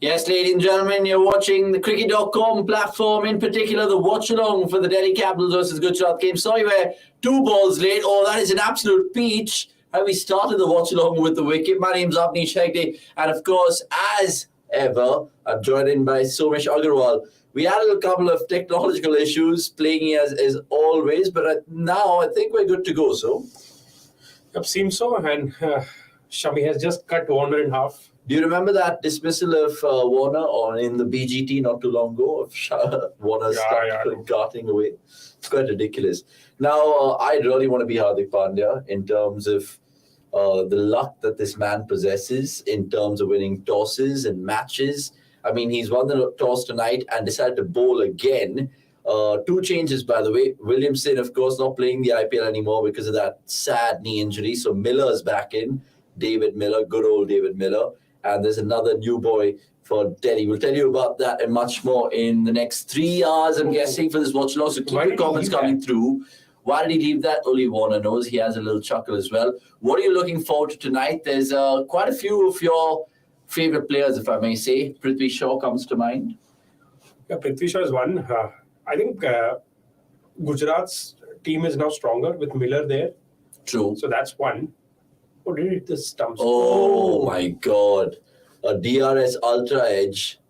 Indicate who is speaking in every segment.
Speaker 1: Yes, ladies and gentlemen, you're watching the cricket.com platform, in particular the Watchalong for the Delhi Capitals versus Gujarat game. Sorry, we're 2 balls late. Oh, that is an absolute peach. How we started the Watchalong with the wicket. My name's Avnish Hegde, and of course, as ever, I'm joined in by Somesh Agarwal. We had a couple of technological issues plaguing us as always, but now I think we're good to go. So,
Speaker 2: it seems so, and Shami has just cut Warner in half.
Speaker 1: Do you remember that dismissal of Warner in the BGT not too long ago? Of Warner darting away. It's quite ridiculous. Now, I really want to be Hardik Pandya in terms of the luck that this man possesses in terms of winning tosses and matches. I mean, he's won the toss tonight and decided to bowl again. 2 changes, by the way. Williamson, of course, not playing the IPL anymore because of that sad knee injury. So Miller's back in. David Miller, good old David Miller. And there's another new boy for Delhi. We'll tell you about that and much more in the next 3 hours, I'm guessing, for this Watchalong. So keep your comments coming through. Why did he leave that? Only Warner knows. He has a little chuckle as well. What are you looking forward to tonight? There's quite a few of your favourite players, if I may say. Prithvi Shaw comes to mind.
Speaker 2: Yeah, Prithvi Shaw is one. I think Gujarat's team is now stronger with Miller there.
Speaker 1: True.
Speaker 2: So that's one. Oh, did it hit the stumps?
Speaker 1: Oh my God. A DRS Ultra Edge.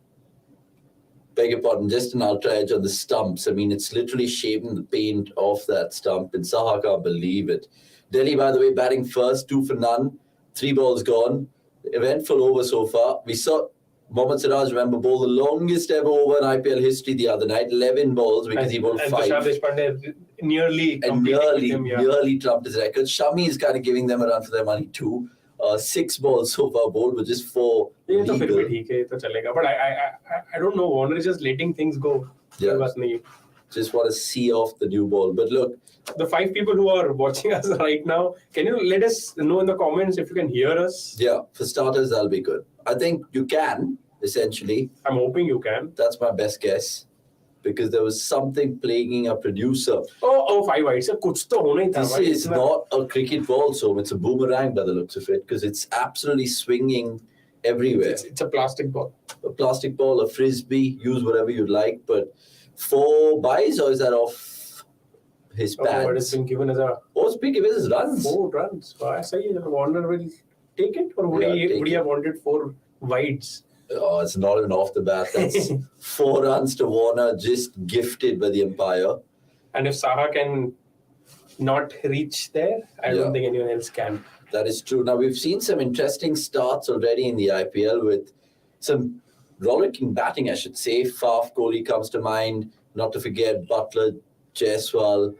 Speaker 1: Beg your pardon, just an Ultra Edge on the stumps. I mean, it's literally shaving the paint off that stump, and Saha can't believe it. Delhi, by the way, batting first, 2 for none. 3 balls gone. Eventful over so far. We saw Mohammad Siraj, remember, bowl the longest ever over in IPL history the other night, 11 balls because he bowled 5.
Speaker 2: And Deshpande nearly
Speaker 1: trumped his record. Shami is kind of giving them a run for their money too. 6 balls so far bowled with just 4 legal.
Speaker 2: But I don't know. Warner is just letting things go.
Speaker 1: Yeah. Just want to see off the new ball. But look,
Speaker 2: the 5 people who are watching us right now, can you let us know in the comments if you can hear us?
Speaker 1: Yeah, for starters, that'll be good. I think you can, essentially.
Speaker 2: I'm hoping you can.
Speaker 1: That's my best guess. Because there was something plaguing our producer.
Speaker 2: 5 wides.
Speaker 1: This is not a cricket ball, so it's a boomerang by the looks of it, because it's absolutely swinging everywhere.
Speaker 2: It's a plastic ball.
Speaker 1: A plastic ball, a frisbee, use whatever you like, but 4 buys, or is that off his pants?
Speaker 2: But it's been given as a...
Speaker 1: it's been given as runs.
Speaker 2: 4 runs. I say Warner will take it, or would he have wanted 4 wides?
Speaker 1: Oh, it's not even off the bat. That's 4 runs to Warner, just gifted by the umpire.
Speaker 2: And if Saha can not reach there, I don't think anyone else can.
Speaker 1: That is true. Now, we've seen some interesting starts already in the IPL with some rollicking batting, I should say. Faf, Kohli comes to mind. Not to forget Butler, Jaiswal.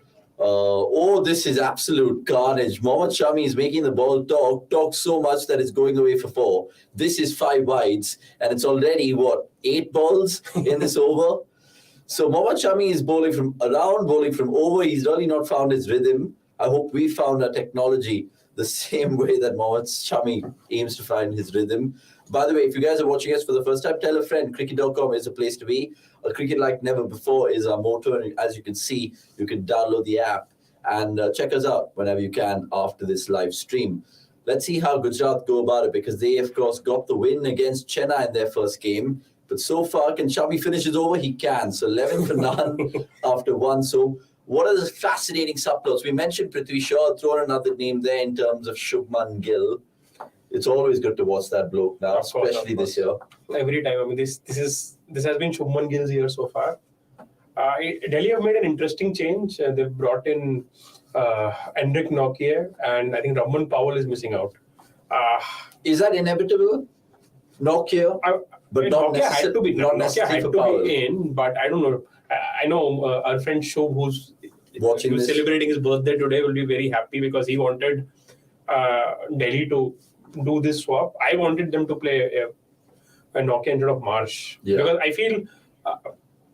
Speaker 1: This is absolute carnage. Mohammad Shami is making the ball talk so much that it's going away for 4. This is 5 wides, and it's already, 8 balls in this over? So Mohammad Shami is bowling from around, bowling from over. He's really not found his rhythm. I hope we found our technology the same way that Mohammad Shami aims to find his rhythm. By the way, if you guys are watching us for the first time, tell a friend. Cricket.com is a place to be. A cricket like never before is our motto. And as you can see, you can download the app and check us out whenever you can after this live stream. Let's see how Gujarat go about it, because they, of course, got the win against Chennai in their first game. But so far, can Shami finish it over? He can. So 11 for none after 1. So what are the fascinating subplots? We mentioned Prithvi Shaw. Throw another name there in terms of Shubman Gill. It's always good to watch that bloke now, especially this year.
Speaker 2: Every time. I mean, this has been Shubman Gill's year so far. Delhi have made an interesting change. They've brought in Hendrik Nokia, and I think Rahman Powell is missing out.
Speaker 1: Is that inevitable? Nokia? But not necessarily for Powell.
Speaker 2: Be in, but I don't know. I know our friend Shub, who's celebrating his birthday today, will be very happy because he wanted Delhi to do this swap. I wanted them to play a Nokia instead of Marsh. Yeah. Because I feel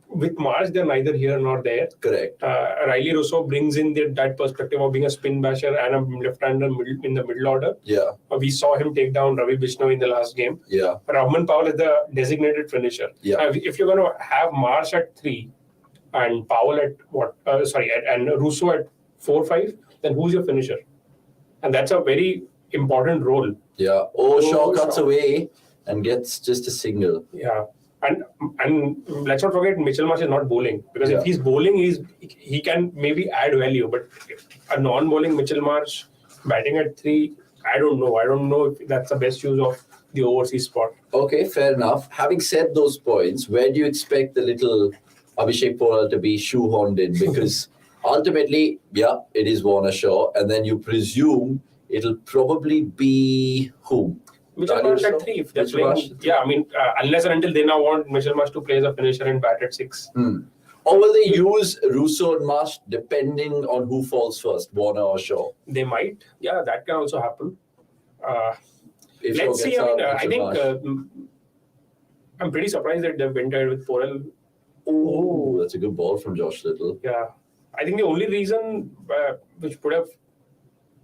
Speaker 2: with Marsh, they're neither here nor there.
Speaker 1: Correct.
Speaker 2: Riley Rousseau brings in that perspective of being a spin basher and a left-hander in the middle order.
Speaker 1: Yeah.
Speaker 2: We saw him take down Ravi Bishnoi in the last game.
Speaker 1: Yeah.
Speaker 2: Rahman Powell is the designated finisher.
Speaker 1: Yeah.
Speaker 2: If you're going to have Marsh at 3 and Powell at and Rousseau at 4-5, then who's your finisher? And that's a very important role.
Speaker 1: Yeah. Shaw cuts away. and gets just a single.
Speaker 2: Yeah. And let's not forget Mitchell Marsh is not bowling, because if he's bowling, he can maybe add value. But a non-bowling Mitchell Marsh batting at 3, I don't know. I don't know if that's the best use of the overseas spot.
Speaker 1: Okay, fair enough. Having said those points, where do you expect the little Abhishek Porel to be shoehorned in? Because ultimately, it is Warner Shaw, and then you presume it'll probably be whom?
Speaker 2: Mitchell Marsh at 3. If they're playing, unless and until they now want Mitchell Marsh to play as a finisher and bat at 6.
Speaker 1: Or will they use Russo and Marsh depending on who falls first, Warner or Shaw?
Speaker 2: They might. Yeah, that can also happen.
Speaker 1: Let's
Speaker 2: see. I think I'm pretty surprised that they've went ahead with Porel.
Speaker 1: Oh, that's a good ball from Josh Little.
Speaker 2: Yeah. I think the only reason which would have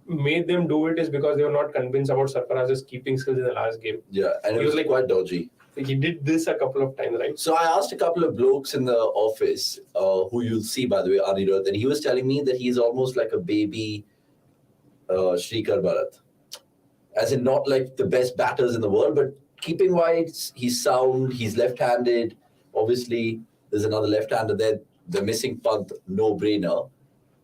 Speaker 2: made them do it is because they were not convinced about Sarfaraz's keeping skills in the last game.
Speaker 1: Yeah, and it was like quite dodgy.
Speaker 2: He did this a couple of times, right?
Speaker 1: So I asked a couple of blokes in the office, who you'll see, by the way, Anirudh, and he was telling me that he's almost like a baby Shrikar Bharat. As in, not like the best batters in the world, but keeping wise, he's sound, he's left-handed. Obviously, there's another left-hander there. The missing punt, no-brainer.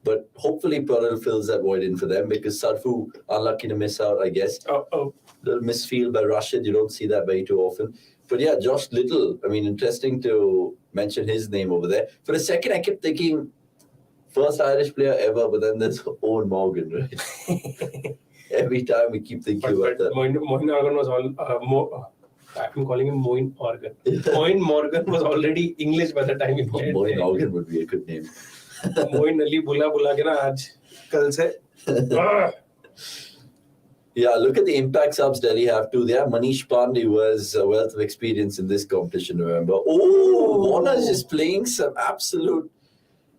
Speaker 1: But hopefully Porel fills that void in for them, because Sarfu, unlucky to miss out, I guess. Little misfield by Rashid, you don't see that very too often. But yeah, Josh Little, I mean, interesting to mention his name over there. For a second, I kept thinking, first Irish player ever, but then there's Owen Morgan, right? Every time we keep thinking about that.
Speaker 2: Moin Organ was all... I'm calling him Moin Organ. Moin Morgan was already English by the time he played.
Speaker 1: Moin Organ would be a good name.
Speaker 2: Moin Ali bula ke na aaj kal se.
Speaker 1: Yeah, look at the impact subs Delhi have too. There, Manish Pandey was a wealth of experience in this competition, remember? Oh, Warner's just playing some absolute,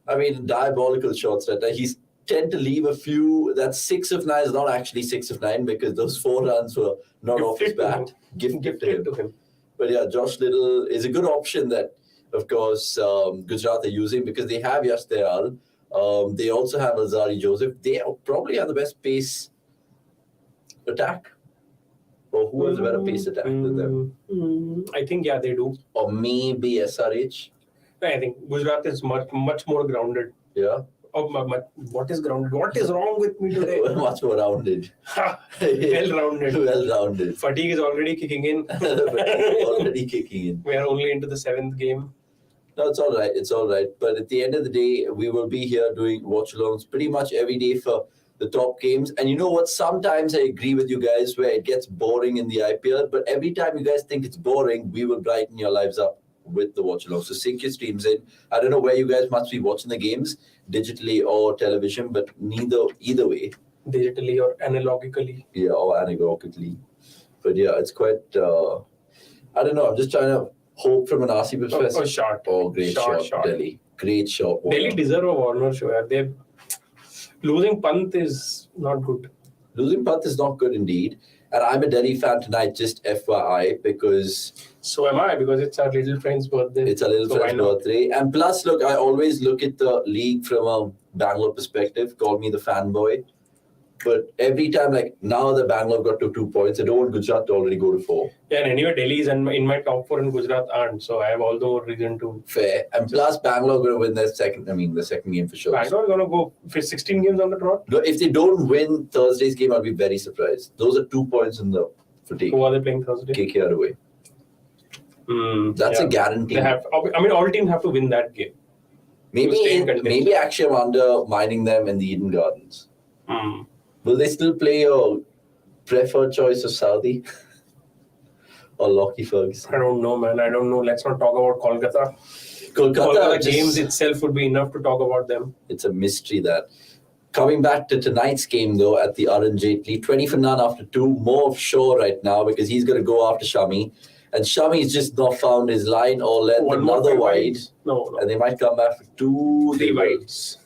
Speaker 1: diabolical shots right now. He's tend to leave a few. That's 6 of 9 is not actually 6 of 9, because those 4 runs were not off his bat. Gifted to him. But yeah, Josh Little is a good option that, of course, Gujarat are using, because they have Yash Dayal. They also have Alzari Joseph. They probably have the best pace attack. Or who has a better pace attack than them?
Speaker 2: I think, they do.
Speaker 1: Or maybe SRH.
Speaker 2: I think Gujarat is much more grounded.
Speaker 1: Yeah.
Speaker 2: What is grounded? What is wrong with me today?
Speaker 1: Much more rounded.
Speaker 2: Well-rounded.
Speaker 1: Well-rounded.
Speaker 2: Fatigue is already kicking in. We are only into the 7th game.
Speaker 1: No, it's all right. It's all right. But at the end of the day, we will be here doing watch-alongs pretty much every day for the top games. And you know what? Sometimes I agree with you guys where it gets boring in the IPL. But every time you guys think it's boring, we will brighten your lives up with the watch-along. So sync your streams in. I don't know where you guys must be watching the games, digitally or television, but either way.
Speaker 2: Digitally or analogically.
Speaker 1: Yeah, or analogically. But yeah, it's quite, I don't know. I'm just trying to hope from an RC perspective.
Speaker 2: Shot.
Speaker 1: Great shot, Delhi. Great shot.
Speaker 2: Delhi deserve a Warner show. They're losing Pant is not good.
Speaker 1: Losing Pant is not good indeed. And I'm a Delhi fan tonight, just FYI, because...
Speaker 2: So am I, because it's our little friend's birthday.
Speaker 1: It's our little friend's birthday. And plus, look, I always look at the league from a Bangalore perspective. Call me the fanboy. But every time, like now the Bangalore got to 2 points, I don't want Gujarat to already go to 4.
Speaker 2: Yeah, and anyway, Delhi is in my top 4 and Gujarat aren't. So I have all the more reason to...
Speaker 1: Fair. And plus, Bangalore going to win the second game for sure.
Speaker 2: Bangalore going to go for 16 games on the trot?
Speaker 1: No, if they don't win Thursday's game, I'll be very surprised. Those are 2 points in the fatigue.
Speaker 2: Who are they playing Thursday?
Speaker 1: KKR away. That's a guarantee.
Speaker 2: They have. All teams have to win that game.
Speaker 1: Maybe actually I'm undermining them in the Eden Gardens. Will they still play your preferred choice of Saudi? Or Lockie Ferguson?
Speaker 2: I don't know, man. I don't know. Let's not talk about Kolkata. Kolkata games itself would be enough to talk about them.
Speaker 1: It's a mystery that. Coming back to tonight's game, though, at the Arun Jaitley, 20 for none after 2. More of Shaw right now because he's going to go after Shami. And Shami's just not found his line or length. Another wide.
Speaker 2: No.
Speaker 1: And they might come back for
Speaker 2: 3 wides.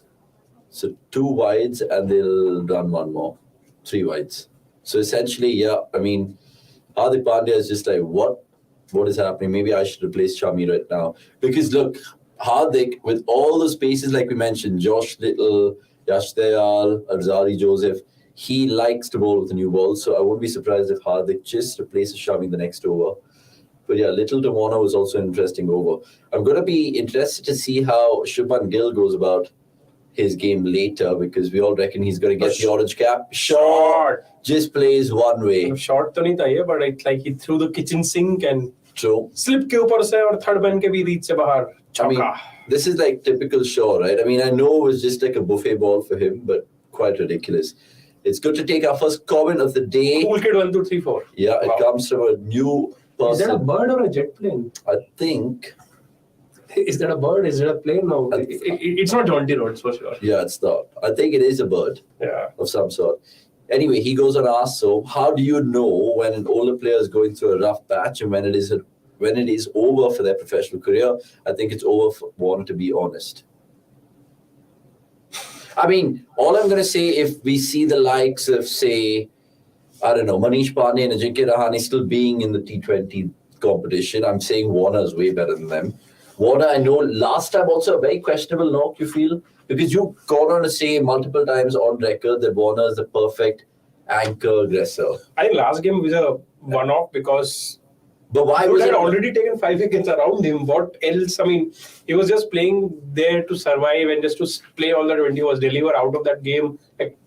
Speaker 1: So 2 wides and they'll run 1 more. 3 wides. So essentially, Hardik Pandya is just like, what is happening? Maybe I should replace Shami right now. Because look, Hardik, with all the spaces like we mentioned, Josh Little, Yash Dayal, Alzari Joseph, he likes to bowl with the new ball, so I won't be surprised if Hardik just replaces Shami the next over. But yeah, Littleton Warner was also an interesting over. I'm going to be interested to see how Shubman Gill goes about his game later, because we all reckon he's going to get the orange cap. Short just plays one way.
Speaker 2: Short to nahi tha ye, but it's like he threw the kitchen sink and
Speaker 1: True.
Speaker 2: Slip ke upar se aur third man ke bhi reach se bahar.
Speaker 1: I mean, this is like typical Shaw, right? I mean, I know it was just like a buffet ball for him, but quite ridiculous. It's good to take our first comment of the day.
Speaker 2: Cool Kid 1, 2, 3, 4.
Speaker 1: Yeah, wow. It comes from a new person.
Speaker 2: Is that a bird or a jet plane?
Speaker 1: I think.
Speaker 2: Is that a bird? Is it a plane? No, it's not Jaunty Roads for sure.
Speaker 1: Yeah, it's not. I think it is a bird.
Speaker 2: Yeah.
Speaker 1: Of some sort. Anyway, he goes on ask, so how do you know when an older player is going through a rough patch and when it is over for their professional career? I think it's over for Warner, to be honest. I mean, all I'm going to say, if we see the likes of, say, I don't know, Manish Pandey and Ajinkya Rahane still being in the T20 competition, I'm saying Warner is way better than them. Warner, I know last time also a very questionable knock, you feel? Because you've gone on to say multiple times on record that Warner is the perfect anchor aggressor.
Speaker 2: I think last game was a one-off because...
Speaker 1: But why was
Speaker 2: he had
Speaker 1: it
Speaker 2: already taken 5 wickets around him. What else? I mean, he was just playing there to survive and just to play all the 20 overs, deliver out of that game. Like,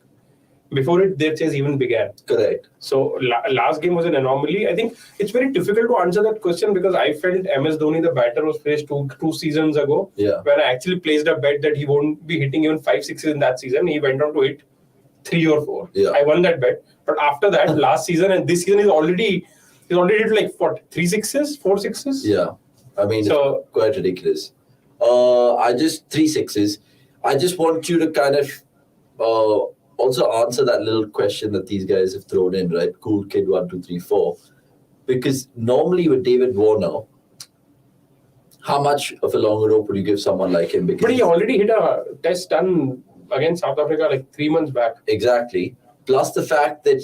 Speaker 2: before their chase even began.
Speaker 1: Correct.
Speaker 2: So last game was an anomaly. I think it's very difficult to answer that question because I felt MS Dhoni, the batter, was finished two seasons ago.
Speaker 1: Yeah.
Speaker 2: When I actually placed a bet that he won't be hitting even 5 sixes in that season. He went on to hit 3 or 4.
Speaker 1: Yeah.
Speaker 2: I won that bet. But after that, last season and this season, he's already hit like what, 3 sixes, 4 sixes?
Speaker 1: Yeah. I mean, so, it's quite ridiculous. 3 sixes. I just want you to kind of also answer that little question that these guys have thrown in, right? Cool Kid 1, 2, 3, 4. Because normally with David Warner, how much of a long rope would you give someone like him? Because
Speaker 2: but he already hit a test done against South Africa like 3 months back.
Speaker 1: Exactly. Plus the fact that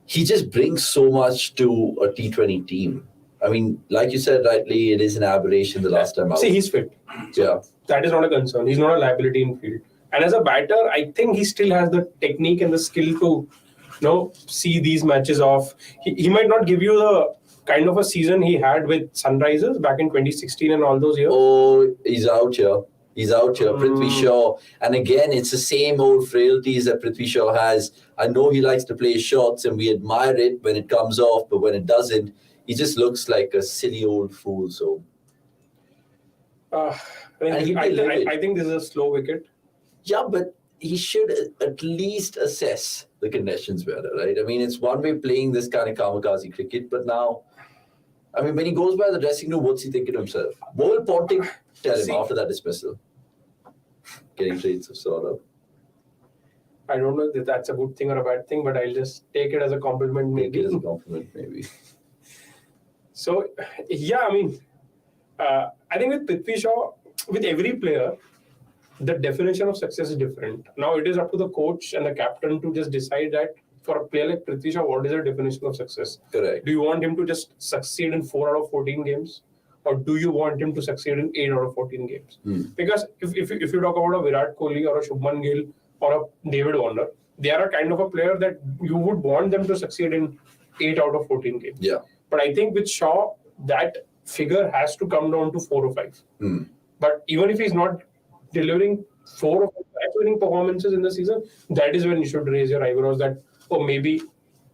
Speaker 1: he just brings so much to a T20 team. I mean, like you said rightly, it is an aberration the last time out.
Speaker 2: See, he's fit.
Speaker 1: Yeah.
Speaker 2: That is not a concern. He's not a liability in field. And as a batter, I think he still has the technique and the skill to, see these matches off. He might not give you the kind of a season he had with Sunrisers back in 2016 and all those years.
Speaker 1: Oh, he's out here. Prithvi Shaw. And again, it's the same old frailties that Prithvi Shaw has. I know he likes to play shots and we admire it when it comes off, but when it doesn't, he just looks like a silly old fool. So,
Speaker 2: I think this is a slow wicket.
Speaker 1: Yeah, but he should at least assess the conditions better, right? I mean, it's one way playing this kind of kamikaze cricket, but now, I mean, when he goes by the dressing room, what's he thinking to himself? What will Ponting tell him after that dismissal? Getting trades of sort of.
Speaker 2: I don't know if that's a good thing or a bad thing, but I'll just take it as a compliment, maybe. So, yeah, I mean, I think with Prithvi Shaw, with every player, the definition of success is different. Now it is up to the coach and the captain to just decide that for a player like Prithvi Shaw, what is the definition of success?
Speaker 1: Correct.
Speaker 2: Do you want him to just succeed in 4 out of 14 games? Or do you want him to succeed in 8 out of 14 games? Because if you talk about a Virat Kohli or a Shubman Gill or a David Warner, they are a kind of a player that you would want them to succeed in 8 out of 14 games.
Speaker 1: Yeah.
Speaker 2: But I think with Shaw, that figure has to come down to 4 or 5. But even if he's not delivering 4 or 5 winning performances in the season, that is when you should raise your eyebrows that, maybe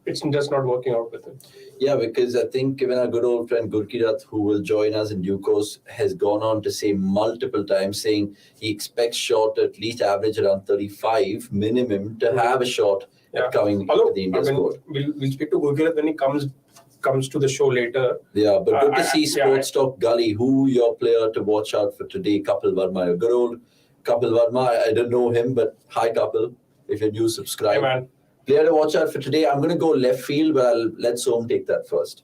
Speaker 2: it's just not working out with him.
Speaker 1: Yeah, because I think even our good old friend Gurkirat, who will join us in due course, has gone on to say multiple times, saying he expects Shaw to at least average around 35 minimum to have a shot at coming into the India squad.
Speaker 2: We'll speak to Gurkirat when he comes to the show later.
Speaker 1: Yeah, but good to see Sports Talk Gully, who your player to watch out for today, Kapil Verma. Your good old Kapil Verma. I don't know him, but hi Kapil. If you're new, subscribe.
Speaker 2: Hey, man.
Speaker 1: Player to watch out for today. I'm going to go left field, but I'll let Som take that first.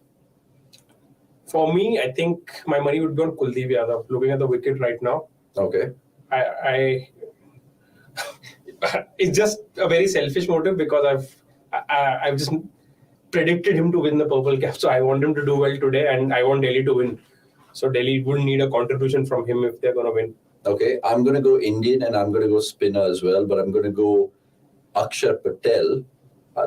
Speaker 2: For me, I think my money would be on Kuldeep Yadav. Looking at the wicket right now.
Speaker 1: Okay.
Speaker 2: It's just a very selfish motive because I've just predicted him to win the purple cap. So I want him to do well today and I want Delhi to win. So Delhi wouldn't need a contribution from him if they're going to win.
Speaker 1: Okay. I'm going to go Indian and I'm going to go spinner as well, but I'm going to go Akshar Patel.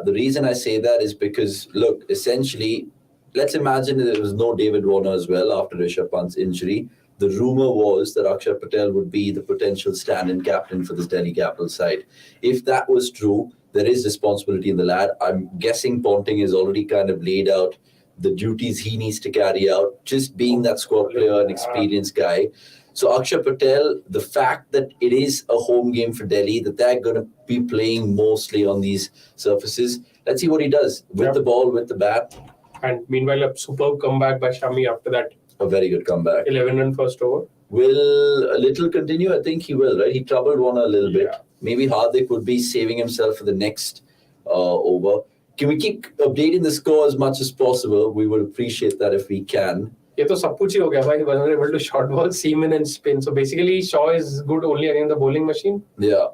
Speaker 1: The reason I say that is because, look, essentially, let's imagine that there was no David Warner as well after Rishabh Pant's injury. The rumor was that Akshar Patel would be the potential stand-in captain for this Delhi Capital side. If that was true, there is responsibility in the lad. I'm guessing Ponting has already kind of laid out the duties he needs to carry out, just being that squad player and experienced guy. So Akshar Patel, the fact that it is a home game for Delhi, that they're going to be playing mostly on these surfaces, let's see what he does with the ball, with the bat.
Speaker 2: And meanwhile, a superb comeback by Shami after that.
Speaker 1: A very good comeback.
Speaker 2: 11-run first over.
Speaker 1: Will a little continue? I think he will, right? He troubled one a little bit. Maybe Hardik would be saving himself for the next over. Can we keep updating the score as much as possible? We would appreciate that if we can.
Speaker 2: ये तो सब कुछ ही हो गया भाई. He was not able to short ball, seam in and spin. So basically, Shaw is good only against the bowling machine.
Speaker 1: Yeah.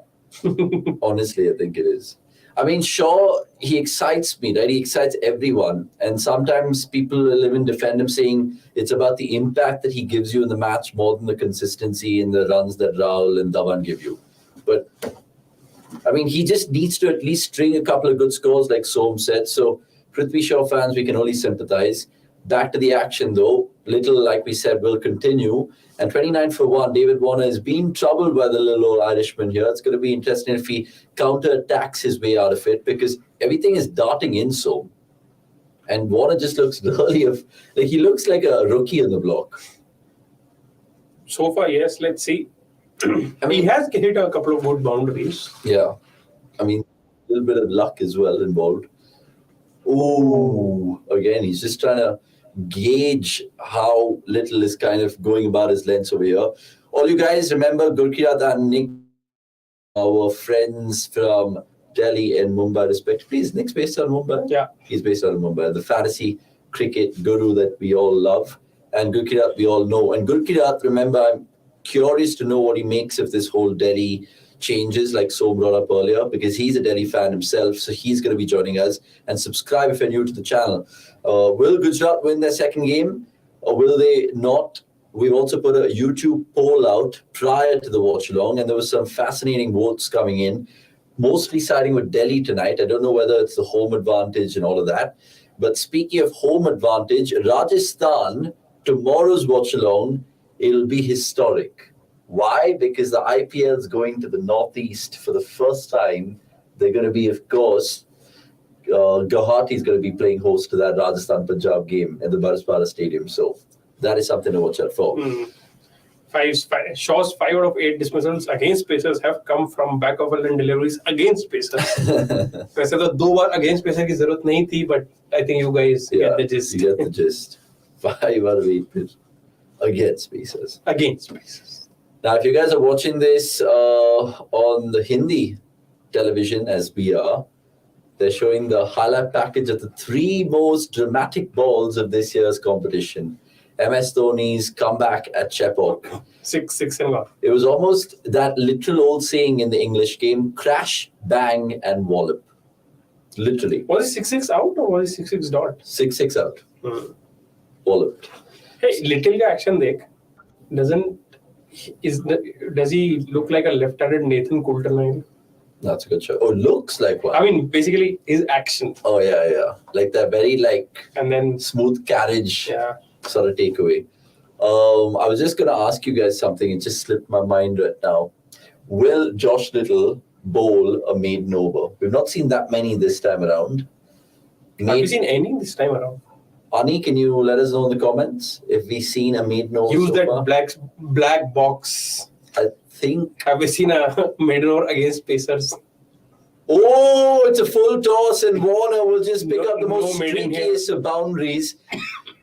Speaker 1: Honestly, I think it is. I mean, Shaw, he excites me, right? He excites everyone. And sometimes people will even defend him saying it's about the impact that he gives you in the match more than the consistency in the runs that Rahul and Dhawan give you. But, I mean, he just needs to at least string a couple of good scores like Som said. So, Prithvi Shaw fans, we can only sympathize. Back to the action, though. Little, like we said, will continue. And 29 for 1, David Warner is being troubled by the little old Irishman here. It's going to be interesting if he counter-attacks his way out of it because everything is darting in so. And Warner just looks really, like he looks like a rookie on the block.
Speaker 2: So far, yes. Let's see. I mean, he has hit a couple of good boundaries.
Speaker 1: Yeah. I mean, a little bit of luck as well involved. Oh, again, he's just trying to gauge how little is kind of going about his lengths over here. All you guys remember Gurkirat and Nick, our friends from Delhi and Mumbai respectively. Is Nick's based out of Mumbai?
Speaker 2: Yeah.
Speaker 1: He's based out of Mumbai. The fantasy cricket guru that we all love. And Gurkirat we all know. And Gurkirat, remember, I'm curious to know what he makes of this whole Delhi changes like Som brought up earlier because he's a Delhi fan himself, so he's going to be joining us. And subscribe if you're new to the channel. Will Gujarat win their second game or will they not? We've also put a YouTube poll out prior to the watch-along and there was some fascinating votes coming in, mostly siding with Delhi tonight. I don't know whether it's the home advantage and all of that. But speaking of home advantage, Rajasthan, tomorrow's watch-along, it'll be historic. Why? Because the IPL is going to the Northeast for the first time. They're going to be, of course, Guwahati is going to be playing host to that Rajasthan-Punjab game at the Baraspara Stadium. So that is something to watch out for.
Speaker 2: Shaw's 5 out of 8 dismissals against pacers have come from back of end deliveries against pacers. वैसे तो 2 बार against pacer की जरूरत नहीं थी, but I think you guys get the gist.
Speaker 1: You get the gist. 5 out of 8 against pacers.
Speaker 2: Against pacers.
Speaker 1: Now, if you guys are watching this on the Hindi television, as we are, they're showing the highlight package of the 3 most dramatic balls of this year's competition. MS Dhoni's comeback at Chepauk.
Speaker 2: 6 and 1.
Speaker 1: It was almost that literal old saying in the English game, crash, bang, and wallop. Literally.
Speaker 2: Was it 6-6 out or was it 6-6 dot?
Speaker 1: 6-6 out. Walloped.
Speaker 2: Hey, little ka action dekh. Does he look like a left-handed Nathan Coulter?
Speaker 1: That's a good shot. Oh, looks like one.
Speaker 2: I mean, basically, his action.
Speaker 1: Oh, yeah. Like that very,
Speaker 2: and then
Speaker 1: smooth carriage sort of takeaway. I was just going to ask you guys something. It just slipped my mind right now. Will Josh Little bowl a maiden over? We've not seen that many this time around.
Speaker 2: Have you seen any this time around?
Speaker 1: Ani, can you let us know in the comments if we've seen a maiden over?
Speaker 2: Use that black box.
Speaker 1: I think.
Speaker 2: Have we seen a maiden over against pacers?
Speaker 1: Oh, it's a full toss and Warner will just pick up the most streakiest of boundaries.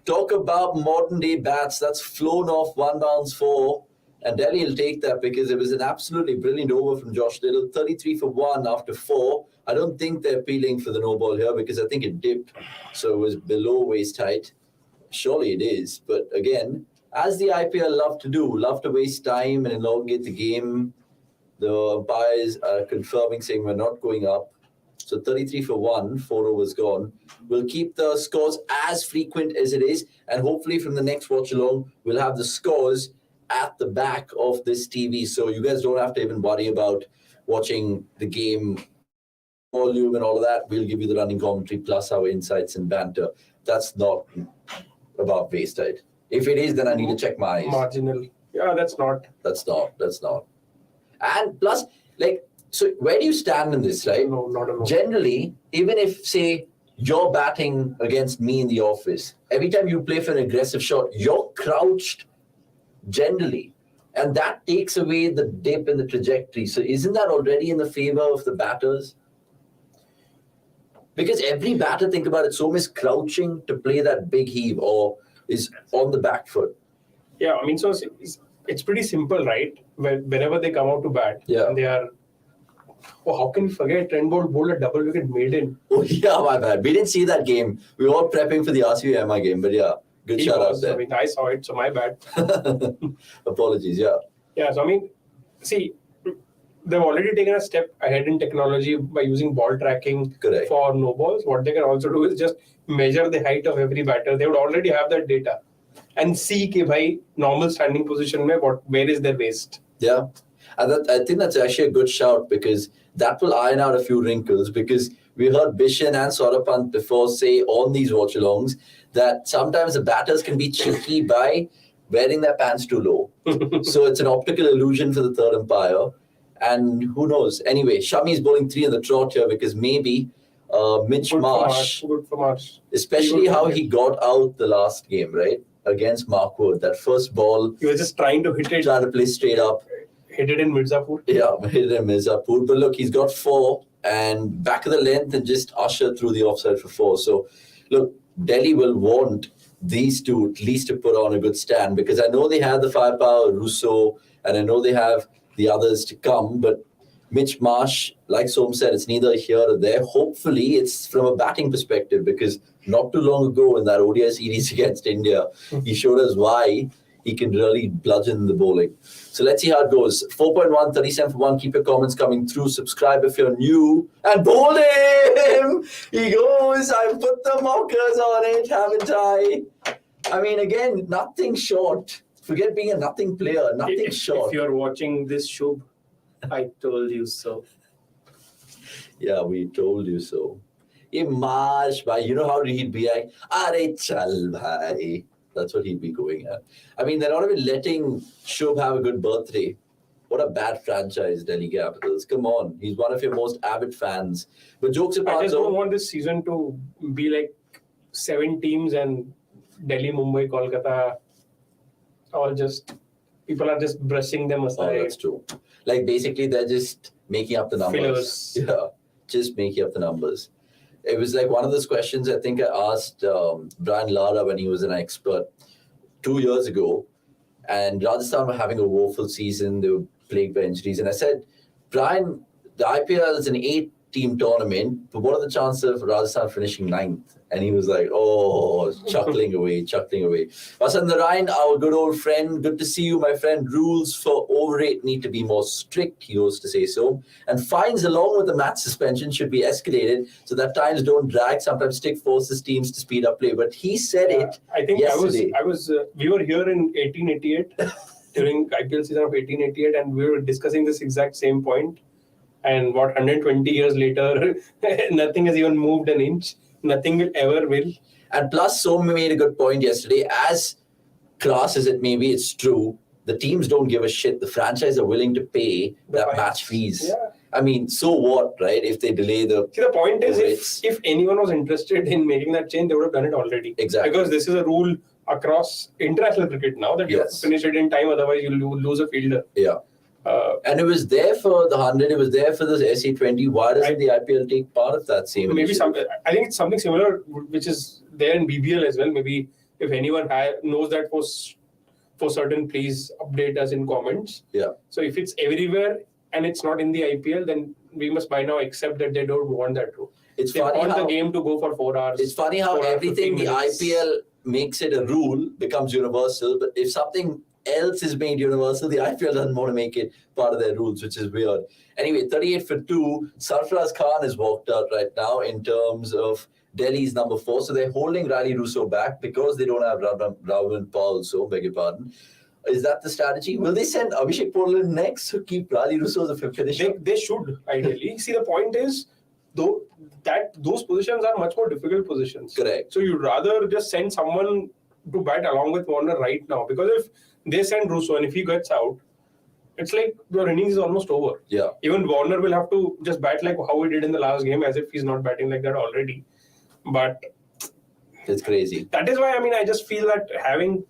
Speaker 1: Talk about modern day bats. That's flown off 1 bounce 4. And Delhi will take that because it was an absolutely brilliant over from Josh Little. 33 for 1 after 4. I don't think they're appealing for the no ball here because I think it dipped. So it was below waist height. Surely it is. But again, as the IPL love to do, love to waste time and elongate the game. The umpires are confirming, saying we're not going up. So 33 for 1, 4 overs gone. We'll keep the scores as frequent as it is. And hopefully from the next watch along, we'll have the scores at the back of this TV. So you guys don't have to even worry about watching the game volume and all of that, we'll give you the running commentary plus our insights and banter. That's not about wasted. If it is, then I need to check my eyes.
Speaker 2: Marginal. Yeah, that's not.
Speaker 1: That's not. And plus, like, so where do you stand in this, right?
Speaker 2: No, not at all.
Speaker 1: Generally, even if, say, you're batting against me in the office, every time you play for an aggressive shot, you're crouched generally. And that takes away the dip in the trajectory. So isn't that already in the favor of the batters? Because every batter, think about it, so is crouching to play that big heave or is on the back foot.
Speaker 2: Yeah, I mean, so it's pretty simple, right? Whenever they come out to bat, and they are. Oh, how can we forget? Trent Bolt bowled a double wicket maiden.
Speaker 1: Oh, yeah, my bad. We didn't see that game. We were all prepping for the RCB game, but yeah, good shout out there.
Speaker 2: I mean, I saw it, so my bad.
Speaker 1: Apologies, yeah.
Speaker 2: Yeah, so I mean, see, they've already taken a step ahead in technology by using ball tracking for no balls. What they can also do is just measure the height of every batter. They would already have that data and see कि भाई normal standing position में where is their waist.
Speaker 1: Yeah, and I think that's actually a good shout because that will iron out a few wrinkles because we heard Bishan and Saurabh Pant before say on these watchalongs that sometimes the batters can be cheeky by wearing their pants too low. So it's an optical illusion for the third umpire. And who knows? Anyway, Shami's bowling 3 in the trot here because maybe Mitch Marsh,
Speaker 2: good for Marsh.
Speaker 1: Especially how he got out the last game, right? Against Mark Wood. That first ball.
Speaker 2: He was just trying to hit it.
Speaker 1: Trying to play straight up.
Speaker 2: Hit it in Mirzapur.
Speaker 1: Yeah, hit it in Mirzapur. But look, he's got 4 and back of the length and just usher through the offside for 4. So, look, Delhi will want these two at least to put on a good stand because I know they have the firepower, Russo, and I know they have the others to come, but Mitch Marsh, like Som said, it's neither here or there. Hopefully, it's from a batting perspective because not too long ago in that ODI series against India, he showed us why he can really bludgeon the bowling. So let's see how it goes. 4.1, 37 for 1. Keep your comments coming through. Subscribe if you're new. And bowl him! He goes. I put the mockers on it, haven't I? I mean, again, nothing short. Forget being a nothing player. Nothing short.
Speaker 2: If you're watching this, Shubh, I told you so.
Speaker 1: Yeah, we told you so. Ye Marsh, bhai, you know how he'd be like, Are chal, bhai. That's what he'd be going at. I mean, they're not even letting Shubh have a good birthday. What a bad franchise, Delhi Capitals. Come on. He's one of your most avid fans. But jokes apart,
Speaker 2: I just don't want this season to be like 7 teams and Delhi, Mumbai, Kolkata, all just, people are just brushing them aside.
Speaker 1: Oh, that's true. Like, basically, they're just making up the numbers.
Speaker 2: Fillers.
Speaker 1: Yeah, just making up the numbers. It was like one of those questions I think I asked Brian Lara when he was an expert 2 years ago. And Rajasthan were having a woeful season. They were plagued by injuries. And I said, Brian, the IPL is an 8-team tournament, but what are the chances of Rajasthan finishing 9th? And he was like, oh, chuckling away. Vasan Narayan, our good old friend, good to see you, my friend. Rules for over 8 need to be more strict, he goes to say so. And fines along with the match suspension should be escalated so that times don't drag. Sometimes stick forces teams to speed up play. But he said it
Speaker 2: I think
Speaker 1: yesterday.
Speaker 2: We were here in 1888, during IPL season of 1888, and we were discussing this exact same point. And 120 years later, nothing has even moved an inch. Nothing will ever will.
Speaker 1: And plus, Som made a good point yesterday. As crass as it may be, it's true. The teams don't give a shit. The franchise are willing to pay that match fees.
Speaker 2: Yeah.
Speaker 1: I mean, so what, right? If they delay the...
Speaker 2: See, the point is, if anyone was interested in making that change, they would have done it already.
Speaker 1: Exactly.
Speaker 2: Because this is a rule across international cricket now that you have to finish it in time, otherwise you'll lose a fielder.
Speaker 1: Yeah. And it was there for the 100, it was there for the SC20. Why doesn't the IPL take part of that same
Speaker 2: Maybe I think it's something similar which is there in BBL as well. Maybe if anyone knows that for certain, please update us in comments.
Speaker 1: Yeah.
Speaker 2: So if it's everywhere and it's not in the IPL, then we must by now accept that they don't want that rule.
Speaker 1: It's
Speaker 2: they
Speaker 1: funny
Speaker 2: want
Speaker 1: how
Speaker 2: the game to go for 4 hours.
Speaker 1: It's funny how everything the IPL makes it a rule becomes universal, but if something else is made universal, the IPL doesn't want to make it part of their rules, which is weird. Anyway, 38 for 2. Sarfaraz Khan has walked out right now in terms of Delhi's number 4. So they're holding Riley Russo back because they don't have Ravan Paul, so beg your pardon. Is that the strategy? Will they send Abhishek Portland next to keep Riley Russo as a fifth finisher?
Speaker 2: They should, ideally. See, the point is, those positions are much more difficult positions.
Speaker 1: Correct.
Speaker 2: So you'd rather just send someone to bat along with Warner right now, because if they send Russo and if he gets out, it's like your innings is almost over.
Speaker 1: Yeah.
Speaker 2: Even Warner will have to just bat like how he did in the last game, as if he's not batting like that already. But
Speaker 1: it's crazy.
Speaker 2: That is why, I mean, I just feel that having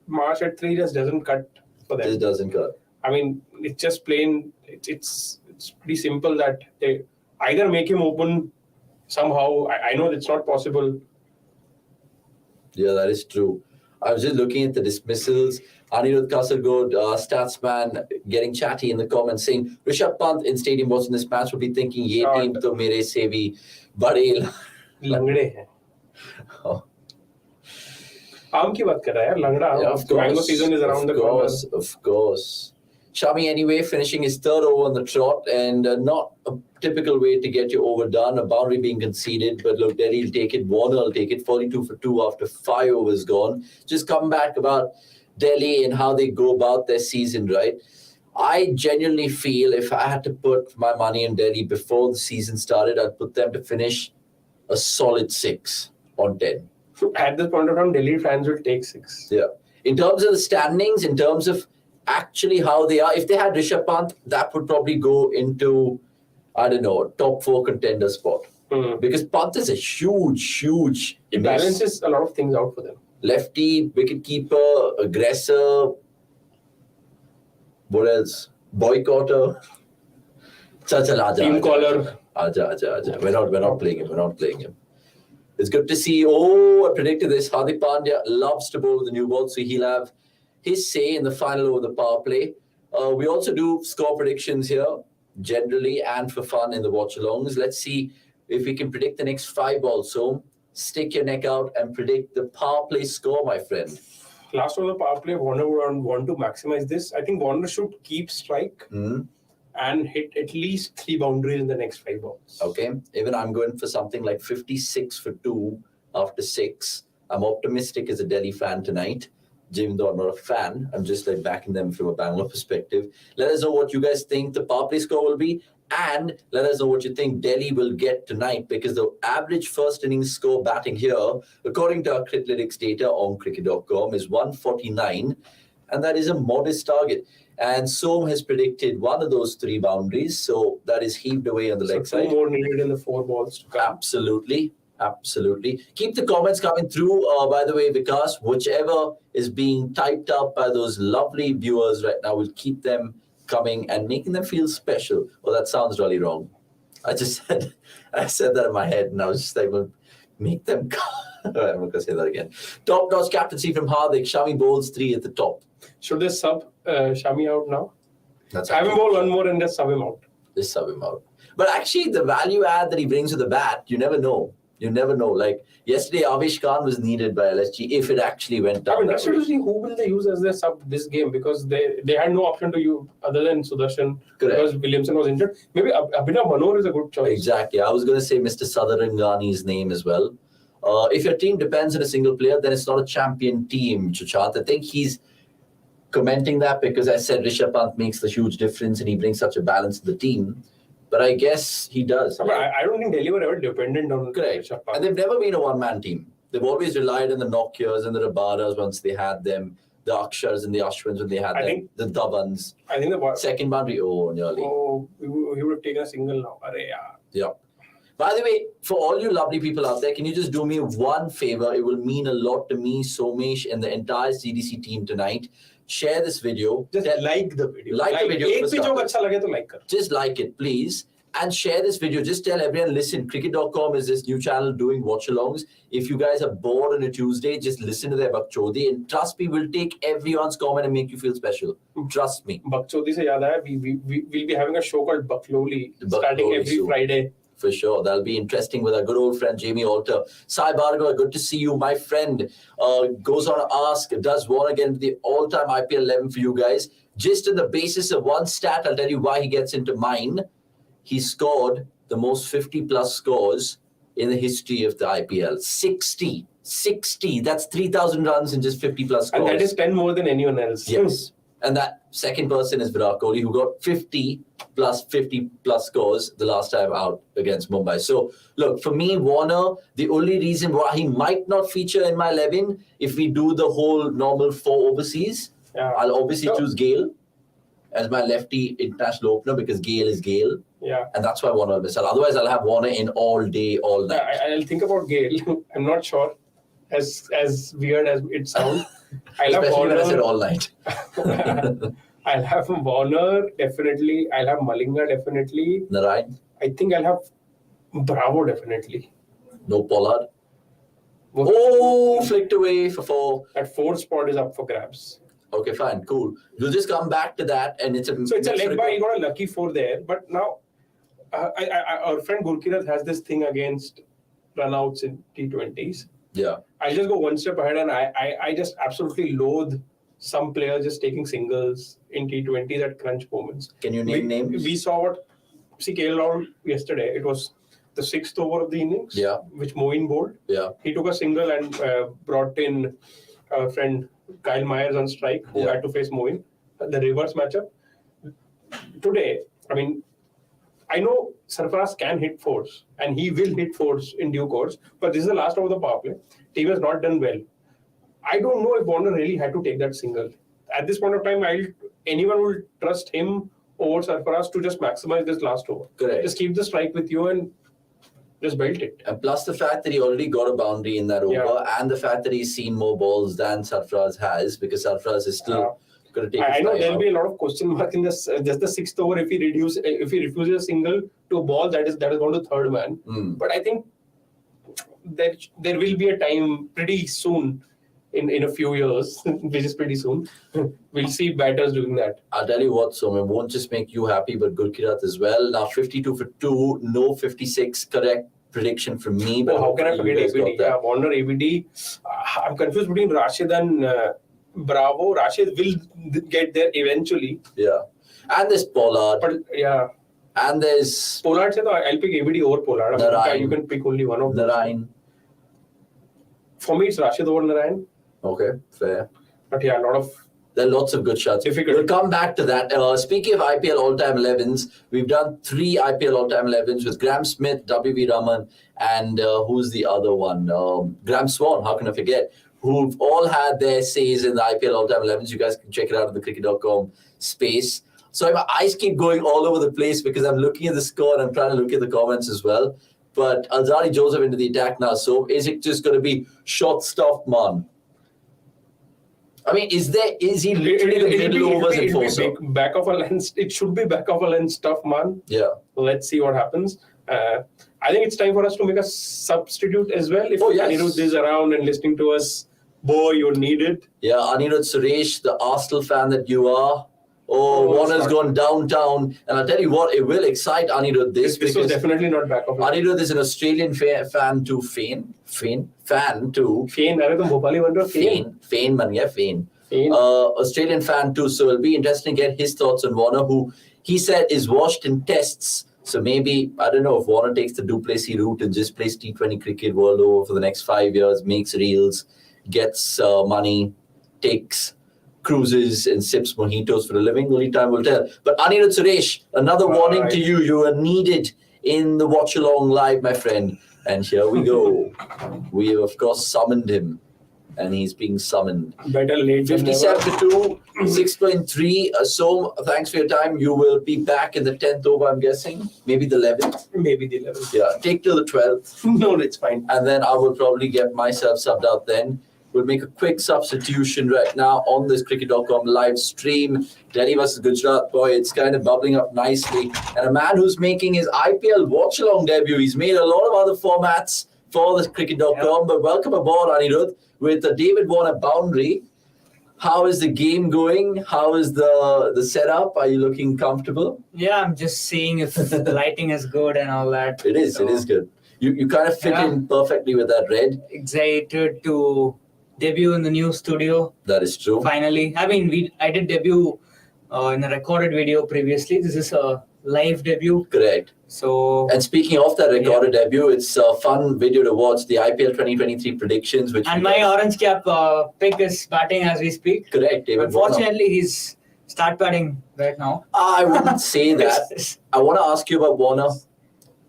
Speaker 2: Marsh at 3 just doesn't cut for them.
Speaker 1: It doesn't cut.
Speaker 2: I mean, it's just plain. It's pretty simple that they either make him open somehow. I know it's not possible.
Speaker 1: Yeah, that is true. I was just looking at the dismissals. Anirudh Kasargod, Statsman, getting chatty in the comments saying, Rishabh Pant in stadium watching this match will be thinking, ye team to mere se bhi bade
Speaker 2: langde hain.
Speaker 1: Oh.
Speaker 2: Aam ki baat kar raha hai, langda.
Speaker 1: Yeah, of course.
Speaker 2: Mango season is around the corner.
Speaker 1: Of course. Shami, anyway, finishing his third over on the trot, and not a typical way to get you overdone, a boundary being conceded. But look, Delhi will take it. Warner will take it. 42 for 2 after 5 overs gone. Just come back about Delhi and how they go about their season, right? I genuinely feel if I had to put my money in Delhi before the season started, I'd put them to finish a solid 6 on 10.
Speaker 2: At this point of time, Delhi fans will take 6.
Speaker 1: Yeah. In terms of the standings, in terms of actually how they are, if they had Rishabh Pant, that would probably go into, I don't know, top 4 contender spot. Because Pant is a huge
Speaker 2: It balances a lot of things out for them.
Speaker 1: Lefty, wicketkeeper, aggressor, what else? Boycotter.
Speaker 2: Team caller.
Speaker 1: Aja. We're not playing him. It's good to see. I predicted this. Hardik Pandya loves to bowl with the new ball, so he'll have his say in the final over the power play. We also do score predictions here, generally, and for fun in the watch-alongs. Let's see if we can predict the next 5 balls. So stick your neck out and predict the power play score, my friend.
Speaker 2: Last over the power play, Warner would want to maximize this. I think Warner should keep strike and hit at least 3 boundaries in the next 5 balls.
Speaker 1: Okay. Even I'm going for something like 56 for 2 after 6. I'm optimistic as a Delhi fan tonight. Even though I'm not a fan, I'm just like backing them from a Bangalore perspective. Let us know what you guys think the power play score will be, and let us know what you think Delhi will get tonight, because the average first innings score batting here, according to our Criclytics data on cricket.com, is 149, and that is a modest target. And Som has predicted one of those 3 boundaries, so that is heaved away on the leg side.
Speaker 2: 2 more needed in the 4 balls to come.
Speaker 1: Absolutely. Keep the comments coming through. By the way, Vikas, whichever is being typed up by those lovely viewers right now, we'll keep them coming and making them feel special. Oh, that sounds really wrong. I said that in my head, and I was just like, well, make them come. I'm not going to say that again. Top notch captaincy from Hardik. Shami bowls 3 at the top.
Speaker 2: Should they sub Shami out now? Have him bowl 1 more and just sub him out.
Speaker 1: Just sub him out. But actually, the value add that he brings to the bat, you never know. You never know. Like yesterday, Avesh Khan was needed by LSG if it actually went down.
Speaker 2: I'm interested to see who will they use as their sub this game, because they had no option to use other than Sudarshan.
Speaker 1: Correct.
Speaker 2: Because Williamson was injured. Maybe Abhinav Manor is a good choice.
Speaker 1: Exactly. I was going to say Mr. Sadarangani's name as well. If your team depends on a single player, then it's not a champion team, Chuchant. I think he's commenting that because I said Rishabh Pant makes the huge difference and he brings such a balance to the team. But I guess he does.
Speaker 2: But I don't think Delhi were ever dependent on Rishabh Pant.
Speaker 1: And they've never been a one-man team. They've always relied on the Nokias and the Rabadas once they had them, the Akshars and the Ashwins when they had them, the Dhavans.
Speaker 2: I think the
Speaker 1: second boundary, nearly.
Speaker 2: He would have taken a single now.
Speaker 1: Yeah. By the way, for all you lovely people out there, can you just do me one favor? It will mean a lot to me, Somesh, and the entire CDC team tonight. Share this video.
Speaker 2: Just like the video.
Speaker 1: Like the video.
Speaker 2: Just
Speaker 1: like it, please. And share this video. Just tell everyone, listen, cricket.com is this new channel doing watch-alongs. If you guys are bored on a Tuesday, just listen to their Bakchodi. And trust me, we'll take everyone's comment and make you feel special. Trust me.
Speaker 2: Bakchodi se yaad hai, we'll be having a show called Bakloli starting every Friday.
Speaker 1: For sure. That'll be interesting with our good old friend, Jamie Alter. Sai Bhargava, good to see you. My friend goes on to ask, does Warner get into the all-time IPL 11 for you guys? Just on the basis of one stat, I'll tell you why he gets into mine. He scored the most 50-plus scores in the history of the IPL. 60. That's 3,000 runs in just 50-plus scores.
Speaker 2: And that is 10 more than anyone else.
Speaker 1: Yes. And that second person is Virat Kohli, who got 50 plus scores the last time out against Mumbai. So, look, for me, Warner, the only reason why he might not feature in my 11, if we do the whole normal 4 overseas, I'll obviously choose Gale as my lefty international opener because Gale is Gale.
Speaker 2: Yeah.
Speaker 1: And that's why Warner will miss out. Otherwise, I'll have Warner in all day, all night.
Speaker 2: I'll think about Gale. I'm not sure. As weird as it sounds. I'll have
Speaker 1: Especially
Speaker 2: Warner.
Speaker 1: when I said all night.
Speaker 2: I'll have Warner, definitely. I'll have Malinga, definitely.
Speaker 1: Narayan?
Speaker 2: I think I'll have Bravo, definitely.
Speaker 1: No Pollard? Oh, flicked away for 4.
Speaker 2: That 4th spot is up for grabs.
Speaker 1: Okay, fine, cool. We'll just come back to that, and it's a
Speaker 2: leg by. You got a lucky 4 there, but now our friend Gurkirat has this thing against runouts in T20s.
Speaker 1: Yeah.
Speaker 2: I'll just go one step ahead, and I just absolutely loathe some players just taking singles in T20s at crunch moments.
Speaker 1: Can you name names?
Speaker 2: We saw KL Rahul yesterday. It was the 6th over of the innings, which Moeen bowled.
Speaker 1: Yeah.
Speaker 2: He took a single and brought in our friend Kyle Myers on strike, who had to face Moeen. The reverse matchup. Today, I mean, I know Sarfaraz can hit 4s, and he will hit 4s in due course, but this is the last over the power play. Team has not done well. I don't know if Warner really had to take that single. At this point of time, anyone will trust him over Sarfaraz to just maximize this last over.
Speaker 1: Correct.
Speaker 2: Just keep the strike with you and just belt it.
Speaker 1: And plus the fact that he already got a boundary in that over, and the fact that he's seen more balls than Sarfaraz has, because Sarfaraz is still going to take.
Speaker 2: I know there'll be a lot of question mark in this. Just the 6th over, if he refuses a single to a ball that is going to third man. But I think there will be a time pretty soon. In a few years, which is pretty soon, we'll see batters doing that.
Speaker 1: I'll tell you what, Somen, won't just make you happy, but Gurkirat as well. Now 52 for 2, no 56 correct prediction from me. But
Speaker 2: how can I forget ABD? Yeah, Warner, ABD. I'm confused between Rashid and Bravo. Rashid will get there eventually.
Speaker 1: Yeah. And there's Pollard.
Speaker 2: But yeah.
Speaker 1: And there's...
Speaker 2: Pollard, I'll pick ABD over Pollard. You can pick only one of them.
Speaker 1: Narayan.
Speaker 2: For me, it's Rashid over Narayan.
Speaker 1: Okay, fair.
Speaker 2: But yeah,
Speaker 1: there are lots of good shots.
Speaker 2: Difficult.
Speaker 1: We'll come back to that. Speaking of IPL all-time 11s, we've done 3 IPL all-time 11s with Graham Smith, W.V. Raman, and who's the other one? Graham Swan, how can I forget? Who've all had their says in the IPL all-time 11s. You guys can check it out on the cricket.com space. So my eyes keep going all over the place because I'm looking at the score and I'm trying to look at the comments as well. But Alzari Joseph into the attack now. So is it just going to be short stuff, man? I mean, is he literally the middle overs enforcer?
Speaker 2: Back of a lens. It should be back of a lens stuff, man.
Speaker 1: Yeah.
Speaker 2: Let's see what happens. I think it's time for us to make a substitute as well. If Anirudh is around and listening to us, boy, you're needed.
Speaker 1: Yeah, Anirudh Suresh, the Arsenal fan that you are. Warner's gone downtown. And I'll tell you what, it will excite Anirudh this
Speaker 2: was definitely not back of lens.
Speaker 1: Anirudh is an Australian fan to Fane. Fane man, yeah, Fane. Australian fan too. So it'll be interesting to get his thoughts on Warner, who he said is washed in tests. So maybe, I don't know, if Warner takes the Duplessis route and just plays T20 cricket world over for the next 5 years, makes reels, gets money, takes cruises and sips mojitos for a living, only time will tell. But Anirudh Suresh, another warning to you. You are needed in the Watchalong live, my friend. And here we go. We have, of course, summoned him. And he's being summoned.
Speaker 2: Better late than
Speaker 1: 57 to 2, 6.3. So, thanks for your time. You will be back in the 10th over, I'm guessing. Maybe the 11th.
Speaker 2: Maybe the 11th.
Speaker 1: Yeah, take till the 12th.
Speaker 2: No, it's fine.
Speaker 1: And then I will probably get myself subbed out then. We'll make a quick substitution right now on this cricket.com live stream. Delhi versus Gujarat. Boy, it's kind of bubbling up nicely. And a man who's making his IPL watch-along debut. He's made a lot of other formats for this cricket.com. But welcome aboard, Anirudh, with the David Warner boundary. How is the game going? How is the setup? Are you looking comfortable?
Speaker 3: Yeah, I'm just seeing if the lighting is good and all that.
Speaker 1: It is good. You kind of fit in perfectly with that red.
Speaker 3: Excited to debut in the new studio.
Speaker 1: That is true.
Speaker 3: Finally. I mean, I did debut in a recorded video previously. This is a live debut.
Speaker 1: Correct.
Speaker 3: So.
Speaker 1: And speaking of that recorded debut, it's a fun video to watch, the IPL 2023 predictions. And
Speaker 3: my orange cap pick is batting as we speak.
Speaker 1: Correct. David
Speaker 3: Unfortunately, he's start padding right now.
Speaker 1: I wouldn't say that. I want to ask you about Warner.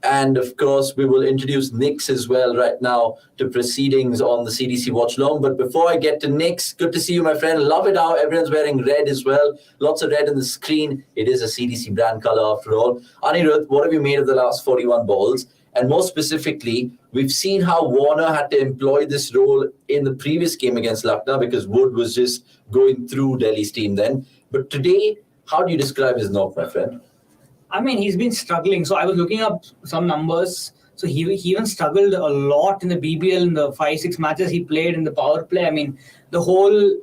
Speaker 1: And of course, we will introduce Nix as well right now to proceedings on the CDC Watchalong. But before I get to Nix, good to see you, my friend. Love it how everyone's wearing red as well. Lots of red in the screen. It is a CDC brand color after all. Anirudh, what have you made of the last 41 balls? And more specifically, we've seen how Warner had to employ this role in the previous game against Lucknow because Wood was just going through Delhi's team then. But today, how do you describe his knock, my friend?
Speaker 3: I mean, he's been struggling. So I was looking up some numbers. So he even struggled a lot in the BBL in the 5-6 matches he played in the power play. I mean, the whole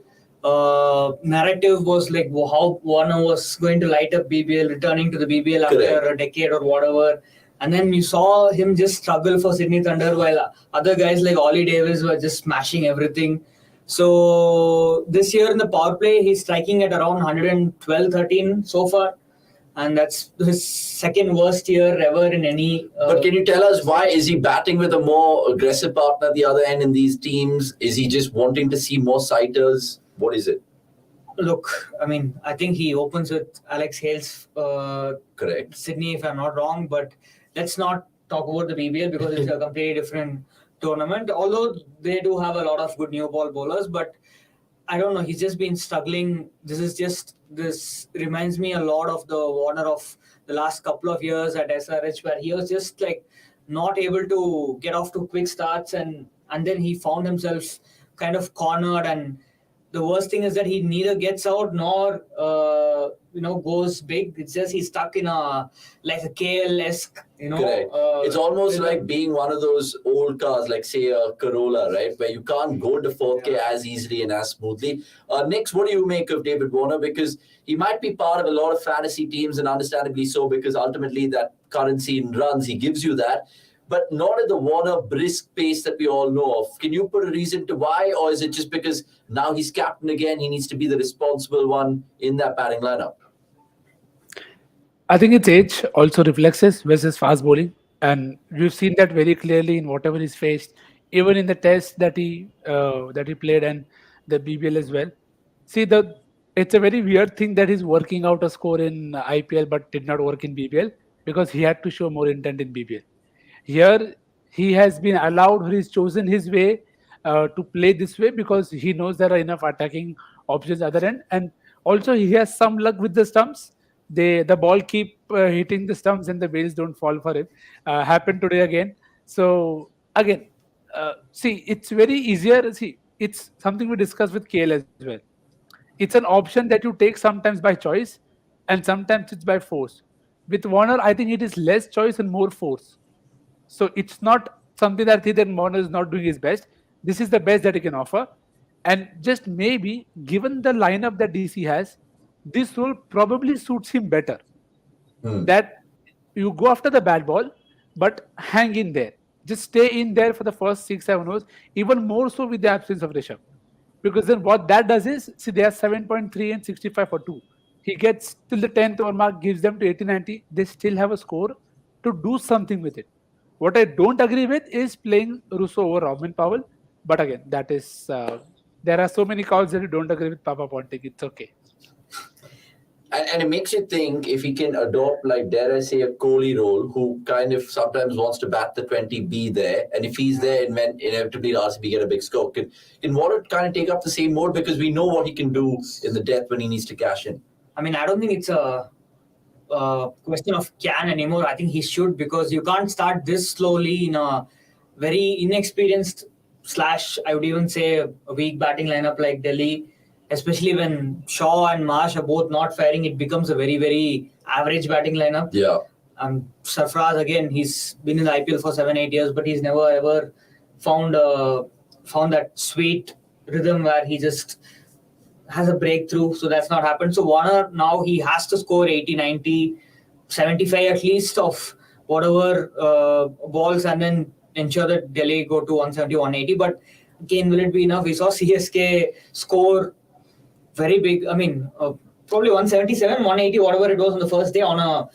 Speaker 3: narrative was like how Warner was going to light up BBL, returning to the BBL after a decade or whatever. And then you saw him just struggle for Sydney Thunder while other guys like Ollie Davis were just smashing everything. So this year in the power play, he's striking at around 112-13 so far. And that's his second worst year ever in any...
Speaker 1: but can you tell us why? Is he batting with a more aggressive partner at the other end in these teams? Is he just wanting to see more sighters? What is it?
Speaker 3: Look, I mean, I think he opens with Alex Hales.
Speaker 1: Correct.
Speaker 3: Sydney, if I'm not wrong. But let's not talk about the BBL because it's a completely different tournament. Although they do have a lot of good new ball bowlers. But I don't know. He's just been struggling. This reminds me a lot of the Warner of the last couple of years at SRH, where he was just like not able to get off to quick starts, and then he found himself kind of cornered. And the worst thing is that he neither gets out nor goes big. It's just he's stuck in a KL-esque,
Speaker 1: Correct. It's almost like being one of those old cars, like say a Corolla, right, where you can't go to 4K as easily and as smoothly. Nix, what do you make of David Warner? Because he might be part of a lot of fantasy teams, and understandably so, because ultimately that currency in runs, he gives you that. But not at the Warner brisk pace that we all know of. Can you put a reason to why? Or is it just because now he's captain again, he needs to be the responsible one in that batting lineup?
Speaker 4: I think it's age also reflexes versus fast bowling. And we've seen that very clearly in whatever he's faced, even in the test that he played and the BBL as well. See, it's a very weird thing that he's working out a score in IPL but did not work in BBL because he had to show more intent in BBL. Here, he has been allowed, or he's chosen his way to play this way because he knows there are enough attacking options other end. And also, he has some luck with the stumps. The ball keep hitting the stumps and the bails don't fall for him. Happened today again. So, again, see, it's very easier. See, it's something we discussed with KL as well. It's an option that you take sometimes by choice and sometimes it's by force. With Warner, I think it is less choice and more force. So it's not something that Warner is not doing his best. This is the best that he can offer. And just maybe, given the lineup that DC has, this role probably suits him better. That you go after the bad ball, but hang in there. Just stay in there for the first 6-7 overs, even more so with the absence of Rishabh. Because then what that does is, see, they are 7.3 and 65 for 2. He gets till the 10th over mark, gives them to 80-90. They still have a score to do something with it. What I don't agree with is playing Russo over Robin Powell. But again, that is, there are so many calls that you don't agree with Papa Ponting. It's okay.
Speaker 1: And it makes you think if he can adopt, like, dare I say, a Kohli role, who kind of sometimes wants to bat the 20B there. And if he's there, inevitably RCB get a big score. Can Warner kind of take up the same mode? Because we know what he can do in the depth when he needs to cash in.
Speaker 3: I mean, I don't think it's a question of can anymore. I think he should, because you can't start this slowly in a very inexperienced / I would even say a weak batting lineup like Delhi, especially when Shaw and Marsh are both not firing. It becomes a very, very average batting lineup.
Speaker 1: Yeah.
Speaker 3: Sarfraz, again, he's been in the IPL for 7-8 years, but he's never ever found that sweet rhythm where he just has a breakthrough. So that's not happened. So Warner, now he has to score 80, 90, 75 at least of whatever balls, and then ensure that Delhi go to 170, 180. But again, will it be enough? We saw CSK score very big. I mean, probably 177, 180, whatever it was on the first day on a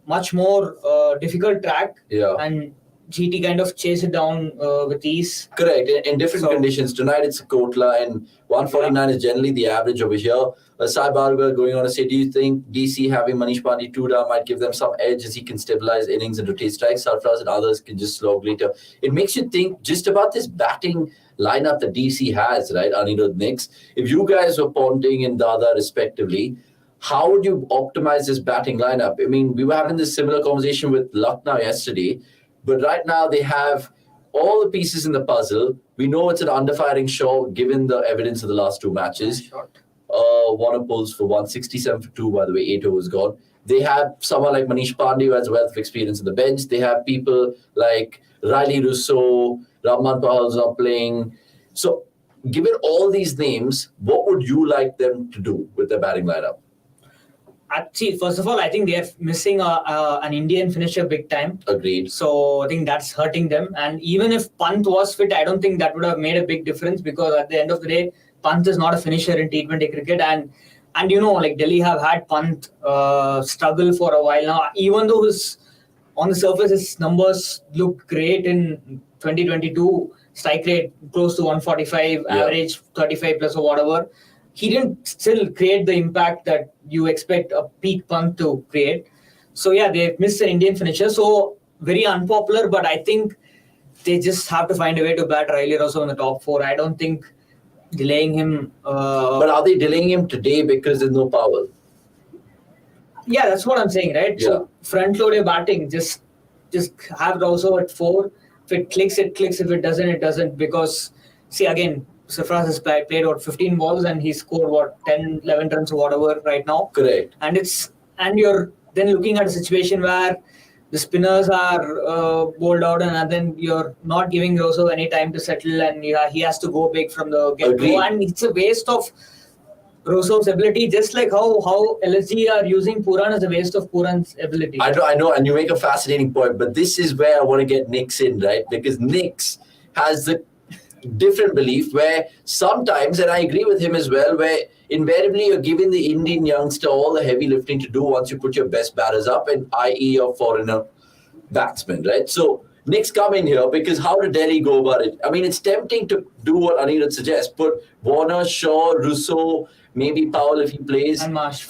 Speaker 3: much more difficult track.
Speaker 1: Yeah.
Speaker 3: And GT kind of chase it down with ease.
Speaker 1: Correct. In different conditions. Tonight it's Kotla, and 149 is generally the average over here. Sai Barber going on to say, do you think DC having Manish Pandey 2 down might give them some edge as he can stabilize innings and rotate strikes? Sarfraz and others can just slog later. It makes you think just about this batting lineup that DC has, right? Anirudh, Nicks. If you guys were Ponting and Dada respectively, how would you optimize this batting lineup? I mean, we were having this similar conversation with Lucknow yesterday, but right now they have all the pieces in the puzzle. We know it's an underfiring show given the evidence of the last 2 matches. Warner pulls for 167 for 2, by the way, 8 overs gone. They have someone like Manish Pandey who has a wealth of experience on the bench. They have people like Riley Rousseau, Rahman Pahal's not playing. So given all these names, what would you like them to do with their batting lineup?
Speaker 3: Actually, first of all, I think they're missing an Indian finisher big time.
Speaker 1: Agreed.
Speaker 3: So I think that's hurting them. And even if Pant was fit, I don't think that would have made a big difference, because at the end of the day, Pant is not a finisher in T20 cricket. And like Delhi have had Pant struggle for a while now. Even though on the surface his numbers look great in 2022, strike rate close to 145, average 35 plus or whatever, he didn't still create the impact that you expect a peak Pant to create. So they missed an Indian finisher. So very unpopular, but I think they just have to find a way to bat Riley Rousseau in the top 4. I don't think delaying him.
Speaker 1: But are they delaying him today because there's no power?
Speaker 3: Yeah, that's what I'm saying, right?
Speaker 1: Yeah.
Speaker 3: So front load your batting. Just have Rousseau at 4. If it clicks, it clicks. If it doesn't, it doesn't. Because see, again, Sarfraz has played 15 balls and he scored 10, 11 runs or whatever right now.
Speaker 1: Correct.
Speaker 3: And you're then looking at a situation where the spinners are bowled out, and then you're not giving Rousseau any time to settle, and he has to go big from the get-go. And it's a waste of Rousseau's ability, just like how LSG are using Pooran as a waste of Pooran's ability.
Speaker 1: I know, and you make a fascinating point, but this is where I want to get Nicks in, right? Because Nicks has the different belief where sometimes, and I agree with him as well, where invariably you're giving the Indian youngster all the heavy lifting to do once you put your best batters up, and i.e. your foreigner batsmen, right? So Nicks come in here because how did Delhi go about it? I mean, it's tempting to do what Anirudh suggests, put Warner, Shaw, Rousseau, maybe Powell if he plays.
Speaker 3: And Marsh.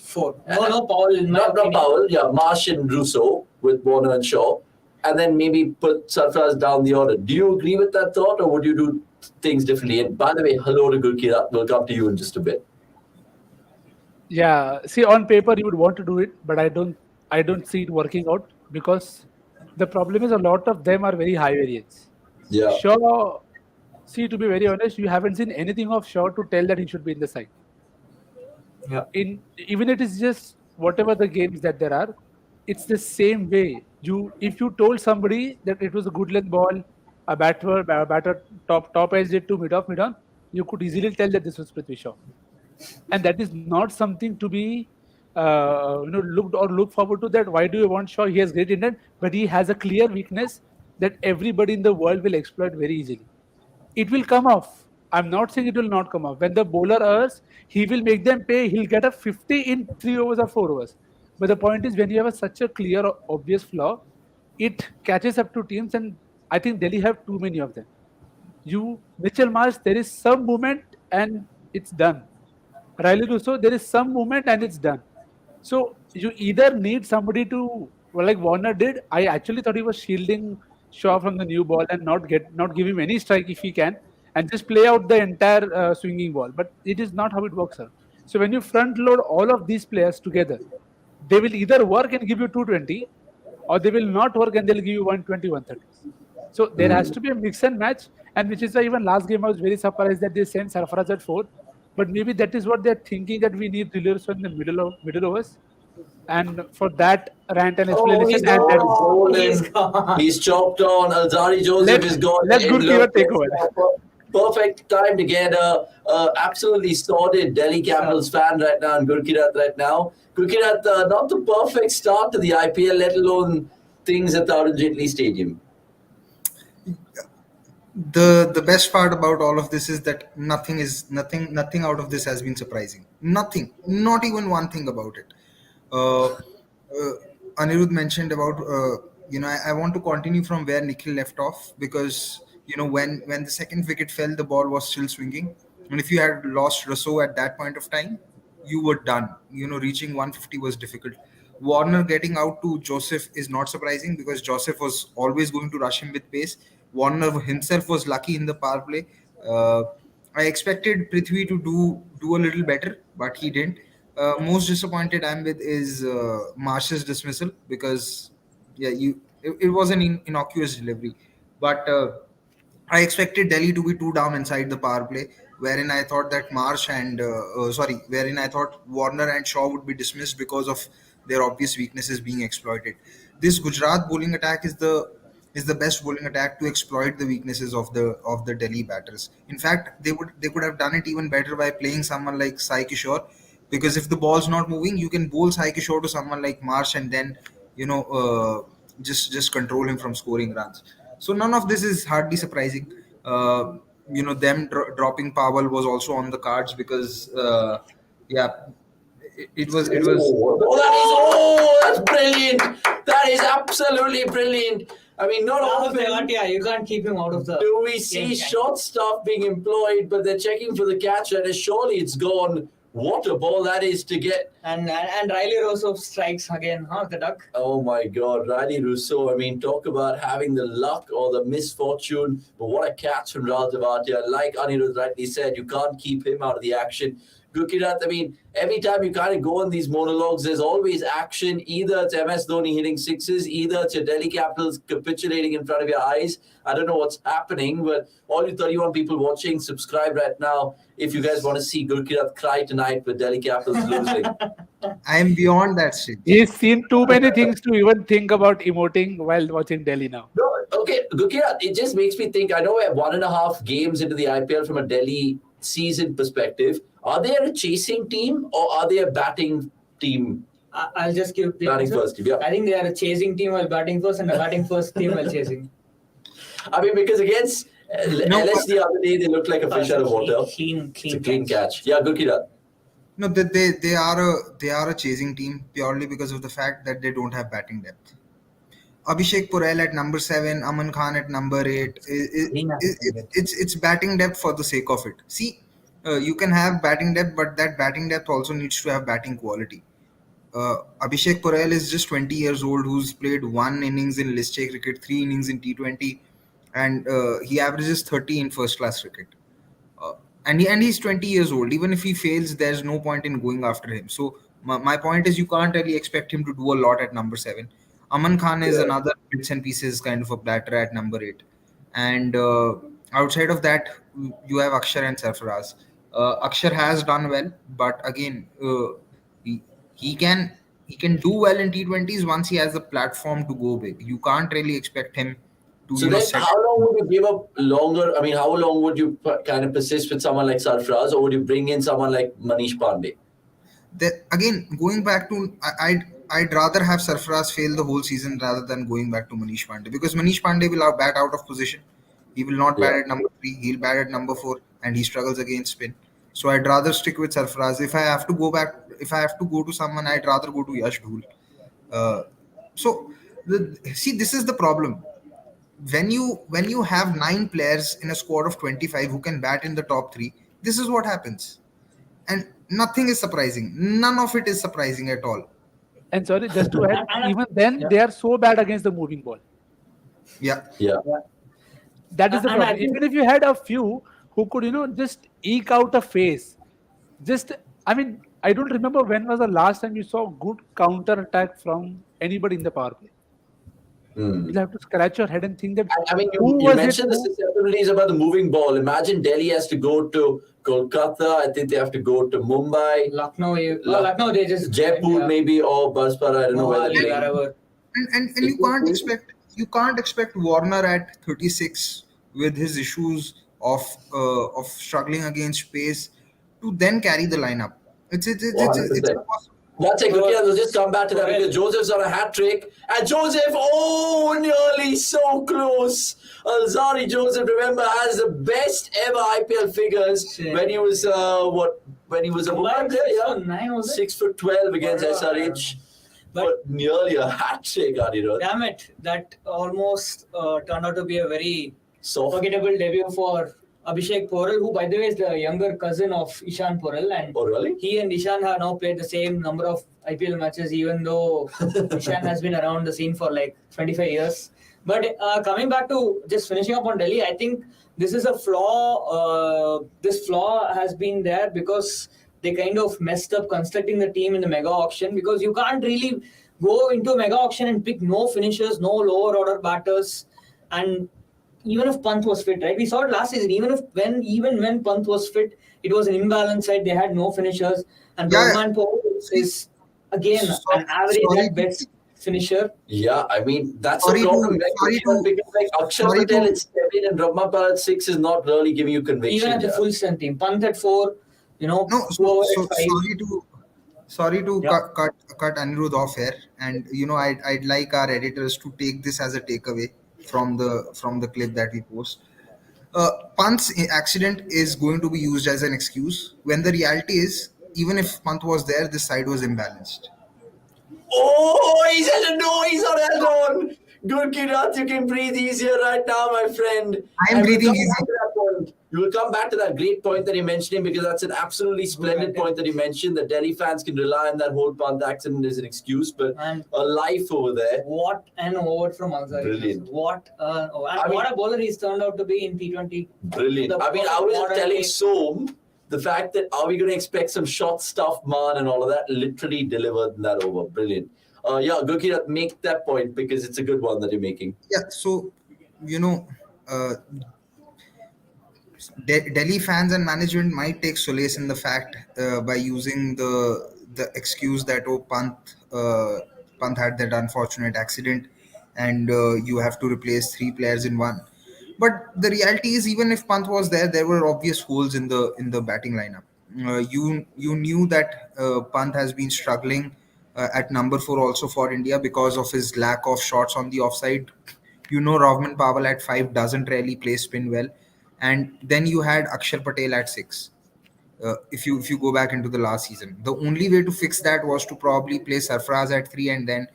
Speaker 1: Four.
Speaker 3: No, Powell.
Speaker 1: Not Powell, Marsh and Rousseau with Warner and Shaw. And then maybe put Sarfraz down the order. Do you agree with that thought, or would you do things differently? And by the way, hello to Gurkirat. We'll come to you in just a bit.
Speaker 4: Yeah, see, on paper you would want to do it, but I don't see it working out, because the problem is a lot of them are very high variance.
Speaker 1: Yeah.
Speaker 4: Shaw, see, to be very honest, you haven't seen anything of Shaw to tell that he should be in the side.
Speaker 3: Yeah.
Speaker 4: Even it is just whatever the games that there are, it's the same way. If you told somebody that it was a good length ball, a batter top edged it to mid on, you could easily tell that this was Prithvi Shaw, and that is not something to be look forward to. That why do you want Shaw? He has great intent, but he has a clear weakness that everybody in the world will exploit very easily. It will come off. I'm not saying it will not come off. When the bowler errs, he will make them pay. He'll get a 50 in 3 overs or 4 overs. But the point is, when you have such a clear, obvious flaw, it catches up to teams, and I think Delhi have too many of them. Mitchell Marsh, there is some movement and it's done. Riley Rousseau, there is some movement and it's done. So you either need somebody to, like Warner did. I actually thought he was shielding Shaw from the new ball and not give him any strike if he can, and just play out the entire swinging ball. But it is not how it works out. So when you front load all of these players together, they will either work and give you 220, or they will not work and they'll give you 120, 130. So there has to be a mix and match, and which is why even last game I was very surprised that they sent Sarfaraz at 4. But maybe that is what they're thinking, that we need relievers in the middle overs. And for that rant and explanation,
Speaker 1: he's chopped on. Alzari Joseph is gone.
Speaker 4: Let's Gurkirat take over.
Speaker 1: Perfect time to get absolutely sorted Delhi Capitals fan right now and Gurkirat right now. Gurkirat, not the perfect start to the IPL, let alone things at the Arun Jaitley Stadium.
Speaker 5: The best part about all of this is that nothing out of this has been surprising. Nothing, not even one thing about it. Anirudh mentioned about I want to continue from where Nikhil left off, because when the second wicket fell, the ball was still swinging, and if you had lost Russo at that point of time, you were done. Reaching 150 was difficult. Warner getting out to Joseph is not surprising, because Joseph was always going to rush him with pace. Warner himself was lucky in the power play. Uh, I expected Prithvi to do a little better, but he didn't. Most disappointed I'm with is Marsh's dismissal, because it was an innocuous delivery, but I expected Delhi to be two down inside the power play, wherein I thought that wherein I thought Warner and Shaw would be dismissed because of their obvious weaknesses being exploited. This Gujarat bowling attack is the best bowling attack to exploit the weaknesses of the Delhi batters. In fact, they could have done it even better by playing someone like Sai Kishore, because if the ball's not moving, you can bowl Sai Kishore to someone like Marsh, and then just control him from scoring runs. So none of this is hardly surprising. Them dropping Powell was also on the cards, because yeah, it was.
Speaker 1: That's brilliant. That is absolutely brilliant. I mean, not all of it.
Speaker 3: You can't keep him out of the.
Speaker 1: Do we see short stuff being employed, but they're checking for the catch, and surely it's gone. What a ball that is to get.
Speaker 3: And Riley Rosso strikes again, the duck.
Speaker 1: Oh my God, Riley Rousseau. I mean, talk about having the luck or the misfortune. But what a catch from Rahul Tewatia. Like Anirudh rightly said, you can't keep him out of the action. Gurkirat, I mean, every time you kind of go on these monologues, there's always action. Either it's MS Dhoni hitting sixes, either it's your Delhi Capitals capitulating in front of your eyes. I don't know what's happening, but all you 31 people watching, subscribe right now if you guys want to see Gurkirat cry tonight with Delhi Capitals losing.
Speaker 5: I am beyond that stage.
Speaker 4: He's seen too many things to even think about emoting while watching Delhi now.
Speaker 1: No, okay, Gurkirat, it just makes me think, I know we're 1.5 games into the IPL from a Delhi season perspective. Are they a chasing team or are they a batting team?
Speaker 3: I'll just give the
Speaker 1: batting
Speaker 3: answer.
Speaker 1: first team. Yeah.
Speaker 3: I think they are a chasing team while batting first, and a batting first team while chasing.
Speaker 1: I mean, because against LS the other day, they looked like a fish out of water.
Speaker 3: It's
Speaker 1: a clean catch. Yeah, Gurkirat.
Speaker 5: No, they are a chasing team purely because of the fact that they don't have batting depth. Abhishek Purell at number 7, Aman Khan at number 8. It's batting depth for the sake of it. See, you can have batting depth, but that batting depth also needs to have batting quality. Abhishek Purell is just 20 years old, who's played 1 innings in List A cricket, 3 innings in T20, and he averages 30 in first class cricket. And he's 20 years old. Even if he fails, there's no point in going after him. So my point is, you can't really expect him to do a lot at number 7. Aman Khan is another bits and pieces kind of a batter at number 8. And outside of that, you have Akshar and Sarfaraz. Akshar has done well, but again, he can do well in T20s once he has the platform to go big. You can't really expect him to.
Speaker 1: So then, how long would you give up longer? I mean, how long would you kind of persist with someone like Sarfaraz, or would you bring in someone like Manish Pandey?
Speaker 5: Again, going back to, I'd rather have Sarfaraz fail the whole season rather than going back to Manish Pandey, because Manish Pandey will bat out of position. He will not bat at number 3. He'll bat at number 4, and he struggles against spin. So I'd rather stick with Sarfaraz. If I have to go to someone, I'd rather go to Yash Dhul. See, this is the problem. When you have 9 players in a squad of 25 who can bat in the top 3, this is what happens. And nothing is surprising. None of it is surprising at all.
Speaker 4: And sorry, just to add, even then, they are so bad against the moving ball.
Speaker 5: Yeah.
Speaker 4: That is the problem. Even if you had a few who could, just eke out a face. I don't remember when was the last time you saw good counter attack from anybody in the power play. You'll have to scratch your head and think that.
Speaker 1: I mean, you mentioned the susceptibilities about the moving ball. Imagine Delhi has to go to Kolkata. I think they have to go to Mumbai.
Speaker 3: Lucknow, they just
Speaker 1: Jaipur maybe, or Baspara. I don't know where they're playing.
Speaker 5: And you can't expect Warner at 36 with his issues of struggling against pace to then carry the lineup. It's impossible.
Speaker 1: One second, let's just come back to that, because Joseph's on a hat trick. And Joseph, nearly so close. Alzari Joseph, remember, has the best ever IPL figures when he was when he was a Mumbai player,
Speaker 3: 9, was it?
Speaker 1: 6'12" against SRH. But nearly a hat trick, Anirudh.
Speaker 3: Damn it, that almost turned out to be a very
Speaker 1: Soft.
Speaker 3: forgettable debut for Abhishek Porel, who, by the way, is the younger cousin of Ishan Porel. And
Speaker 1: Oh, really?
Speaker 3: he and Ishan have now played the same number of IPL matches, even though Ishan has been around the scene for like 25 years. But coming back to just finishing up on Delhi, I think this is a flaw. This flaw has been there because they kind of messed up constructing the team in the mega auction, because you can't really go into a mega auction and pick no finishers, no lower order batters. And even if Pant was fit, right? We saw it last season. Even when Pant was fit, it was an imbalanced side. They had no finishers, and Rahman Paul is again an average at best finisher.
Speaker 1: Yeah, I mean that's a problem. Because like Akshar Patel at 7 and Rahman at 6 is not really giving you conviction.
Speaker 3: Even at the full strength team, Pant at 4,
Speaker 5: No, sorry to cut Anirudh off here, and I'd like our editors to take this as a takeaway from the clip that we post. Pant's accident is going to be used as an excuse when the reality is, even if Pant was there, this side was imbalanced.
Speaker 1: Oh, he's on Eldon. Good, Kirat, you can breathe easier right now, my friend.
Speaker 5: I'm breathing easy.
Speaker 1: You will come back to that great point that you mentioned, because that's an absolutely splendid point that you mentioned. The Delhi fans can rely on that whole Pant accident as an excuse, but a life over there.
Speaker 3: What an over from Azhar.
Speaker 1: Brilliant.
Speaker 3: What a bowler he's turned out to be in T20.
Speaker 1: Brilliant. I was just telling Som the fact that are we going to expect some short stuff, man, and all of that, literally delivered in that over. Brilliant. Gurkirat, make that point because it's a good one that you're making.
Speaker 5: Yeah, so, Delhi fans and management might take solace in the fact by using the excuse that Pant had that unfortunate accident and you have to replace 3 players in one. But the reality is, even if Pant was there were obvious holes in the batting lineup. You knew that Pant has been struggling at number 4 also for India because of his lack of shots on the offside. Rahman Pawal at 5 doesn't really play spin well. And then you had Akshar Patel at 6. If you go back into the last season, the only way to fix that was to probably play Sarfaraz at 3 and then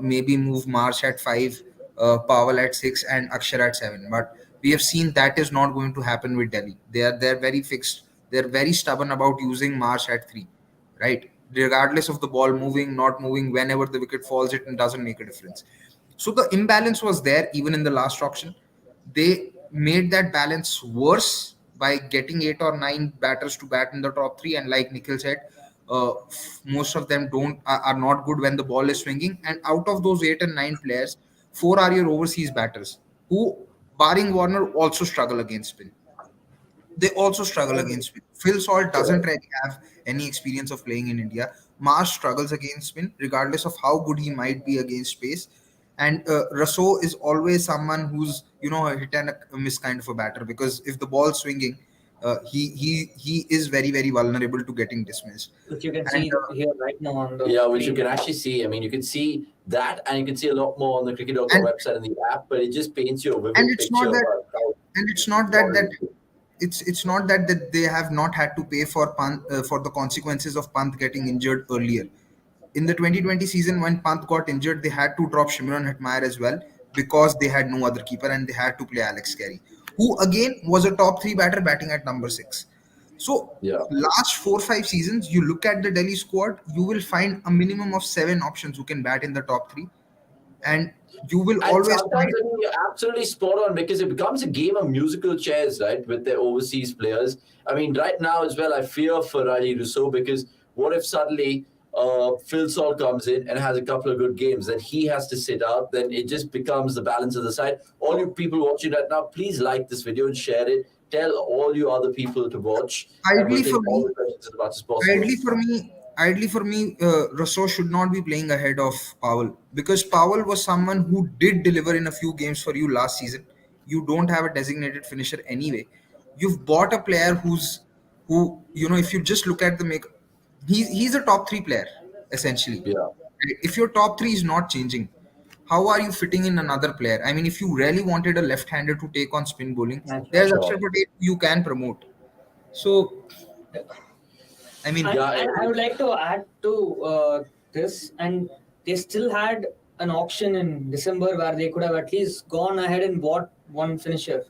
Speaker 5: maybe move Marsh at 5, Pawal at 6, and Akshar at 7. But we have seen that is not going to happen with Delhi. They're very fixed. They're very stubborn about using Marsh at 3, right? Regardless of the ball moving, not moving, whenever the wicket falls, it doesn't make a difference. So the imbalance was there even in the last auction. They made that balance worse by getting 8 or 9 batters to bat in the top 3, and like Nikhil said, most of them are not good when the ball is swinging. And out of those 8 and 9 players, 4 are your overseas batters who, barring Warner, also struggle against spin. They also struggle against spin. Phil Salt doesn't really have any experience of playing in India. Marsh struggles against spin, regardless of how good he might be against pace. And Raso is always someone who's a hit and a miss kind of a batter, because if the ball's swinging, he is very, very vulnerable to getting dismissed.
Speaker 3: Which you can see here right now on the
Speaker 1: which you can actually see. I mean, you can see that, and you can see a lot more on the cricket.com website and the app, but it just paints you a vivid picture.
Speaker 5: It's not that they have not had to pay for the consequences of Pant getting injured earlier. In the 2020 season, when Pant got injured, they had to drop Shimron Hetmeyer as well because they had no other keeper and they had to play Alex Carey, who again was a top 3 batter batting at number 6. So last 4-5 seasons, you look at the Delhi squad, you will find a minimum of 7 options who can bat in the top 3. And you will always find...
Speaker 1: You're absolutely spot on, because it becomes a game of musical chairs, right, with their overseas players. I mean, right now as well, I fear for Riley Rousseau, because what if suddenly Phil Salt comes in and has a couple of good games, then he has to sit out, then it just becomes the balance of the side. All you people watching right now, please like this video and share it. Tell all you other people to watch.
Speaker 5: Ideally for me, Rousseau should not be playing ahead of Powell, because Powell was someone who did deliver in a few games for you last season. You don't have a designated finisher anyway. You've bought a player who if you just look at the make, he's a top 3 player essentially.
Speaker 1: Yeah.
Speaker 5: If your top 3 is not changing, how are you fitting in another player? I mean, if you really wanted a left-hander to take on spin bowling, there's Akshar Patel you can promote. So, I mean,
Speaker 3: I would like to add to this, and they still had an auction in December where they could have at least gone ahead and bought one finisher,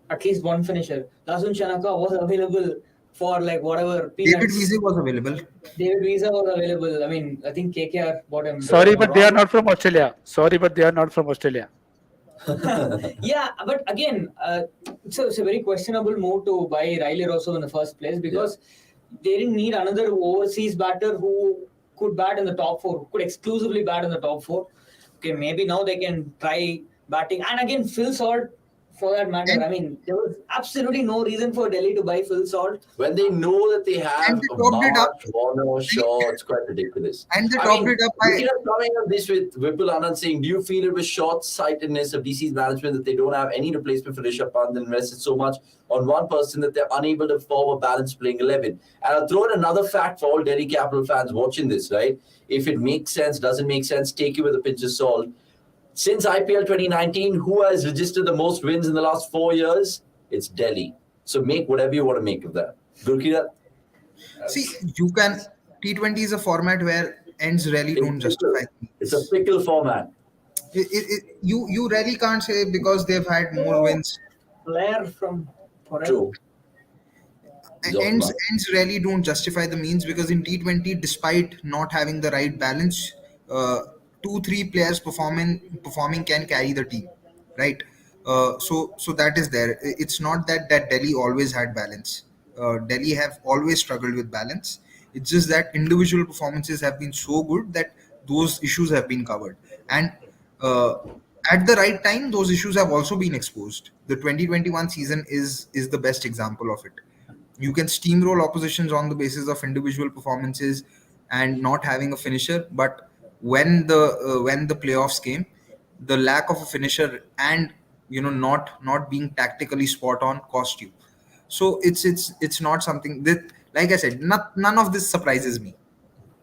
Speaker 3: at least one finisher. Lasun Shanaka was available for like whatever
Speaker 5: David
Speaker 3: peanuts.
Speaker 5: Wiese was available.
Speaker 3: David Visa was available. I mean, I think KKR bought him.
Speaker 4: Sorry,
Speaker 3: if I'm
Speaker 4: but they are
Speaker 3: wrong.
Speaker 4: not from Australia. Sorry, but they are not from Australia.
Speaker 3: Yeah, but again, it's a very questionable move to buy Riley Rosso in the first place because they didn't need another overseas batter who could bat in the top four, who could exclusively bat in the top four. Okay, maybe now they can try batting. And again, Phil Salt, for that matter, I mean, there was absolutely no reason for Delhi to buy Phil Salt.
Speaker 1: When they know that they have
Speaker 5: And they topped it up.
Speaker 1: March, Warner, Shaw, it's quite ridiculous.
Speaker 5: And they topped it up by...
Speaker 1: Looking at coming up this with Vipul Anand saying, do you feel it was short-sightedness of DC's management that they don't have any replacement for Rishabh Pant and invested so much on one person that they're unable to form a balanced playing 11? And I'll throw in another fact for all Delhi Capital fans watching this, right? If it makes sense, doesn't make sense, take it with a pinch of salt. Since IPL 2019, who has registered the most wins in the last 4 years? It's Delhi. So make whatever you want to make of that. Gurkirat?
Speaker 5: See, you can... T20 is a format where ends really don't justify.
Speaker 1: It's a fickle format.
Speaker 5: You really can't say because they've had more wins.
Speaker 3: Player from forever.
Speaker 1: True.
Speaker 5: Ends really don't justify the means because in T20, despite not having the right balance, 2-3 players performing can carry the team, right? So that is there. It's not that Delhi always had balance. Delhi have always struggled with balance. It's just that individual performances have been so good that those issues have been covered. And at the right time, those issues have also been exposed. The 2021 season is the best example of it. You can steamroll oppositions on the basis of individual performances and not having a finisher, but when the playoffs came, the lack of a finisher and not being tactically spot on cost you. So it's not something that, like I said, none of this surprises me.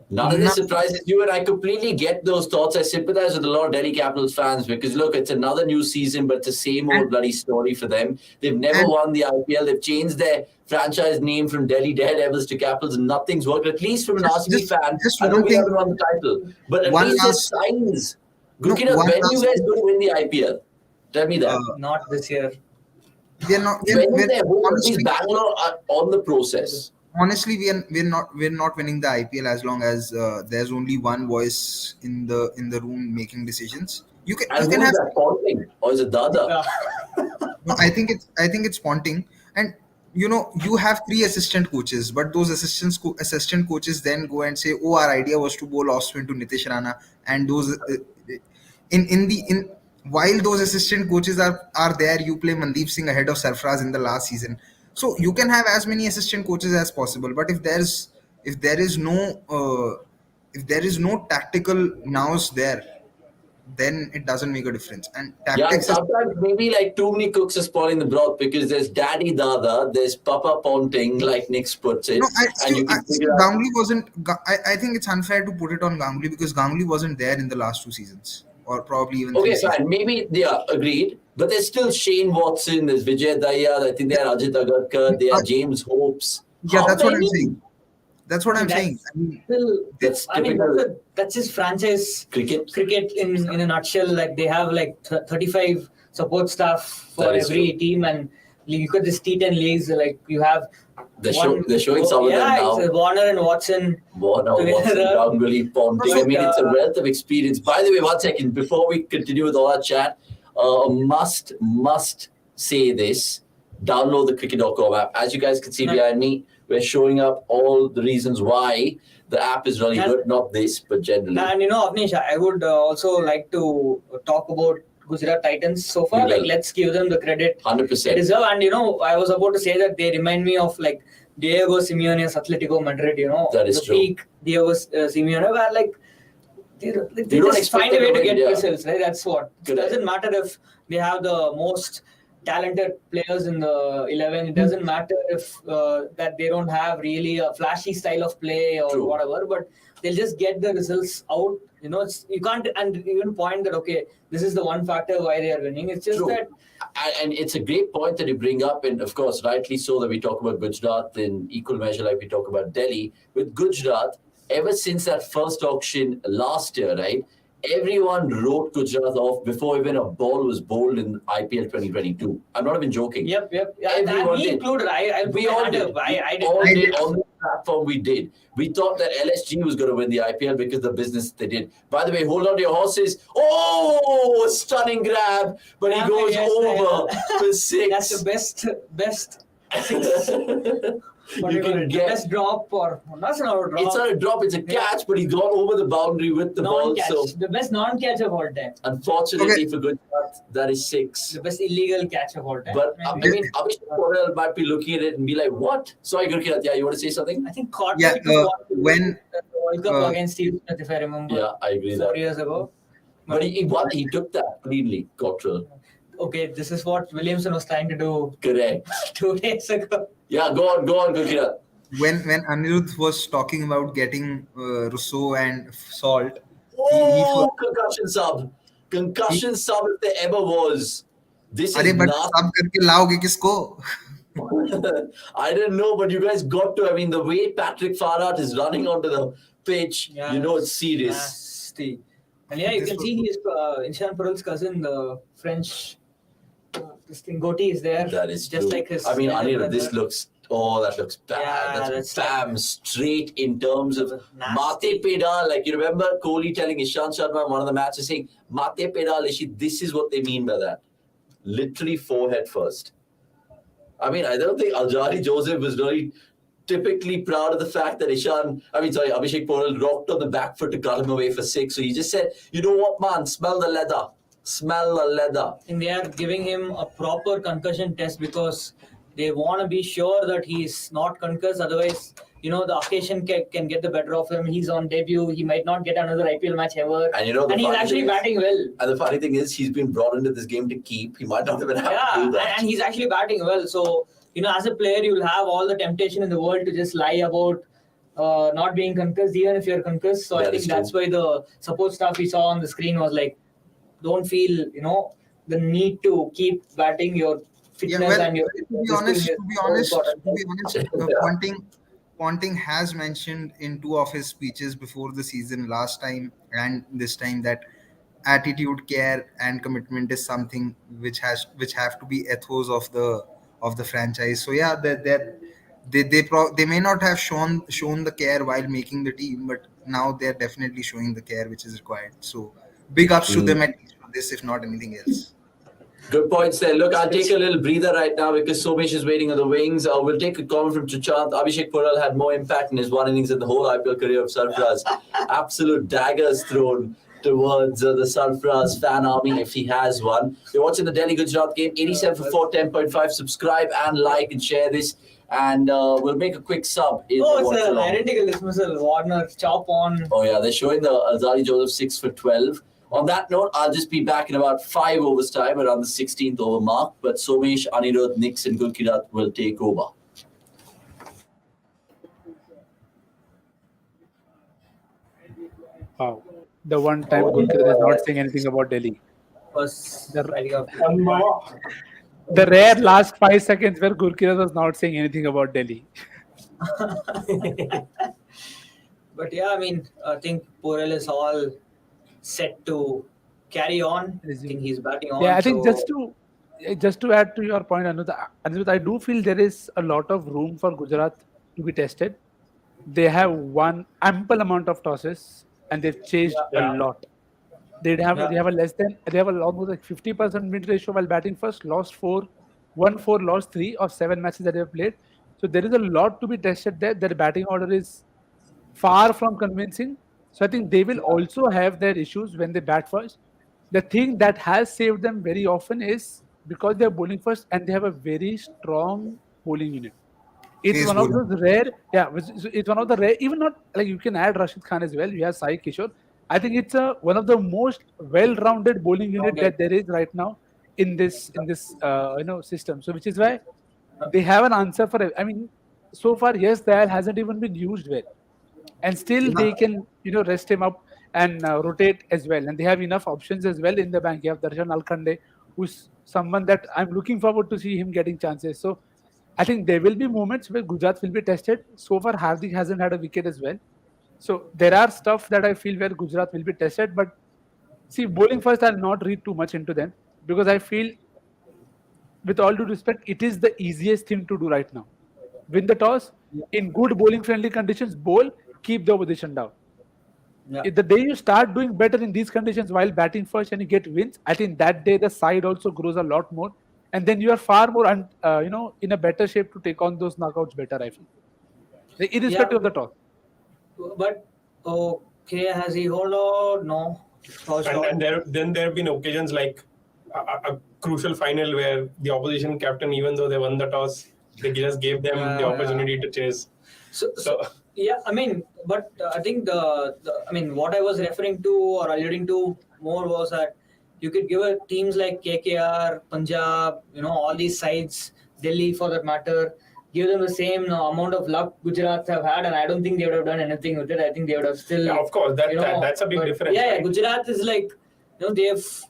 Speaker 1: None of this surprises you, and I completely get those thoughts. I sympathize with a lot of Delhi Capitals fans because, look, it's another new season, but it's the same old bloody story for them. They've never won the IPL. They've changed their franchise name from Delhi Daredevils to Capitals, and nothing's worked. At least from an RCB fan, I know we haven't won the title, but at least there's signs. Gurkirat, when are you guys going to win the IPL? Tell me that.
Speaker 3: Not this year.
Speaker 5: We're not.
Speaker 1: Honestly, Bangalore are on the process.
Speaker 5: Honestly, we're not winning the IPL as long as there's only one voice in the room making decisions. You can have
Speaker 1: that Ponting or is it Dada?
Speaker 5: No, I think it's Ponting, and you have 3 assistant coaches, but those assistant coaches then go and say, oh, our idea was to bowl off spin to Nitish Rana, and those while those assistant coaches are there, you play Mandeep Singh ahead of Sarfaraz in the last season. So you can have as many assistant coaches as possible, but if there is no tactical nous there, then it doesn't make a difference. And tactics
Speaker 1: sometimes maybe like too many cooks are spoiling the broth because there's Daddy Dada, there's Papa Ponting, like Nick puts it.
Speaker 5: No, Ganguly wasn't. I think it's unfair to put it on Ganguly because Ganguly wasn't there in the last 2 seasons, or probably even.
Speaker 1: Okay, fine. Maybe agreed. But there's still Shane Watson, there's Vijay Dayal, I think they are Ajit Agarkar, they are James Hopes.
Speaker 5: Yeah, that's what I'm saying. That's what I'm saying.
Speaker 3: That's his franchise
Speaker 1: cricket
Speaker 3: in a nutshell. Like they have like 35 support staff for every team, and you got this T10 leagues. Like you have.
Speaker 1: They're showing some of them now.
Speaker 3: It's Warner and Watson.
Speaker 1: Watson, Ganguly, Ponting. I mean, it's a wealth of experience. By the way, 1 second before we continue with all our chat. Must say this. Download the cricket.com app. As you guys can see behind me, we're showing up all the reasons why the app is really good. Not this, but generally.
Speaker 3: And Avnish, I would also like to talk about Gujarat Titans so far. Like, let's give them the credit
Speaker 1: 100%
Speaker 3: they deserve. And I was about to say that they remind me of like Diego Simeone's Atletico Madrid.
Speaker 1: That is
Speaker 3: the peak Diego Simeone, where like. They just find a way to get results, right? That's what. It doesn't matter if they have the most talented players in the 11. It doesn't matter if that they don't have really a flashy style of play or whatever, but they'll just get the results out. You can't even point that, okay, this is the one factor why they are winning. It's just that.
Speaker 1: And it's a great point that you bring up, and of course, rightly so that we talk about Gujarat in equal measure like we talk about Delhi. With Gujarat, ever since that first auction last year, right, everyone wrote Gujarat off before even a ball was bowled in IPL 2022. I'm not even joking.
Speaker 3: Yep. Yeah,
Speaker 1: Everyone
Speaker 3: me
Speaker 1: did.
Speaker 3: included.
Speaker 1: We all did.
Speaker 3: I
Speaker 1: All
Speaker 3: did.
Speaker 1: did on the platform. We did. We thought that LSG was going to win the IPL because of the business they did. By the way, hold on to your horses. Oh, a stunning grab, but he goes over for 6.
Speaker 3: That's the best 6.
Speaker 1: You can get
Speaker 3: best drop, or that's not a drop.
Speaker 1: It's not a drop, it's a catch, but he's gone over the boundary with the ball. So
Speaker 3: the best non-catch of all time.
Speaker 1: Unfortunately for Gujarat, that is 6.
Speaker 3: The best illegal catch of all time.
Speaker 1: But I mean, Abhishek Porel might be looking at it and be like, "What?" Sorry, Gurkirat, yeah, you want to say something?
Speaker 3: I think caught
Speaker 5: when
Speaker 3: the World Cup against Steve Smith, if I remember.
Speaker 1: Yeah, I agree.
Speaker 3: 4 years ago.
Speaker 1: But he won. He took that cleanly, Cottrell.
Speaker 3: Okay, this is what Williamson was trying to do.
Speaker 1: Correct.
Speaker 3: 2 days ago.
Speaker 1: Yeah, go on, Gurkirat.
Speaker 5: When Anirudh was talking about getting Rousseau and Salt,
Speaker 1: concussion sub. Concussion sub if there ever was. This is
Speaker 5: but
Speaker 1: not.
Speaker 5: sub करके लाओगे किसको?
Speaker 1: I don't know, but you guys got to. I mean, the way Patrick Farhat is running onto the pitch, you know it's serious.
Speaker 3: Nasty. And yeah, you can see he is Ishan Parul's cousin, the French. This thing, goatee is there.
Speaker 1: That is
Speaker 3: just
Speaker 1: true.
Speaker 3: like his.
Speaker 1: I mean, Anil, this looks. Oh, that looks bad.
Speaker 3: Yeah,
Speaker 1: that's bam straight in terms of Mate Pedal. Like, you remember Kohli telling Ishant Sharma in one of the matches saying, Mate Pedal, this is what they mean by that. Literally forehead first. I mean, I don't think Aljari Joseph was really typically proud of the fact that Abhishek Porel rocked on the back foot to cut him away for 6. So he just said, you know what, man, smell the leather. Smell the leather.
Speaker 3: And they are giving him a proper concussion test because they want to be sure that he's not concussed. Otherwise, the occasion can get the better of him. He's on debut. He might not get another IPL match ever.
Speaker 1: And
Speaker 3: he's actually batting well.
Speaker 1: And the funny thing is, he's been brought into this game to keep. He might not even have to do that.
Speaker 3: And he's actually batting well. So, as a player, you'll have all the temptation in the world to just lie about not being concussed, even if you're concussed. So I think that's why the support staff we saw on the screen was like, don't feel, the need to keep batting your fitness and your.
Speaker 5: To be honest, Ponting has mentioned in 2 of his speeches before the season, last time and this time, that attitude, care, and commitment is something which have to be ethos of the franchise. So yeah, they may not have shown the care while making the team, but now they're definitely showing the care which is required. So big ups to them at least for this, if not anything else.
Speaker 1: Good points there. Look, I'll take a little breather right now because Somesh is waiting on the wings. We'll take a comment from Chachant. Abhishek Porel had more impact in his 1 innings than the whole IPL career of Sarfaraz. Absolute daggers thrown towards the Sarfaraz fan army if he has one. You're watching the Delhi Gujarat game. 87 for 4, 10.5. Subscribe and like and share this. And we'll make a quick sub.
Speaker 3: It's an identical dismissal. Warner, chop on.
Speaker 1: Oh, yeah. They're showing the Azari Joseph 6 for 12. On that note, I'll just be back in about 5 overs time, around the 16th over mark. But Somesh, Anirudh, Nix and Gurkirat will take over.
Speaker 4: Wow. The one time Gurkirat is not saying anything about Delhi. The rare last 5 seconds where Gurkirat was not saying anything about Delhi.
Speaker 3: But yeah, I think Porel is all set to carry on. I think he's batting on.
Speaker 4: Yeah, I think just to add to your point, Anirudh, I do feel there is a lot of room for Gujarat to be tested. They have won ample amount of tosses and they've chased a lot. They have almost like 50% win ratio while batting first, lost 4, won 4, lost 3 of 7 matches that they have played. So there is a lot to be tested there. Their batting order is far from convincing. So I think they will also have their issues when they bat first. The thing that has saved them very often is because they're bowling first and they have a very strong bowling unit. It's one of those rare, it's one of the rare, even not like you can add Rashid Khan as well. You have Sai Kishore. I think it's one of the most well-rounded bowling unit that there is right now in this system. So which is why they have an answer for it. I mean, so far, yes, Dayal hasn't even been used well. And still they can, rest him up and rotate as well. And they have enough options as well in the bank. You have Darshan Alkhande, who's someone that I'm looking forward to see him getting chances. So I think there will be moments where Gujarat will be tested. So far, Hardik hasn't had a wicket as well. So there are stuff that I feel where Gujarat will be tested. But See, bowling first, I'll not read too much into them because I feel, with all due respect, it is the easiest thing to do right now. Win the toss in good bowling friendly conditions, bowl, keep the opposition down.
Speaker 3: Yeah.
Speaker 4: If the day you start doing better in these conditions while batting first and you get wins, I think that day the side also grows a lot more, and then you are far more, in a better shape to take on those knockouts better. I feel, irrespective of the toss.
Speaker 3: But okay, has he hold or no?
Speaker 2: And there have been occasions like a crucial final where the opposition captain, even though they won the toss, they just gave them the opportunity to chase.
Speaker 3: So yeah, I mean, but I think what I was referring to or alluding to more was that you could give teams like KKR, Punjab, all these sides, Delhi for that matter, give them the same amount of luck Gujarat have had, and I don't think they would have done anything with it. I think they would have still.
Speaker 2: Yeah, of course, that's a big difference.
Speaker 3: Yeah,
Speaker 2: right?
Speaker 3: Gujarat is like, they've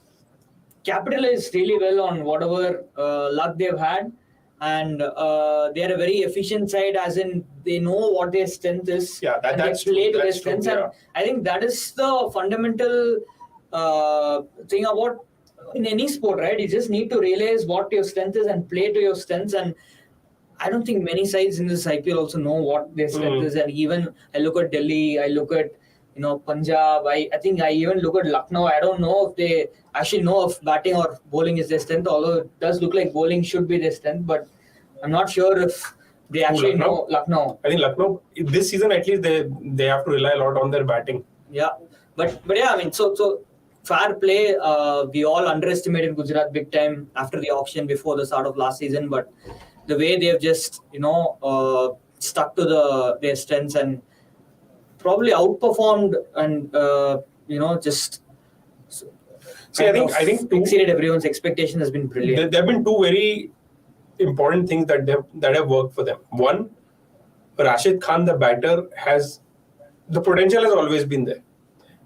Speaker 3: capitalized really well on whatever luck they've had. And they're a very efficient side, as in they know what their strength is.
Speaker 2: Yeah,
Speaker 3: and
Speaker 2: that's
Speaker 3: they play
Speaker 2: true.
Speaker 3: to their
Speaker 2: That's
Speaker 3: strengths.
Speaker 2: true,
Speaker 3: And I think that is the fundamental thing about in any sport, right? You just need to realize what your strength is and play to your strengths. And I don't think many sides in this IPL also know what their strength is. And even I look at Delhi, I look at Punjab. I think I even look at Lucknow. I don't know if they actually know if batting or bowling is their strength, although it does look like bowling should be their strength. But I'm not sure if they actually know Lucknow.
Speaker 2: I think Lucknow this season at least they have to rely a lot on their batting.
Speaker 3: Yeah, but yeah, I mean, so fair play. We all underestimated Gujarat big time after the auction before the start of last season, but the way they've just stuck to their strengths and probably outperformed and just
Speaker 2: See, I think
Speaker 3: exceeded everyone's expectation has been brilliant.
Speaker 2: There have been two very important things that have worked for them. One, Rashid Khan, the batter, the potential has always been there,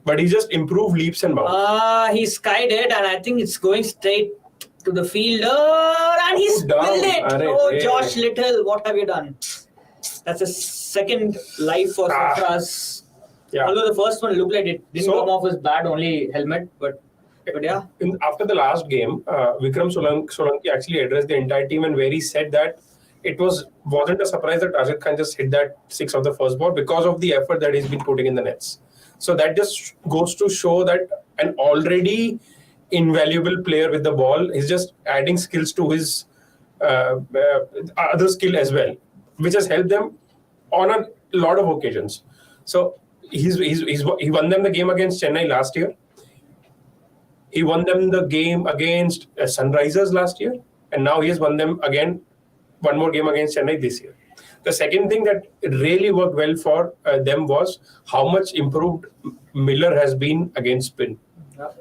Speaker 2: but he just improved leaps and bounds.
Speaker 3: He skied it, and I think it's going straight to the fielder, and he spilled it. Josh Little, what have you done? That's a second life for Sarfraz.
Speaker 2: Yeah.
Speaker 3: Although the first one looked like it didn't come off his bat, only helmet, but yeah.
Speaker 2: After the last game, Vikram Solanki actually addressed the entire team, and where he said that it wasn't a surprise that Rashid Khan just hit that six of the first ball because of the effort that he's been putting in the nets. So that just goes to show that an already invaluable player with the ball is just adding skills to his other skill as well, which has helped them on a lot of occasions. So he won them the game against Chennai last year. He won them the game against Sunrisers last year, and now he has won them again, one more game against Chennai this year. The second thing that really worked well for them was how much improved Miller has been against spin.
Speaker 3: Yeah.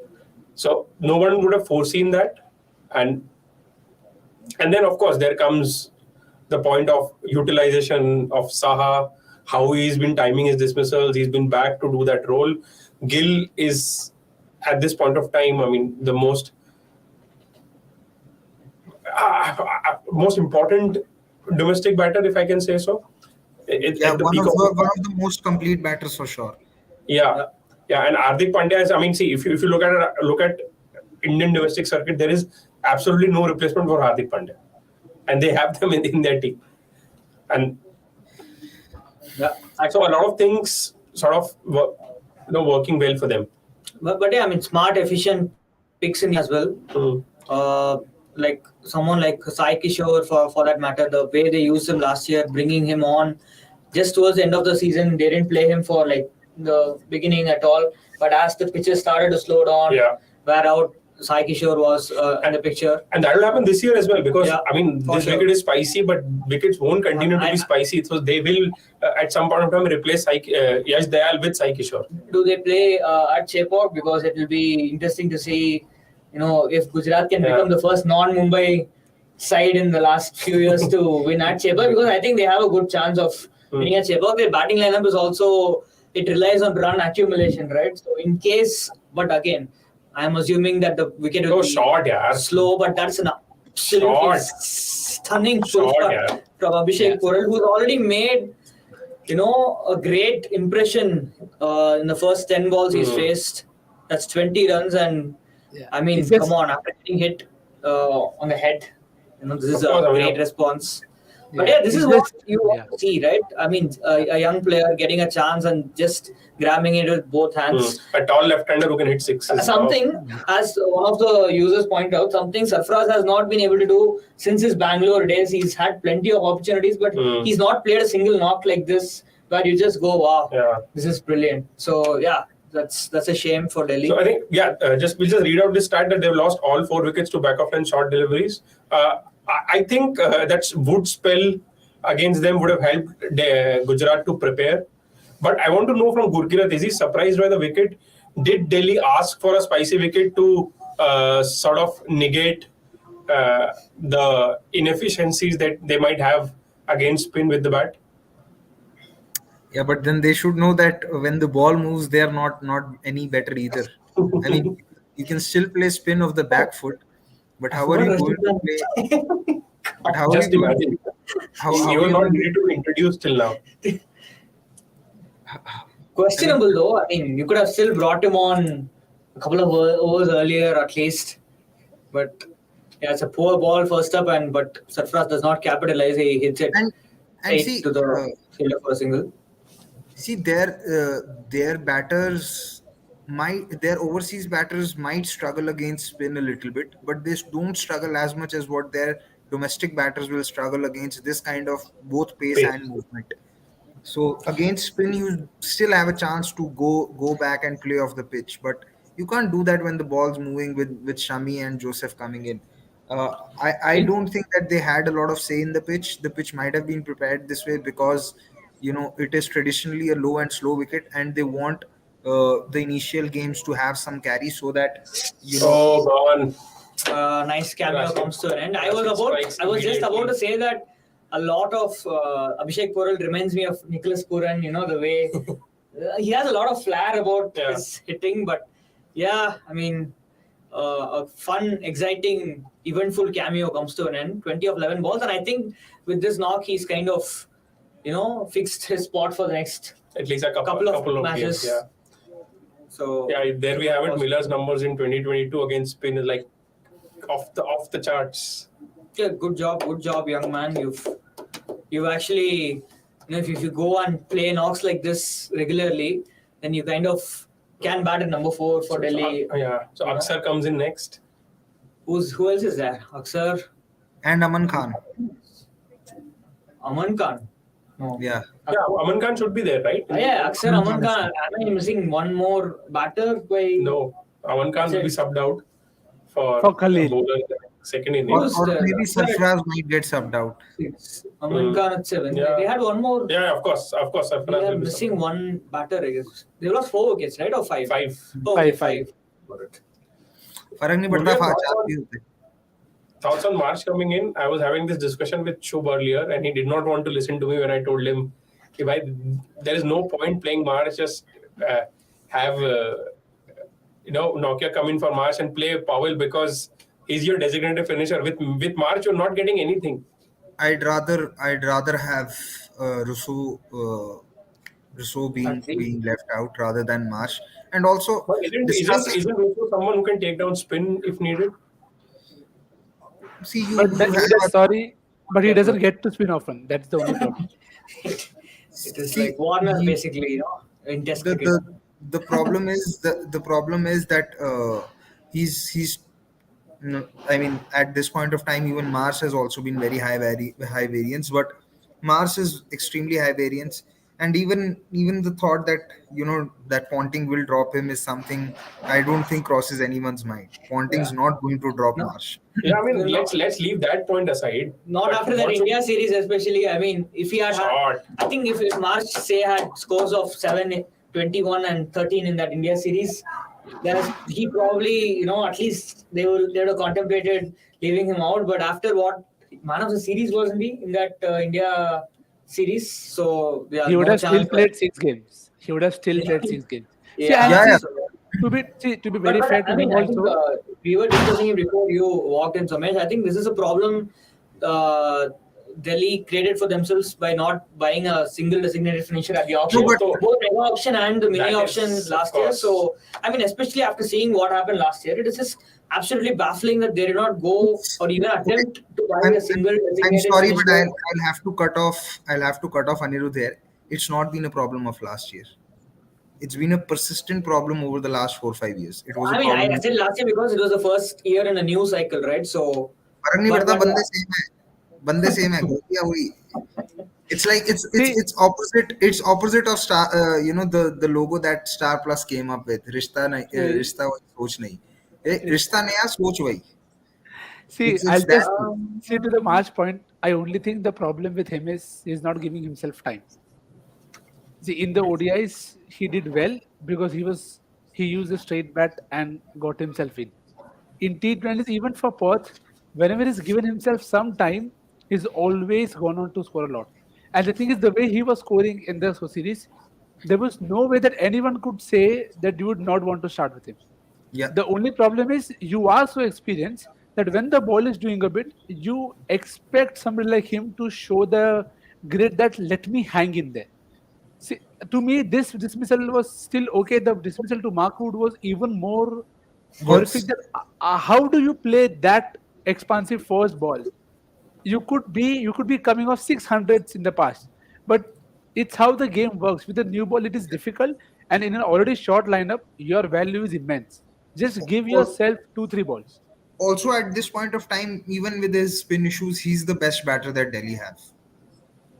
Speaker 2: So no one would have foreseen that, and then of course there comes the point of utilization of Saha, how he's been timing his dismissals. He's been back to do that role. Gill is, at this point of time, I mean, the most important domestic batter, if I can say so.
Speaker 5: One of the most complete batters for sure.
Speaker 2: Yeah, and Hardik Pandya is. I mean, see, if you look at Indian domestic circuit, there is absolutely no replacement for Hardik Pandya, and they have them in their team, and so a lot of things sort of working well for them.
Speaker 3: But yeah, I mean, smart, efficient picks in as well. Like someone like Sai Kishore, for that matter, the way they used him last year, bringing him on just towards the end of the season, they didn't play him for like the beginning at all. But as the pitches started to slow down, wear out, Sai Kishore was in the picture.
Speaker 2: And that will happen this year as well, because I mean, this wicket is spicy, but wickets won't continue to be spicy. So they will at some point of time replace Yash Dayal with Sai Kishore.
Speaker 3: Do they play at Chepok? Because it will be interesting to see, if Gujarat can become the first non-Mumbai side in the last few years to win at Chepok, because I think they have a good chance of winning at Chepok. Their batting lineup is also, it relies on run accumulation, right? So in case, but again, I'm assuming that the wicket will be slow, but that's an absolutely stunning pull from Abhishek Porel, who's already made, a great impression in the first 10 balls he's faced. That's 20 runs, and I mean,
Speaker 4: It's just-
Speaker 3: come on, after getting hit on the head, this is
Speaker 2: Of course,
Speaker 3: a great response. But this
Speaker 4: it's
Speaker 3: is what
Speaker 4: just-
Speaker 3: you want to see, right? I mean, a young player getting a chance and just grabbing it with both hands.
Speaker 2: A tall left-hander who can hit sixes.
Speaker 3: Something, as one of the users point out, something Sarfaraz has not been able to do since his Bangalore days. He's had plenty of opportunities, but he's not played a single knock like this where you just go, wow, this is brilliant. So, yeah, that's a shame for Delhi.
Speaker 2: So I think, we'll just read out this stat that they've lost all 4 wickets to back-off and short deliveries. I think that Wood's spell against them would have helped Gujarat to prepare. But I want to know from Gurkirat, is he surprised by the wicket? Did Delhi ask for a spicy wicket to sort of negate the inefficiencies that they might have against spin with the bat?
Speaker 5: Yeah, but then they should know that when the ball moves, they are not any better either. I mean, you can still play spin of the back foot, but how are you going to play? But how
Speaker 2: Just
Speaker 5: are you
Speaker 2: imagine. You were not ready to be introduced till now.
Speaker 3: Questionable though. I mean, you could have still brought him on a couple of overs earlier at least. But yeah, it's a poor ball first up, but Sarfaraz does not capitalize. He hits it
Speaker 5: and see,
Speaker 3: to the fielder for a single.
Speaker 5: See, their batters their overseas batters might struggle against spin a little bit, but they don't struggle as much as what their domestic batters will struggle against this kind of both pace and movement. So against spin, you still have a chance to go back and play off the pitch, but you can't do that when the ball's moving with Shami and Joseph coming in. I don't think that they had a lot of say in the pitch. The pitch might have been prepared this way because it is traditionally a low and slow wicket, and they want the initial games to have some carry so that
Speaker 2: Oh, gone.
Speaker 3: Nice cameo comes to an end. I was just about to say that a lot of Abhishek Porel reminds me of Nicholas Puran. The way he has a lot of flair about his hitting, but yeah, I mean, a fun, exciting, eventful cameo comes to an end. 20 of 11 balls, and I think with this knock, he's kind of fixed his spot for the next
Speaker 2: at least a couple of
Speaker 3: matches.
Speaker 2: Games,
Speaker 3: So
Speaker 2: there we have it. Miller's numbers in 2022 against spin is like off the charts.
Speaker 3: Yeah, good job, young man. You've actually, if you go and play knocks like this regularly, then you kind of can bat at number 4 for Delhi.
Speaker 2: So Aksar comes in next.
Speaker 3: Who else is there? Aksar
Speaker 5: and Aman Khan.
Speaker 3: Aman Khan. No.
Speaker 5: Yeah,
Speaker 2: Aman Khan should be there, right?
Speaker 3: Aksar, Aman Khan. Am I missing one more batter?
Speaker 2: No, Aman Khan will be subbed out for
Speaker 4: Khalil.
Speaker 2: bowler second innings.
Speaker 5: or maybe Sarfaraz might get subbed out.
Speaker 3: 6. Aman Khan at 7.
Speaker 2: Yeah.
Speaker 3: They had one more.
Speaker 2: Yeah, of course. Sarfaraz
Speaker 3: They are
Speaker 2: will be
Speaker 3: missing
Speaker 2: subbed out.
Speaker 3: one batter, I guess. They lost 4 wickets, right? Or 5?
Speaker 2: 5.
Speaker 3: Oh, okay, 5. Got it.
Speaker 5: फर्क नहीं पड़ता fast भी होते.
Speaker 2: Thoughts on March coming in? I was having this discussion with Shubh earlier, and he did not want to listen to me when I told him, there is no point playing March. Just have Nokia come in for March and play Powell because he's your designated finisher. With March, you're not getting anything.
Speaker 5: I'd rather have Rousseau being left out rather than Marsh, and also
Speaker 2: But isn't Rousseau someone who can take down spin if needed?
Speaker 5: see
Speaker 4: but he doesn't get to spin often. That's the only problem.
Speaker 3: It is like Warner, basically, in test cricket.
Speaker 5: The problem is that he's I mean, at this point of time, even Mars has also been very high variance, but Mars is extremely high variance, and even the thought that that Ponting will drop him is something I don't think crosses anyone's mind. Ponting's not going to drop Marsh.
Speaker 2: Yeah, I mean, let's leave that point aside.
Speaker 3: Not after that India series, especially. I mean, if he had, I think if March had scores of 7, 21, and 13 in that India series, then he probably, at least they would have contemplated leaving him out. But after what man of the series wasn't he in that India series? So
Speaker 4: he would have still played 6 games.
Speaker 3: Yeah.
Speaker 4: To be very fair to him also.
Speaker 3: We were discussing it before you walked in, Somesh. I think this is a problem Delhi created for themselves by not buying a single designated finisher at the auction.
Speaker 5: but-
Speaker 3: Both mega auction and the mini
Speaker 2: That
Speaker 3: auction
Speaker 2: is,
Speaker 3: last
Speaker 2: of
Speaker 3: year.
Speaker 2: course.
Speaker 3: So, I mean, especially after seeing what happened last year, it is just absolutely baffling that they did not go or even attempt to buy
Speaker 5: I'm,
Speaker 3: a single
Speaker 5: I'm
Speaker 3: designated
Speaker 5: sorry, but
Speaker 3: finisher.
Speaker 5: I'll have to cut off. I'll have to cut off Anirudh there. It's not been a problem of last year. It's been a persistent problem over the last 4 or 5 years. It was a
Speaker 3: I mean,
Speaker 5: problem.
Speaker 3: I said last year because it was the first year in a new cycle, right? So,
Speaker 5: फर्क नहीं
Speaker 3: but,
Speaker 5: पड़ता,
Speaker 3: but
Speaker 5: बंदे same है, बंदे same है, गलतियां हुई. It's like
Speaker 4: See-
Speaker 5: it's opposite. It's opposite of Star. The logo that Star Plus came up with. रिश्ता नहीं, रिश्ता वही, सोच नहीं. रिश्ता नया, सोच वही.
Speaker 4: See,
Speaker 5: It's
Speaker 4: I'll
Speaker 5: that.
Speaker 4: just see to the March point. I only think the problem with him is he's not giving himself time. See, in the ODIs, he did well because he used a straight bat and got himself in. In T20s, even for Perth, whenever he's given himself some time, he's always gone on to score a lot. And the thing is, the way he was scoring in the series, there was no way that anyone could say that you would not want to start with him.
Speaker 5: Yeah.
Speaker 4: The only problem is you are so experienced that when the ball is doing a bit, you expect somebody like him to show the grit that let me hang in there. See, to me, this dismissal was still okay. The dismissal to Mark Wood was even more horrific. That, how do you play that expansive first ball? You could be coming off 600s in the past, but it's how the game works. With a new ball, it is difficult, and in an already short lineup, your value is immense. Just give yourself 2-3 balls.
Speaker 5: Also, at this point of time, even with his spin issues, he's the best batter that Delhi have.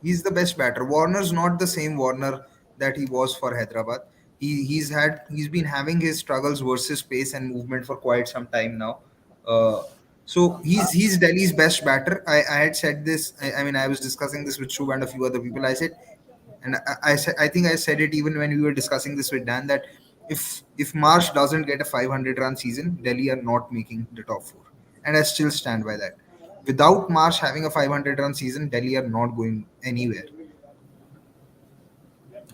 Speaker 5: He's the best batter. Warner's not the same Warner that he was for Hyderabad. He's been having his struggles versus pace and movement for quite some time now. So he's Delhi's best batter. I had said this. I mean, I was discussing this with Shub and a few other people. I said, and I said, I think I said it even when we were discussing this with Dan, that if Marsh doesn't get a 500-run season, Delhi are not making the top four, and I still stand by that. Without Marsh having a 500-run season, Delhi are not going anywhere.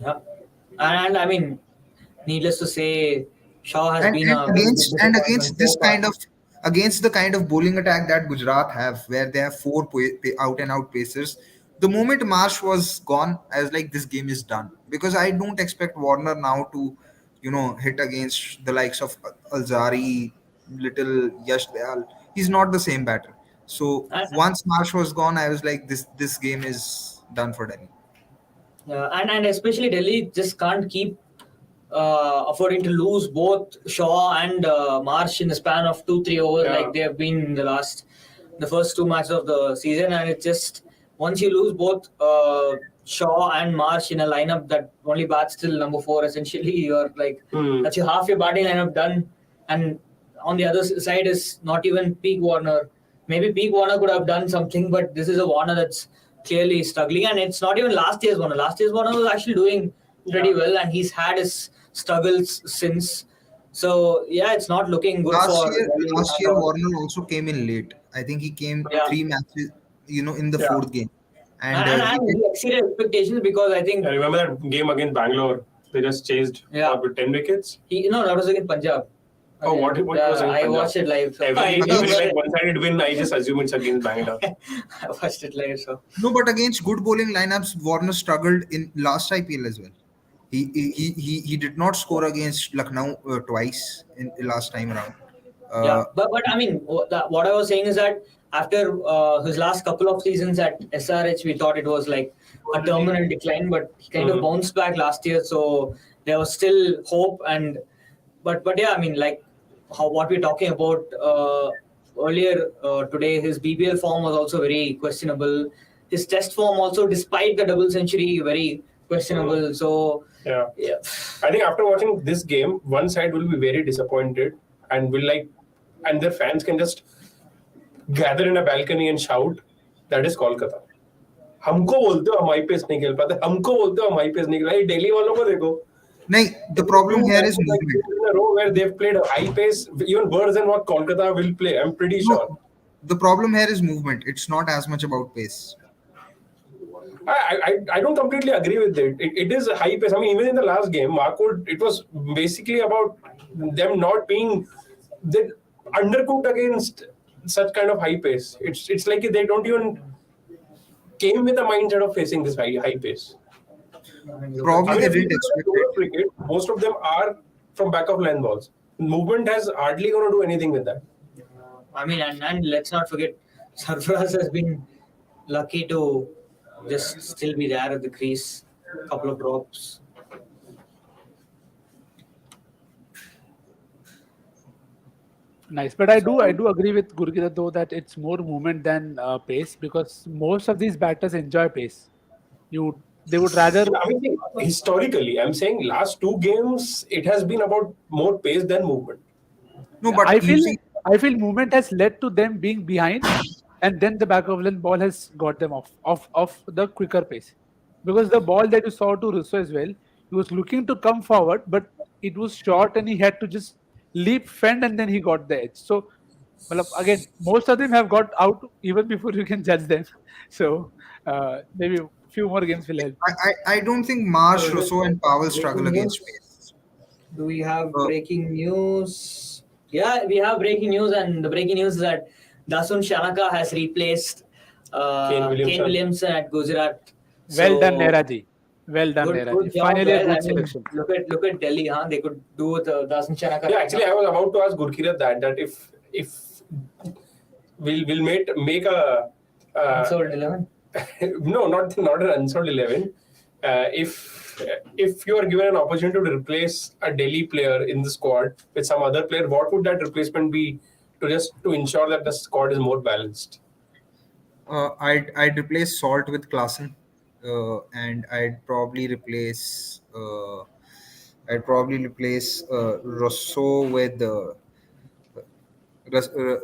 Speaker 3: yeah. And I mean, needless to say, Shaw has
Speaker 5: And,
Speaker 3: been
Speaker 5: and
Speaker 3: a
Speaker 5: against
Speaker 3: big
Speaker 5: and
Speaker 3: disappointment
Speaker 5: against this
Speaker 3: so far.
Speaker 5: kind of against the kind of bowling attack that Gujarat have, where they have four out and out pacers. The moment Marsh was gone, I was like, this game is done, because I don't expect Warner now to, hit against the likes of Alzari, little Yash Dayal. He's not the same batter. So
Speaker 3: And,
Speaker 5: once Marsh was gone, I was like, this game is done for Delhi.
Speaker 3: and especially Delhi just can't keep affording to lose both Shaw and Marsh in the span of 2-3 overs
Speaker 2: Yeah.
Speaker 3: like they have been in the first two matches of the season. And it's just once you lose both Shaw and Marsh in a lineup that only bats till number 4, essentially you're like that's your half your batting lineup done. And on the other side is not even peak Warner. Maybe peak Warner could have done something, but this is a Warner that's clearly struggling. And it's not even last year's Warner. Last year's Warner was actually doing pretty well, and he's had his struggles since. So yeah, it's not looking good
Speaker 5: Last
Speaker 3: for
Speaker 5: year,
Speaker 3: Delhi
Speaker 5: last
Speaker 3: at
Speaker 5: year
Speaker 3: all.
Speaker 5: Warner also came in late. I think he came
Speaker 3: Yeah.
Speaker 5: 3 matches, in the
Speaker 2: Yeah.
Speaker 5: fourth game, and
Speaker 3: And he exceeded expectations because I think
Speaker 2: I remember that game against Bangalore. They just chased
Speaker 3: Yeah.
Speaker 2: with 10 wickets.
Speaker 3: that was against Punjab.
Speaker 2: Oh, what was against
Speaker 3: I
Speaker 2: Punjab?
Speaker 3: watched it live. So I
Speaker 2: Every
Speaker 3: remember
Speaker 2: like
Speaker 3: it.
Speaker 2: one-sided win, I just assume it's against Bangalore.
Speaker 3: I watched it live. So
Speaker 5: no, but against good bowling lineups, Warner struggled in last IPL as well. He did not score against Lucknow twice in last time around.
Speaker 3: yeah, but I mean, what I was saying is that after his last couple of seasons at SRH, we thought it was like a terminal decline, but he kind of bounced back last year. So there was still hope. And but yeah, I mean, like what we're talking about earlier today, his BBL form was also very questionable. His test form also, despite the double century, very questionable. So
Speaker 2: Yeah.
Speaker 3: yeah.
Speaker 2: I think after watching this game, one side will be very disappointed and and their fans can just gather in a balcony and shout, that is Kolkata. हमको बोलते हो हम high pace नहीं खेल पाते, हमको बोलते हो हम हाई पेस नहीं खेल पाते, दिल्ली वालों को देखो.
Speaker 5: No, the problem here is movement.
Speaker 2: In a row where they've played a high pace, even worse than what Kolkata will play. I'm pretty sure.
Speaker 5: No, the problem here is movement. It's not as much about pace.
Speaker 2: I don't completely agree with it. It is a high pace. I mean, even in the last game, Markwood, it was basically about them not being undercooked against such kind of high pace. It's like they don't even came with a mindset of facing this high pace.
Speaker 5: Probably
Speaker 2: I mean,
Speaker 5: they
Speaker 2: if you
Speaker 5: didn't
Speaker 2: look at
Speaker 5: expect
Speaker 2: lower
Speaker 5: it.
Speaker 2: cricket, most of them are from back of line balls. Movement has hardly going to do anything with that.
Speaker 3: I mean, and let's not forget, Sarfaraz has been lucky to just still be there at the crease. Couple of drops.
Speaker 4: Nice, but I do agree with Gurkita though that it's more movement than pace, because most of these batters enjoy pace. They would rather.
Speaker 2: I mean, historically, I'm saying last two games, it has been about more pace than movement.
Speaker 5: No,
Speaker 4: I
Speaker 5: but you
Speaker 4: feel
Speaker 5: see,
Speaker 4: I feel movement has led to them being behind, and then the back of lane ball has got them off the quicker pace, because the ball that you saw to Russo as well, he was looking to come forward, but it was short and he had to just leap, fend, and then he got the edge. So, well, again, most of them have got out even before you can judge them. So maybe a few more games will help.
Speaker 5: I don't think Marsh,
Speaker 3: So,
Speaker 5: Russo, and Powell struggle
Speaker 3: breaking
Speaker 5: against
Speaker 3: news.
Speaker 5: pace.
Speaker 3: Do we have
Speaker 5: Uh,
Speaker 3: breaking news? Yeah, we have breaking news, and the breaking news is that Dasun Shanaka has replaced
Speaker 2: Kane
Speaker 3: Williamson at Gujarat.
Speaker 4: Well done,
Speaker 3: So,
Speaker 4: Neraji. Well done,
Speaker 3: good
Speaker 4: Neraji.
Speaker 3: job,
Speaker 4: Finally, a
Speaker 3: guys.
Speaker 4: good
Speaker 3: I mean,
Speaker 4: selection.
Speaker 3: look at Delhi, huh? They could do with Dasun Shanaka.
Speaker 2: Yeah, actually, I was about to ask Gurkirat that if we'll make a
Speaker 3: Unsold 11.
Speaker 2: no, not an unsold 11. If you are given an opportunity to replace a Delhi player in the squad with some other player, what would that replacement be to ensure that the squad is more balanced?
Speaker 5: I'd replace Salt with Klassen, and I'd probably replace Rosso with Rus- uh,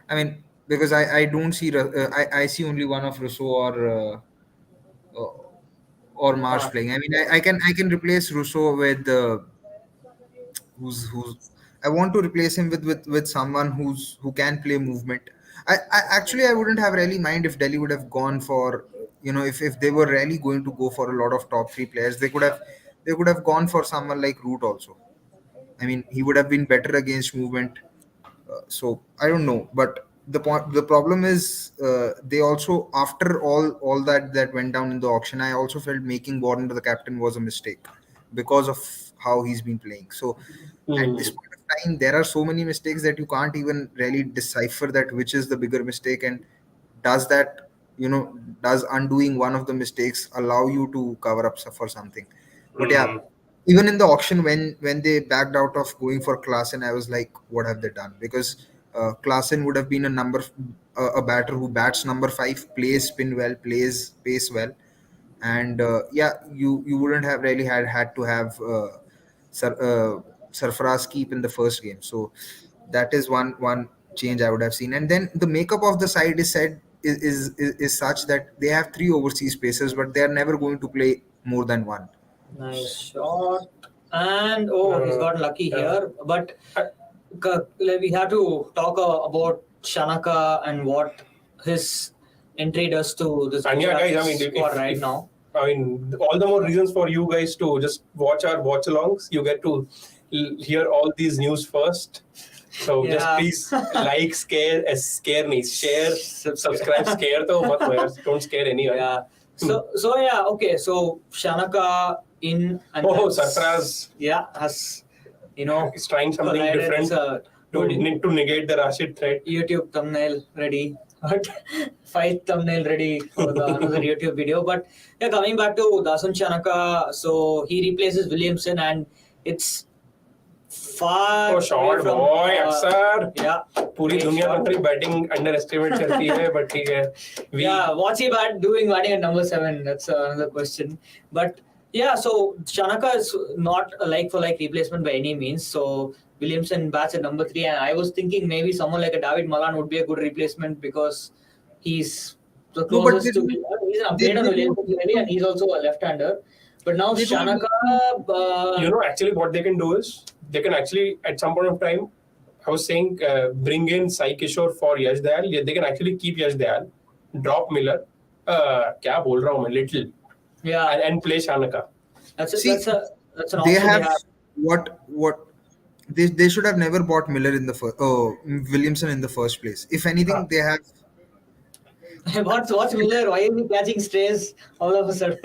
Speaker 5: I mean, because I don't see I see only one of Rousseau uh, or Marsh playing. I mean, I can replace Rousseau with who's I want to replace him with someone who can play movement. I actually I wouldn't have really mind if Delhi would have gone for, if they were really going to go for a lot of top three players, they could have gone for someone like Root also. I mean, he would have been better against movement. So I don't know, but the problem is, they also, after all that went down in the auction, I also felt making Warner the captain was a mistake because of how he's been playing. So at this
Speaker 2: Hmm.
Speaker 5: point of time, there are so many mistakes that you can't even really decipher that which is the bigger mistake, and does that, does undoing one of the mistakes allow you to cover up for something. But yeah,
Speaker 2: Hmm.
Speaker 5: even in the auction, when they backed out of going for Klassen, I was like, what have they done? Because Klassen would have been a batter who bats number 5, plays spin well, plays pace well, and yeah, you wouldn't have really had to have Sarfaraz keep in the first game. So that is one change I would have seen. And then the makeup of the side is said is such that they have 3 overseas pacers, but they are never going to play more than one.
Speaker 3: Nice shot. And oh, he's got lucky here. But we have to talk about Shanaka and what his entry does to this
Speaker 2: And yeah,
Speaker 3: Gujarat
Speaker 2: guys, I mean,
Speaker 3: squad right now.
Speaker 2: I mean, all the more reasons for you guys to just watch our watch-alongs. You get to hear all these news first. So just
Speaker 3: Yeah.
Speaker 2: please like, scare me, share, subscribe, scare though, but don't scare anyone.
Speaker 3: Yeah. So yeah, okay. So Shanaka in and
Speaker 2: Oh,
Speaker 3: that's-
Speaker 2: Sarfaraz.
Speaker 3: Yeah, has
Speaker 2: He's trying something
Speaker 3: collided.
Speaker 2: different
Speaker 3: It's a
Speaker 2: to negate the Rashid threat.
Speaker 3: YouTube thumbnail ready. Fight thumbnail ready for another YouTube video. But yeah, coming back to Dasun Shanaka, so he replaces Williamson, and it's far
Speaker 2: Oh,
Speaker 3: away
Speaker 2: short
Speaker 3: from,
Speaker 2: boy, अक्सर
Speaker 3: yeah,
Speaker 2: पूरी
Speaker 3: great
Speaker 2: दुनिया
Speaker 3: shot.
Speaker 2: तो तेरी batting under estimate करती है, but ठीक है.
Speaker 3: Yeah, what's he doing batting at number 7? That's another question. But yeah, so Shanaka is not a like for like replacement by any means. So Williamson bats at number 3, and I was thinking maybe someone like a David Malan would be a good replacement because he's the
Speaker 5: No, but
Speaker 3: closest to. He's an upgrade on
Speaker 5: they
Speaker 3: Williamson clearly, and he's also a left-hander. But now
Speaker 5: They don't-
Speaker 3: Shanaka,
Speaker 2: Actually what they can do is they can actually at some point of time, I was saying, bring in Sai Kishore for Yash Dayal. They can actually keep Yash Dayal, drop Miller. क्या बोल रहा हूँ मैं, little,
Speaker 3: yeah,
Speaker 2: and play Shanaka.
Speaker 3: that's
Speaker 5: See,
Speaker 3: an option
Speaker 5: they
Speaker 3: they
Speaker 5: have
Speaker 3: have.
Speaker 5: what they should have never bought Miller in the first Williamson in the first place. If anything, they have
Speaker 3: What's Miller? Why is he catching strays all of a sudden?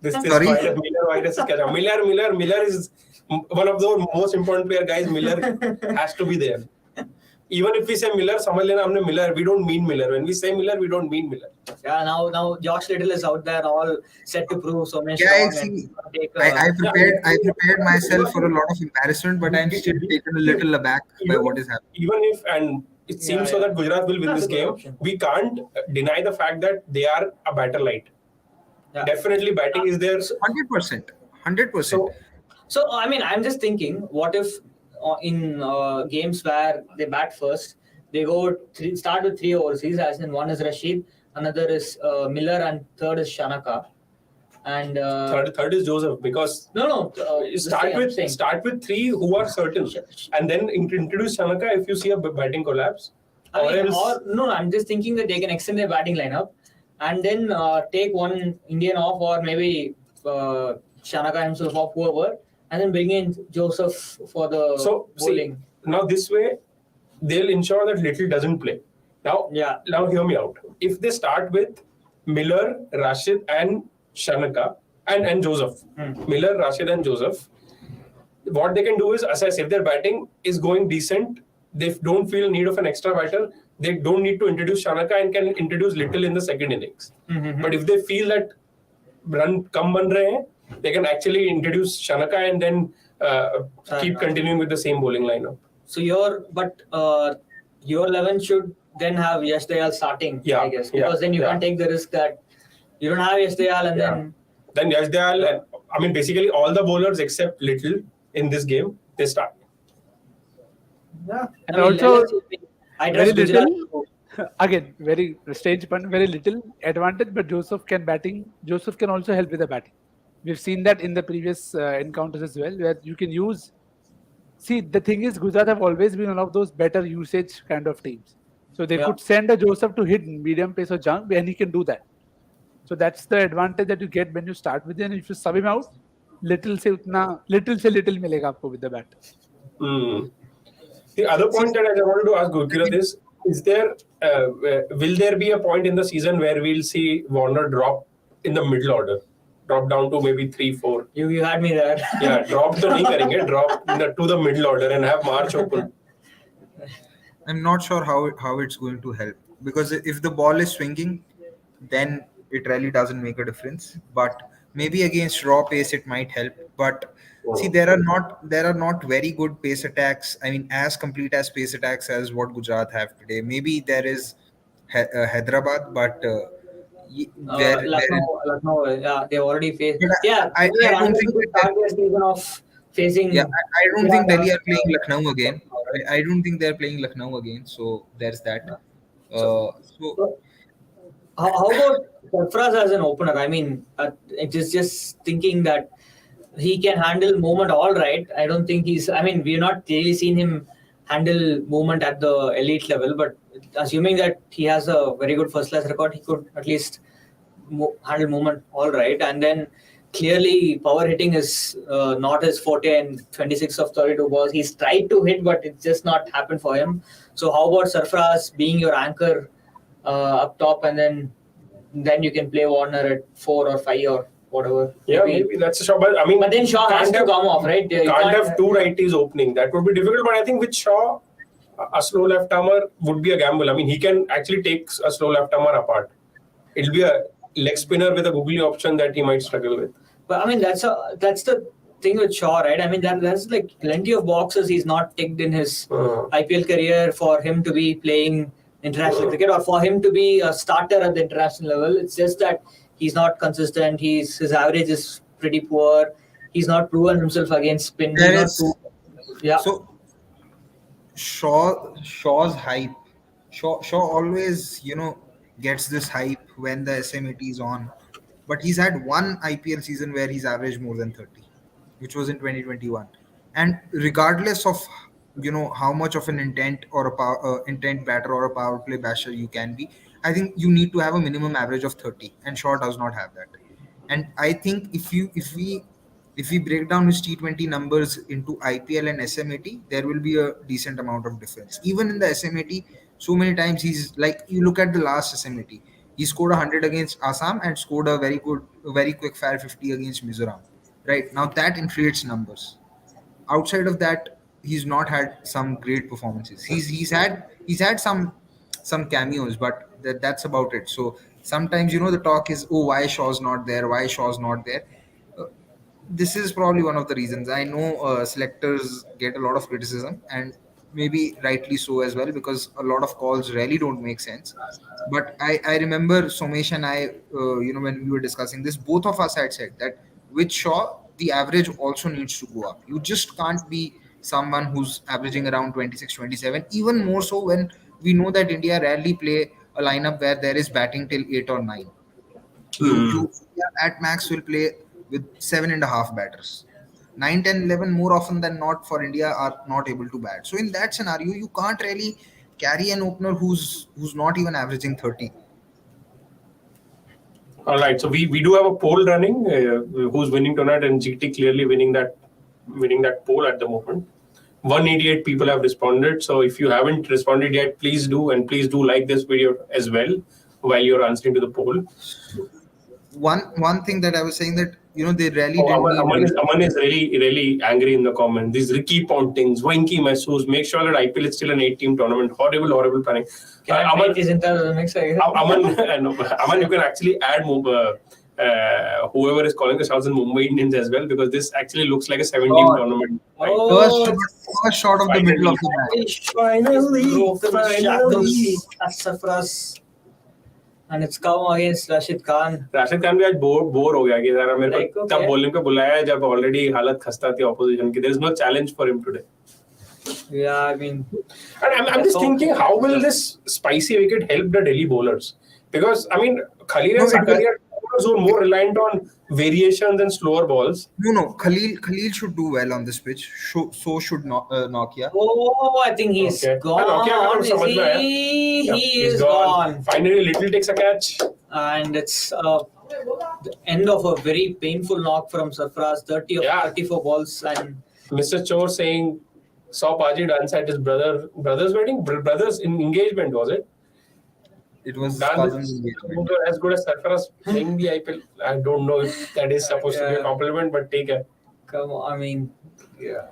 Speaker 2: This
Speaker 5: Sorry?
Speaker 2: spider Miller virus is catching. Miller is one of the most important player guys. Miller has to be there. Even if we say Miller, समझ लेना हमने Miller, we don't mean Miller. When we say Miller, we don't mean Miller.
Speaker 3: Yeah, now Josh Little is out there, all set to prove so many
Speaker 5: Yeah,
Speaker 3: strong.
Speaker 5: see,
Speaker 3: And take,
Speaker 5: I prepared myself for a lot of embarrassment, but I'm still taken a little aback by what is happening.
Speaker 2: Even if, and it seems so that Gujarat will win
Speaker 3: That's
Speaker 2: this
Speaker 3: a good
Speaker 2: game,
Speaker 3: option.
Speaker 2: we can't deny the fact that they are a batter light.
Speaker 3: Yeah.
Speaker 2: Definitely batting is there.
Speaker 5: 100%. 100%.
Speaker 3: So I mean, I'm just thinking, what if in games where they bat first, they start with 3 overseas, as in one is Rashid, another is Miller, and third is Shanaka. And
Speaker 2: Third is Joseph, because
Speaker 3: you
Speaker 2: start with 3 who are certain, and then introduce Shanaka if you see a batting collapse.
Speaker 3: I'm just thinking that they can extend their batting lineup and then take one Indian off, or maybe Shanaka himself off, whoever, and then bring in Joseph for the bowling.
Speaker 2: Now this way, they'll ensure that Little doesn't play. Now hear me out. If they start with Miller, Rashid, and Shanaka, and Joseph, Miller, Rashid, and Joseph, what they can do is assess if their batting is going decent. They don't feel need of an extra batter. They don't need to introduce Shanaka and can introduce Little in the second innings. But if they feel that run kam ban rahe hain, they can actually introduce Shanaka and then keep continuing with the same bowling lineup.
Speaker 3: So your 11 should then have Yash Dayal starting, I guess, because then you can't take the risk that you don't have Yash Dayal and
Speaker 2: then Yash Dayal, I mean basically all the bowlers except Little in this game, they start.
Speaker 4: Yeah, and also very little. Again, very strange pun. Very little advantage, but Joseph can also help with the batting. We've seen that in the previous encounters as well, where you can use. See, the thing is, Gujarat have always been one of those better usage kind of teams. So they could send a Joseph to hit medium pace or jump, and he can do that. So that's the advantage that you get when you start with him. If you sub him out, little se milega aapko with the bat.
Speaker 2: The other point that I wanted to ask Gurkirat is there will there be a point in the season where we'll see Warner drop in the middle order, drop down to maybe 3-4?
Speaker 3: You had me there.
Speaker 2: Yeah, drop to the middle order and have March open.
Speaker 5: I'm not sure how it's going to help, because if the ball is swinging, then it really doesn't make a difference. But maybe against raw pace it might help. But see, there are not very good pace attacks. I mean, as complete as pace attacks as what Gujarat have today. Maybe there is Hyderabad, but
Speaker 3: Lucknow, they already faced.
Speaker 5: I don't think
Speaker 3: season of facing.
Speaker 5: Yeah, I don't think Delhi are playing Lucknow again. I don't think they're playing Lucknow again. So there's that.
Speaker 3: How about Sarfaraz as an opener? I mean, just thinking that he can handle movement all right. I don't think we've not really seen him handle movement at the elite level, but assuming that he has a very good first class record, he could at least handle movement all right. And then clearly power hitting is not his forte, and 26 of 32 balls. He's tried to hit, but it's just not happened for him. So how about Sarfaraz being your anchor up top, and then you can play Warner at 4 or 5 or whatever.
Speaker 2: Yeah, maybe that's a shot.
Speaker 3: But then Shaw has to come off, right?
Speaker 2: You can't have 2 righties opening. That would be difficult. But I think with Shaw, a slow left-armer would be a gamble. I mean, he can actually take a slow left-armer apart. It'll be a leg spinner with a googly option that he might struggle with.
Speaker 3: But I mean, that's the thing with Shaw, right? I mean, there's like plenty of boxes he's not ticked in his IPL career for him to be playing international cricket, or for him to be a starter at the international level. It's just that he's not consistent. His average is pretty poor. He's not proven himself against spin.
Speaker 5: So Shaw's hype. Shaw always, gets this hype when the SMAT is on. But he's had one IPL season where he's averaged more than 30, which was in 2021. And regardless of how much of an intent or a intent batter or a power play basher you can be, I think you need to have a minimum average of 30, and Shaw does not have that. And I think if we break down his T20 numbers into IPL and SMAT, there will be a decent amount of difference. Even in the SMAT, so many times he's like, you look at the last SMAT, He scored 100 against Assam and scored a very quick fire 50 against Mizoram. Right now, that inflates numbers. Outside of that, he's not had some great performances. He's had some cameos, but that's about it. So sometimes the talk is, oh, why Shaw's not there? Why Shaw's not there? Uh, this is probably one of the reasons. I know selectors get a lot of criticism, and maybe rightly so as well, because a lot of calls really don't make sense. But I remember Somesh and I, when we were discussing this, both of us had said that with Shaw, the average also needs to go up. You just can't be someone who's averaging around 26, 27. Even more so when we know that India rarely play a lineup where there is batting till 8 or 9. You at max will play with 7.5 batters. 9, 10, 11 more often than not for India are not able to bat. So in that scenario, you can't really carry an opener who's not even averaging 30.
Speaker 2: All right, so we do have a poll running. Who's winning tonight, and GT clearly winning that poll at the moment. 188 people have responded. So if you haven't responded yet, please do, and please do like this video as well while you're answering to the poll.
Speaker 5: One thing that I was saying that they really
Speaker 2: Aman is really angry in the comments. These Ricky Pontings, Wanky Messos, make sure that IPL is still an 8-team tournament. Horrible planning.
Speaker 3: Aman is in the next
Speaker 2: Aman, you can actually add whoever is calling the shots in Mumbai Indians as well, because this actually looks like a 7-team tournament. Right?
Speaker 5: First shot of the middle of the match.
Speaker 3: Finally, that's for us. And it's come against Rashid Khan.
Speaker 2: Rashid Khan भी आज bore हो गया कि यार मेरे को तब bowling पे बुलाया है जब ऑलरेडी हालत खस्ता थी ऑपोजिशन की. There is no challenge for him today.
Speaker 3: Yeah, I mean,
Speaker 2: and I'm just thinking, how will this spicy wicket help the Delhi bowlers? Because I mean, Khalil and Zakaria were more reliant on variations and slower balls.
Speaker 5: No. Khalil should do well on this pitch. So should Nokia.
Speaker 3: Oh, I think he's gone. He is gone.
Speaker 2: Finally, Little takes a catch.
Speaker 3: And it's the end of a very painful knock from Sarfaraz. 30 of 34 balls. And
Speaker 2: Mr. Chor saying, saw Paji dance at his brother's wedding? Brother's engagement, was it?
Speaker 5: It was
Speaker 2: as good as Sarfaraz playing the IPL. I don't know if that is supposed to be a compliment, but take it.
Speaker 3: Come on, I mean, yeah.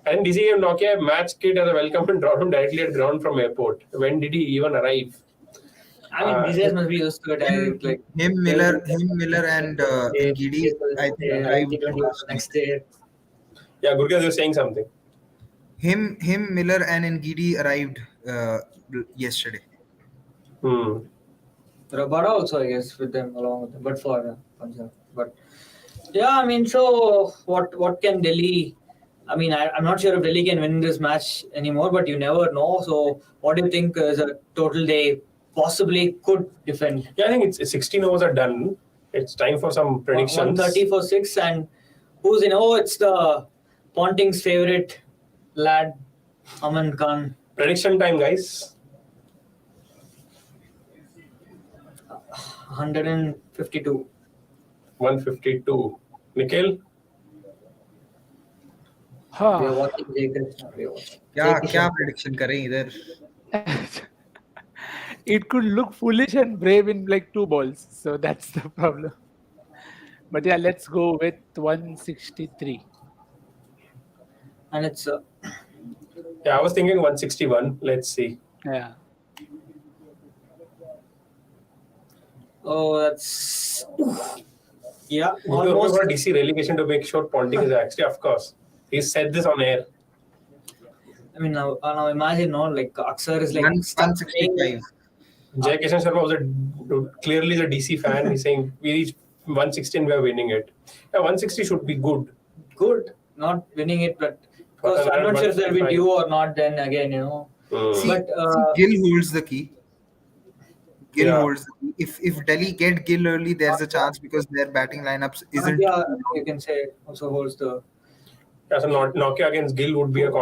Speaker 2: And DC gave Nokia a match kit as a welcome and brought him directly at ground from airport. When did he even arrive?
Speaker 3: I mean, DJs must be used to it.
Speaker 5: Him, Miller, and Gidi, I think, arrived
Speaker 3: next day.
Speaker 2: Yeah, Gurkha was saying something.
Speaker 5: Him, Miller, and Ngidi arrived yesterday.
Speaker 3: Rabada also, I guess, with them along with them, but for Punjab. But yeah, I mean, so what can Delhi? I mean, I'm not sure if Delhi can win this match anymore, but you never know. So, what do you think is a total they possibly could defend?
Speaker 2: Yeah, I think it's 16 overs are done. It's time for some predictions.
Speaker 3: 130 for 6, and who's in? Oh, it's the Ponting's favorite lad, Aman Khan.
Speaker 2: Prediction time, guys.
Speaker 3: 152.
Speaker 2: 152. Nikhil?
Speaker 3: We are watching Jacob.
Speaker 5: क्या prediction करें इधर?
Speaker 4: It could look foolish and brave in like 2 balls. So that's the problem. But yeah, let's go with 163.
Speaker 3: And it's...
Speaker 2: yeah, I was thinking 161. Let's see.
Speaker 4: Yeah.
Speaker 3: Oh, that's... yeah,
Speaker 2: almost. For DC relegation to make sure Ponting is actually, of course. He said this on air.
Speaker 3: I mean, now imagine, like Aksar is like...
Speaker 5: 165.
Speaker 2: Jai Kishan Sharma was clearly the DC fan. He's saying, we reached 160 and we are winning it. Yeah, 160 should be good.
Speaker 3: Good. Not winning it, but... Because I'm not sure if they'll be due or not, then again,
Speaker 5: See,
Speaker 3: but
Speaker 5: Gill holds the key. Holds the key. If Delhi get Gill early, there's a chance because their batting lineups isn't...
Speaker 3: yeah, you can say also holds the...
Speaker 2: Yeah, so Nokia against Gill would be a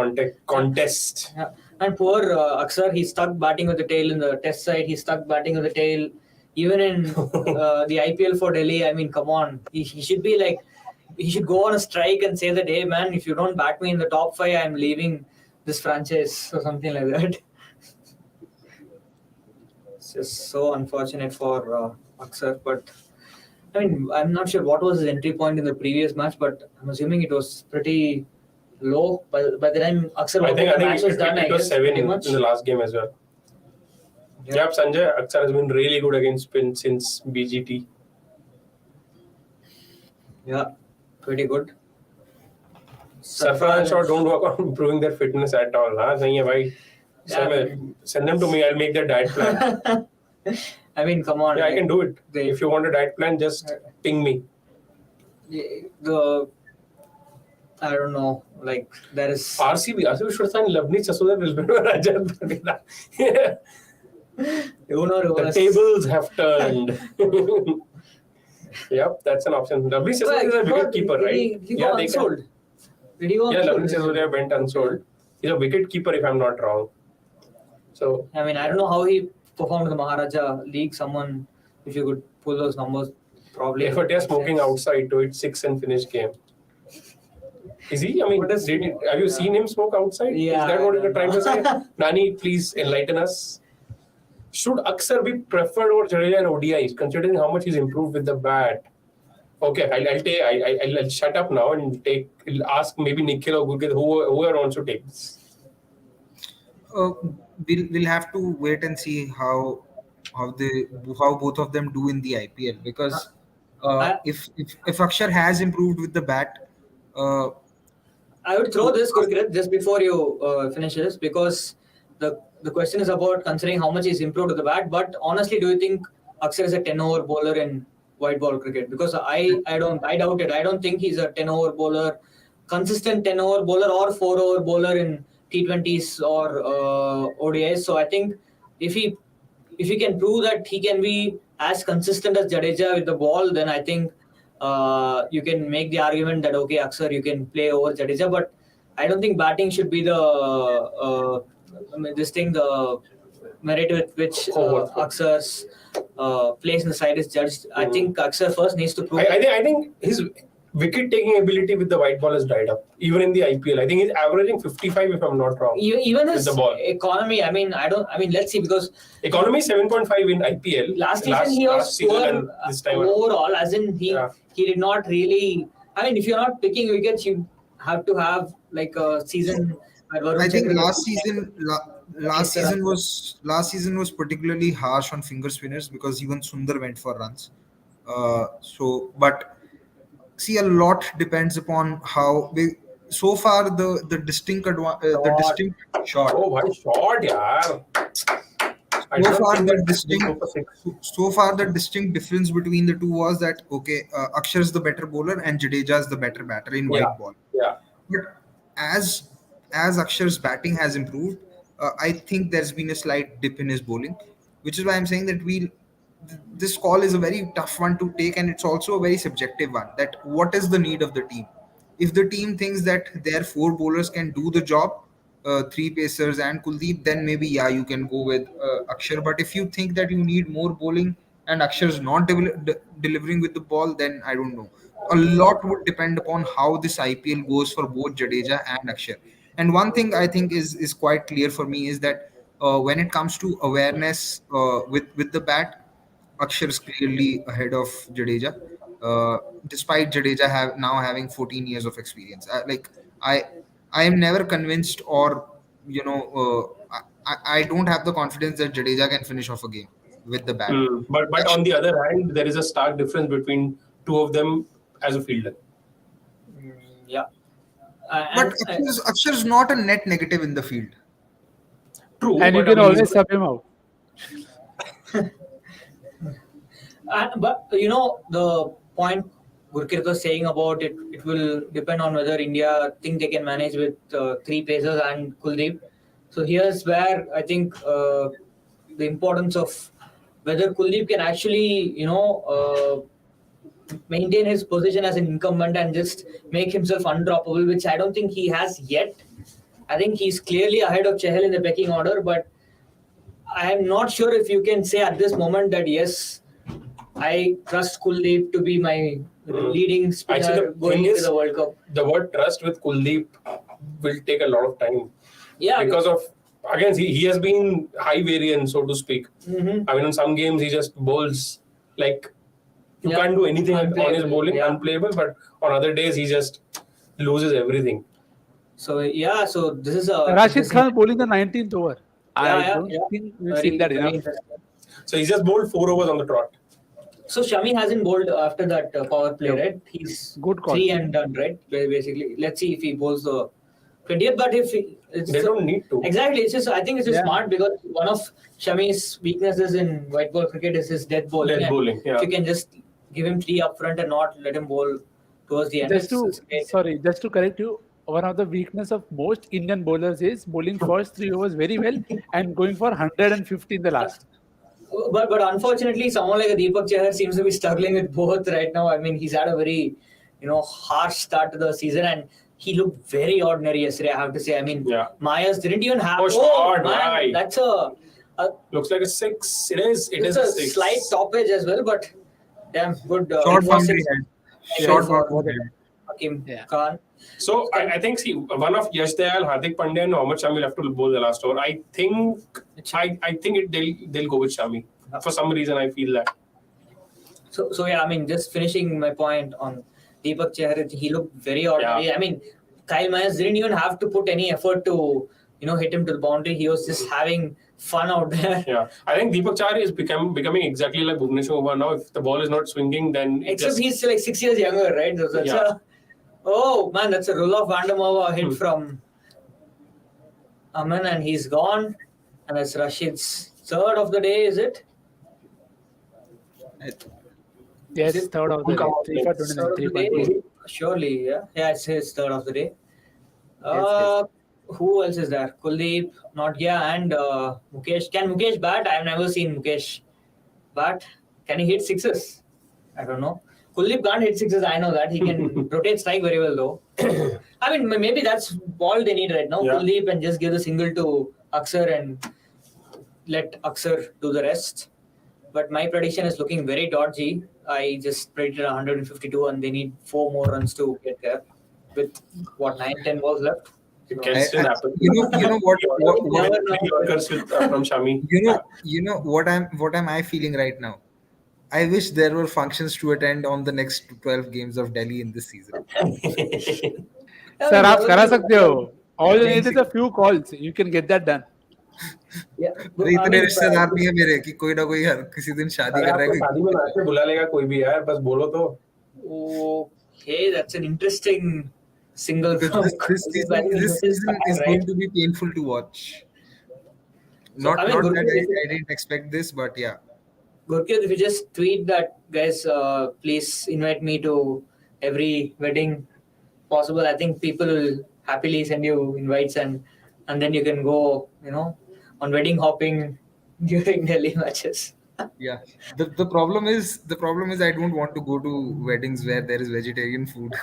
Speaker 2: contest.
Speaker 3: Yeah. And poor Aksar, he's stuck batting with the tail in the test side. He's stuck batting with the tail. Even in the IPL for Delhi, I mean, come on. He should be like... He should go on a strike and say that, hey, man, if you don't back me in the top 5, I'm leaving this franchise or something like that. It's just so unfortunate for Aksar, but I mean, I'm not sure what was his entry point in the previous match, but I'm assuming it was pretty low. By the time Aksar
Speaker 2: I think
Speaker 3: match was done,
Speaker 2: it was 7
Speaker 3: pretty
Speaker 2: in
Speaker 3: much.
Speaker 2: the last game as well. Yeah, Sanjay, Aksar has been really good against spin since BGT.
Speaker 3: Yeah, pretty good.
Speaker 2: Sarfaraz Shah don't work on improving their fitness at all. Huh? Nahi hai bhai. Send them to me. I'll make their diet plan.
Speaker 3: I mean, come on.
Speaker 2: Yeah, I can do it. If you want a diet plan, just ping me.
Speaker 3: I don't know. Like there is
Speaker 2: RCB should sign Lavneet Sassoda and Rajat. The tables have turned. Yep, that's an option. Lavneet Sassoda is a wicket keeper, right?
Speaker 3: Did he go unsold?
Speaker 2: Lavneet Sassoda went unsold. He's a wicket keeper, if I'm not wrong. So
Speaker 3: I mean, I don't know how he performed in the Maharaja League. If you could pull those numbers, probably.
Speaker 2: if you're smoking outside to hit 6 and finish game. Is he? I mean, have you seen him smoke outside?
Speaker 3: Yeah,
Speaker 2: is that what you're trying to say? Nani, please enlighten us. Should Aksar be preferred over Jadeja and ODIs, considering how much he's improved with the bat? Okay, I'll shut up now and ask maybe Nikhil or Gurkit, whoever wants to take this.
Speaker 5: We'll have to wait and see how both of them do in the IPL, because if Akshar has improved with the bat,
Speaker 3: I would throw this, Gurkit, just before you finish this, because the question is about considering how much he's improved with the bat. But honestly, do you think Akshar is a 10-over bowler in white ball cricket? Because I doubt it. I don't think he's a 10-over bowler, consistent 10-over bowler or 4-over bowler in T20s or ODIs. So I think if he can prove that he can be as consistent as Jadeja with the ball, then I think you can make the argument that okay, Aksar, you can play over Jadeja. But I don't think batting should be the merit with which Aksar's place in the side is judged. I think Aksar first needs to prove.
Speaker 2: I think his wicket-taking ability with the white ball has dried up. Even in the IPL, I think he's averaging 55 if I'm not wrong.
Speaker 3: Even his
Speaker 2: the ball.
Speaker 3: Economy, let's see, because
Speaker 2: economy 7.5 in IPL.
Speaker 3: Last season he was poor overall, as in he did not really. I mean, if you're not picking wickets, you have to have like a season.
Speaker 5: I think last season was particularly harsh on finger spinners because even Sundar went for runs. But see, a lot depends upon how so far the distinct shot.
Speaker 2: Oh, what shot, yaar.
Speaker 5: So far the distinct difference between the two was that okay, Akshar is the better bowler and Jadeja is the better batter in white ball.
Speaker 2: Yeah.
Speaker 5: But as Akshar's batting has improved, I think there's been a slight dip in his bowling, which is why I'm saying that this call is a very tough one to take, and it's also a very subjective one. That what is the need of the team? If the team thinks that their 4 bowlers can do the job, 3 pacers and Kuldeep, then maybe you can go with Akshar. But if you think that you need more bowling and Akshar's not delivering with the ball, then I don't know. A lot would depend upon how this IPL goes for both Jadeja and Akshar. And one thing I think is quite clear for me is that when it comes to awareness with the bat, Akshar is clearly ahead of Jadeja, despite Jadeja having 14 years of experience. I am never convinced, or I don't have the confidence that Jadeja can finish off a game with the bat.
Speaker 2: But on the other hand, there is a stark difference between two of them as a fielder.
Speaker 3: Yeah.
Speaker 5: But Aksar is not a net negative in the field.
Speaker 2: True.
Speaker 4: And you can always sub him out.
Speaker 3: But the point Gurkit was saying about it will depend on whether India think they can manage with 3 pacers and Kuldeep. So here's where I think the importance of whether Kuldeep can actually maintain his position as an incumbent and just make himself undroppable, which I don't think he has yet. I think he's clearly ahead of Chahal in the pecking order, but I am not sure if you can say at this moment that yes, I trust Kuldeep to be my leading spinner going into the World Cup.
Speaker 2: The word trust with Kuldeep will take a lot of time.
Speaker 3: Yeah,
Speaker 2: because of again, he has been high variance, so to speak.
Speaker 3: Mm-hmm.
Speaker 2: I mean, in some games he just bowls like you
Speaker 3: Yeah.
Speaker 2: can't do anything on his
Speaker 3: Unplayable,
Speaker 2: bowling,
Speaker 3: yeah.
Speaker 2: unplayable. But on other days he just loses everything.
Speaker 3: So yeah, so this is a
Speaker 4: Rashid
Speaker 3: interesting-
Speaker 4: Khan bowling the 19th over. I
Speaker 3: Yeah,
Speaker 4: don't
Speaker 3: yeah.
Speaker 4: think we've
Speaker 3: Very,
Speaker 4: seen that
Speaker 3: very
Speaker 4: enough.
Speaker 3: interesting.
Speaker 2: So he's just bowled 4 overs on the trot.
Speaker 3: So Shami hasn't bowled after that power play,
Speaker 4: No.
Speaker 3: right? He's
Speaker 4: Good call.
Speaker 3: 3 and done, right? Basically, let's see if he bowls the 20th. But if it's
Speaker 2: They don't need to.
Speaker 3: exactly, it's just I think it's just
Speaker 4: Yeah.
Speaker 3: smart because one of Shami's weaknesses in white ball cricket is his death bowling.
Speaker 2: Death
Speaker 3: And
Speaker 2: bowling, yeah.
Speaker 3: If you can just give him 3 up front and not let him bowl towards the end.
Speaker 4: Just to correct you, one of the weakness of most Indian bowlers is bowling first 3 overs very well and going for 150 in the last.
Speaker 3: But unfortunately, someone like Deepak Chahar seems to be struggling with both right now. I mean, he's had a very harsh start to the season and he looked very ordinary yesterday, I have to say. I mean,
Speaker 2: Yeah.
Speaker 3: Myers didn't even have.
Speaker 2: Oh, short,
Speaker 3: man,
Speaker 2: right.
Speaker 3: that's a
Speaker 2: Looks like a 6. It is
Speaker 3: it's
Speaker 2: a
Speaker 3: a
Speaker 2: 6.
Speaker 3: slight stoppage as well, but damn good.
Speaker 5: Short
Speaker 3: it was
Speaker 5: boundary.
Speaker 3: six-
Speaker 5: Short
Speaker 3: for
Speaker 5: boundary.
Speaker 3: Hakim
Speaker 4: Yeah.
Speaker 3: Khan.
Speaker 2: So I think one of Yash Dayal, Hardik Pandya, and Mohammad Shami will have to bowl the last over. I think they'll go with Shami. For some reason, I feel that.
Speaker 3: So yeah, I mean, just finishing my point on Deepak Chahar, he looked very ordinary.
Speaker 2: Yeah.
Speaker 3: I mean, Kyle Myers didn't even have to put any effort to hit him to the boundary. He was just having fun out there.
Speaker 2: Yeah, I think Deepak Chahar is becoming exactly like Bhuvneshwar Kumar now. If the ball is not swinging, then it
Speaker 3: Except
Speaker 2: just,
Speaker 3: he's like 6 years younger, right? So that's
Speaker 2: Yeah.
Speaker 3: oh man, that's a Roloff Vandamova hit from Aman, and he's gone. And that's Rashid's third of the day, is it?
Speaker 4: Yes, third of the day. 3 for 29,
Speaker 3: Third of the
Speaker 4: 3.2.
Speaker 3: day. Surely, yeah. Yeah, it's his third of the day.
Speaker 4: Yes.
Speaker 3: Who else is there? Kuldeep, Notgia, and Mukesh. Can Mukesh bat? I've never seen Mukesh bat. Can he hit sixes? I don't know. Kuldeep can't hit sixes. I know that. He can rotate strike very well, though. I mean, maybe that's all they need right now.
Speaker 2: Yeah.
Speaker 3: Kuldeep and just give the single to Aksar and let Aksar do the rest. But my prediction is looking very dodgy. I just predicted 152 and they need 4 more runs to get there with 9-10 balls left.
Speaker 2: it can still happen.
Speaker 5: You know what
Speaker 3: Never know.
Speaker 2: Yorkers from Shami.
Speaker 5: you know what am I feeling right now? I wish there were functions to attend on the next 12 games of Delhi in this season.
Speaker 4: Sir, आप करा सकते हो. All you need is a few calls. You can get that done.
Speaker 3: Yeah.
Speaker 5: अरे इतने रिश्तेदार नहीं है मेरे कि कोई ना कोई हर किसी दिन शादी
Speaker 2: अरे
Speaker 5: कर रहा
Speaker 2: आपको
Speaker 5: है
Speaker 2: शादी में नाचने बुला लेगा कोई भी यार, बस बोलो तो.
Speaker 3: Okay, that's an interesting single.
Speaker 5: Because this season is going to be painful to watch. Not
Speaker 3: I mean,
Speaker 5: that I didn't expect this, but yeah.
Speaker 3: Gurkit, if you just tweet that, guys, please invite me to every wedding possible. I think people will happily send you invites and then you can go, on wedding hopping during Delhi matches.
Speaker 5: Yeah. The problem is I don't want to go to weddings where there is vegetarian food.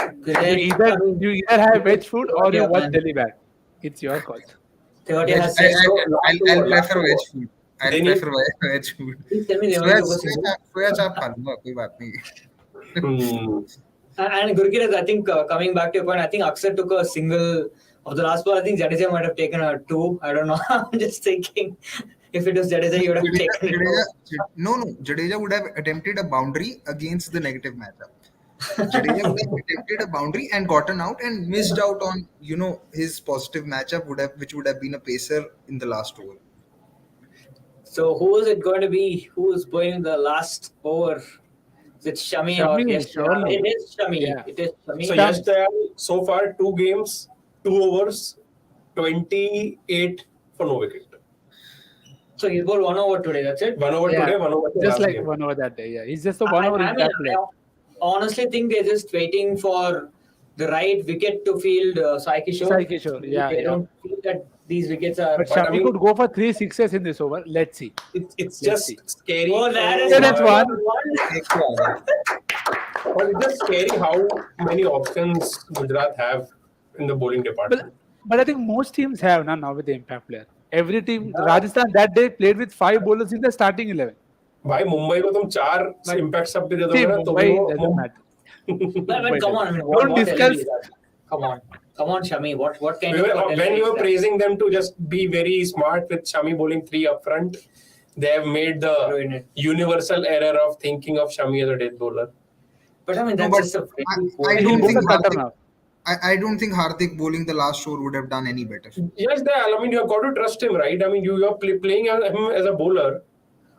Speaker 4: You either have veg food or you watch Delhi back. It's your call.
Speaker 3: Tewatia has said so.
Speaker 5: I'll prefer veg food. I'll
Speaker 2: They need-
Speaker 5: prefer veg food.
Speaker 3: Please tell me they want to go single.
Speaker 5: सोया चाप खा लूंगा कोई बात नहीं.
Speaker 3: And Gurkit, I think coming back to your point, I think Aksar took a single of the last ball. I think Jadeja might have taken a 2. I don't know. I'm just thinking if it was Jadeja, he would have taken it.
Speaker 5: No, Jadeja would have attempted a boundary against the negative matchup. Jadeja would have attempted a boundary and gotten out and missed out on his positive matchup which would have been a pacer in the last over.
Speaker 3: So who is it going to be? Who is going the last over? Is it Shami or
Speaker 4: Shami,
Speaker 3: Yash?
Speaker 4: surely.
Speaker 3: It is Shami.
Speaker 4: Yeah.
Speaker 3: It is Shami.
Speaker 2: So Yash Dayal, so far 2 games, 2 overs, 28 for no wicket.
Speaker 3: So he's bowled 1 over today. That's it.
Speaker 2: 1 over
Speaker 4: Yeah.
Speaker 2: today, 1 over the
Speaker 4: Just
Speaker 2: last
Speaker 4: like
Speaker 2: game.
Speaker 4: 1 over that day. Yeah, he's just the 1 over impact player.
Speaker 3: I honestly think they're just waiting for the right wicket to field Sai Kishore.
Speaker 4: Sai Kishore, yeah,
Speaker 3: They
Speaker 4: yeah.
Speaker 3: don't feel that these wickets are.
Speaker 4: But
Speaker 2: But I
Speaker 4: Shami
Speaker 2: mean-
Speaker 4: could go for 3 sixes in this over. Let's see.
Speaker 2: It's
Speaker 4: Let's
Speaker 2: just
Speaker 4: see.
Speaker 2: scary.
Speaker 3: Oh, that is
Speaker 4: Yeah, that's one.
Speaker 2: But it's just scary how many options Gujarat have in the bowling department.
Speaker 4: But I think most teams have now with the impact player. Every team, Rajasthan that day played with 5 bowlers in the starting 11.
Speaker 2: भाई मुंबई को तुम 4 impact सब भी दे
Speaker 4: See,
Speaker 2: दोगे ना तो
Speaker 4: Mumbai
Speaker 2: वो
Speaker 4: doesn't matter.
Speaker 3: But come on, I mean,
Speaker 4: Don't discuss.
Speaker 3: Come on, Shami. What kind
Speaker 2: When
Speaker 3: of
Speaker 2: we were
Speaker 3: that?
Speaker 2: praising them to just be very smart with Shami bowling 3 up front, they have made
Speaker 3: Ruin
Speaker 2: the
Speaker 3: it.
Speaker 2: universal error of thinking of Shami as a death bowler.
Speaker 3: But I mean,
Speaker 5: No,
Speaker 3: that's
Speaker 5: but
Speaker 3: just a very
Speaker 5: I
Speaker 3: poor.
Speaker 4: He
Speaker 5: don't
Speaker 4: bowled
Speaker 5: think
Speaker 4: a cutter
Speaker 5: Hardik.
Speaker 4: now.
Speaker 5: I don't think Hardik bowling the last over would have done any better.
Speaker 2: Yes, I mean, you have got to trust him, right? I mean, you are playing him as a bowler,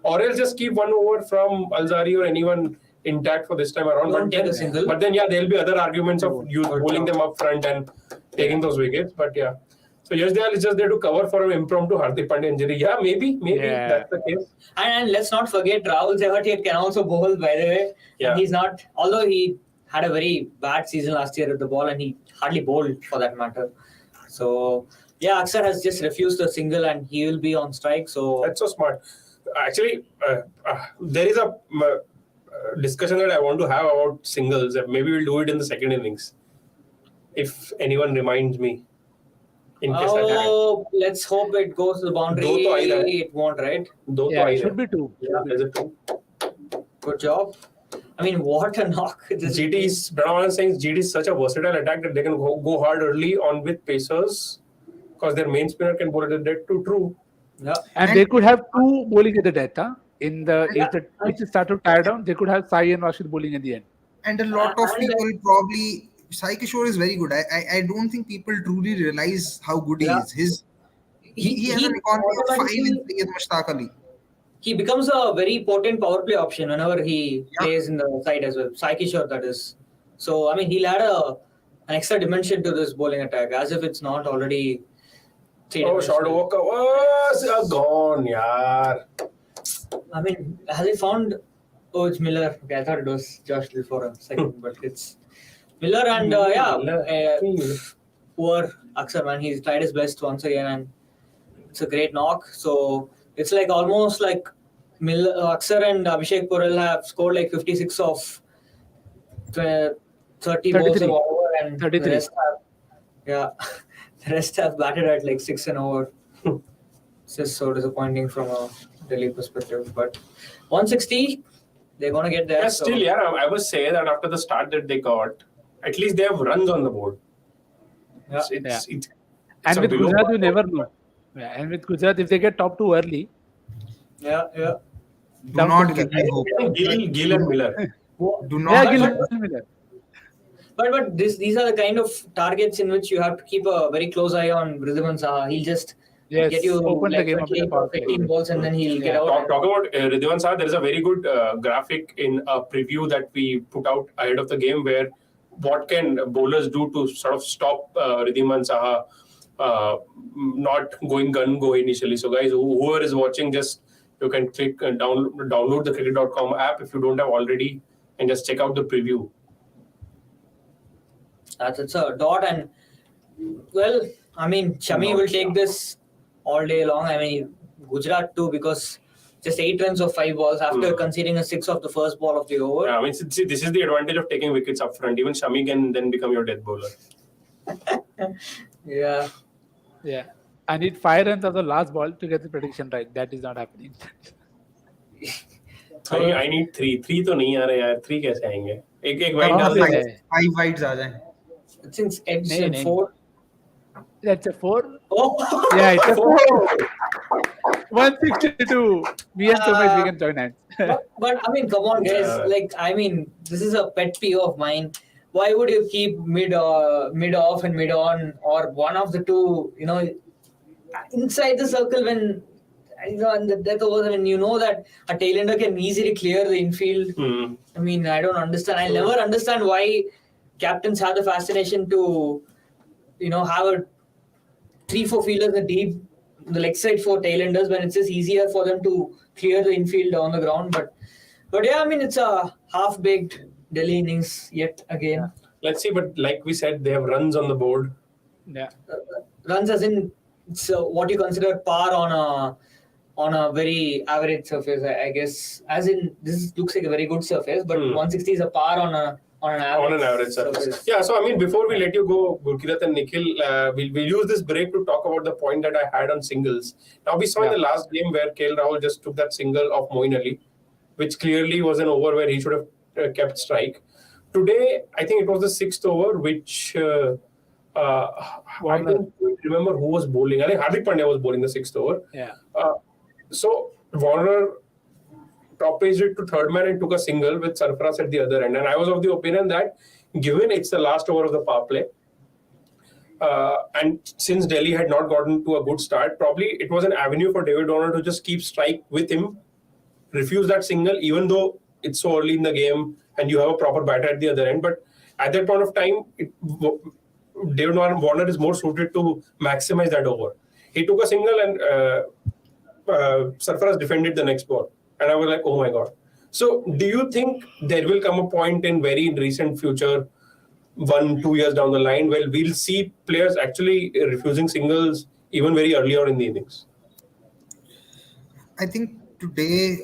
Speaker 2: or else just keep one over from Alzari or anyone intact for this time around.
Speaker 3: Don't take a single.
Speaker 2: But then, yeah, there'll be other arguments of you
Speaker 3: Good
Speaker 2: bowling
Speaker 3: job.
Speaker 2: them up front and taking those wickets. But yeah, so Yash Dayal is just there to cover for an impromptu Hardik Pandya injury. Yeah, maybe
Speaker 4: Yeah.
Speaker 2: that's the case.
Speaker 3: And let's not forget Rahul Sehwag can also bowl, by the way.
Speaker 2: Yeah.
Speaker 3: And he's not, although he had a very bad season last year at the ball and he hardly bowled for that matter. So, yeah, Akshar has just refused a single and he will be on strike. So,
Speaker 2: That's so smart. Actually, there is a discussion that I want to have about singles. Maybe we'll do it in the second innings, if anyone reminds me. In case I have.
Speaker 3: oh, let's hope it goes to the boundary.
Speaker 2: Do to either.
Speaker 3: It won't, right?
Speaker 2: Do
Speaker 4: Yeah,
Speaker 2: to
Speaker 4: it
Speaker 2: either.
Speaker 4: should be 2.
Speaker 2: Yeah, there's a 2.
Speaker 3: Good job. I mean, what a knock.
Speaker 2: GT is, Pranav is saying GT is such a versatile attack that they can go hard early on with pacers because their main spinner can bowl it at dead to true.
Speaker 3: Yeah.
Speaker 4: And they could have 2 bowling at the death. Huh? If the pitch start to tire down, they could have Sai and Rashid bowling at the end.
Speaker 5: And a lot of people probably Sai Kishore is very good. I don't think people truly realize how good he is. He has an economy of 5 in Syed Mushtaq Ali.
Speaker 3: He becomes a very potent power play option whenever he plays in the side as well. Sai Kishore, that is. So, I mean, he'll add an extra dimension to this bowling attack, as if it's not already.
Speaker 2: Short walker was gone, yaar.
Speaker 3: I mean, has he found? Oh, it's Miller. Okay, I thought it was Josh Lill for a second, but it's Miller and poor Akshar, man. He's tried his best once again, and it's a great knock. So it's like almost like Akshar and Abhishek Porel have scored like 56 of 30 balls or whatever, and
Speaker 4: 33.
Speaker 3: the rest the rest have batted at like 6 and over. It's just so disappointing from a Delhi perspective. But 160, they're gonna get there.
Speaker 2: Yeah, still, I must say that after the start that they got, at least they have runs on the board.
Speaker 3: Yeah.
Speaker 2: It's
Speaker 4: And
Speaker 2: a
Speaker 4: with
Speaker 2: below
Speaker 4: Gujarat,
Speaker 2: par.
Speaker 4: you never know. Yeah, and with Gujarat, if they get top 2 early,
Speaker 3: Yeah.
Speaker 5: Do
Speaker 4: Down
Speaker 5: not
Speaker 4: to
Speaker 5: give
Speaker 4: Miller.
Speaker 5: me hope.
Speaker 2: Gil and Miller.
Speaker 5: Do
Speaker 4: yeah,
Speaker 5: not.
Speaker 4: Gil Miller.
Speaker 3: But these are the kind of targets in which you have to keep a very close eye on Ridhiman Saha. He'll just
Speaker 4: Yes,
Speaker 3: get you
Speaker 4: open the
Speaker 3: like
Speaker 4: game up with
Speaker 3: 20
Speaker 4: the power
Speaker 3: or
Speaker 4: play.
Speaker 3: 15 balls and then he'll get
Speaker 4: Yeah.
Speaker 3: out.
Speaker 2: Talk about Ridhiman Saha. There is a very good graphic in a preview that we put out ahead of the game where what can bowlers do to sort of stop Ridhiman Saha not going gun-go initially. So guys, whoever is watching, just you can click and download the cricket.com app if you don't have already and just check out the preview.
Speaker 3: That's a dot, and well, I mean, Shami will take this all day long. I mean, Gujarat too, because just 8 runs of 5 balls after conceding a 6 of the first ball of the over.
Speaker 2: Yeah, I mean, see, this is the advantage of taking wickets up front. Even Shami can then become your death bowler.
Speaker 3: Yeah.
Speaker 4: Yeah. I need 5 runs of the last ball to get the prediction right. That is not happening.
Speaker 2: I need 3. 3 तो नहीं आ रहे यार. 3 कैसे आएंगे? एक
Speaker 4: कहाँ
Speaker 2: wide
Speaker 4: से
Speaker 2: डाल दे.
Speaker 4: जाए?
Speaker 5: 5 wides आ जाए.
Speaker 3: Since Ed's
Speaker 4: नहीं,
Speaker 3: in
Speaker 4: नहीं.
Speaker 3: 4.
Speaker 4: That's a 4.
Speaker 3: Oh!
Speaker 4: Yeah, it's a 4. 162. Me and Somesh, we can join hands.
Speaker 3: But I mean, come on, guys.
Speaker 2: Yeah.
Speaker 3: Like, I mean, this is a pet peeve of mine. Why would you keep mid off and mid on, or one of the two? You know, inside the circle when and the death overs. I mean, you know that a tailender can easily clear the infield. I mean, I don't understand. I'll never understand why captains have the fascination to, have a 3-4 fielders in the the leg side for tailenders when it's just easier for them to clear the infield on the ground. But yeah, I mean, it's a half-baked Delhi innings yet again.
Speaker 2: Yeah. Let's see, but like we said, they have runs on the board.
Speaker 4: Yeah.
Speaker 3: Runs as in it's what you consider par on a very average surface, I guess. As in, this looks like a very good surface, but 160 is a par on an average surface.
Speaker 2: Yeah, so I mean, before we let you go, Gurkirat and Nikhil, we'll use this break to talk about the point that I had on singles. Now, we saw in the last game where KL Rahul just took that single of Moeen Ali, which clearly was an over where he should have kept strike. Today, I think it was the 6th over, which I
Speaker 4: Warner.
Speaker 2: don't remember who was bowling. I think Hardik Pandya was bowling the 6th over.
Speaker 4: Yeah.
Speaker 2: So Warner top paged it to third man and took a single with Sarfaraz at the other end. And I was of the opinion that given it's the last over of the power play, and since Delhi had not gotten to a good start, probably it was an avenue for David Warner to just keep strike with him, refuse that single, even though it's so early in the game and you have a proper batter at the other end. But at that point of time, David Warner is more suited to maximize that over. He took a single and Sarfaraz defended the next ball. And I was like, oh my God. So do you think there will come a point in very recent future, 1-2 years down the line, where we'll see players actually refusing singles even very early on in the innings?
Speaker 5: I think today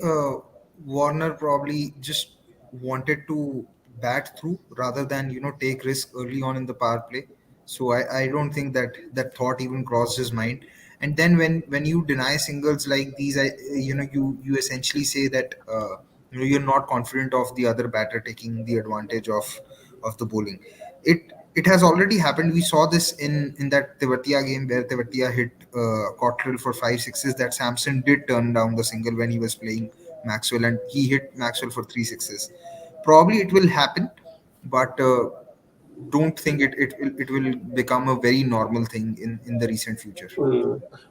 Speaker 5: Warner probably just wanted to bat through rather than take risk early on in the power play. So I don't think that thought even crossed his mind. And then when you deny singles like these, you essentially say that you're not confident of the other batter taking the advantage of the bowling. It has already happened. We saw this in that Tewatia game where Tewatia hit Cottrell for 5 sixes. That Samson did turn down the single when he was playing Maxwell, and he hit Maxwell for 3 sixes. Probably it will happen, but don't think it will become a very normal thing in the recent future.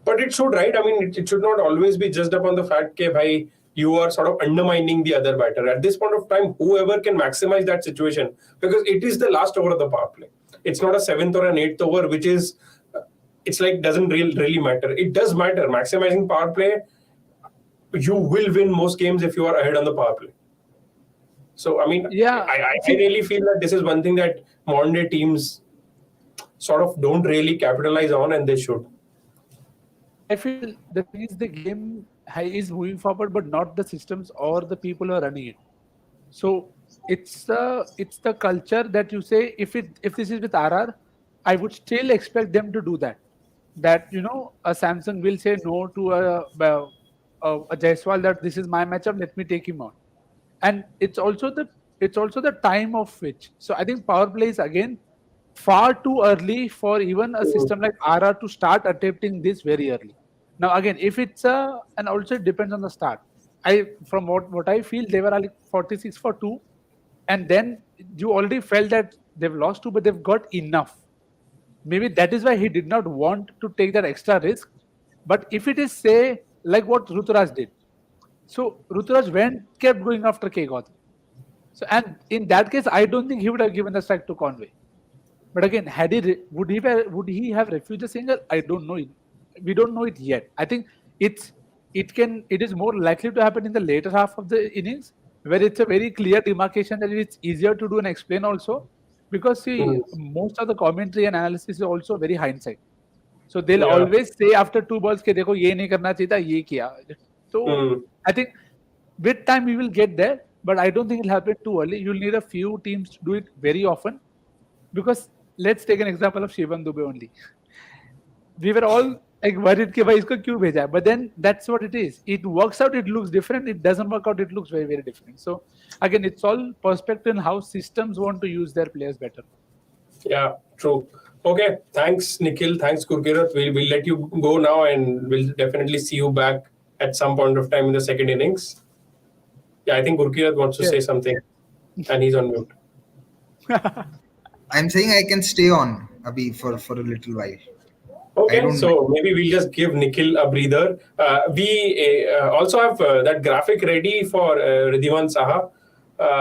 Speaker 2: But it should, right? I mean, it should not always be just upon the fact that bhai, you are sort of undermining the other batter. At this point of time, whoever can maximize that situation, because it is the last over of the power play. It's not a 7th or an 8th over, which is, it's like doesn't really matter. It does matter. Maximizing power play, you will win most games if you are ahead on the power play. So, I mean,
Speaker 4: Yeah.
Speaker 2: I really feel that this is one thing that modern day teams sort of don't really capitalize on, and they should.
Speaker 4: I feel the thing is the game is moving forward, but not the systems or the people who are running it. So it's the culture that you say if this is with RR, I would still expect them to do that. That a Samsung will say no to a Jaiswal that this is my matchup, let me take him on. And it's also the time of which. So I think power play is again far too early for even a system like RR to start attempting this very early. Now again, if it's and also it depends on the start. From what I feel, they were like 46 for 2, and then you already felt that they've lost 2, but they've got enough. Maybe that is why he did not want to take that extra risk. But if it is say like what Ruturaj did, so Ruturaj kept going after K. Gautam. So and in that case, I don't think he would have given the strike to Conway. But again, would he have refused a single? I don't know. We don't know it yet. I think it is more likely to happen in the later half of the innings, where it's a very clear demarcation that it's easier to do and explain also, because see, most of the commentary and analysis is also very hindsight. So they'll always say after 2 balls, "Ke dekho, ye nahi karna chahiye tha, ye kiya." So I think with time we will get there, but I don't think it'll happen too early. You'll need a few teams to do it very often, because let's take an example of Shivam Dube only. We were all like worried कि भाई इसको क्यों भेजा, but then that's what it is. It works out, it looks different. It doesn't work out, it looks very, very different. So again, it's all perspective and how systems want to use their players better.
Speaker 2: Yeah, true. Okay, thanks Nikhil, thanks Gurkirat. We'll let you go now, and we'll definitely see you back at some point of time in the second innings. Yeah, I think Gurkirat wants to say something, and he's on mute.
Speaker 5: I'm saying I can stay on Abhi for a little while.
Speaker 2: Okay, so maybe we'll just give Nikhil a breather. We also have that graphic ready for Ridhiman Saha.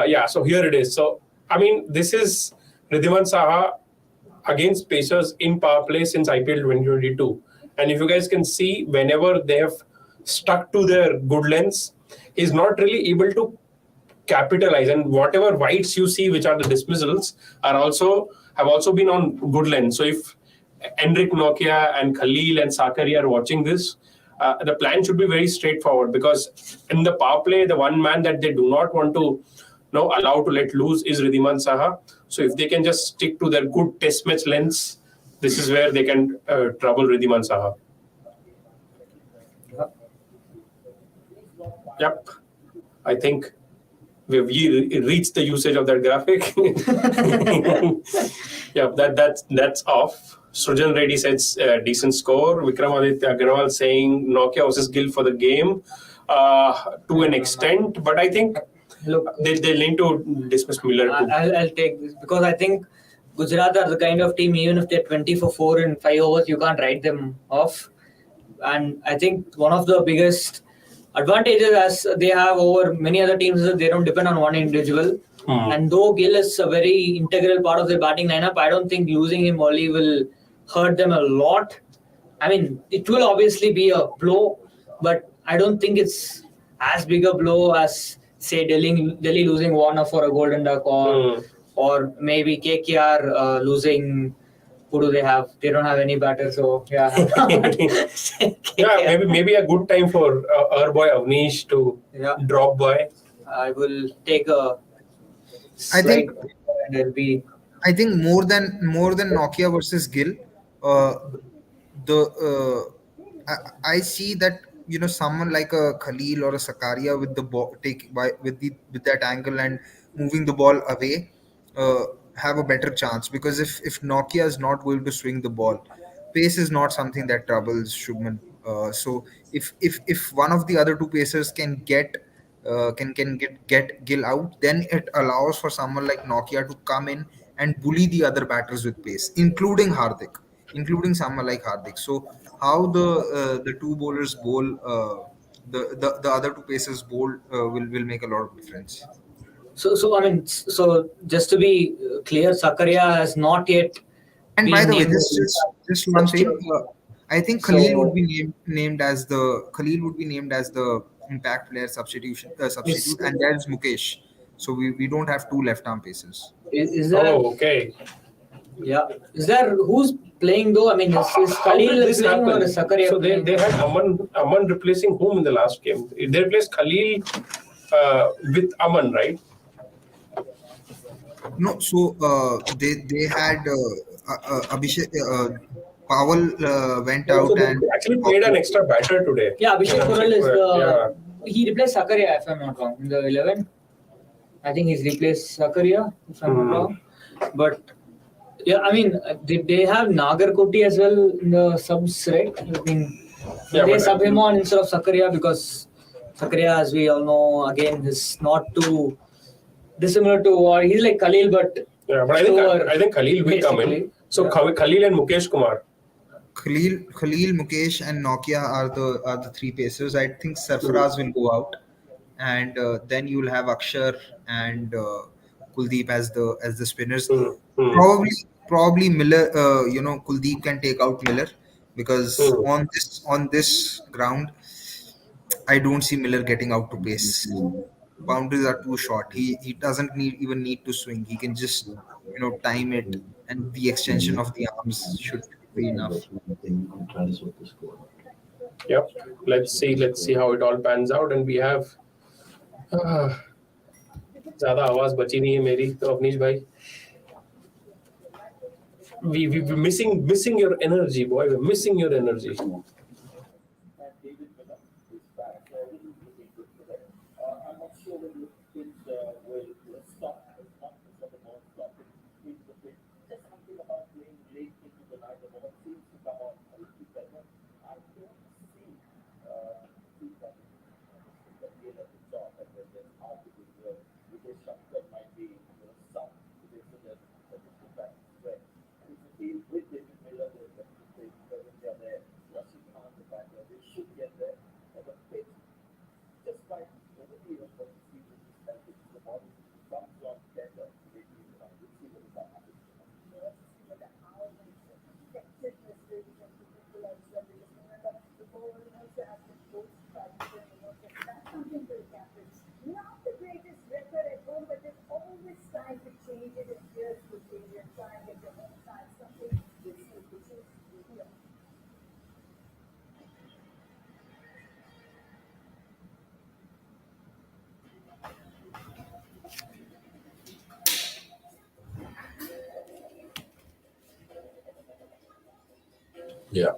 Speaker 2: Yeah, so here it is. So, I mean, this is Ridhiman Saha against Pacers in power play since IPL 2022. And if you guys can see, whenever they have stuck to their good lengths, he's not really able to capitalize. And whatever whites you see, which are the dismissals, have also been on good lengths. So if Enric Nokia and Khalil and Sakari are watching this, the plan should be very straightforward, because in the power play, the one man that they do not want to allow to let loose is Ridhiman Saha. So if they can just stick to their good test match lengths, this is where they can trouble Ridhiman Saha. Yep. I think we've reached the usage of that graphic. Yeah, that's off. Srujan Reddy says decent score. Vikramaditya Agarwal saying Nokia versus Gill for the game to an extent, but I think
Speaker 3: Look,
Speaker 2: they need to dismiss Miller too.
Speaker 3: I'll take this because I think Gujarat are the kind of team, even if they're 20 for 4 in 5 overs, you can't write them off. And I think one of the biggest advantages as they have over many other teams is that they don't depend on one individual. And though Gill is a very integral part of their batting lineup, I don't think losing him early will hurt them a lot. I mean, it will obviously be a blow, but I don't think it's as big a blow as, say, Delhi losing Warner for a Golden Duck, or maybe KKR losing. Who do they have? They don't have any batter, so yeah.
Speaker 2: Yeah, maybe a good time for our boy Avnish to drop by.
Speaker 3: I will take a.
Speaker 5: I think
Speaker 3: and it'll be.
Speaker 5: I think more than Nokia versus Gill, I see that someone like a Khalil or a Sakaria with the ball with that angle and moving the ball away have a better chance, because if Nokia is not going to swing the ball, pace is not something that troubles Shubman. So if one of the other two pacers can get Gill out, then it allows for someone like Nokia to come in and bully the other batters with pace, including someone like Hardik. So how the two bowlers bowl, the other two pacers bowl will make a lot of difference.
Speaker 3: So I mean, so just to be clear, Sakaria has not yet.
Speaker 5: And by the way, just one thing. I think Khalil would be named as the impact player substitute, and there's Mukesh. So we don't have two left arm pacers.
Speaker 3: Is there?
Speaker 2: Oh, okay.
Speaker 3: Yeah. Is there who's playing though? I mean, is Khalil playing or is Sakaria?
Speaker 2: So they had Aman replacing whom in the last game? They replaced Khalil with Aman, right?
Speaker 5: No, so they had Abhishek. Powell went out and
Speaker 2: actually played an extra batter today.
Speaker 3: Yeah, Abhishek Pural is he replaced Sakaria, if I'm not wrong, in the 11. I think he's replaced Sakaria, if I'm not wrong. But yeah, I mean, did they have Nagarkoti as well in the subs, right? I mean, they sub him on instead of Sakaria, because Sakaria, as we all know, again, is not too dissimilar to he's like Khalil, but
Speaker 2: I think Khalil will come in. So Khalil and Mukesh Kumar.
Speaker 5: Khalil, Mukesh, and Nokia are the three pacers. I think Sarfaraz will go out, and then you'll have Akshar and Kuldeep as the spinners. Probably Miller. Kuldeep can take out Miller, because on this ground, I don't see Miller getting out to pace. Boundaries are too short. He doesn't even need to swing. He can just time it, and the extension of the arms should be enough.
Speaker 2: Yep. Let's see how it all pans out. And we have ज़्यादा आवाज बची नहीं है मेरी, तो अवनीश भाई, we're missing your energy, boy. We're missing your energy.
Speaker 1: Yeah.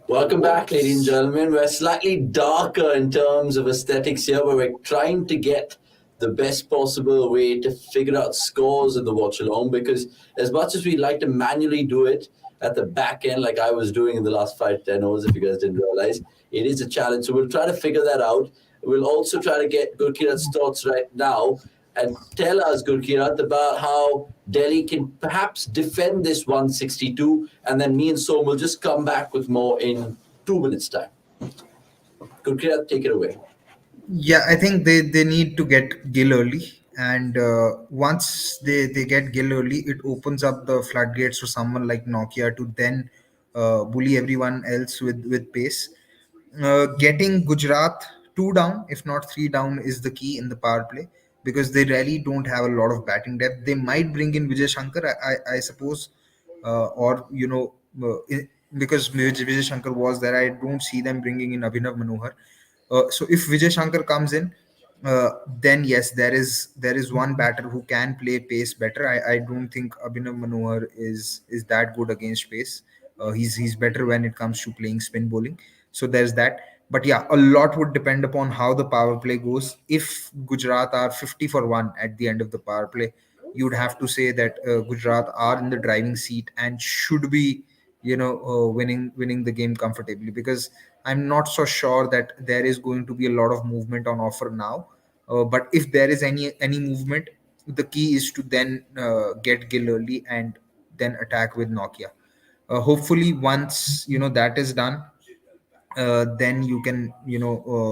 Speaker 1: Welcome back, ladies and gentlemen. We're slightly darker in terms of aesthetics here, but we're trying to get the best possible way to figure out scores in the Watchalong, because as much as we'd like to manually do it at the back end, like I was doing in the last 5-10 overs, if you guys didn't realize, it is a challenge. So we'll try to figure that out. We'll also try to get Gurkirat's thoughts right now and tell us, Gurkirat, about how Delhi can perhaps defend this 162, and then me and Som will just come back with more in 2 minutes' time. Gurkirat, take it away.
Speaker 5: Yeah, I think they need to get Gill early, and once they get Gill early, it opens up the floodgates for someone like Nokia to then bully everyone else with pace. Getting Gujarat 2 down, if not 3 down, is the key in the power play, because they really don't have a lot of batting depth. They might bring in Vijay Shankar, I suppose, or because Vijay Shankar was there, I don't see them bringing in Abhinav Manohar. So if Vijay Shankar comes in, then yes, there is one batter who can play pace better. I don't think Abhinav Manohar is that good against pace. He's better when it comes to playing spin bowling. So there's that. But yeah, a lot would depend upon how the power play goes. If Gujarat are 50 for 1 at the end of the power play, you'd have to say that Gujarat are in the driving seat and should be, winning the game comfortably, because I'm not so sure that there is going to be a lot of movement on offer now. But if there is any movement, the key is to then get Gill early and then attack with Nokia. Hopefully, once that is done, then you can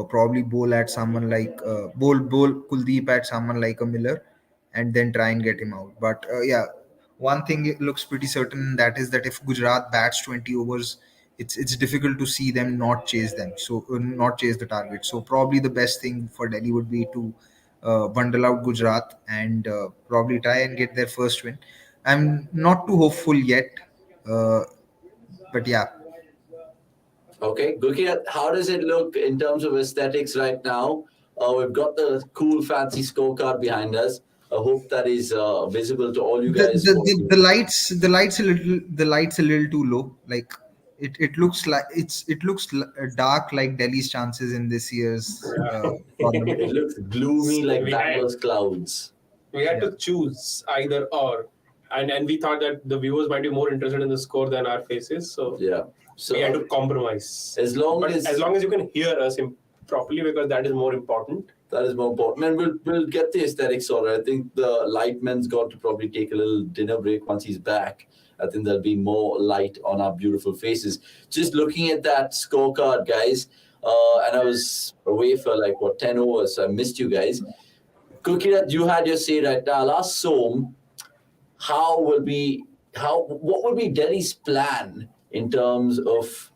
Speaker 5: probably bowl at someone like bowl Kuldeep at someone like a Miller, and then try and get him out. But yeah, one thing it looks pretty certain, that is that if Gujarat bats 20 overs, it's difficult to see them not chase them, so not chase the target. So probably the best thing for Delhi would be to bundle out Gujarat and probably try and get their first win. I'm not too hopeful yet, uh, but yeah.
Speaker 1: Okay, Gurkirat, how does it look in terms of aesthetics right now? We've got the cool, fancy scorecard behind us. I hope that is visible to all you
Speaker 5: the,
Speaker 1: guys.
Speaker 5: the lights a little too low. Like it looks like dark, like Delhi's chances in this year's tournament.
Speaker 1: It looks gloomy like
Speaker 2: We had-
Speaker 1: Bangalore's clouds.
Speaker 2: We had
Speaker 5: Yeah.
Speaker 2: to choose either or, and we thought that the viewers might be more interested in the score than our faces, so
Speaker 1: Yeah. So
Speaker 2: we had to compromise.
Speaker 1: as long
Speaker 2: But
Speaker 1: as
Speaker 2: as long as you can hear us properly, because that is more important.
Speaker 1: that is more important, and we'll get the aesthetics sorted. I think the lightman's got to probably take a little dinner break once he's back. I think there'll be more light on our beautiful faces. Just looking at that scorecard, guys, and I was away for 10 overs, so I missed you guys. Gurkirat, you had your say right now. I'll ask Som, what will be Delhi's plan in terms of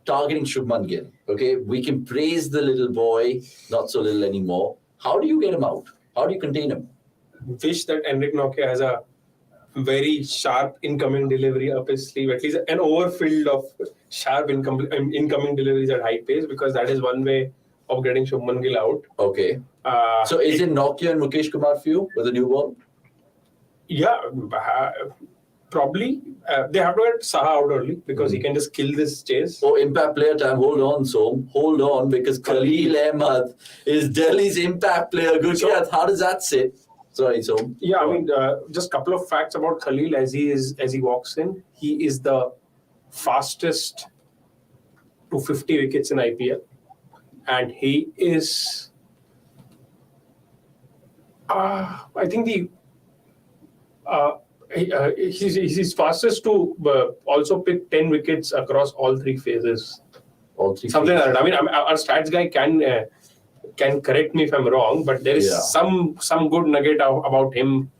Speaker 1: targeting Shubman Gill? Okay, we can praise the little boy, not so little anymore. How do you get him out? How do you contain him?
Speaker 2: Wish that Enric Nokia has a very sharp incoming delivery up his sleeve, at least an overfilled of sharp incoming deliveries at high pace, because that is one way of getting Shubman Gill out.
Speaker 1: Okay. So is it Nokia and Mukesh Kumar for you with a new ball?
Speaker 2: Yeah, probably. They have to get Saha out early, because he can just kill this chase.
Speaker 1: Oh, impact player time. Hold on, Som. Hold on, because Khalil Ahmed is Delhi's impact player. Gurkirat, how does that sit? Sorry, Som.
Speaker 2: Yeah, I mean, just a couple of facts about Khalil as he walks in. He is the fastest to 50 wickets in IPL, and he is, I think he's fastest to also pick 10 wickets across all three phases.
Speaker 1: All three.
Speaker 2: Something like that. I mean, our stats guy can correct me if I'm wrong, but there is some good nugget about him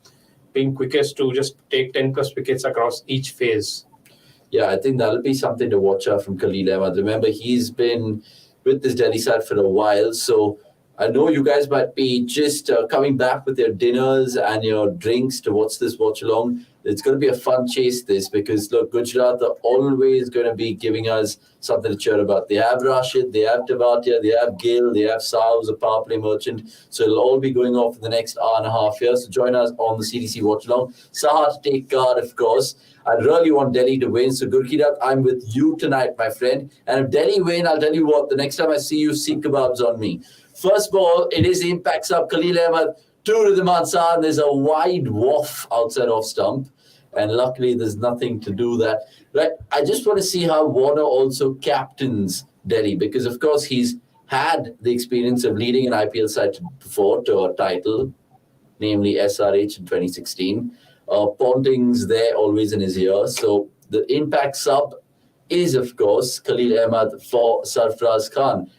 Speaker 2: being quickest to just take 10 plus wickets across each phase.
Speaker 1: Yeah, I think that'll be something to watch out from Khalil Ahmed. Remember, he's been with this Delhi side for a while, so I know you guys might be just coming back with your dinners and your drinks to watch this watch along. It's going to be a fun chase, this, because look, Gujarat are always going to be giving us something to cheer about. They have Rashid, they have Tewatia, they have Gill, they have Saha, who's a power play merchant. So it'll all be going off in the next hour and a half here. So join us on the CDC watch along. Saha to take guard, of course. I really want Delhi to win. So Gurkirat, I'm with you tonight, my friend. And if Delhi win, I'll tell you what, the next time I see you, seek kebabs on me. First ball, it is the impact sub, Khalil Ahmed. to Ridhiman Sahar, and there's a wide waff outside off stump. And luckily, there's nothing to do that. Right? I just want to see how Warner also captains Delhi, because, of course, he's had the experience of leading an IPL side before to a title, namely SRH in 2016. Ponting's there always in his ear. So the impact sub is, of course, Khalil Ahmed for Sarfraz Khan.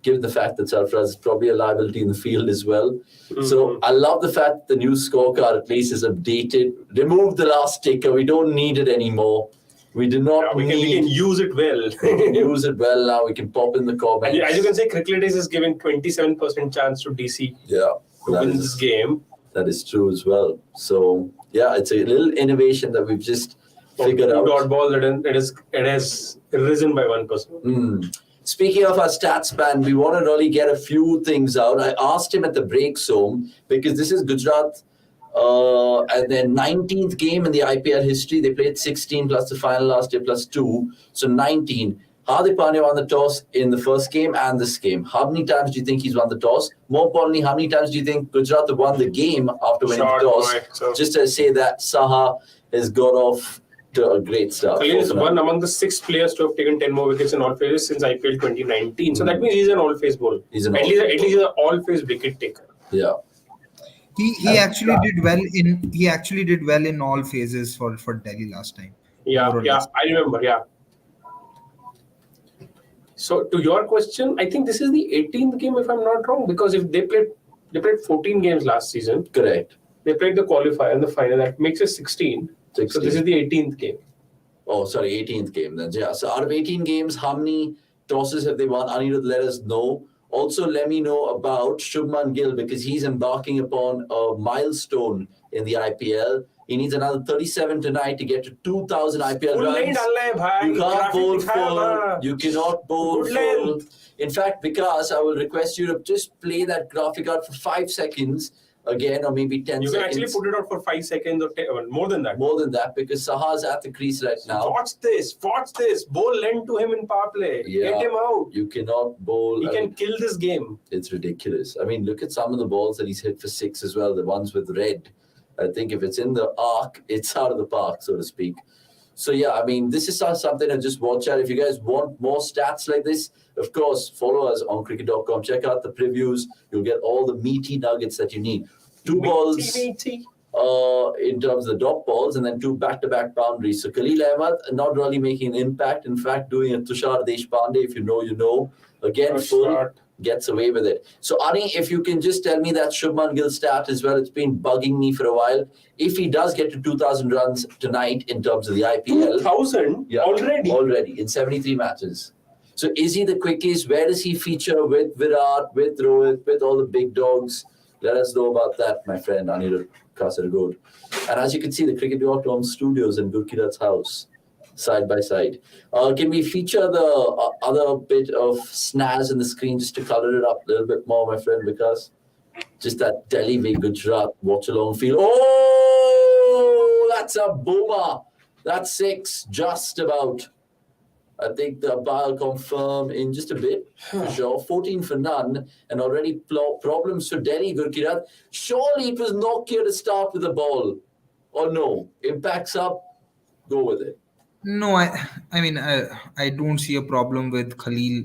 Speaker 1: Given the fact that Sarfraz is probably a liability in the field as well. Mm-hmm. So I love the fact the new scorecard at least is updated. Remove the last sticker. We don't need it anymore. We do not
Speaker 2: we can use it well.
Speaker 1: We can use it well now. We can pop in the comments.
Speaker 2: And as you can say, Cricket is giving 27% chance to DC to win this game.
Speaker 1: That is true as well. So, yeah, it's a little innovation that we've just figured out.
Speaker 2: Dot ball, it has risen by 1%.
Speaker 1: Speaking of our stats man, we want to really get a few things out. I asked him at the break zone, because this is Gujarat and their 19th game in the IPL history. They played 16 plus the final last year plus 2. So 19. Hardik Pandya won the toss in the first game and this game. How many times do you think he's won the toss? More importantly, how many times do you think Gujarat have won the game after winning the toss? Just to say that Saha has got off to a great start.
Speaker 2: Khalil is one among the 6 players to have taken 10 more wickets in all phases since IPL 2019. So that means he's an all-phase bowler. At least he's an all-phase wicket taker.
Speaker 1: Yeah.
Speaker 5: He actually did well in all phases for Delhi last time.
Speaker 2: Yeah, I remember. Yeah. So to your question, I think this is the 18th game, if I'm not wrong, because if they played 14 games last season.
Speaker 1: Correct.
Speaker 2: They played the qualifier and the final. That makes it 16. So this is the 18th game.
Speaker 1: Oh, sorry, 18th game then. Yeah. So out of 18 games, how many tosses have they won? Anirudh, let us know. Also, let me know about Shubman Gill, because he's embarking upon a milestone in the IPL. He needs another 37 tonight to get to 2,000 IPL runs. You can't bowl full. You cannot bowl full. In fact, Vikas, I will request you to just play that graphic out for 5 seconds again, or maybe 10 seconds.
Speaker 2: You can actually put it out for 5 seconds or 10, more than that.
Speaker 1: More than that, because Saha's at the crease right now.
Speaker 2: Watch this. Bowl lend to him in power play.
Speaker 1: Yeah.
Speaker 2: Get him out.
Speaker 1: You cannot bowl.
Speaker 2: He can kill this game.
Speaker 1: It's ridiculous. I mean, look at some of the balls that he's hit for 6 as well, the ones with red. I think if it's in the arc, it's out of the park, so to speak. So, yeah, I mean, this is something to just watch out. If you guys want more stats like this, of course, follow us on cricket.com. Check out the previews. You'll get all the meaty nuggets that you need. 2 balls in terms of the dot balls, and then 2 back-to-back boundaries. So, Khalil Ahmed not really making an impact. In fact, doing a Tushar Deshpande, if you know, you know. Again, full gets away with it. So, Ani, if you can just tell me that Shubman Gill stat as well, it's been bugging me for a while. If he does get to 2,000 runs tonight in terms of the IPL.
Speaker 2: 2,000? Yeah,
Speaker 1: already in 73 matches. So, is he the quickest? Where does he feature with Virat, with Rohit, with all the big dogs? Let us know about that, my friend, Anirudh Kasaragod. And as you can see, the cricket.com studios in Gurkirat's house, side by side. Can we feature the other bit of snaz in the screen just to color it up a little bit more, my friend, because just that Delhi v Gujarat watch-along feel. Oh, that's a boomer. That's 6, just about. I think the umpire will confirm in just a bit, for sure. 14 for none, and already problems for Delhi, Gurkirat. Surely it was Nokia to start with the ball. Or no? Impacts up, go with it.
Speaker 5: No, I mean, I don't see a problem with Khalil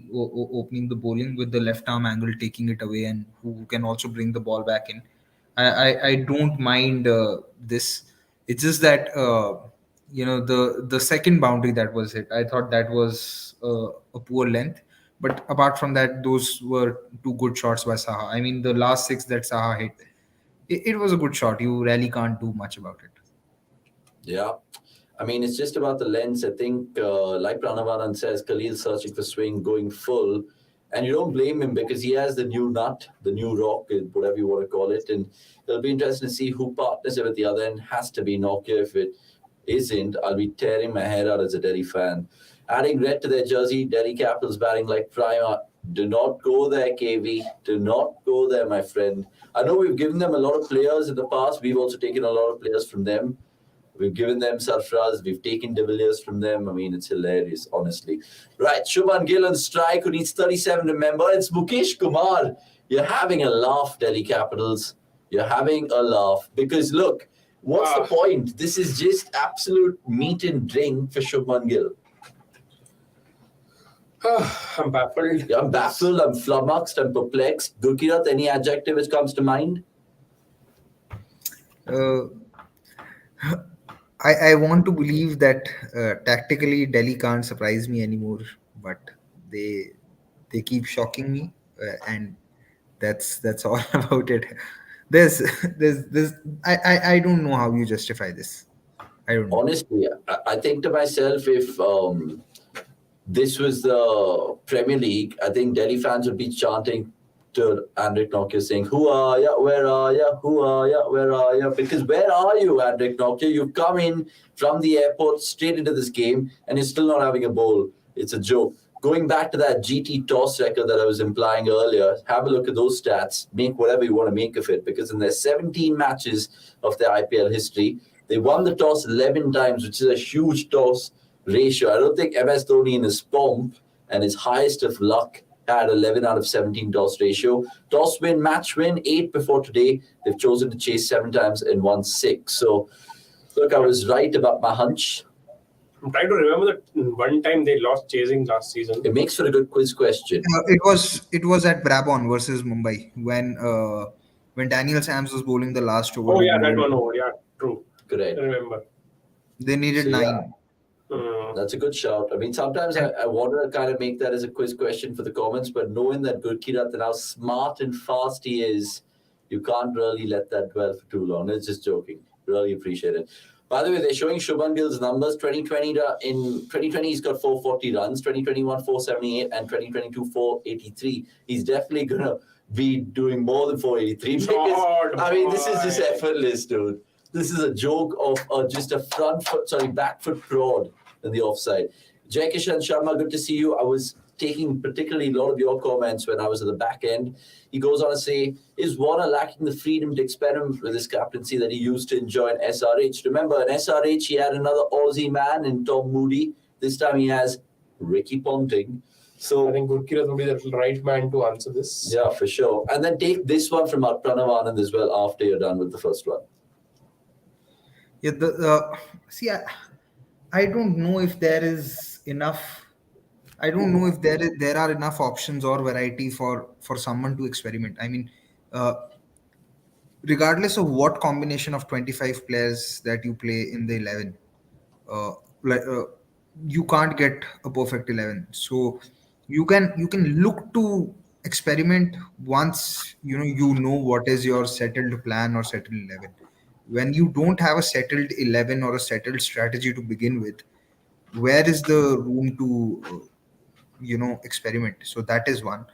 Speaker 5: opening the bowling with the left arm angle, taking it away, and who can also bring the ball back in. I don't mind this. It's just that the second boundary that was hit, I thought that was a poor length. But apart from that, those were 2 good shots by Saha. I mean, the last 6 that Saha hit, it was a good shot. You really can't do much about it.
Speaker 1: Yeah. I mean, it's just about the lens. I think, like Pranavanand says, Khalil's searching for swing, going full. And you don't blame him because he has the new nut, the new rock, whatever you want to call it. And it'll be interesting to see who partners with the other end. Has to be Nokia. If it isn't, I'll be tearing my hair out as a Delhi fan. Adding red to their jersey, Delhi Capitals batting like Prima. Do not go there, KV. Do not go there, my friend. I know we've given them a lot of players in the past. We've also taken a lot of players from them. We've given them Sarfraz. We've taken De Villiers from them. I mean, it's hilarious, honestly. Right, Shubman Gill on strike, who needs 37, remember. It's Mukesh Kumar. You're having a laugh, Delhi Capitals. You're having a laugh because look, what's the point? This is just absolute meat and drink for Shubman Gill.
Speaker 2: I'm baffled.
Speaker 1: Yeah, I'm baffled, I'm flummoxed, I'm perplexed. Gurkirat, any adjective which comes to mind?
Speaker 5: I want to believe that tactically Delhi can't surprise me anymore, but they keep shocking me, and that's all about it. There's I don't know how you justify this. I don't know.
Speaker 1: Honestly, I think to myself, if this was the Premier League, I think Delhi fans would be chanting to Andrik Nokia saying, "Who are ya? Where are ya? Who are ya? Where are ya?" Because where are you, Andrik Nokia? You've come in from the airport straight into this game and you're still not having a bowl. It's a joke. Going back to that GT toss record that I was implying earlier, have a look at those stats, make whatever you want to make of it, because in their 17 matches of their IPL history, they won the toss 11 times, which is a huge toss ratio. I don't think MS Dhoni in his pomp and his highest of luck had 11 out of 17 toss ratio. Toss win, match win, 8 before today. They've chosen to chase 7 times and won 6. So, look, I was right about my hunch.
Speaker 2: I'm trying to remember that one time they lost chasing last season.
Speaker 1: It makes for a good quiz question.
Speaker 5: It was at Brabon versus Mumbai when Daniel Sams was bowling the last over.
Speaker 2: Oh yeah, that one over. Yeah, true.
Speaker 1: Correct.
Speaker 2: I remember.
Speaker 5: They needed 9.
Speaker 1: Yeah. That's a good shout. I mean, sometimes I want to kind of make that as a quiz question for the comments, but knowing that Gurkirat and how smart and fast he is, you can't really let that dwell for too long. It's just joking. Really appreciate it. By the way, they're showing Shubman Gill's numbers. In 2020, he's got 440 runs. 2021, 478, and 2022, 483. He's definitely gonna be doing more than 483 because I mean, this is just effortless, dude. This is a joke of just a back foot prod in the offside. Jai Kishan Sharma, good to see you. I was taking particularly a lot of your comments when I was at the back end. He goes on to say, is Warner lacking the freedom to experiment with his captaincy that he used to enjoy in SRH? Remember, in SRH, he had another Aussie man in Tom Moody. This time he has Ricky Ponting. So
Speaker 2: I think Gurkirat would be the right man to answer this.
Speaker 1: Yeah, for sure. And then take this one from Pranav Anand as well after you're done with the first one.
Speaker 5: Yeah, I don't know if there is enough. I don't know if there are enough options or variety for someone to experiment. I mean, regardless of what combination of 25 players that you play in the 11, you can't get a perfect 11. So you can look to experiment once you know what is your settled plan or settled 11. When you don't have a settled 11 or a settled strategy to begin with, where is the room to experiment? So that is one.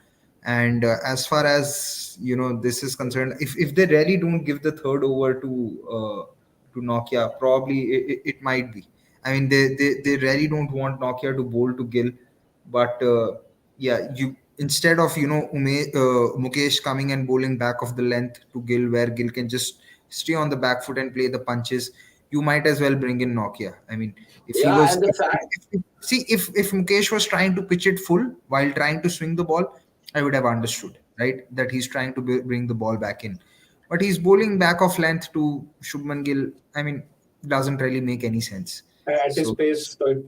Speaker 5: And as far as this is concerned, if they really don't give the third over to Nokia, probably it might be. I mean, they really don't want Nokia to bowl to Gill, but you instead of Mukesh coming and bowling back of the length to Gill, where Gill can just stay on the back foot and play the punches, you might as well bring in Nokia. I mean, if Mukesh was trying to pitch it full while trying to swing the ball, I would have understood, right, that he's trying to bring the ball back in. But he's bowling back of length to Shubman Gill. I mean, doesn't really make any sense.
Speaker 2: At his pace, it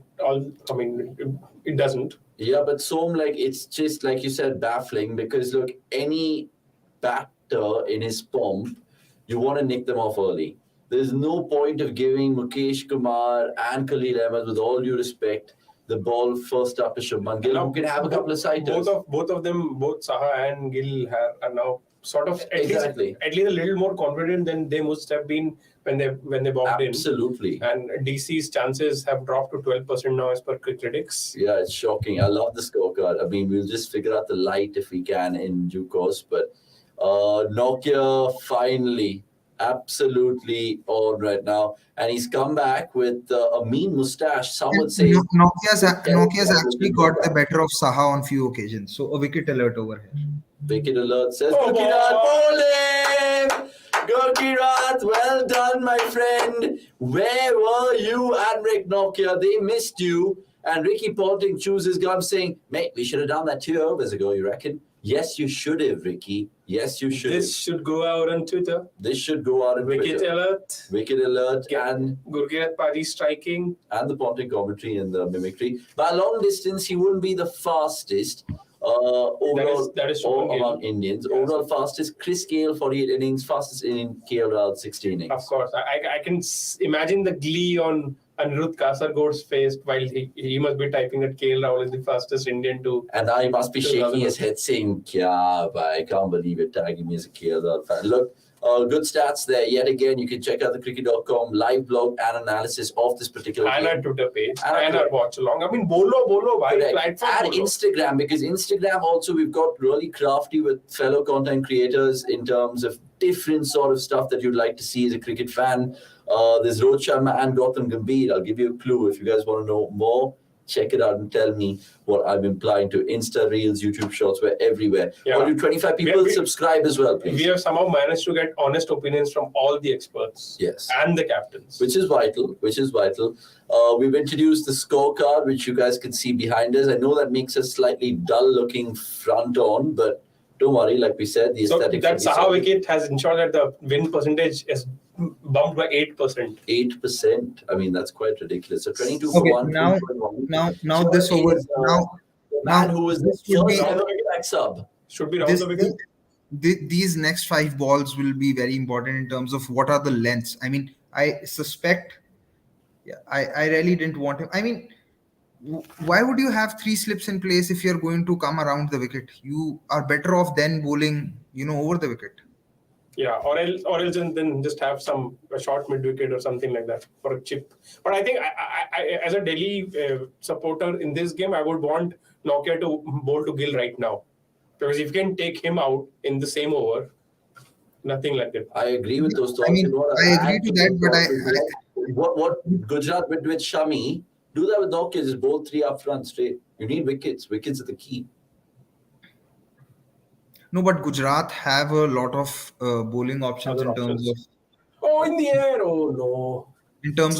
Speaker 2: doesn't.
Speaker 1: Yeah, but it's just like you said, baffling because look, any batter in his pomp, you want to nick them off early. There's no point of giving Mukesh Kumar and Khalil Ahmed, with all due respect, the ball first up to Shubman Gill, who can have a couple of sighters.
Speaker 2: Both of them, both Saha and Gill are now sort of at least a little more confident than they must have been when they bobbed in.
Speaker 1: Absolutely.
Speaker 2: And DC's chances have dropped to 12% now as per critics.
Speaker 1: Yeah, it's shocking. I love the scorecard. I mean, we'll just figure out the light if we can in due course. But Nokia finally absolutely on right now, and he's come back with a mean mustache. Some would say
Speaker 5: Nokia's actually got the better of Saha on few occasions. So a wicket alert over here.
Speaker 1: Wicket alert says Gurkirat bowling. Gurkirat, well done, my friend. Where were you, Andrik Nokia? They missed you. And Ricky Ponting chooses gun saying, mate, we should have done that 2 overs ago, you reckon? Yes, you should have, Ricky. Yes, you should.
Speaker 2: This should go out on Twitter.
Speaker 1: This should go out on
Speaker 2: Wicket
Speaker 1: Twitter.
Speaker 2: alert.
Speaker 1: Wicket alert and
Speaker 2: Gurkirat Paji striking.
Speaker 1: And the ponting commentary and the mimicry. By a long distance, he wouldn't be the fastest. Overall,
Speaker 2: that is
Speaker 1: among Indians.
Speaker 2: Yes.
Speaker 1: Overall fastest, Chris Gale, 48 innings. Fastest Indian, KL Rahul, 60 innings.
Speaker 2: Of course. I can imagine the glee on Anirudh Kasargode's face while he must be typing that KL Rahul is the fastest Indian to...
Speaker 1: And now he must be shaking his head saying, Kya, bhai, I can't believe you're tagging me as a KL Rahul fan. Look, good stats there. Yet again, you can check out the cricket.com live blog and analysis of this particular
Speaker 2: and
Speaker 1: game.
Speaker 2: our Twitter page and our watchalong. I mean, bolo, bhai, platform
Speaker 1: and
Speaker 2: bolo.
Speaker 1: Instagram, because Instagram also we've got really crafty with fellow content creators in terms of different sort of stuff that you'd like to see as a cricket fan. There's Rohit Sharma and Gautam Gambhir. I'll give you a clue if you guys want to know more. Check it out and tell me what I'm implying to. Insta Reels, YouTube Shorts, we're everywhere.
Speaker 2: Yeah.
Speaker 1: All you 25 people subscribe as well, please.
Speaker 2: We have somehow managed to get honest opinions from all the experts.
Speaker 1: Yes.
Speaker 2: And the captains.
Speaker 1: Which is vital. We've introduced the scorecard, which you guys can see behind us. I know that makes a slightly dull-looking front on, but don't worry. Like we said, the aesthetic.
Speaker 2: So that Saha wicket has ensured that the win percentage is bumped by 8%.
Speaker 1: 8%. I mean, that's quite ridiculous. So 22
Speaker 5: Okay,
Speaker 1: for 1.
Speaker 5: now this over.
Speaker 1: The man who was the first ever back sub.
Speaker 2: Should be round the wicket.
Speaker 5: These next 5 balls will be very important in terms of what are the lengths. I mean, I suspect. Yeah, I really didn't want him. I mean, why would you have 3 slips in place if you're going to come around the wicket? You are better off then bowling, over the wicket.
Speaker 2: Yeah, or else then just have a short mid wicket or something like that for a chip. But I think I as a Delhi supporter in this game, I would want Nokia to bowl to Gill right now, because if you can take him out in the same over, nothing like that.
Speaker 1: I agree with those thoughts.
Speaker 5: I mean, I agree to that, but
Speaker 1: what Gujarat with Shami, do that with Nokia, just bowl 3 up front straight. You need wickets. Wickets are the key.
Speaker 5: No, but Gujarat have a lot of bowling options in terms of.
Speaker 2: Oh, in the air! Oh no!
Speaker 5: In terms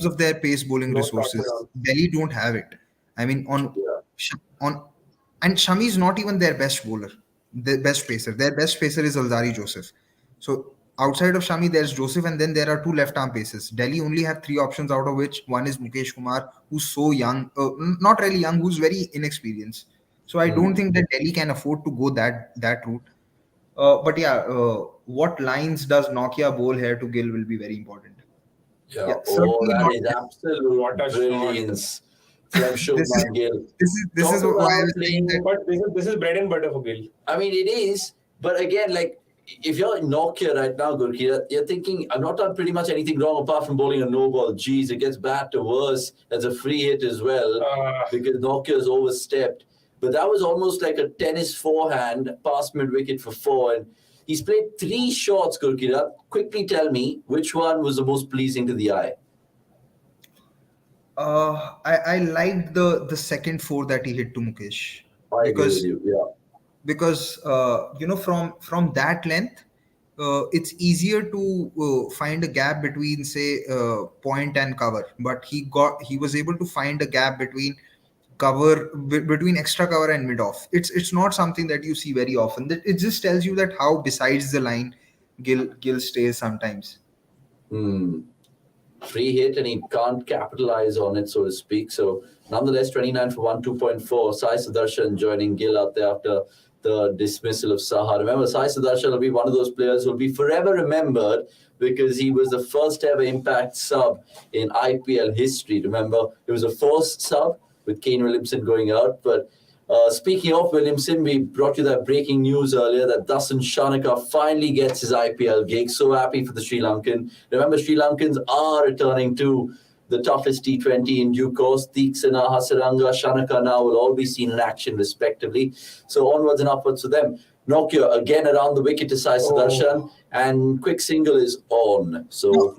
Speaker 5: of their pace bowling resources, Delhi don't have it. I mean, and Shami is not even their best bowler, their best pacer. Their best pacer is Alzari Joseph. So outside of Shami, there's Joseph, and then there are 2 left-arm paces. Delhi only have 3 options, out of which one is Mukesh Kumar, who's so young, not really young, who's very inexperienced. So I don't think that Delhi can afford to go that route. But yeah, what lines does Nokia bowl here to Gill will be very important.
Speaker 1: Yeah.
Speaker 5: That
Speaker 1: is absolute brilliance.
Speaker 5: This is why I was saying that.
Speaker 2: But this is bread and butter for Gill.
Speaker 1: I mean, it is. But again, like, if you're in Nokia right now, Gurki, you're thinking, I've not done pretty much anything wrong apart from bowling a no ball. Geez, it gets bad to worse. There's a free hit as well because Nokia's overstepped. But that was almost like a tennis forehand past mid-wicket for 4. And he's played 3 shots, Gurkira. Quickly tell me which one was the most pleasing to the eye.
Speaker 5: I liked the second 4 that he hit to Mukesh.
Speaker 1: I agree with you, yeah.
Speaker 5: Because from that length, it's easier to find a gap between, say, point and cover. But he was able to find a gap between extra cover and mid off. It's not something that you see very often. It just tells you that how besides the line Gill stays sometimes.
Speaker 1: Free hit and he can't capitalize on it, so to speak. So nonetheless, 29 for 1, 2.4. Sai Sudarshan joining Gill out there after the dismissal of Saha. Remember, Sai Sudarshan will be one of those players who will be forever remembered because he was the first ever impact sub in IPL history. Remember, it was a forced sub with Kane Williamson going out. But speaking of Williamson, we brought you that breaking news earlier that Dasan Shanaka finally gets his IPL gig. So happy for the Sri Lankan. Remember, Sri Lankans are returning to the toughest T20 in due course. Theeksana, Hasaranga, Shanaka now will all be seen in action respectively. So onwards and upwards for them. Nokia again around the wicket to Sai Sudarshan, and quick single is on. So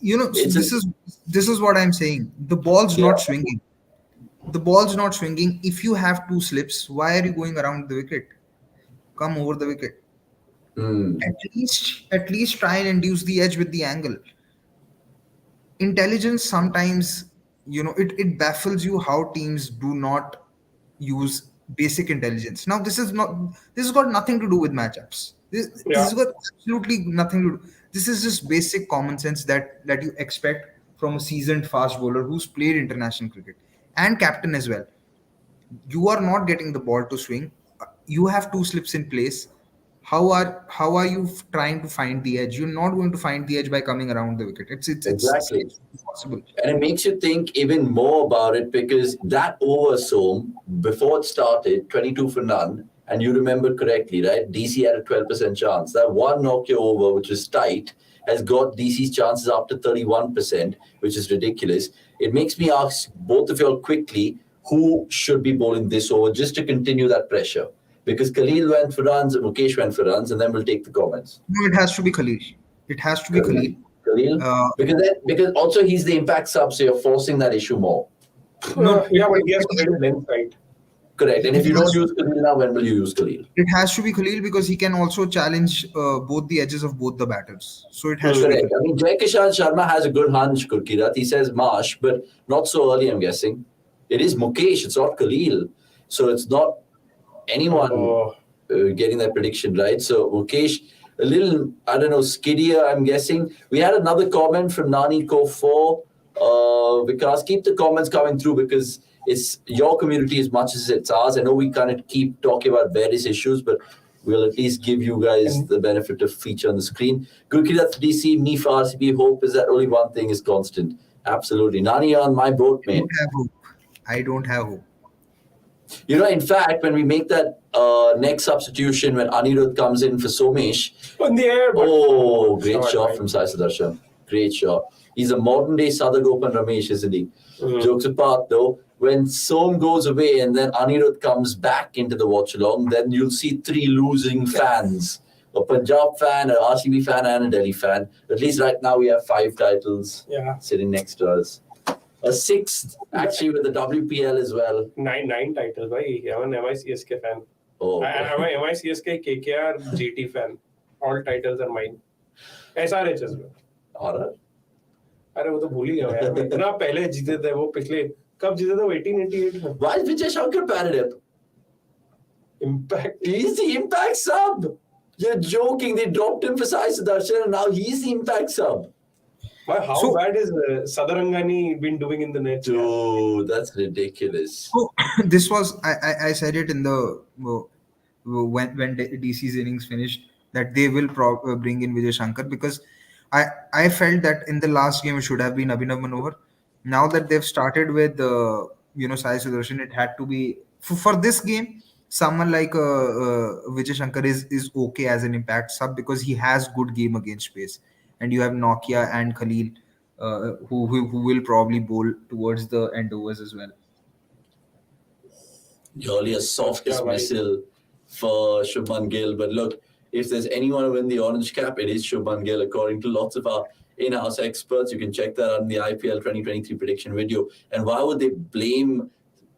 Speaker 5: this is what I'm saying. The ball's not swinging. The ball's not swinging. If you have 2 slips, why are you going around the wicket? Come over the wicket. At least try and induce the edge with the angle. Intelligence sometimes, it baffles you how teams do not use basic intelligence. Now this has got nothing to do with matchups. This has got absolutely nothing to do. This is just basic common sense that you expect from a seasoned fast bowler who's played international cricket and captain as well. You are not getting the ball to swing. You have two slips in place. How are you trying to find the edge? You're not going to find the edge by coming around the wicket.
Speaker 1: Exactly.
Speaker 5: It's impossible.
Speaker 1: And it makes you think even more about it because that over, Som, before it started, 22 for none, and you remember correctly, right? DC had a 12% chance. That one Nokia over, which was tight, has got DC's chances up to 31%, which is ridiculous. It makes me ask both of y'all quickly, who should be bowling this over just to continue that pressure? Because Khalil went for runs, Mukesh went for runs, and then we'll take the comments.
Speaker 5: No, it has to be Khalil. It has to be Khalil.
Speaker 1: Khalil? Because also he's the impact sub, so you're forcing that issue more.
Speaker 2: But he has to get his length right.
Speaker 1: Correct. And if you don't use Khalil now, when will you use Khalil?
Speaker 5: It has to be Khalil because he can also challenge both the edges of both the batters. So it has to be
Speaker 1: Correct. I mean, Jai Kishan Sharma has a good hunch, Gurkirat. He says Marsh, but not so early, I'm guessing. It is Mukesh, it's not Khalil. So it's not anyone getting that prediction right. So Mukesh, a little, I don't know, skiddier, I'm guessing. We had another comment from Nani Ko4. Vikas, keep the comments coming through because it's your community as much as it's ours. I know we kind of keep talking about various issues, but we'll at least give you guys the benefit of feature on the screen. Gurkirat DC, me for RCB, hope is that only one thing is constant. Absolutely. Nani on my boat, mate.
Speaker 5: I don't have hope.
Speaker 1: You know, in fact, when we make that next substitution, when Anirudh comes in for Somesh.
Speaker 2: On the air.
Speaker 1: Oh, great shot from Sai Sudarshan. Great shot. He's a modern day Sadagopan Ramesh, isn't he? Jokes apart, though, when Som goes away and then Anirudh comes back into the watch-along, then you'll see three losing fans. A Punjab fan, an RCB fan, and a Delhi fan. At least right now we have 5 titles sitting next to us. A 6th, actually, with the WPL as well.
Speaker 2: 9 titles, bhai. I'm an MICSK fan.
Speaker 1: Oh,
Speaker 2: I'm a MICSK KKR GT fan. All titles are mine. SRH as well.
Speaker 1: Alright.
Speaker 2: अरे वो तो भूल ही गया यार इतना पहले जीते थे वो पिछले कब जीते थे वो 1888 में
Speaker 1: Why is Vijay Shankar batted him?
Speaker 2: Impact.
Speaker 1: He's the impact sub. You're joking. They dropped him for Sai Sudarshan and now he's the impact sub.
Speaker 2: How bad is Sadarangani been doing in the net?
Speaker 1: Dude, that's ridiculous.
Speaker 5: So this was I said it in the when DC's innings finished that they will bring in Vijay Shankar because I felt that in the last game it should have been Abhinav Manohar. Now that they've started with Sai Sudarshan, it had to be for this game. Someone like Vijay Shankar is okay as an impact sub because he has good game against pace, and you have Nokia and Khalil who will probably bowl towards the end overs as well.
Speaker 1: Surely a soft dismissal for Shubman Gill, but look, if there's anyone to win the orange cap, it is Shubman Gill, according to lots of our in-house experts. You can check that out in the IPL 2023 prediction video. And why would they blame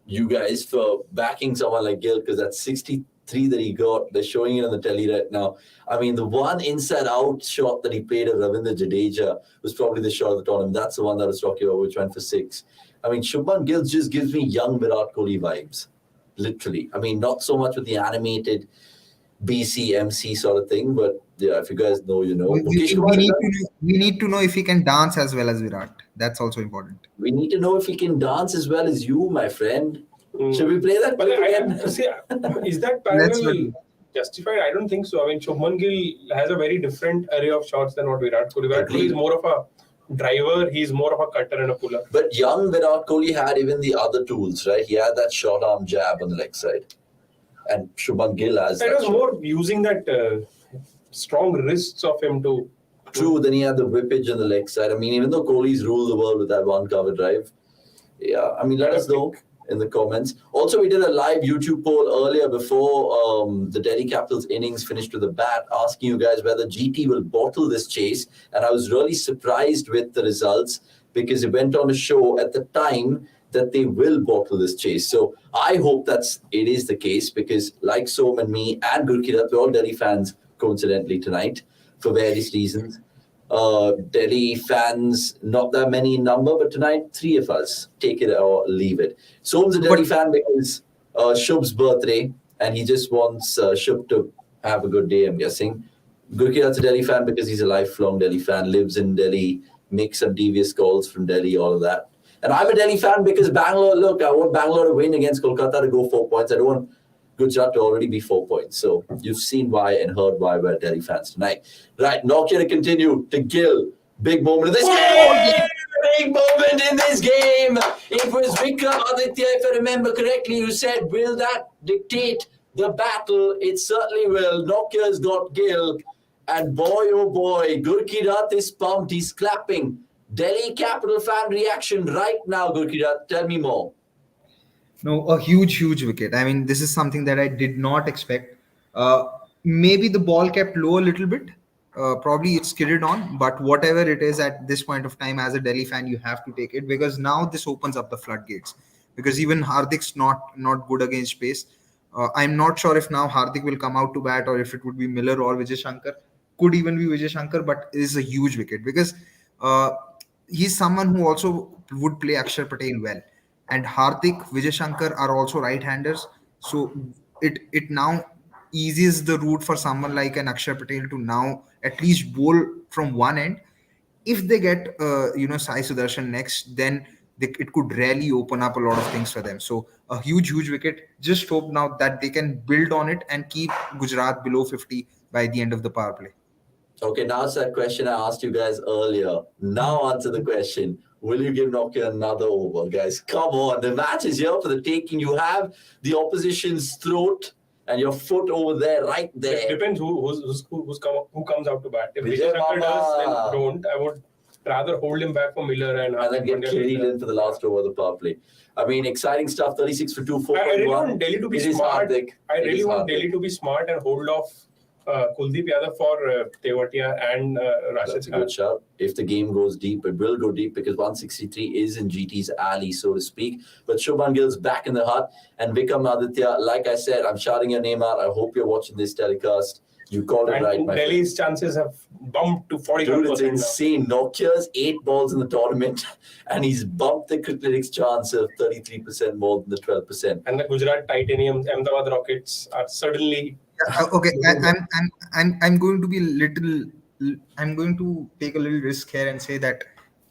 Speaker 1: you guys for backing someone like Gill? Because that 63 that he got, they're showing it on the telly right now. I mean, the one inside-out shot that he played at Ravindra Jadeja was probably the shot of the tournament. That's the one that I was talking about, which went for 6. I mean, Shubman Gill just gives me young Virat Kohli vibes, literally. I mean, not so much with the animated BC, MC sort of thing, but yeah, if you guys know, you know.
Speaker 5: We need to know if he can dance as well as Virat. That's also important.
Speaker 1: We need to know if he can dance as well as you, my friend. Should we play that?
Speaker 2: But is that parallel justified? I don't think so. I mean, Shubman Gill has a very different array of shots than what Virat Kohli. Virat Kohli is more of a driver. He's more of a cutter and a puller.
Speaker 1: But young Virat Kohli had even the other tools, right? He had that short arm jab on the leg side. And Shubman Gill has
Speaker 2: that. It was more using that strong wrists of him to...
Speaker 1: True, then he had the whippage on the leg side. I mean, even though Kohli's ruled the world with that one cover drive. Yeah, I mean, let us know in the comments. Also, we did a live YouTube poll earlier before the Delhi Capitals innings finished with a bat, asking you guys whether GT will bottle this chase. And I was really surprised with the results because it went on to show at the time that they will bottle this chase. So I hope it is the case because like Som and me and Gurkirat, we're all Delhi fans coincidentally tonight for various reasons. Delhi fans, not that many in number, but tonight 3 of us. Take it or leave it. Som's a Delhi fan because Shubh's birthday, and he just wants Shubh to have a good day, I'm guessing. Gurkirat's a Delhi fan because he's a lifelong Delhi fan, lives in Delhi, makes some devious calls from Delhi, all of that. And I'm a Delhi fan because Bangalore, look, I want Bangalore to win against Kolkata to go 4 points. I don't want Gujarat to already be 4 points. So you've seen why and heard why we're Delhi fans tonight. Right, Nokia to continue to Gill. Big moment in this game! Big moment in this game! It was Vikram Aditya, if I remember correctly, who said, will that dictate the battle? It certainly will. Nokia's got Gill. And boy, oh boy, Gurkirat is pumped. He's clapping. Delhi Capital fan reaction right now, Gurkirat. Tell me more.
Speaker 5: No, a huge wicket. I mean, this is something that I did not expect. Maybe the ball kept low a little bit. Probably it skidded on, but whatever it is at this point of time, as a Delhi fan, you have to take it because now this opens up the floodgates. Because even Hardik's not good against pace. I'm not sure if now Hardik will come out to bat or if it would be Miller or Vijay Shankar. Could even be Vijay Shankar, but it is a huge wicket because he's someone who also would play Akshar Patel well. And Hardik, Vijay Shankar are also right-handers. So it now eases the route for someone like an Akshar Patel to now at least bowl from one end. If they get Sai Sudarshan next, then it could really open up a lot of things for them. So a huge wicket. Just hope now that they can build on it and keep Gujarat below 50 by the end of the power play.
Speaker 1: Okay, now it's that question I asked you guys earlier. Now answer the question. Will you give Nokia another over, guys? Come on, the match is here for the taking. You have the opposition's throat and your foot over there, right there.
Speaker 2: It depends who comes out to bat. If Vijay Shankar does, then don't. I would rather hold him back for Miller and
Speaker 1: then get carried in for the last over of the power play. I mean, exciting stuff. 36 for 2, 4.1.
Speaker 2: I really want Delhi to be smart. I really want
Speaker 1: Delhi
Speaker 2: to be smart and hold off Kuldeep Yadav for Tewatia and Rashid.
Speaker 1: That's a good shout. If the game goes deep, it will go deep because 163 is in GT's alley, so to speak. But Shubman Gill's back in the hut. And Vikram Aditya, like I said, I'm shouting your name out. I hope you're watching this telecast. You called it right, my
Speaker 2: Delhi's chances have bumped to 45%.
Speaker 1: Dude, it's insane. Nokia's 8 balls in the tournament, and he's bumped the Cricket's chance of 33% more than the 12%.
Speaker 2: And the Gujarat Titaniums, Ahmedabad Rockets are certainly...
Speaker 5: Okay, I'm going to be I'm going to take a little risk here and say that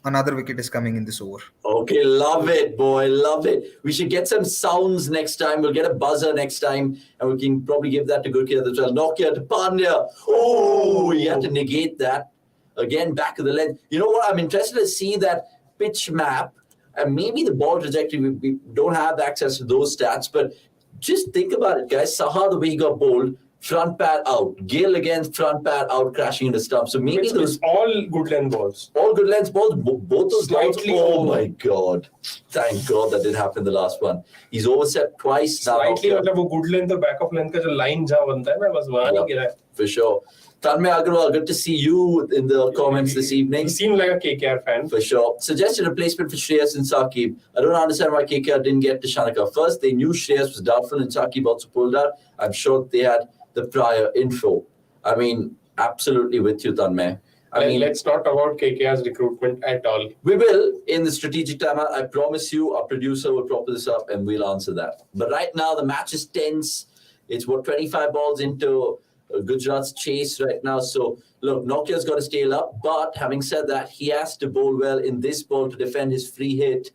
Speaker 5: another wicket is coming in this over.
Speaker 1: Okay, love it, boy, love it. We should get some sounds next time. We'll get a buzzer next time, and we can probably give that to Gurkirat as well. Nokia to Pandya. Oh, you have to negate that. Again, back of the length. You know what? I'm interested to see that pitch map, and maybe the ball trajectory. We don't have access to those stats, but just think about it, guys. Saha, the way he got bowled, front pad out. Gill against front pad out, crashing into stumps. So maybe
Speaker 2: it's all good length balls.
Speaker 1: All good length balls. Both those balls. Oh
Speaker 2: over.
Speaker 1: My God! Thank God that didn't happen in the last one. He's overset twice.
Speaker 2: Slightly, मतलब वो good length और back of length का जो line जहाँ बनता है, मैं बस वहाँ नहीं गिरा है.
Speaker 1: For sure. Tanmay Agarwal, good to see you in the comments this evening.
Speaker 2: You seem like a KKR fan.
Speaker 1: For sure. Suggested replacement for Shreyas and Saqib. I don't understand why KKR didn't get to Shanaka first. They knew Shreyas was doubtful and Saqib also pulled out. I'm sure they had the prior info. I mean, absolutely with you, Tanmay.
Speaker 2: Let's not talk about KKR's recruitment at all.
Speaker 1: We will in the strategic timeout. I promise you, our producer will prop this up and we'll answer that. But right now, the match is tense. It's 25 balls into Gujarat's chase right now. So, look, Nokia's got to stay up. But having said that, he has to bowl well in this ball to defend his free hit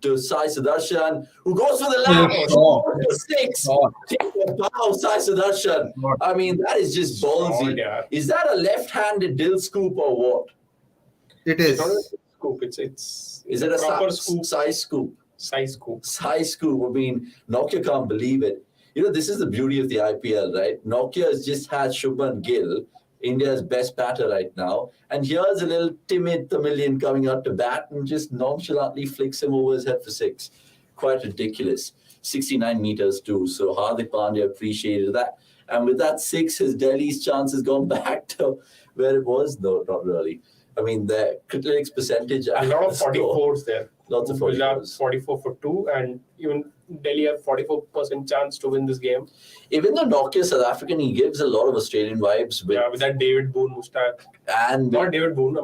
Speaker 1: to Sai Sudarshan, who goes for the lap. 6. Take the bow, Sai Sudarshan. I mean, that is just ballsy. Is that a left-handed dill scoop or what?
Speaker 5: It is.
Speaker 2: It's not a scoop. Is
Speaker 1: it a
Speaker 2: proper scoop?
Speaker 1: Size scoop.
Speaker 2: Size scoop.
Speaker 1: Size scoop. I mean, Nokia can't believe it. You know, this is the beauty of the IPL, right? Nokia has just had Shubman Gill, India's best batter right now. And here's a little timid Tamilian coming out to bat and just nonchalantly flicks him over his head for 6. Quite ridiculous. 69 meters too. So Hardik Pandya appreciated that. And with that 6, his Delhi's chance has gone back to where it was. No, not really. I mean, the Cricket's percentage...
Speaker 2: A lot of 44s there.
Speaker 1: Lots of 44s.
Speaker 2: 44 for 2 and even Delhi have 44% chance to win this game.
Speaker 1: Even though Nokia South African, he gives a lot of Australian vibes.
Speaker 2: With that David Boone moustache.
Speaker 1: And
Speaker 2: not David Boone,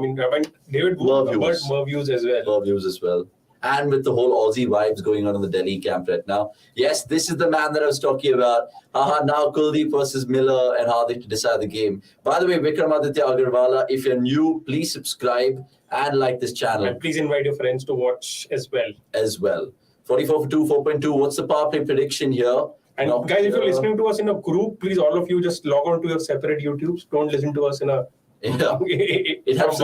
Speaker 2: David Boone, but Merviews as well.
Speaker 1: Merviews as well. and with the whole Aussie vibes going on in the Delhi camp right now. Yes, this is the man that I was talking about. Now Kuldeep versus Miller and Hardik to decide the game. By the way, Vikramaditya Agarwala, if you're new, please subscribe and like this channel.
Speaker 2: And please invite your friends to watch as well. 44 for 2, 4.2. What's the power play prediction here? And guys, if you're listening to us in a group, please all of you just log on to your separate YouTubes. Don't listen to us in a...
Speaker 1: Yeah.
Speaker 2: It has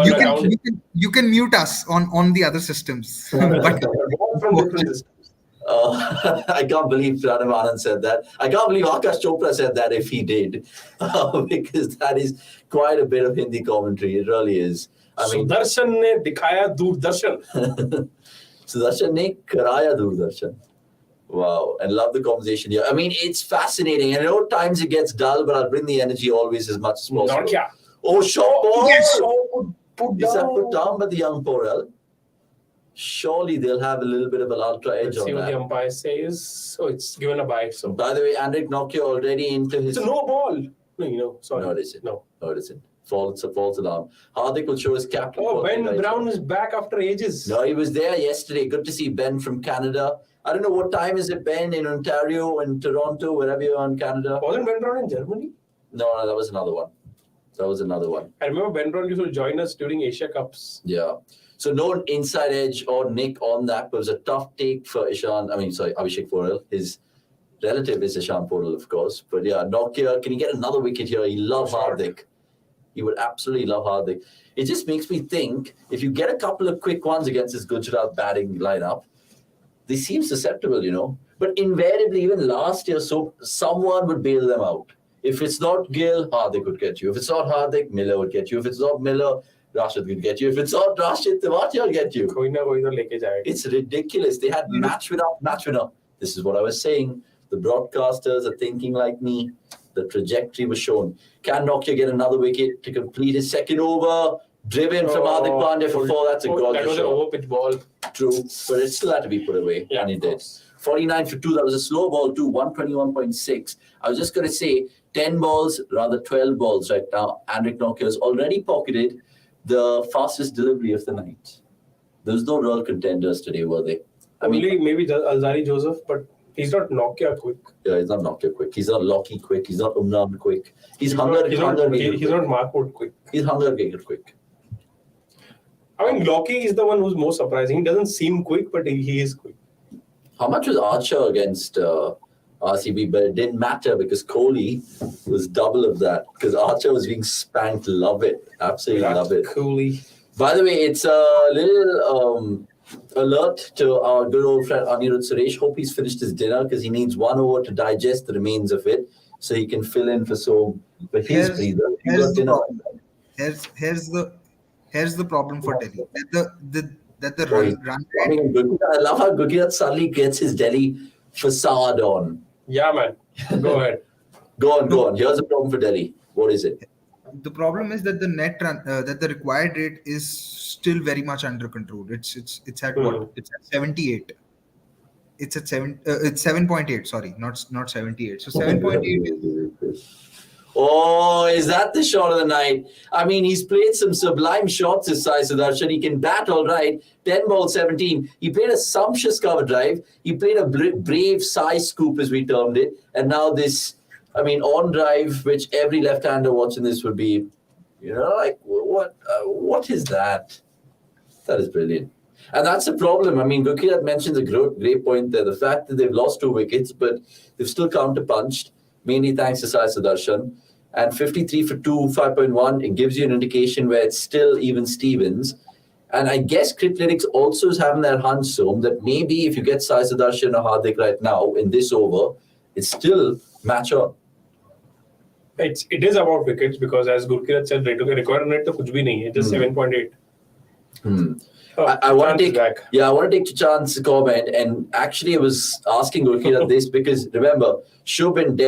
Speaker 5: You can mute us on the other systems. But
Speaker 2: from different systems.
Speaker 1: I can't believe Pranam Anand said that. I can't believe Akash Chopra said that if he did. Because that is quite a bit of Hindi commentary. It really is. I mean,
Speaker 2: Sudarshan ne dikhaya Doordarshan.
Speaker 1: Sudarshan ne karaya Doordarshan. Wow. And love the conversation here. I mean, it's fascinating. I know at times it gets dull, but I'll bring the energy always as much as possible.
Speaker 2: Not
Speaker 1: Oh, short ball.
Speaker 5: Yes.
Speaker 2: Put
Speaker 1: Is that
Speaker 2: down.
Speaker 1: put down by the young Porel? Surely they'll have a little bit of an ultra edge
Speaker 2: Let's
Speaker 1: on
Speaker 2: see what
Speaker 1: that.
Speaker 2: the umpire says. So it's given a bye. So
Speaker 1: By the way, Andrik Nokia already into his...
Speaker 2: it's a no ball. No, sorry.
Speaker 1: No, it isn't.
Speaker 2: No.
Speaker 1: No, it isn't. False alarm. Hardik will show his captain.
Speaker 2: Oh, Ben
Speaker 1: quality
Speaker 2: Brown
Speaker 1: right.
Speaker 2: is back after ages.
Speaker 1: No, he was there yesterday. Good to see Ben from Canada. I don't know what time is it, Ben, in Ontario, in Toronto, wherever you are in Canada.
Speaker 2: Wasn't Ben Brown in Germany?
Speaker 1: No, that was another one.
Speaker 2: I remember Ben Brown used to join us during Asia Cups.
Speaker 1: Yeah. So no inside edge or Nick on that, but it was a tough take for Abhishek Porel. His relative is Ishan Porel, of course. But yeah, Nokia, can he get another wicket here? He loves Hardik. He would absolutely love Hardik. It just makes me think, if you get a couple of quick ones against this Gujarat batting lineup, they seem susceptible, you know. But invariably, even last year, so someone would bail them out. If it's not Gill, Hardik would get you. If it's not Hardik, Miller would get you. If it's not Miller, Rashid would get you. If it's not Rashid, Tewatia will get you.
Speaker 2: Koi na leke jayega.
Speaker 1: It's ridiculous. They had match winner. This is what I was saying. The broadcasters are thinking like me. The trajectory was shown. Can Nokia get another wicket to complete his second over? Driven from Hardik Pandya for 4. That's a gorgeous
Speaker 2: That was an
Speaker 1: shot.
Speaker 2: over-pitch ball.
Speaker 1: True, but it still had to be put away,
Speaker 2: Yeah,
Speaker 1: and it
Speaker 2: of
Speaker 1: did.
Speaker 2: course.
Speaker 1: 49 for 2, that was a slow ball too, 121.6. I was just going to say 10 balls, rather 12 balls right now. Andrik Nokia has already pocketed the fastest delivery of the night. There's no real contenders today, were they?
Speaker 2: Only maybe Alzari Joseph, but he's not Nokia quick.
Speaker 1: Yeah, he's not Nokia quick. He's not Locky quick. He's not Umran quick. He's
Speaker 2: not Markwood quick.
Speaker 1: He's Hunger Gator quick.
Speaker 2: I mean, Locky is the one who's most surprising. He doesn't seem quick, but he is quick.
Speaker 1: How much was Archer against RCB? But it didn't matter because Kohli was double of that. Because Archer was being spanked. Love it. Absolutely love it.
Speaker 2: Coolly.
Speaker 1: By the way, it's a little alert to our good old friend Anirudh Suresh. Hope he's finished his dinner because he needs 1 hour to digest the remains of it so he can fill in for his breather. You got dinner?
Speaker 5: Here's the problem for Delhi. That the run rate.
Speaker 1: I love how Gujarat suddenly gets his Delhi facade on.
Speaker 2: Yeah, man. Go ahead.
Speaker 1: Go on. Here's the problem for Delhi. What is it?
Speaker 5: The problem is that the net run, that the required rate is still very much under control. It's at what? It's at 78. It's at 7.8. Sorry, not 78. So 7.8.
Speaker 1: Oh, is that the shot of the night? I mean, he's played some sublime shots this Sai Sudarshan. He can bat all right. 10 ball 17. He played a sumptuous cover drive. He played a brave Sai scoop, as we termed it. And now this, on drive, which every left-hander watching this would be, like, what is that? That is brilliant. And that's the problem. Gujarat mentions a great point there. The fact that they've lost 2 wickets, but they've still counter-punched, mainly thanks to Sai Sudarshan. And 53 for 2, 5.1, it gives you an indication where it's still even Stevens. And I guess Cricketlytics also is having that hunch, Som, that maybe if you get Sai Sudarshan or Hardik right now in this over, it's still match on.
Speaker 2: It is about wickets because as Gurkirat said, required net to kuch bhi nahi hai, just 7.8.
Speaker 1: I want to take Chachan's comment, and actually I was asking Gurkirat this because remember, Shubh and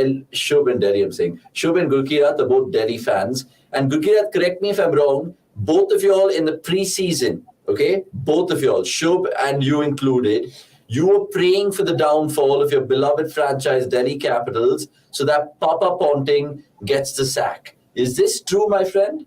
Speaker 1: Gurkirat are both Delhi fans, and Gurkirat, correct me if I'm wrong, both of you all in the pre-season, okay, both of you all, Shubh and you included, you were praying for the downfall of your beloved franchise Delhi Capitals so that Papa Ponting gets the sack. Is this true, my friend?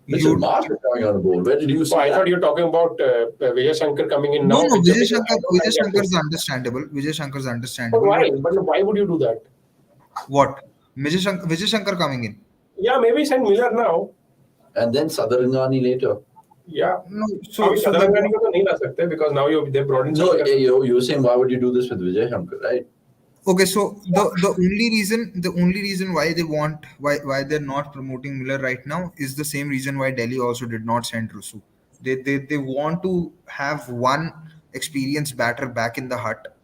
Speaker 1: Mitchell
Speaker 5: You
Speaker 1: Marsh is coming on board. Where did you see
Speaker 2: So I
Speaker 1: that?
Speaker 2: thought you were talking about Vijay Shankar coming in now.
Speaker 5: no,
Speaker 2: which
Speaker 5: Vijay
Speaker 2: I
Speaker 5: Shankar.
Speaker 2: don't
Speaker 5: Vijay
Speaker 2: get
Speaker 5: Shankar
Speaker 2: this.
Speaker 5: is understandable. Vijay Shankar is
Speaker 2: But
Speaker 5: understandable.
Speaker 2: why?
Speaker 5: But
Speaker 2: But why would you do that?
Speaker 5: what? Vijay Shankar coming in.
Speaker 2: Yeah, maybe send Miller now.
Speaker 1: And then Sadarangani later.
Speaker 2: Yeah.
Speaker 5: No,
Speaker 2: अभी
Speaker 5: so
Speaker 2: Sadarangani को तो नहीं ला सकते because now they brought in
Speaker 1: No,
Speaker 2: Shankar.
Speaker 1: you were saying why would you do this with Vijay Shankar, right?
Speaker 5: okay, so the only reason why they want why they're not promoting Miller right now is the same reason why Delhi also did not send Rusu. They want to have one experienced batter back in the hut,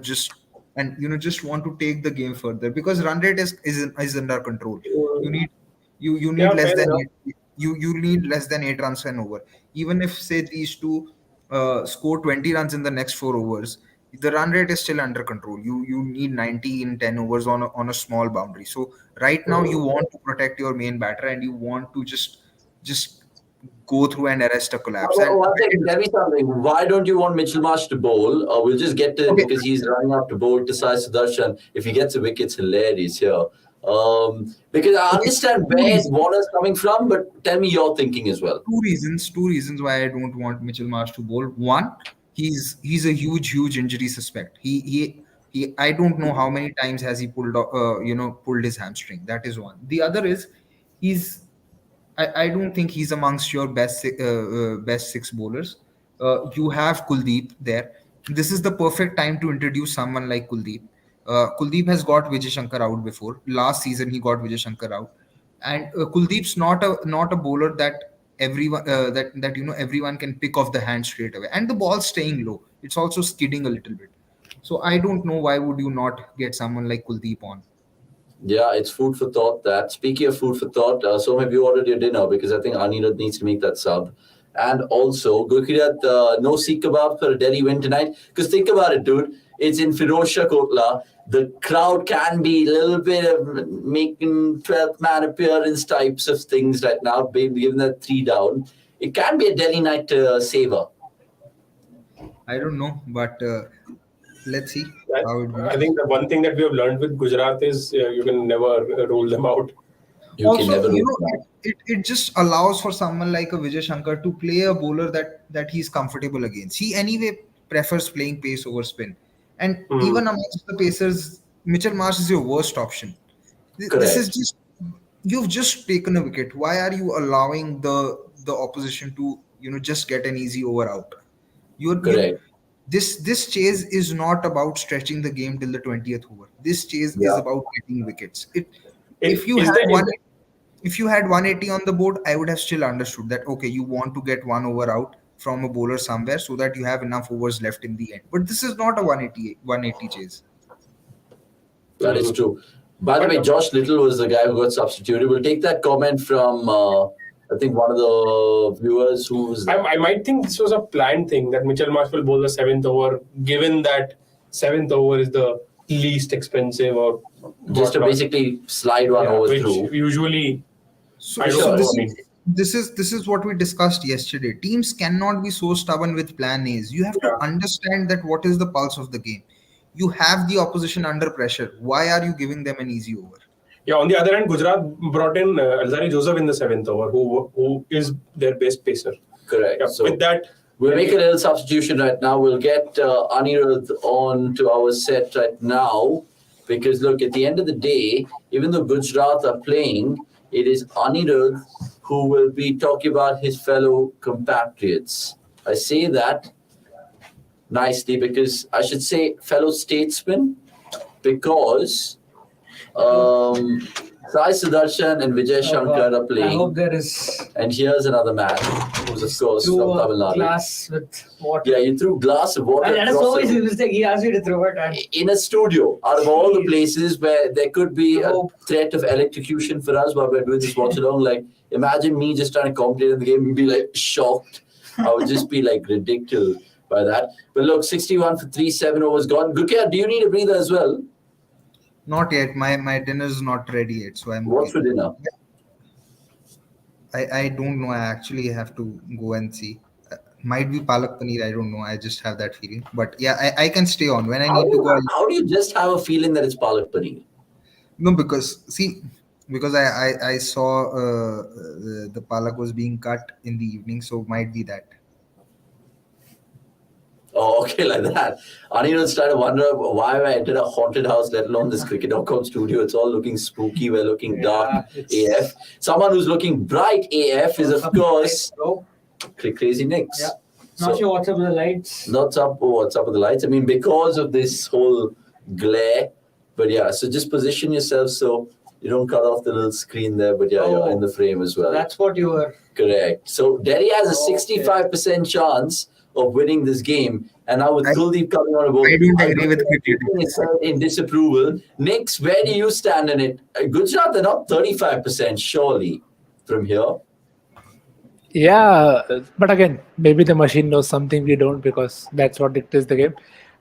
Speaker 5: just just want to take the game further because run rate is under control. You need you need
Speaker 2: Yeah,
Speaker 5: less
Speaker 2: fair
Speaker 5: than
Speaker 2: enough.
Speaker 5: you need less than 8 runs and over. Even if say these two score 20 runs in the next 4 overs, the run rate is still under control. You need 90 in 10 overs on a small boundary. So right now you want to protect your main batter and you want to just go through and arrest a collapse. And
Speaker 1: One second, tell me something. Why don't you want Mitchell Marsh to bowl? We'll just get to it
Speaker 5: okay,
Speaker 1: because he's running up to bowl to Sai Sudarshan. If he gets a wicket, it's hilarious here. Because I
Speaker 5: okay,
Speaker 1: understand where Warner's coming from, but tell me your thinking as well.
Speaker 5: two reasons why I don't want Mitchell Marsh to bowl. One, he's a huge injury suspect. He I don't know how many times has he pulled his hamstring. That is one. The other is he's I don't think he's amongst your best six bowlers. You have Kuldeep there. This is the perfect time to introduce someone like Kuldeep. Kuldeep has got Vijay Shankar out before. Last season he got Vijay Shankar out, and Kuldeep's not a bowler that everyone that everyone can pick off the hand straight away. And the ball's staying low. It's also skidding a little bit. So I don't know why would you not get someone like Kuldeep on.
Speaker 1: Yeah, it's food for thought. That speaking of food for thought, so have you ordered your dinner? Because I think Anirudh needs to make that sub. And also, Gurkirat, no Sikh kebab for a Delhi win tonight. Because think about it, dude. It's in Firozshah Kotla. The crowd can be a little bit of making 12th man appearance types of things right now, given that 3 down. It can be a Delhi night saver.
Speaker 5: I don't know, but let's see how it
Speaker 2: I
Speaker 5: goes.
Speaker 2: think the one thing that we have learned with Gujarat is you can never rule them out.
Speaker 1: You can
Speaker 5: Also,
Speaker 1: never rule them out.
Speaker 5: it just allows for someone like a Vijay Shankar to play a bowler that he's comfortable against. He anyway prefers playing pace over spin, and even amongst the pacers, Mitchell Marsh is your worst option. This is
Speaker 1: Correct.
Speaker 5: just you've just taken a wicket. Why are you allowing the opposition to just get an easy over out? You're
Speaker 1: Correct.
Speaker 5: this chase is not about stretching the game till the 20th over. This chase is
Speaker 1: Yeah.
Speaker 5: about getting wickets.
Speaker 2: Is
Speaker 5: If you
Speaker 2: there,
Speaker 5: had one if you had 180 on the board, I would have still understood that okay, you want to get one over out from a bowler somewhere so that you have enough overs left in the end. But this is not a 180 chase.
Speaker 1: That is true. By the way, Josh Little was the guy who got substituted. We'll take that comment from, I think, one of the viewers who's.
Speaker 2: I might think this was a planned thing that Mitchell Marsh will bowl the 7th over, given that 7th over is the least expensive or
Speaker 1: Just to
Speaker 2: whatnot.
Speaker 1: basically slide one over
Speaker 2: which
Speaker 1: through.
Speaker 2: usually
Speaker 5: So,
Speaker 2: I don't
Speaker 5: so
Speaker 2: know.
Speaker 5: this
Speaker 2: I
Speaker 5: is
Speaker 2: mean,
Speaker 5: this is what we discussed yesterday. Teams cannot be so stubborn with plan A's. You have to understand that what is the pulse of the game. You have the opposition under pressure. Why are you giving them an easy over?
Speaker 2: yeah. On the other hand, Gujarat brought in Alzari Joseph in the 7th over, who is their best pacer.
Speaker 1: Correct.
Speaker 2: Yeah,
Speaker 1: So
Speaker 2: with that,
Speaker 1: we'll make a little substitution right now. We'll get Anirudh on to our set right now. Because look, at the end of the day, even though Gujarat are playing, it is Anirudh who will be talking about his fellow compatriots. I say that nicely because I should say fellow statesmen because Sai Sudarshan and Vijay Shankar are
Speaker 3: I
Speaker 1: playing.
Speaker 3: hope there is
Speaker 1: And here's another man who's, of course, from
Speaker 3: through
Speaker 1: Tamil
Speaker 3: a
Speaker 1: Nadu.
Speaker 3: glass with water.
Speaker 1: Yeah, you threw glass of water
Speaker 3: And that is
Speaker 1: across
Speaker 3: always
Speaker 1: the-
Speaker 3: his mistake. He asked me to throw it. And
Speaker 1: in a studio, out of all the places where there could be a threat of electrocution for us while we're doing this watch along, like imagine me just trying to commentate in the game and be like shocked. I would just be like ridiculed by that. But look, 61 for 3, 7 overs gone. Gurkha, do you need a breather as well?
Speaker 5: Not yet. My dinner is not ready yet, so I'm.
Speaker 1: What's for dinner?
Speaker 5: I don't know. I actually have to go and see. Might be palak paneer. I don't know. I just have that feeling. But yeah, I can stay on when I need to go.
Speaker 1: How do you just have a feeling that it's palak paneer?
Speaker 5: No, because see, because I saw the palak was being cut in the evening, so might be that.
Speaker 1: Oh, okay, like that. Anirudh's trying to wonder why I entered a haunted house, let alone this cricket.com studio. It's all looking spooky. We're looking dark AF. Someone who's looking bright AF is, of course, Crazy Nicks.
Speaker 3: Yeah. Not sure what's up with the lights.
Speaker 1: What's up with the lights? I mean, because of this whole glare. But yeah, so just position yourself so you don't cut off the little screen there. But yeah, you're in the frame as well.
Speaker 3: That's what you were.
Speaker 1: Correct. So Delhi has a 65% chance of winning this game. And now with Kuldeep coming on board,
Speaker 5: I don't agree with cricket.
Speaker 1: In disapproval. Nicks, where do you stand in it? Gujarat, they're not 35% surely from here.
Speaker 4: Yeah, but again, maybe the machine knows something we don't because that's what dictates the game.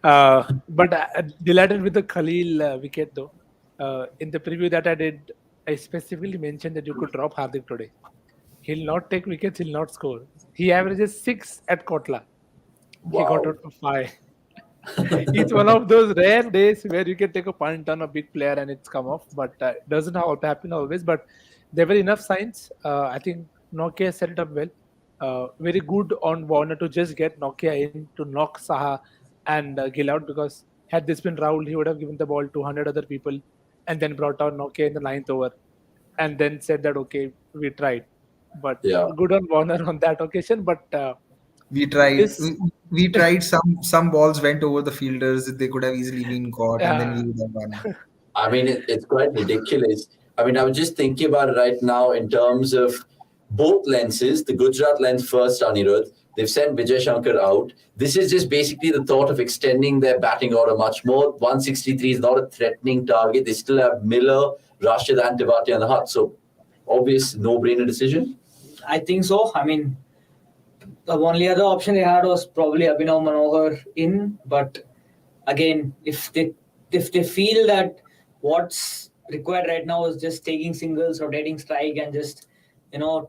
Speaker 4: But delighted with the Khalil wicket though. In the preview that I did, I specifically mentioned that you could drop Hardik today. He'll not take wickets, he'll not score. He averages 6 at Kotla. He got out for 5. It's one of those rare days where you can take a punt on a big player and it's come off, but it doesn't happen always. But there were enough signs. I think Nokia set it up well. Very good on Warner to just get Nokia in to knock Saha and Gill out, because had this been Rahul, he would have given the ball to 100 other people and then brought out Nokia in the 9th over and then said that, okay, we tried. But good on Warner on that occasion. But
Speaker 5: we tried. We tried. Some balls went over the fielders. They could have easily been caught, and then we would have won.
Speaker 1: I mean, it's quite ridiculous. I mean, I was just thinking about it right now in terms of both lenses. The Gujarat lens first, Anirudh. They've sent Vijay Shankar out. This is just basically the thought of extending their batting order much more. 163 is not a threatening target. They still have Miller, Rashid, and Tewatia on the hut. So, obvious no-brainer decision.
Speaker 3: I think so. I mean, the only other option they had was probably Abhinav Manohar in. But again, if they feel that what's required right now is just taking singles, rotating strike, and just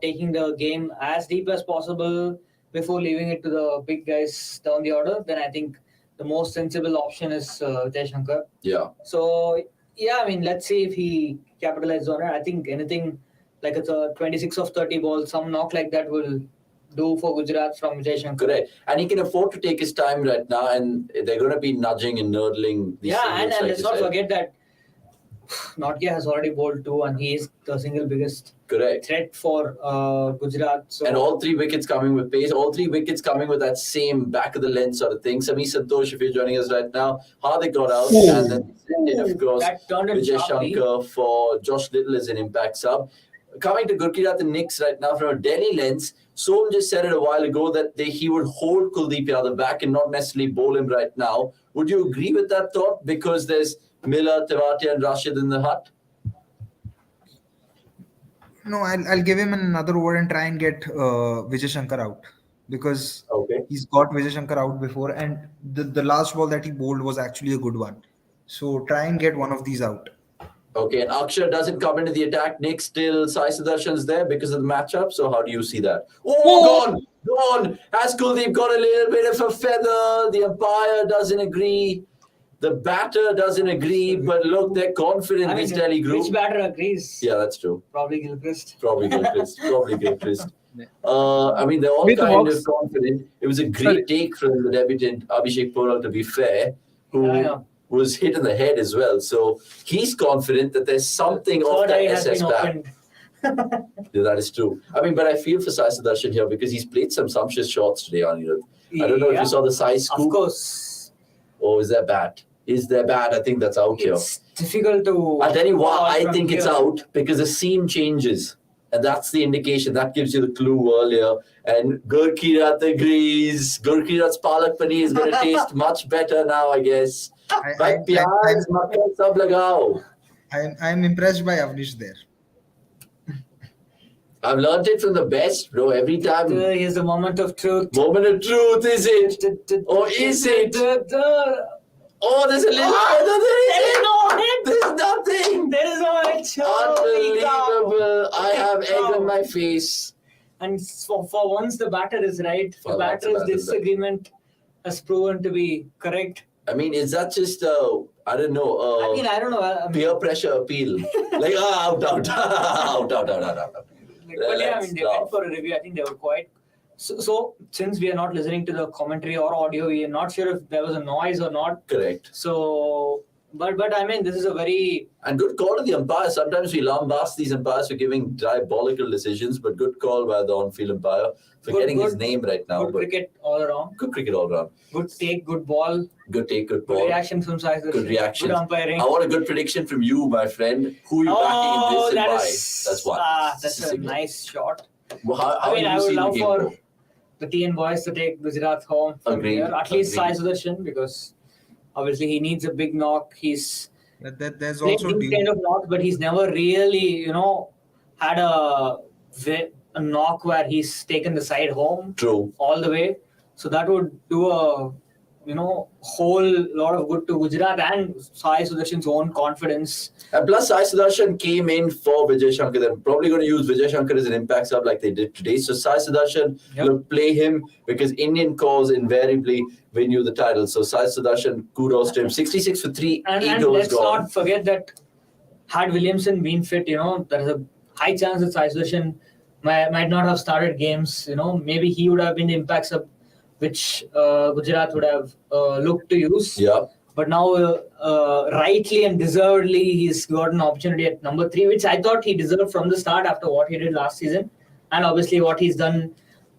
Speaker 3: taking the game as deep as possible before leaving it to the big guys down the order, then I think the most sensible option is Vijay Shankar.
Speaker 1: Yeah.
Speaker 3: So I mean, let's see if he capitalizes on it. I think anything like it's a 26 of 30 balls, some knock like that will do for Gujarat from Vijay Shankar.
Speaker 1: Correct. And he can afford to take his time right now, and they're going to be nudging and nurdling.
Speaker 3: And let's not forget that Nokia has already bowled 2, and he is the single biggest threat for Gujarat. So. And
Speaker 1: all 3 wickets coming with pace, all 3 wickets coming with that same back of the lens sort of thing. Sami Santosh, if you're joining us right now, Hardik got out, and then of course Vijay Shankar for Josh Little is an impact sub. Coming to Gurkirat and Nicks right now from a Delhi lens, Som just said it a while ago that he would hold Kuldeep Yadav back and not necessarily bowl him right now. Would you agree with that thought? Because there's Miller, Tewatia, and Rashid in the hut?
Speaker 5: No, I'll give him another over and try and get Vijay Shankar out, because he's got Vijay Shankar out before, and the last ball that he bowled was actually a good one. So try and get one of these out.
Speaker 1: Okay, and Akshar doesn't come into the attack. Nick still, Sai Sudarshan's there because of the matchup. So how do you see that? Gone! Has Kuldeep got a little bit of a feather? The umpire doesn't agree. The batter doesn't agree, but look, they're confident, this Delhi group.
Speaker 3: Which batter agrees?
Speaker 1: Yeah, that's true.
Speaker 3: Probably Gilchrist.
Speaker 1: I mean, they're all kind of confident. It was a great take from the debutant, Abhishek Poral, to be fair, who was hit in the head as well. So he's confident that there's something off that SS back. Yeah, that is true. I mean, but I feel for Sai Sudarshan here because he's played some sumptuous shots today, Anirudh. I don't know if you saw the Sai scoop.
Speaker 3: Of course.
Speaker 1: Oh, is there bat? I think that's out here.
Speaker 3: It's difficult to...
Speaker 1: I'll tell you why I think it's out, because the scene changes. And that's the indication. That gives you the clue earlier. And Gurkirat agrees. Gurkirat's Palak Paneer is going to taste much better now, I guess. I'm
Speaker 5: impressed by Avnish there.
Speaker 1: I've learned it from the best, bro. Every time.
Speaker 3: Here's the moment of truth.
Speaker 1: Moment of truth, is it? Or is it? Oh, there's a little There's nothing.
Speaker 3: There is no hit.
Speaker 1: Unbelievable. I have egg on my face.
Speaker 3: And for once, the batter is right. The batter's disagreement has proven to be correct.
Speaker 1: I mean, is that just I don't know.
Speaker 3: I don't know. I mean,
Speaker 1: Peer pressure appeal. Like, out.
Speaker 3: But yeah, they went for a review. I think they were quite. So since we are not listening to the commentary or audio, we are not sure if there was a noise or not.
Speaker 1: Correct.
Speaker 3: So, but I mean, this is a very...
Speaker 1: And good call to the umpire. Sometimes we lambast these umpires for giving diabolical decisions, but good call by the on-field umpire. Forgetting his name right now.
Speaker 3: Good cricket all around.
Speaker 1: Good cricket all around.
Speaker 3: Good take, good ball.
Speaker 1: Good take, good ball.
Speaker 3: Good reaction from Sai Sudarshan.
Speaker 1: Good reaction.
Speaker 3: Good umpiring.
Speaker 1: I want a good prediction from you, my friend. Who are you backing in this and why? That's one.
Speaker 3: That's a nice shot.
Speaker 1: Well, how
Speaker 3: I would love for
Speaker 1: go?
Speaker 3: the TN boys to take Gujarat home from
Speaker 1: Agreed.
Speaker 3: here. At least Sai Sudarshan, because obviously he needs a big knock. He's
Speaker 5: there's
Speaker 3: played
Speaker 5: also
Speaker 3: these kind of knocks, but he's never really, had a knock where he's taken the side home.
Speaker 1: True.
Speaker 3: All the way. So that would do a whole lot of good to Gujarat and Sai Sudarshan's own confidence.
Speaker 1: And plus, Sai Sudarshan came in for Vijay Shankar. They're probably going to use Vijay Shankar as an impact sub like they did today. So Sai Sudarshan will play him because Indian cause invariably win you the title. So Sai Sudarshan, kudos to him. 66 for 3,
Speaker 3: and
Speaker 1: 8 overs
Speaker 3: let's
Speaker 1: gone.
Speaker 3: not forget that had Williamson been fit, there's a high chance that Sai Sudarshan might not have started games. Maybe he would have been the impact sub, which Gujarat would have looked to use.
Speaker 1: Yeah.
Speaker 3: But now, rightly and deservedly, he's got an opportunity at number 3, which I thought he deserved from the start after what he did last season. And obviously what he's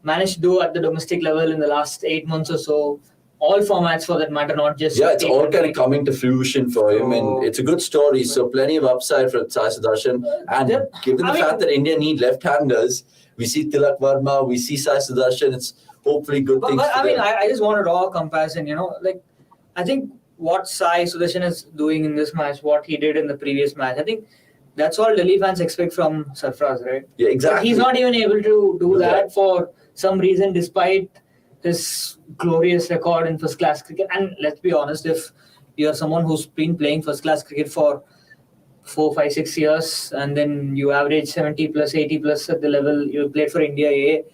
Speaker 3: managed to do at the domestic level in the last 8 months or so. All formats for that matter, not just...
Speaker 1: Yeah, it's all kind of coming to fruition for him. And it's a good story. So plenty of upside for Sai Sudarshan. And given the fact that India need left-handers, we see Tilak Verma, we see Sai Sudarshan, it's hopefully good things
Speaker 3: But
Speaker 1: for them.
Speaker 3: I just want to draw a comparison, I think what Sai Sudarshan is doing in this match, what he did in the previous match, I think that's all Delhi fans expect from Sarfraz, right?
Speaker 1: Yeah, exactly.
Speaker 3: But he's not even able to do that for some reason, despite his glorious record in first-class cricket. And let's be honest, if you're someone who's been playing first-class cricket for 4, 5, 6 years, and then you average 70 plus, 80 plus at the level you played for India A,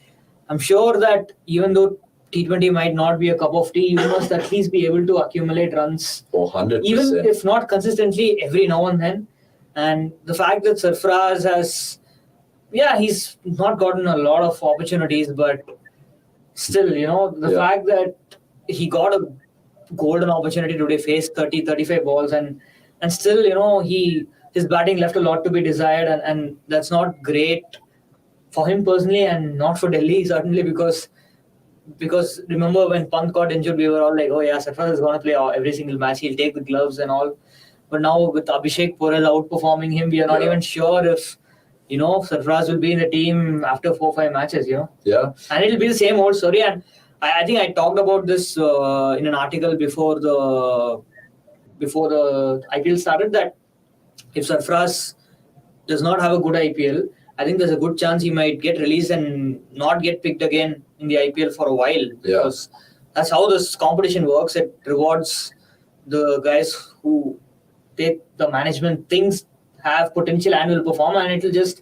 Speaker 3: I'm sure that even though T20 might not be a cup of tea, you must at least be able to accumulate runs.
Speaker 1: 100%.
Speaker 3: Even if not consistently, every now and then. And the fact that Sarfraz has, he's not gotten a lot of opportunities, but still, the fact that he got a golden opportunity today, faced 30, 35 balls, and still, his batting left a lot to be desired, and that's not great for him personally and not for Delhi, certainly, because remember when Pant got injured, we were all like, oh yeah, Sarfraz is going to play every single match, he'll take the gloves and all. But now with Abhishek Porel outperforming him, we are not even sure if Sarfraz will be in the team after 4 or 5 matches,
Speaker 1: Yeah.
Speaker 3: And it'll be the same old story. And I think I talked about this in an article before the IPL started, that if Sarfraz does not have a good IPL, I think there's a good chance he might get released and not get picked again in the IPL for a while. Because that's how this competition works. It rewards the guys who take the management things have potential and will perform, and it will just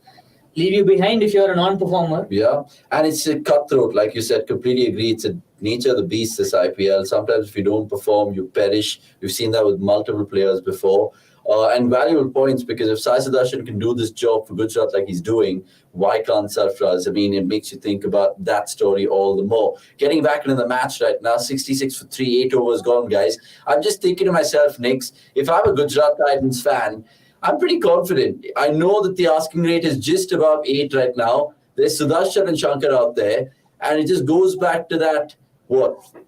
Speaker 3: leave you behind if you're a non-performer.
Speaker 1: Yeah, and it's a cutthroat, like you said, completely agree. It's a nature of the beast, this IPL. Sometimes if you don't perform, you perish. We've seen that with multiple players before. And valuable points, because if Sai Sudarshan can do this job for Gujarat like he's doing, why can't Sarfraz? I mean, it makes you think about that story all the more. Getting back into the match right now, 66 for 3, 8 overs gone, guys. I'm just thinking to myself, Nix, if I'm a Gujarat Titans fan, I'm pretty confident. I know that the asking rate is just above 8 right now. There's Sudarshan and Shankar out there. And it just goes back to that,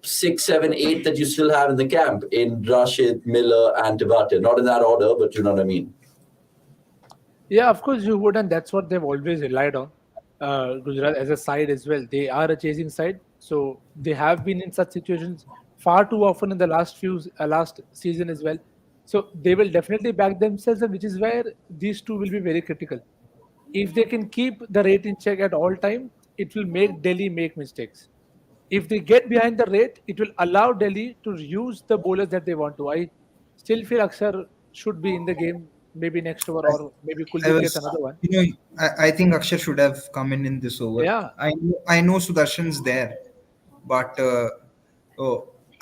Speaker 1: 6, 7, 8 that you still have in the camp in Rashid, Miller and Tabate. Not in that order, but you know what I mean.
Speaker 4: Yeah, of course you would, and that's what they've always relied on. Gujarat as a side as well. They are a chasing side. So they have been in such situations far too often in the last season as well. So they will definitely back themselves, which is where these two will be very critical. If they can keep the rate in check at all time, it will make Delhi make mistakes. If they get behind the rate, it will allow Delhi to use the bowlers that they want to. I still feel Akshar should be in the game, maybe next over, or maybe Kuldeep gets another one.
Speaker 5: I think Akshar should have come in this over.
Speaker 4: Yeah.
Speaker 5: I know Sudarshan's there, but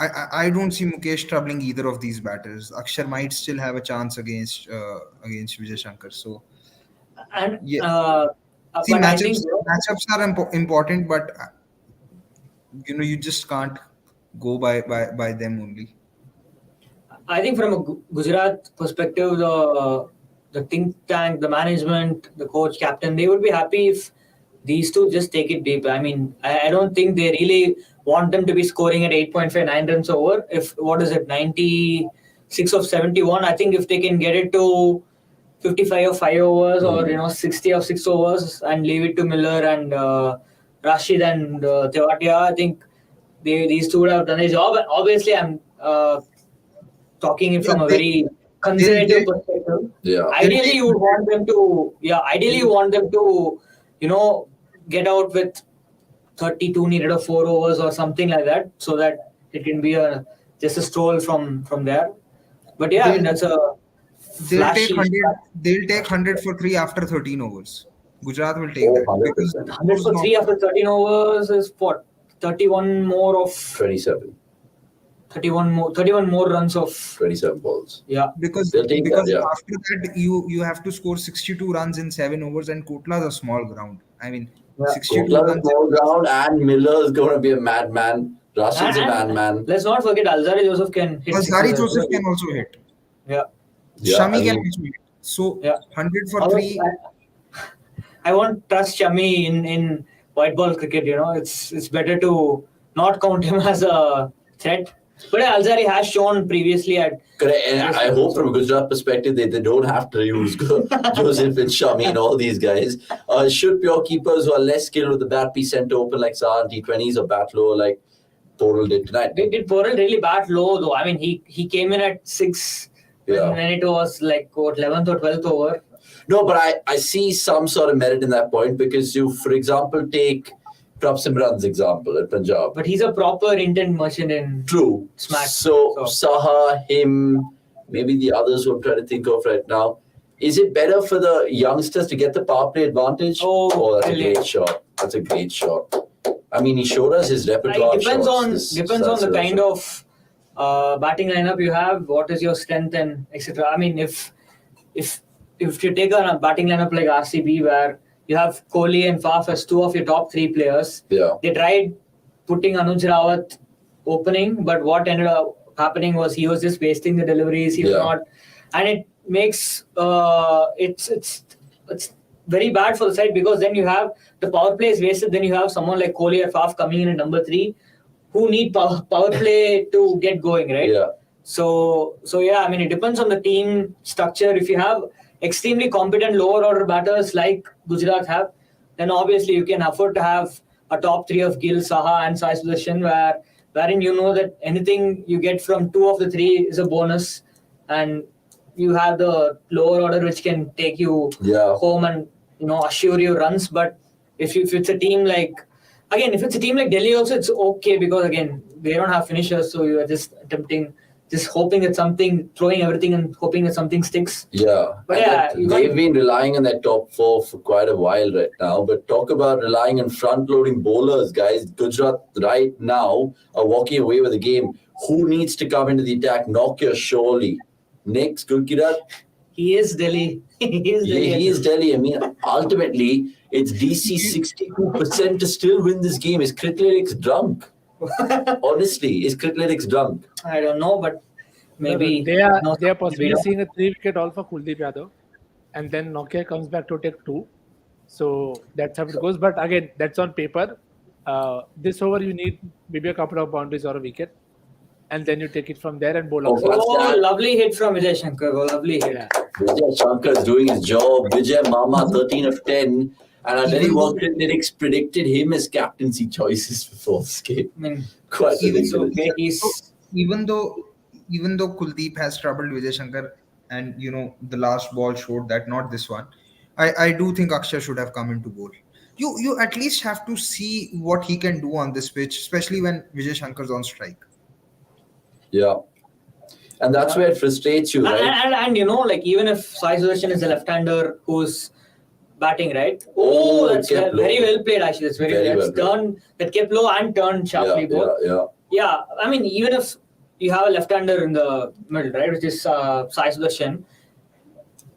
Speaker 5: I don't see Mukesh troubling either of these batters. Akshar might still have a chance against Vijay Shankar. So
Speaker 3: And
Speaker 5: yeah, see,
Speaker 3: but I think
Speaker 5: matchups are important, but you just can't go by them only.
Speaker 3: I think from a Gujarat perspective, the think tank, the management, the coach, captain, they would be happy if these two just take it deep. I mean, I don't think they really want them to be scoring at 8.59 runs over. If what is it, 96 of 71? I think if they can get it to 55 of 5 overs or 60 of 6 overs and leave it to Miller and Rashid and Tewatia, I think these two would have done a job. And obviously, I'm talking it from a very conservative perspective.
Speaker 1: Yeah.
Speaker 3: Ideally, you would want them to. Yeah, ideally, you want them to, get out with 32 needed of 4 overs or something like that, so that it can be just a stroll from there. But yeah, I mean that's a
Speaker 5: They'll
Speaker 3: flashy.
Speaker 5: take 100 for 3 after 13 overs. Gujarat will take that.
Speaker 3: 100 for 3 after 13 overs is what? 31 more of
Speaker 1: 27.
Speaker 3: 31 more runs of
Speaker 1: 27 balls.
Speaker 3: Yeah.
Speaker 5: Because
Speaker 1: They'll take that, yeah.
Speaker 5: after that you have to score 62 runs in 7 overs, and Kotla's a small ground. I mean, 62
Speaker 1: Kotla's
Speaker 5: runs.
Speaker 1: small ground, and Miller's going to be a madman. Rashid's a madman.
Speaker 3: Let's not forget Alzari Joseph can hit.
Speaker 5: Alzari Joseph can also hit.
Speaker 3: Yeah.
Speaker 5: Shami can also hit. So 100 for 3.
Speaker 3: I won't trust Shami in white ball cricket. It's better to not count him as a threat. But Alzari has shown previously at.
Speaker 1: Correct. And I hope from a Gujarat perspective they don't have to use Joseph and Shami and all these guys. Should pure keepers who are less skilled with the bat be sent open like Saha and T20s or bat low like Portal did tonight?
Speaker 3: Did Portal really bat low though? I mean, he came in at 6 when it was like 11th or 12th over.
Speaker 1: No, but I see some sort of merit in that point because you, for example, take Prab Simran's example at Punjab.
Speaker 3: But he's a proper intent merchant in
Speaker 1: True.
Speaker 3: Smash.
Speaker 1: So Saha, him, maybe the others who I'm trying to think of right now. Is it better for the youngsters to get the power play advantage?
Speaker 3: Oh,
Speaker 1: that's a great shot. That's a great shot. I mean, he showed us his repertoire.
Speaker 3: It depends on the kind of batting lineup you have. What is your strength and etc. I mean, if you take a batting lineup like RCB where you have Kohli and Faf as 2 of your top 3 players.
Speaker 1: Yeah.
Speaker 3: They tried putting Anuj Rawat opening, but what ended up happening was he was just wasting the deliveries. He was not, and it makes it's very bad for the side because then you have the power play is wasted. Then you have someone like Kohli or Faf coming in at number 3, who need power play to get going, right?
Speaker 1: Yeah.
Speaker 3: So yeah, I mean it depends on the team structure. If you have extremely competent lower order batters like Gujarat have, then obviously you can afford to have a top 3 of Gill, Saha and Sai Sudarshan wherein you know that anything you get from 2 of the 3 is a bonus, and you have the lower order which can take you home and assure you runs. But if it's a team like Delhi also, it's okay because again they don't have finishers, so you are just hoping that throwing everything and hoping that something sticks.
Speaker 1: Yeah.
Speaker 3: But
Speaker 1: they've been relying on that top 4 for quite a while right now. But talk about relying on front-loading bowlers, guys. Gujarat right now are walking away with the game. Who needs to come into the attack? Nokia, surely. Next, Gujarat.
Speaker 3: He is Delhi.
Speaker 1: He is Delhi. I mean, ultimately, it's DC 62% to still win this game. Is Cricketlytics drunk? Honestly, is Cricketlytics drunk?
Speaker 3: I don't know, but maybe
Speaker 4: they are possibly seeing a 3-wicket all for Kuldeep Yadav, and then Nokia comes back to take 2. So that's how it goes. But again, that's on paper. This over you need maybe a couple of boundaries or a wicket, and then you take it from there and bowl out.
Speaker 3: Lovely hit from Vijay Shankar. Lovely hit.
Speaker 1: Yeah. Vijay Shankar is doing his job. Vijay Mama 13 of 10. And I very well Cricketlytics predicted him as captaincy choices before this game.
Speaker 3: I mean,
Speaker 1: quite ridiculous.
Speaker 5: Even though Kuldeep has troubled Vijay Shankar, and the last ball showed that, not this one, I do think Akshar should have come into bowl. You at least have to see what he can do on this pitch, especially when Vijay Shankar's on strike.
Speaker 1: Yeah. And that's where it frustrates you, right?
Speaker 3: And even if Sai Sudarshan is a left-hander who's batting, right? That's very well played, actually. That's very well. That kept low and turned sharply both.
Speaker 1: Yeah.
Speaker 3: Yeah, I mean, even if you have a left-hander in the middle, right, which is Sai Sudarshan,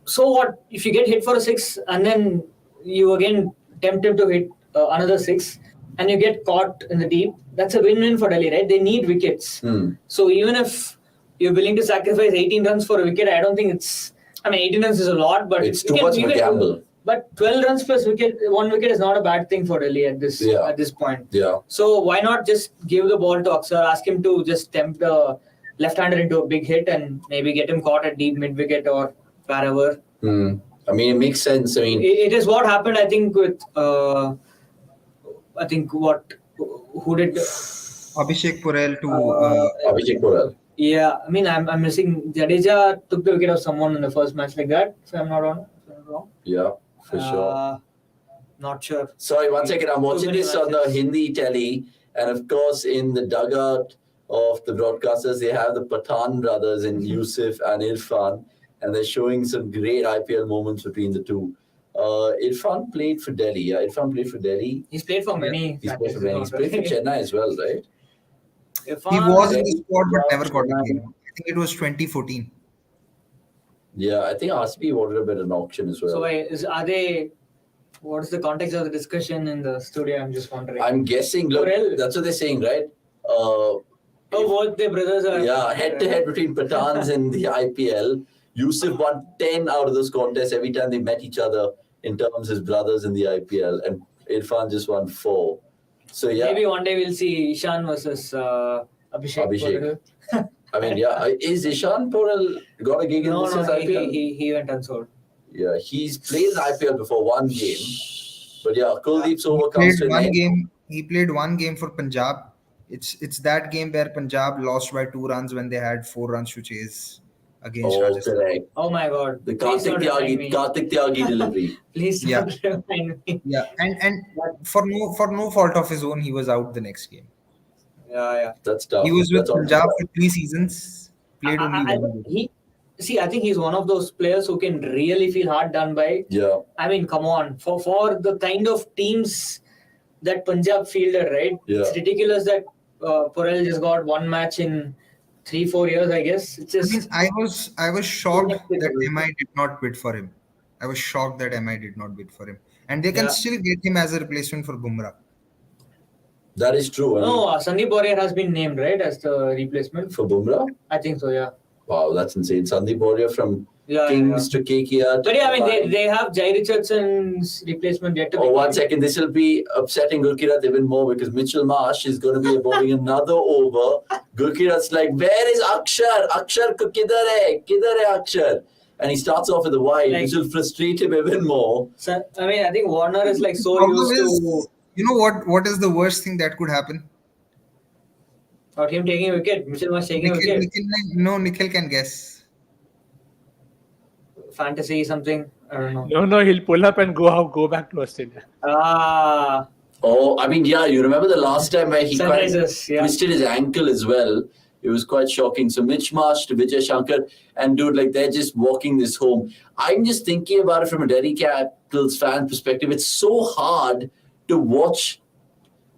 Speaker 3: so what if you get hit for a 6 and then you again tempt him to hit another 6 and you get caught in the deep? That's a win-win for Delhi, right? They need wickets. So even if you're willing to sacrifice 18 runs for a wicket, I don't think it's. I mean, 18 runs is a lot, but
Speaker 1: It's too much of a gamble.
Speaker 3: But 12 runs plus one wicket is not a bad thing for Delhi at this point.
Speaker 1: Yeah.
Speaker 3: So why not just give the ball to Akshar, ask him to just tempt the left-hander into a big hit and maybe get him caught at deep mid-wicket or wherever.
Speaker 1: I mean, it makes sense. I mean,
Speaker 3: it is what happened, I think, with who did
Speaker 5: Abhishek Purel to
Speaker 1: Abhishek Purel.
Speaker 3: Yeah, I mean, I'm missing. Jadeja took the wicket of someone in the first match like that, if I'm not wrong.
Speaker 1: Yeah, for sure.
Speaker 3: Not sure.
Speaker 1: Sorry, one second. I'm watching this on the Hindi telly, and of course, in the dugout of the broadcasters, they have the Pathan brothers in Yusuf and Irfan, and they're showing some great IPL moments between the two. Irfan played for Delhi. Yeah, Irfan played for Delhi.
Speaker 3: He's played for many.
Speaker 1: He's played for Chennai as well, right?
Speaker 5: He was in the squad but never got a game. I think it was 2014.
Speaker 1: Yeah, I think RCB wanted a bit of an auction as well.
Speaker 3: So what is the context of the discussion in the studio? I'm just wondering.
Speaker 1: I'm guessing, look, that's what they're saying, right?
Speaker 3: Both their brothers are...
Speaker 1: Yeah, head-to-head between Pathans in the IPL. Yusuf won 10 out of those contests every time they met each other in terms of his brothers in the IPL. And Irfan just won 4. So, yeah.
Speaker 3: Maybe one day we'll see Ishan versus Abhishek.
Speaker 1: I mean, yeah. Is Ishan Porel got a gig in this IPL?
Speaker 3: He went unsold.
Speaker 1: Yeah, he's played in IPL before, one game. But yeah, Kuldeep's over
Speaker 5: comes to one game. He played one game for Punjab. It's that game where Punjab lost by 2 runs when they had 4 runs to chase against Rajasthan.
Speaker 1: Correct.
Speaker 3: Oh my God!
Speaker 1: The Kartik Tyagi delivery.
Speaker 3: Please don't remind me.
Speaker 5: Yeah, and for no fault of his own, he was out the next game.
Speaker 3: Yeah.
Speaker 1: That's tough.
Speaker 5: He was with Punjab for 3 seasons. Played only one.
Speaker 3: I think he's one of those players who can really feel hard done by.
Speaker 1: Yeah.
Speaker 3: I mean, come on. For the kind of teams that Punjab fielded, right?
Speaker 1: Yeah.
Speaker 3: It's ridiculous that Porel just got 1 match in 3-4 years, I guess. It's just.
Speaker 5: I was shocked that MI did not bid for him. And they can still get him as a replacement for Bumrah.
Speaker 1: That is true.
Speaker 3: No, Sandeep Warrior has been named, right, as the replacement.
Speaker 1: For Bumrah?
Speaker 3: I think so, yeah.
Speaker 1: Wow, that's insane. Sandeep Warrior from Kings to KKR.
Speaker 3: But yeah, I mean, they have Jai Richardson's replacement yet to be.
Speaker 1: 1 second. This will be upsetting Gurkirat even more because Mitchell Marsh is going to be bowling another over. Gurkirat's like, where is Akshar? Akshar ko kidhar hai? Kidhar hai Akshar? And he starts off with a wide, which will frustrate him even more.
Speaker 3: So, I mean, I think Warner is like so used to...
Speaker 5: You know what is the worst thing that could happen?
Speaker 3: About him taking a wicket. Mitchell Marsh taking a wicket.
Speaker 5: Nikhil can guess.
Speaker 3: Fantasy something. I don't know.
Speaker 4: No, he'll pull up and go back to Australia.
Speaker 1: Oh, I mean, yeah, you remember the last time where he twisted his ankle as well. It was quite shocking. So Mitch Marsh to Vijay Shankar, and dude, like they're just walking this home. I'm just thinking about it from a Delhi Capitals fan perspective. It's so hard to watch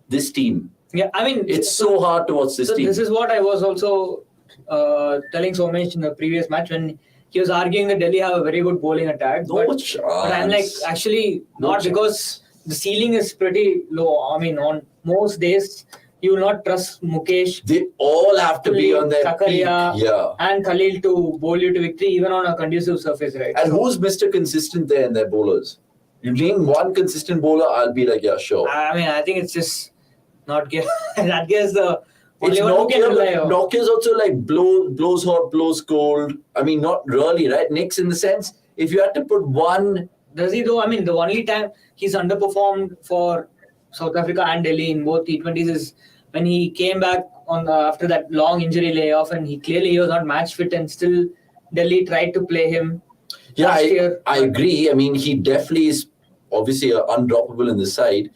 Speaker 1: this team.
Speaker 3: Yeah, I mean,
Speaker 1: it's so hard to watch this team.
Speaker 3: This is what I was also telling Somesh in the previous match when he was arguing that Delhi have a very good bowling attack.
Speaker 1: No chance.
Speaker 3: But I'm like, actually, because the ceiling is pretty low. I mean, on most days, you will not trust Mukesh.
Speaker 1: They all have to be on their peak.
Speaker 3: And Khalil to bowl you to victory, even on a conducive surface, right?
Speaker 1: And who's Mr. Consistent there in their bowlers? You name one consistent bowler, I'll be like, yeah, sure.
Speaker 3: I mean, I think it's just not good. That is the
Speaker 1: only one who can rely on. Nokia's also like blows hot, blows cold. I mean, not really, right? Nick's in the sense, if you had to put one...
Speaker 3: Does he though? I mean, the only time he's underperformed for South Africa and Delhi in both T20s is when he came back after that long injury layoff, and he was not match fit, and still Delhi tried to play him.
Speaker 1: Yeah, I agree. I mean, he definitely is obviously undroppable in the side,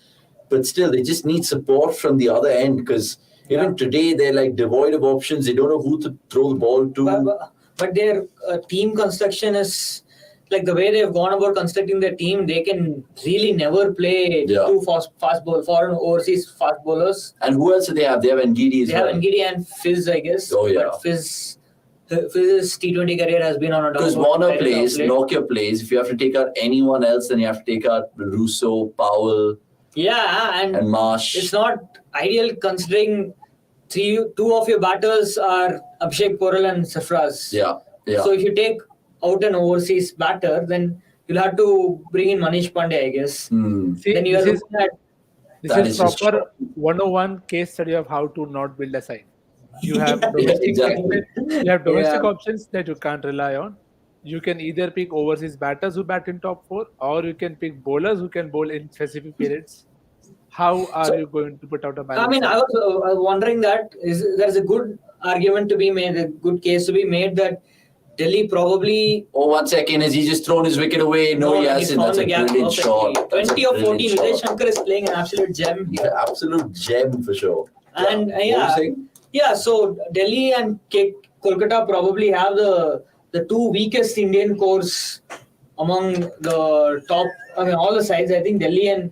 Speaker 1: but still they just need support from the other end because even today they're like devoid of options. They don't know who to throw the ball to.
Speaker 3: But their team construction is like the way they've gone about constructing their team, they can really never play two foreign overseas fast bowlers.
Speaker 1: And who else do they have? They have Ngidi as
Speaker 3: They
Speaker 1: well.
Speaker 3: have Ngidi and Fizz, I guess.
Speaker 1: Oh, yeah.
Speaker 3: But Fizz's T20 career has been on a
Speaker 1: Because Warner plays, Nokia plays. If you have to take out anyone else, then you have to take out Russo, Powell, and Marsh.
Speaker 3: It's not ideal considering two of your batters are Abhishek Porel and Sarfraz.
Speaker 1: Yeah.
Speaker 3: So if you take out an overseas batter, then you'll have to bring in Manish Pandey, I guess.
Speaker 4: See,
Speaker 3: then you are looking at...
Speaker 4: This is proper 101 case study of how to not build a side. You have domestic options that you can't rely on. You can either pick overseas batters who bat in top 4, or you can pick bowlers who can bowl in specific periods. How are you going to put out a balance?
Speaker 3: I mean, I was wondering that there's a good argument to be made, a good case to be made that Delhi probably...
Speaker 1: Oh, 1 second. Has he just thrown his wicket away? No, he hasn't. That's a brilliant shot.
Speaker 3: 20 or 14. Vijay Shankar is playing an absolute gem.
Speaker 1: Yeah, absolute gem for sure.
Speaker 3: And so Delhi and Kolkata probably have the two weakest Indian cores among the top. I mean, all the sides. I think Delhi and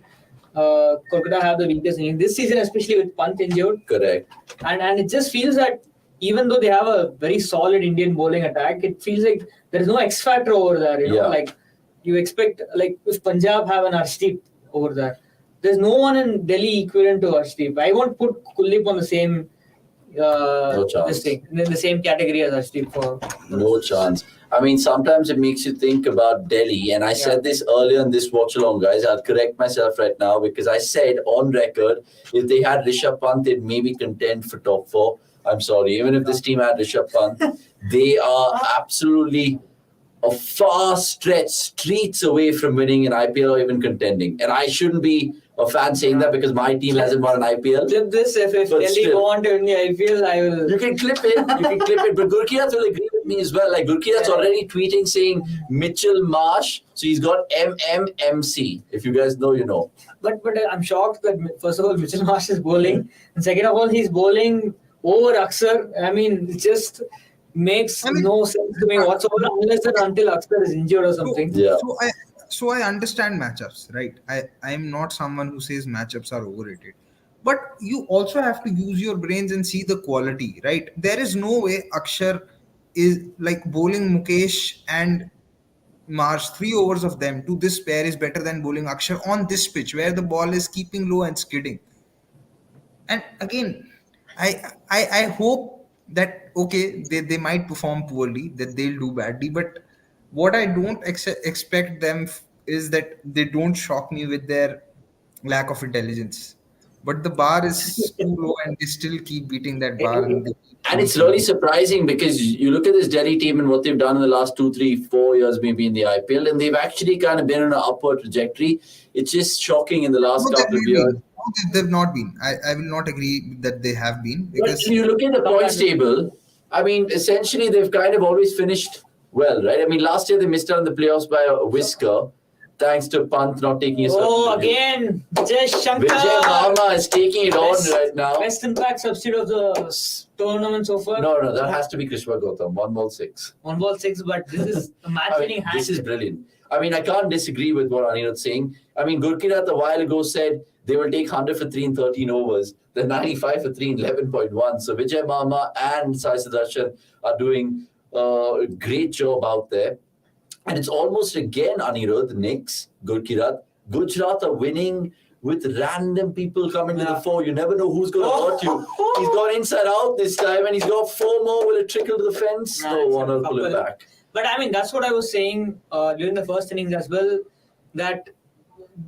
Speaker 3: Kolkata have the weakest innings this season, especially with Pant injured.
Speaker 1: Correct.
Speaker 3: And it just feels that even though they have a very solid Indian bowling attack, it feels like there is no X factor over there. You know, like you expect, like if Punjab have an Arshdeep over there, there's no one in Delhi equivalent to Arshdeep. I won't put Kuldeep on the same in the same category as Arshdeep for
Speaker 1: no chance. I mean, sometimes it makes you think about Delhi, and I said this earlier in this watch-along, guys. I'll correct myself right now because I said on record, if they had Rishabh Pant, they'd maybe contend for top 4. I'm sorry, even if this team had Rishabh Pant, they are absolutely a far stretch, streets away from winning an IPL or even contending. And I shouldn't be a fan saying that because my team hasn't won an IPL.
Speaker 3: Clip this. If Delhi go on to win the IPL, I will...
Speaker 1: You can clip it. But Gurkirat will agree with me as well. Like Gurkirat's already tweeting saying Mitchell Marsh. So he's got MMMC. If you guys know, you know.
Speaker 3: But I'm shocked that, first of all, Mitchell Marsh is bowling. And second of all, he's bowling over Akshar. I mean, it just makes no sense to me whatsoever unless and until Akshar is injured or something.
Speaker 5: So I understand matchups, right? I'm not someone who says matchups are overrated. But you also have to use your brains and see the quality, right? There is no way Akshar is like bowling Mukesh and Marsh, 3 overs of them to this pair is better than bowling Akshar on this pitch where the ball is keeping low and skidding. And again, I hope that, they might perform poorly, that they'll do badly. But what I don't expect them is that they don't shock me with their lack of intelligence. But the bar is too low and they still keep beating that bar. And
Speaker 1: it's really surprising because you look at this Delhi team and what they've done in the last 2, 3, 4 years maybe in the IPL, and they've actually kind of been on an upward trajectory. It's just shocking in the last couple of years.
Speaker 5: They've not been. I will not agree that they have been. Because
Speaker 1: if you look at the points table, I mean, essentially they've kind of always finished well, right? I mean, last year they missed out on the playoffs by a whisker, thanks to Pant not taking a
Speaker 3: again, Vijay Shankar.
Speaker 1: Vijay Mama is taking it on right now.
Speaker 3: Best impact substitute of the tournament so far.
Speaker 1: No, that has to be Krishna Gautam. 1 ball 6.
Speaker 3: 1 ball 6, but this is a match-winning hand.
Speaker 1: This is brilliant. I mean, I can't disagree with what Anirudh's saying. I mean, Gurkirat a while ago said they will take 100 for 3 in 13 overs. Then 95 for 3 in 11.1. So Vijay Mama and Sai Sudarshan are doing a great job out there. And it's almost again, Anirudh, Knicks, Gurkirat. Gujarat are winning with random people coming to the fore. You never know who's going to hurt you. He's gone inside out this time and he's got 4 more. Will it trickle to the fence? No one will pull it back.
Speaker 3: But I mean, that's what I was saying during the first innings as well, that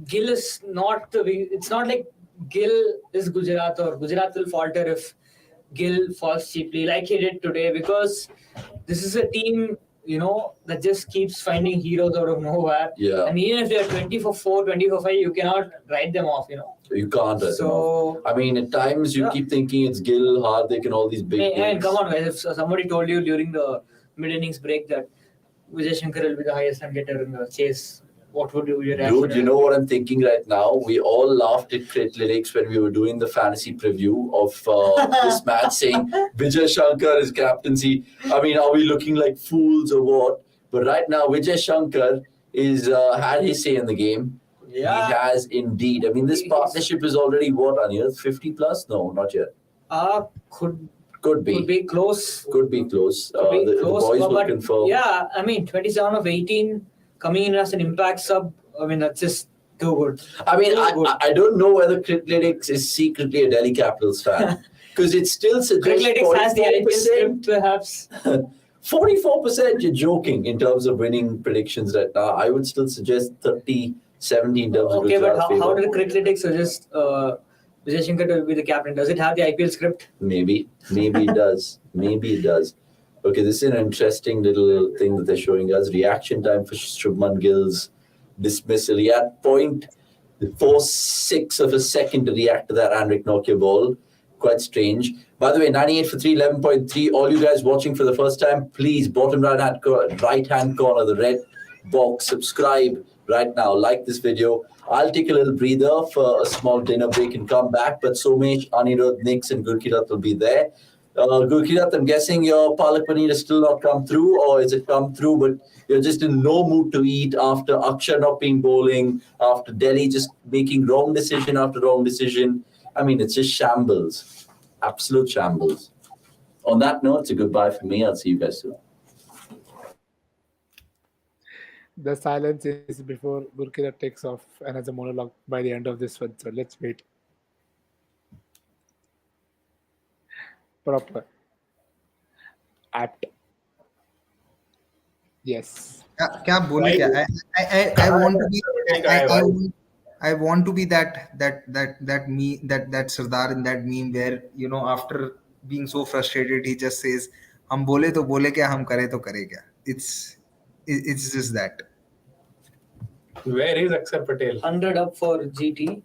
Speaker 3: Gill is not it's not like Gill is Gujarat or Gujarat will falter if Gill falls cheaply like he did today, because this is a team, that just keeps finding heroes out of nowhere.
Speaker 1: Yeah.
Speaker 3: And even if they are 20 for 4, 20 for 5, you cannot write them off,
Speaker 1: You can't write them off. I mean, at times you keep thinking it's Gill, Hardik and all these big names.
Speaker 3: And come on, guys, if somebody told you during the mid-innings break that Vijay Shankar will be the highest run getter in the chase, what would your reaction?
Speaker 1: Dude, you know what I'm thinking right now? We all laughed at Crit Lyrics when we were doing the fantasy preview of this match, saying Vijay Shankar is captaincy. I mean, are we looking like fools or what? But right now, Vijay Shankar is had his say in the game.
Speaker 3: Yeah.
Speaker 1: He has indeed. I mean, this partnership is already what, Anil? 50 plus? No, not yet.
Speaker 3: Could be close.
Speaker 1: Could be close.
Speaker 3: Could be
Speaker 1: The
Speaker 3: close,
Speaker 1: boys will
Speaker 3: but
Speaker 1: confirm.
Speaker 3: yeah, I mean, 27 of 18 coming in as an impact sub. I mean, that's just too good.
Speaker 1: I mean,
Speaker 3: Too good.
Speaker 1: I don't know whether Crickletics is secretly a Delhi Capitals fan because it still suggests
Speaker 3: Crickletics has the IPL
Speaker 1: 44%.
Speaker 3: script, perhaps.
Speaker 1: 44%, you're joking in terms of winning predictions right now. I would still suggest 30-70 in terms of
Speaker 3: Okay, but
Speaker 1: Gujarat's
Speaker 3: how
Speaker 1: favour.
Speaker 3: did Crickletics suggest Vijay Shankar to be the captain? Does it have the IPL script?
Speaker 1: Maybe it does. Maybe it does. Okay, this is an interesting little thing that they're showing us. Reaction time for Shubman Gill's dismissal. He had 0.46 of a second to react to that Andrik Nokia ball. Quite strange. By the way, 98 for 3, 11.3. All you guys watching for the first time, please, bottom right-hand corner, the red box, subscribe right now. Like this video. I'll take a little breather for a small dinner break and come back. But Somesh, Anirudh, Nix, and Gurkirat will be there. Gurkirat, I'm guessing your Palak Paneer has still not come through, or is it come through, but you're just in no mood to eat after Akshar not being bowling, after Delhi just making wrong decision after wrong decision. I mean, it's just shambles. Absolute shambles. On that note, it's a goodbye from me. I'll see you guys soon.
Speaker 4: The silence is before Gurkirat takes off and has a monologue by the end of this one. So let's wait. Proper. Apt. Yes.
Speaker 5: क्या बोले क्या? I want to be. I want to be that Sardar in that meme where, you know, after being so frustrated he just says, "हम बोले तो बोले क्या, हम करे तो करे क्या." It's just that.
Speaker 2: Where is Akshar Patel?
Speaker 3: 100 up for GT.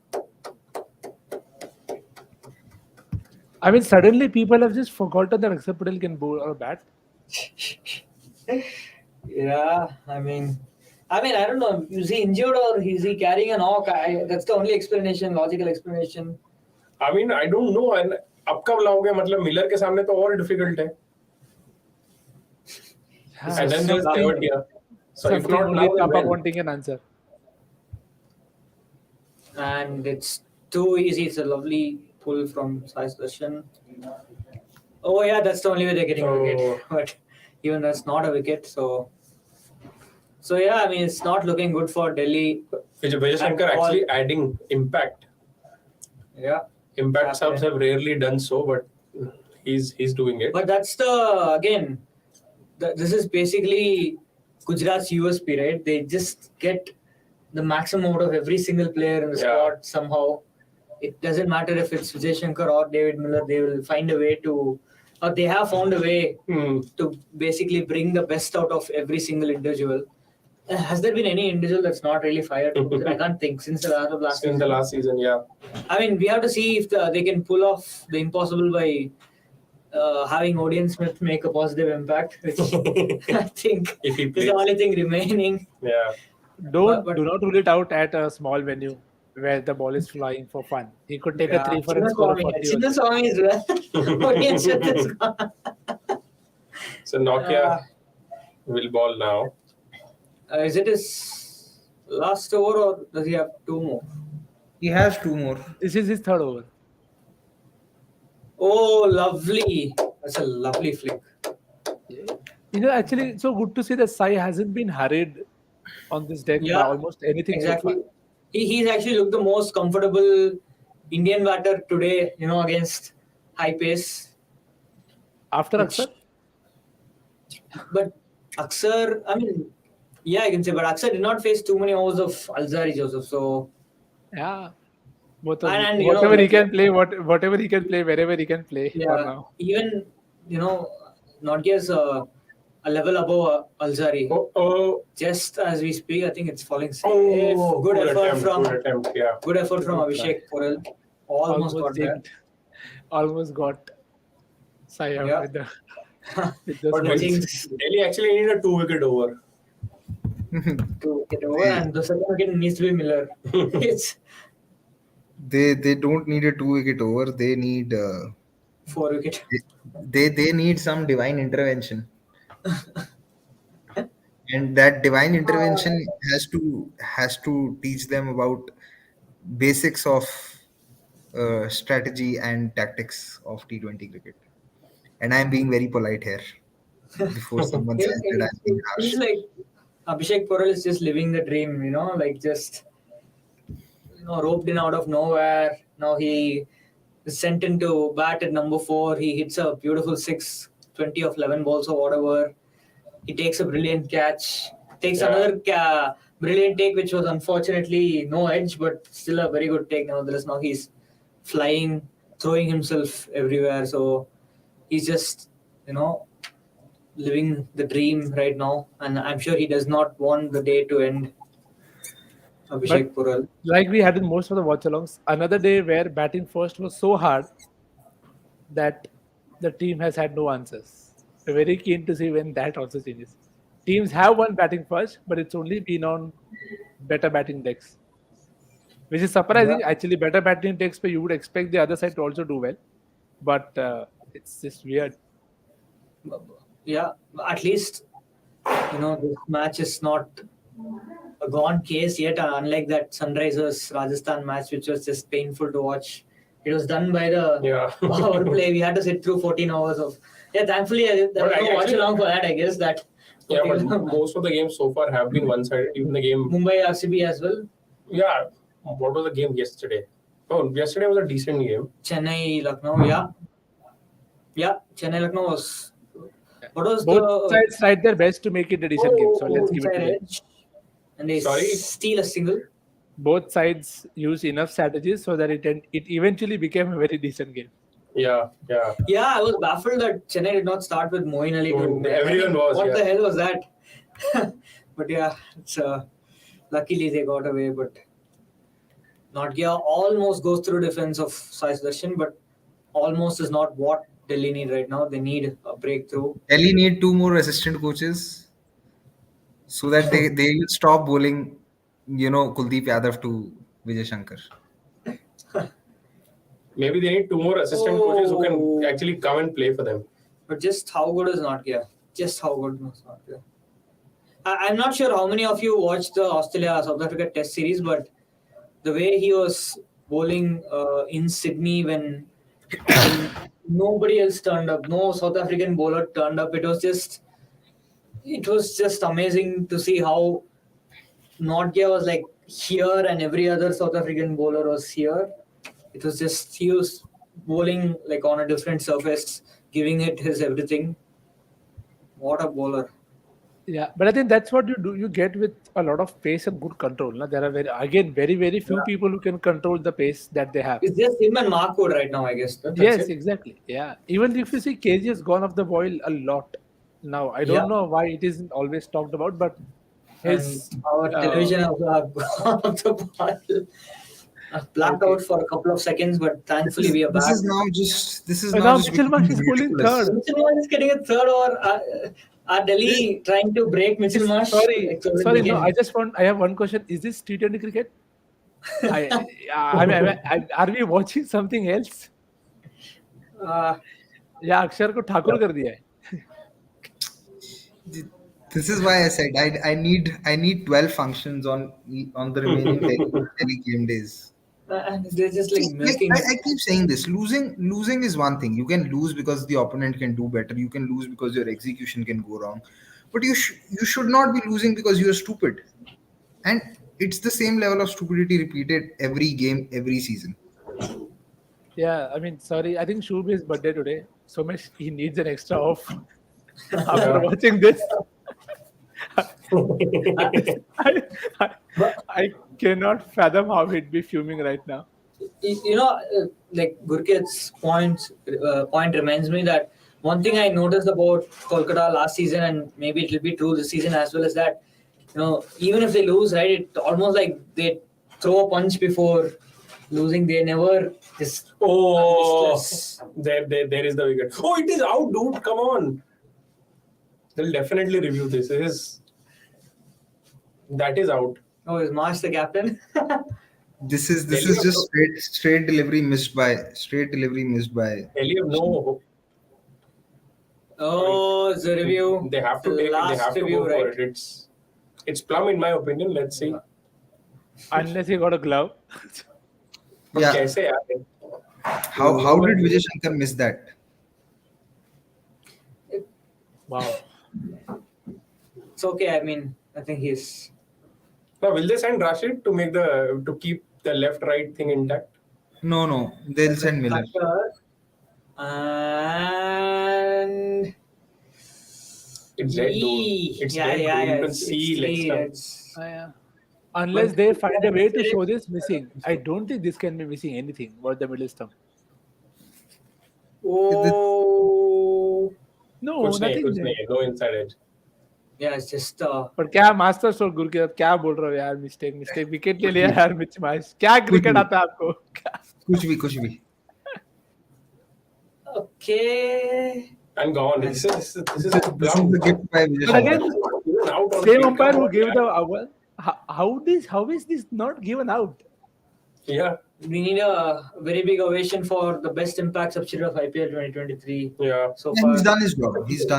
Speaker 4: I mean, suddenly people have just forgotten that Akshar Patel can bowl or bat.
Speaker 3: Yeah, I mean, I don't know. Is he injured or is he carrying a knock? That's the only explanation, logical explanation.
Speaker 2: I mean, I don't know. And अब कब लाओगे? मतलब Miller के सामने तो और difficult है. And then there's Tewat here. So if not now, then
Speaker 4: Papa
Speaker 2: when?
Speaker 4: wanting an answer.
Speaker 3: And it's too easy. It's a lovely pull from Sai Darshan. Oh yeah, that's the only way they're getting a wicket. But even that's not a wicket. So yeah, I mean, it's not looking good for Delhi.
Speaker 2: Vijay Shankar
Speaker 3: At all.
Speaker 2: actually adding impact.
Speaker 3: Yeah.
Speaker 2: Impact subs have rarely done so, but he's doing it.
Speaker 3: But that's this is basically Gujarat's USP, right? They just get the maximum out of every single player in the squad somehow. It doesn't matter if it's Vijay Shankar or David Miller, they will find a way to, or they have found a way to basically bring the best out of every single individual. Has there been any individual that's not really fired? I can't think since the last season.
Speaker 2: Since the last season, yeah.
Speaker 3: I mean, we have to see if they can pull off the impossible by having Odean Smith make a positive impact, which I think
Speaker 2: If he
Speaker 3: is
Speaker 2: plays.
Speaker 3: the only thing remaining.
Speaker 2: Yeah.
Speaker 4: Do not rule it out at a small venue where the ball is flying for fun. He could take a 3 for and score a 40.
Speaker 3: Chinnaswamy is well. Odean Smith is gone.
Speaker 2: So Nokia will ball now.
Speaker 3: Is it his last over or does he have 2 more?
Speaker 5: He has 2 more.
Speaker 4: This is his 3rd over.
Speaker 3: Oh, lovely. That's a lovely flick.
Speaker 4: You know, actually, it's so good to see that Sai hasn't been hurried on this deck by almost anything.
Speaker 3: Exactly.
Speaker 4: So far.
Speaker 3: He's actually looked the most comfortable Indian batter today, you know, against high pace.
Speaker 4: After Akshar?
Speaker 3: But Akshar, I mean, yeah, I can say, but Akshar did not face too many overs of Alzari Joseph. So,
Speaker 4: yeah.
Speaker 3: And,
Speaker 4: whatever he can play, whatever he can play, wherever he can play.
Speaker 3: Yeah,
Speaker 4: for now.
Speaker 3: even, you know, Notgia's a level above Alzari. Just as we speak, I think it's falling safe. Good effort from Abhishek Porel. Almost got that.
Speaker 4: Almost got Sai out with the.
Speaker 2: But Delhi actually need a 2-wicket over.
Speaker 3: 2-wicket over, and the second wicket needs to be Miller.
Speaker 5: They don't need a 2-wicket over. They need
Speaker 3: 4-wicket.
Speaker 5: They need some divine intervention. And that divine intervention has to teach them about basics of strategy and tactics of T20 cricket. And I'm being very polite here before someone says that I'm being
Speaker 3: It
Speaker 5: harsh.
Speaker 3: feels like Abhishek Porel is just living the dream, like just roped in out of nowhere. Now he is sent into bat at number 4. He hits a beautiful 6, 20 of 11 balls or whatever. He takes a brilliant catch, takes another brilliant take, which was unfortunately no edge, but still a very good take. Nevertheless, now he's flying, throwing himself everywhere. So he's just, living the dream right now. And I'm sure he does not want the day to end. Abhishek
Speaker 4: But
Speaker 3: Pural.
Speaker 4: like we had in most of the watch-alongs, another day where batting first was so hard that the team has had no answers. We're very keen to see when that also changes. Teams have won batting first, but it's only been on better batting decks, which is
Speaker 3: Yeah.
Speaker 4: surprising. Actually, better batting decks where you would expect the other side to also do well, but it's just weird.
Speaker 3: Yeah, at least this match is not a gone case yet, unlike that Sunrisers Rajasthan match, which was just painful to watch. It was done by the power play. We had to sit through 14 hours of. Yeah, thankfully, there was no watch along for that, I guess. That.
Speaker 2: Yeah, but most of the games so far have been one-sided. Even the game.
Speaker 3: Mumbai RCB as well.
Speaker 2: Yeah. What was the game yesterday? Oh, yesterday was a decent game.
Speaker 3: Chennai Lucknow, yeah. Yeah, Chennai Lucknow was. What was
Speaker 4: Both sides tried their best to make it a decent game, so let's give it to them.
Speaker 3: edge. And they steal a single.
Speaker 4: Both sides used enough strategies so that it eventually became a very decent game.
Speaker 2: Yeah.
Speaker 3: Yeah, I was baffled that Chennai did not start with Moeen Ali.
Speaker 2: Everyone was.
Speaker 3: What the hell was that? But yeah, it's luckily they got away. But Notgia almost goes through defense of Sai Sudarshan, but almost is not what Delhi need right now. They need a breakthrough.
Speaker 5: Delhi need 2 more assistant coaches so that they will stop bowling, Kuldeep Yadav to Vijay Shankar.
Speaker 2: Maybe they need 2 more assistant coaches who can actually come and play for them.
Speaker 3: But just how good is Notgia? Just how good is Notgia? I'm not sure how many of you watched the Australia-South Africa Test series, but the way he was bowling in Sydney when nobody else turned up, no South African bowler turned up. It was just amazing to see how Notgia was like here and every other South African bowler was here. It was just he was bowling like on a different surface, giving it his everything. What a bowler!
Speaker 4: Yeah, but I think that's what you do. You get with a lot of pace and good control. No? There are very, very few people who can control the pace that they have.
Speaker 3: It's just him and Mark Wood right now, I guess.
Speaker 4: Yes, exactly. Yeah, even if you see KG has gone off the boil a lot now. I don't know why it isn't always talked about, but his
Speaker 3: our television have gone off the boil. Blacked out for a couple of seconds, but thankfully we are back.
Speaker 5: This is now just
Speaker 4: Mitchell Marsh is pulling third.
Speaker 3: Mitchell Marsh is getting a third, or are Delhi trying to break Mitchell Marsh?
Speaker 4: Sorry, no. I have one question. Is this T20 cricket? Are we watching something else? या अक्षर को ठाकुर कर दिया है.
Speaker 5: This is why I said I need 12 functions on the remaining Delhi game days.
Speaker 3: They're just like milking.
Speaker 5: I keep saying this. Losing is one thing. You can lose because the opponent can do better. You can lose because your execution can go wrong. But you should not be losing because you're stupid. And it's the same level of stupidity repeated every game, every season.
Speaker 4: Yeah, I mean, sorry. I think Shubh's birthday today. So much he needs an extra off after watching this. I cannot fathom how he'd be fuming right now.
Speaker 3: Like Gurkit's point reminds me that one thing I noticed about Kolkata last season, and maybe it will be true this season as well, is that even if they lose, right, it almost like they throw a punch before losing. They never just.
Speaker 2: There is the wicket. Oh, it is out, dude. Come on. They'll definitely review this. That is out.
Speaker 3: Oh, is Marsh the captain?
Speaker 5: This is just straight delivery missed by.
Speaker 2: Delhi have no hope.
Speaker 3: Oh, the review.
Speaker 2: They have to
Speaker 3: The
Speaker 2: take it. They
Speaker 3: last
Speaker 2: have to
Speaker 3: review,
Speaker 2: go for
Speaker 3: right?
Speaker 2: it. It's plum in my opinion. Let's see.
Speaker 4: Unless he got a glove.
Speaker 2: But
Speaker 5: Yeah.
Speaker 2: कैसे यार?
Speaker 5: How did Vijay Shankar miss that?
Speaker 4: Wow.
Speaker 3: It's okay. I mean, I think he's.
Speaker 2: Now, will they send Rashid to keep the left-right thing intact?
Speaker 5: No, they'll send Miller.
Speaker 3: Cutter. And
Speaker 2: It's dead, dude. It's dead, dude. You can see leg stump.
Speaker 4: Yeah. Unless they find a way to show this missing. I don't think this can be missing anything about the middle stump.
Speaker 3: Oh.
Speaker 4: No,
Speaker 2: कुछ
Speaker 4: nothing.
Speaker 2: नहीं, no inside edge.
Speaker 3: Yeah, it's just.
Speaker 4: पर क्या master stroke गुरु के क्या बोल रहे हो यार मिस्टेक विकेट ले लिया यार मिच मैच क्या क्रिकेट आता है आपको
Speaker 5: कुछ भी
Speaker 3: Okay.
Speaker 2: And gone. This is
Speaker 5: This is the gift by Vijay
Speaker 4: But again,
Speaker 5: Shankar.
Speaker 4: same umpire who gave the hour. How is this not given out?
Speaker 2: Yeah.
Speaker 3: We need a very big ovation for the best impact subsidiary of IPL 2023
Speaker 2: Yeah.
Speaker 3: so
Speaker 5: Yeah,
Speaker 3: far.
Speaker 5: he's done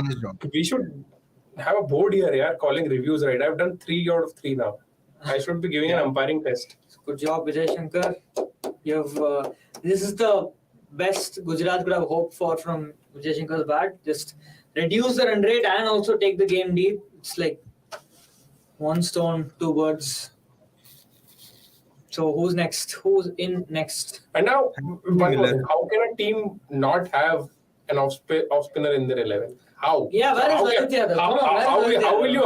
Speaker 5: his job.
Speaker 2: We should have a board here, yeah, calling reviews, right? I've done 3 out of 3 now. I should be giving an umpiring test.
Speaker 3: Good job, Vijay Shankar. You've this is the best Gujarat could have hoped for from Vijay Shankar's bat. Just reduce the run rate and also take the game deep. It's like one stone, two birds. So who's next? Who's in next?
Speaker 2: And now, one more thing. How can a team not have an off spinner in their 11? How?
Speaker 3: Yeah, where is Lalit Yadav?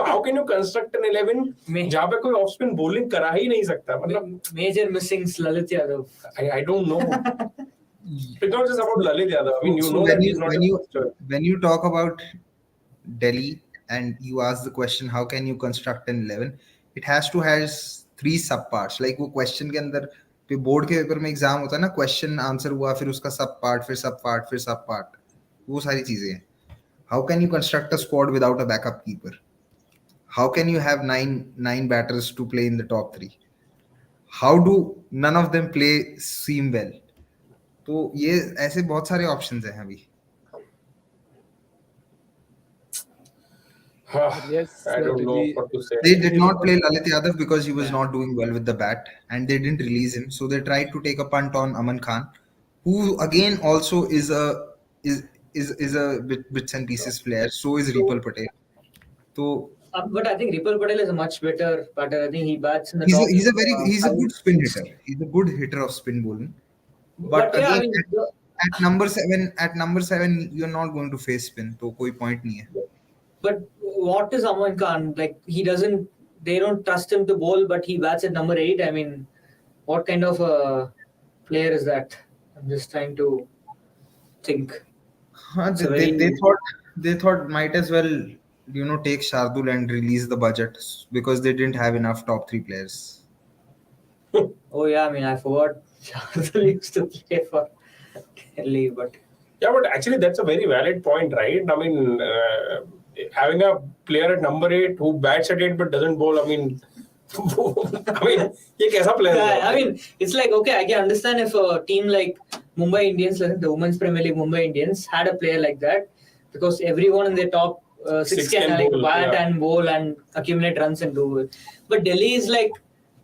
Speaker 2: How can you construct an 11 जहाँ पे कोई off spin bowling करा ही नहीं सकता? मतलब
Speaker 3: Major missings Lalit Yadav.
Speaker 2: I don't know. It's not just about Lalit Yadav. I mean,
Speaker 5: when you talk about Delhi and you ask the question, how can you construct an 11? It has to has 3 sub parts. Like वो question के अंदर board के paper में exam होता है ना, question answer हुआ फिर उसका सब पार्ट फिर सब पार्ट फिर सब पार्ट, वो सारी चीजें हैं. How can you construct a squad without a backup keeper? How can you have nine batters to play in the top 3? How do none of them play seam well? तो ये ऐसे बहुत सारे ऑप्शंस हैं अभी.
Speaker 2: Yes, I don't know what to say.
Speaker 5: They did not play Lalit Yadav because he was not doing well with the bat, and they didn't release him. So they tried to take a punt on Aman Khan, who again also is a bits and pieces player. So is Ripal Patel. So,
Speaker 3: but I think Ripal Patel is a much better batter. I think he bats in the top.
Speaker 5: He's a good spin hitter. He's a good hitter of spin bowling. But
Speaker 3: yeah,
Speaker 5: again, at number seven, you're not going to face spin. So कोई point नहीं है.
Speaker 3: But what is Aman Khan? Like they don't trust him to bowl, but he bats at number 8. I mean, what kind of a player is that? I'm just trying to think.
Speaker 5: They thought might as well, take Shardul and release the budget because they didn't have enough top 3 players.
Speaker 3: Oh yeah, I mean I forgot Shardul used to play for Delhi, but
Speaker 2: yeah, but actually that's a very valid point, right? I mean, having a player at number 8 who bats at 8 but doesn't bowl, I mean, ये कैसा player?
Speaker 3: Yeah, I mean, it's like, okay, I can understand if a team like Mumbai Indians, like the Women's Premier League Mumbai Indians, had a player like that, because everyone in their top 6 can bowl, bat and bowl and accumulate runs and do it. But Delhi is like,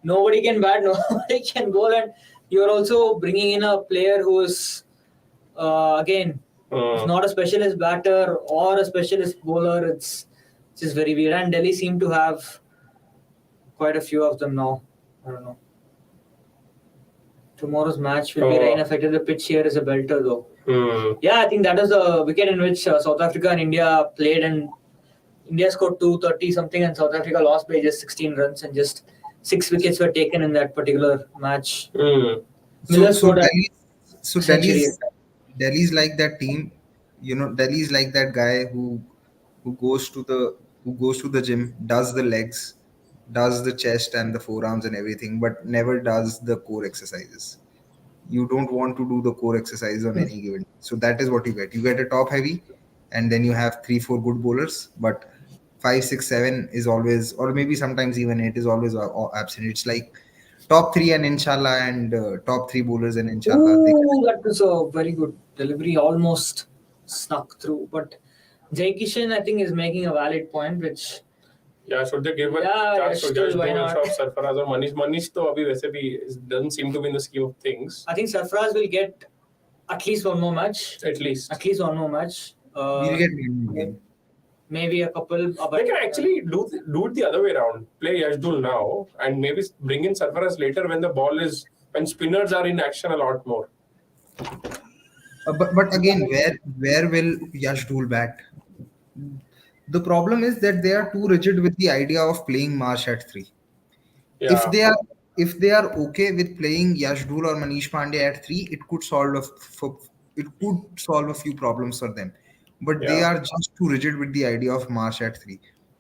Speaker 3: nobody can bat, nobody can bowl, and you're also bringing in a player who is, again, not a specialist batter or a specialist bowler. It's just very weird. And Delhi seem to have quite a few of them now. I don't know. Tomorrow's match will be rain affected. The pitch here is a belter though. Yeah, I think that was the wicket in which South Africa and India played, and India scored 230 something and South Africa lost by just 16 runs, and just 6 wickets were taken in that particular match.
Speaker 5: Delhi's like that team, Delhi's like that guy who goes to the gym, does the legs, does the chest and the forearms and everything, but never does the core exercises. You don't want to do the core exercise on any given. So that is what you get. You get a top heavy, and then you have 3-4 good bowlers, but 5, 6, 7 is always, or maybe sometimes even 8 is always absent. It's like top 3 and inshallah, and top 3 bowlers and inshallah.
Speaker 3: Ooh, that was a very good delivery, almost snuck through. But Jai Kishan, I think, is making a valid point, which
Speaker 2: Yeah, should they give a
Speaker 3: Yeah,
Speaker 2: chance to
Speaker 3: still,
Speaker 2: judge
Speaker 3: why
Speaker 2: Dhruv,
Speaker 3: not?
Speaker 2: Sarfaraz or Manish? Manish to abhi वैसे भी doesn't seem to be in the scheme of things.
Speaker 3: I think Sarfaraz will get at least one more match.
Speaker 2: At least.
Speaker 3: At least one more match.
Speaker 5: We'll get one more game.
Speaker 3: Maybe a couple.
Speaker 2: They can actually do it the other way around. Play Yashdul now and maybe bring in Sarfaraz later when spinners are in action a lot more.
Speaker 5: But again, where will Yashdul bat? The problem is that they are too rigid with the idea of playing Marsh at 3.
Speaker 2: Yeah.
Speaker 5: If they are okay with playing Yashdul or Manish Pandey at 3, it could solve a few problems for them. But they
Speaker 2: Yeah.
Speaker 5: are just too rigid with the idea of Marsh at 3.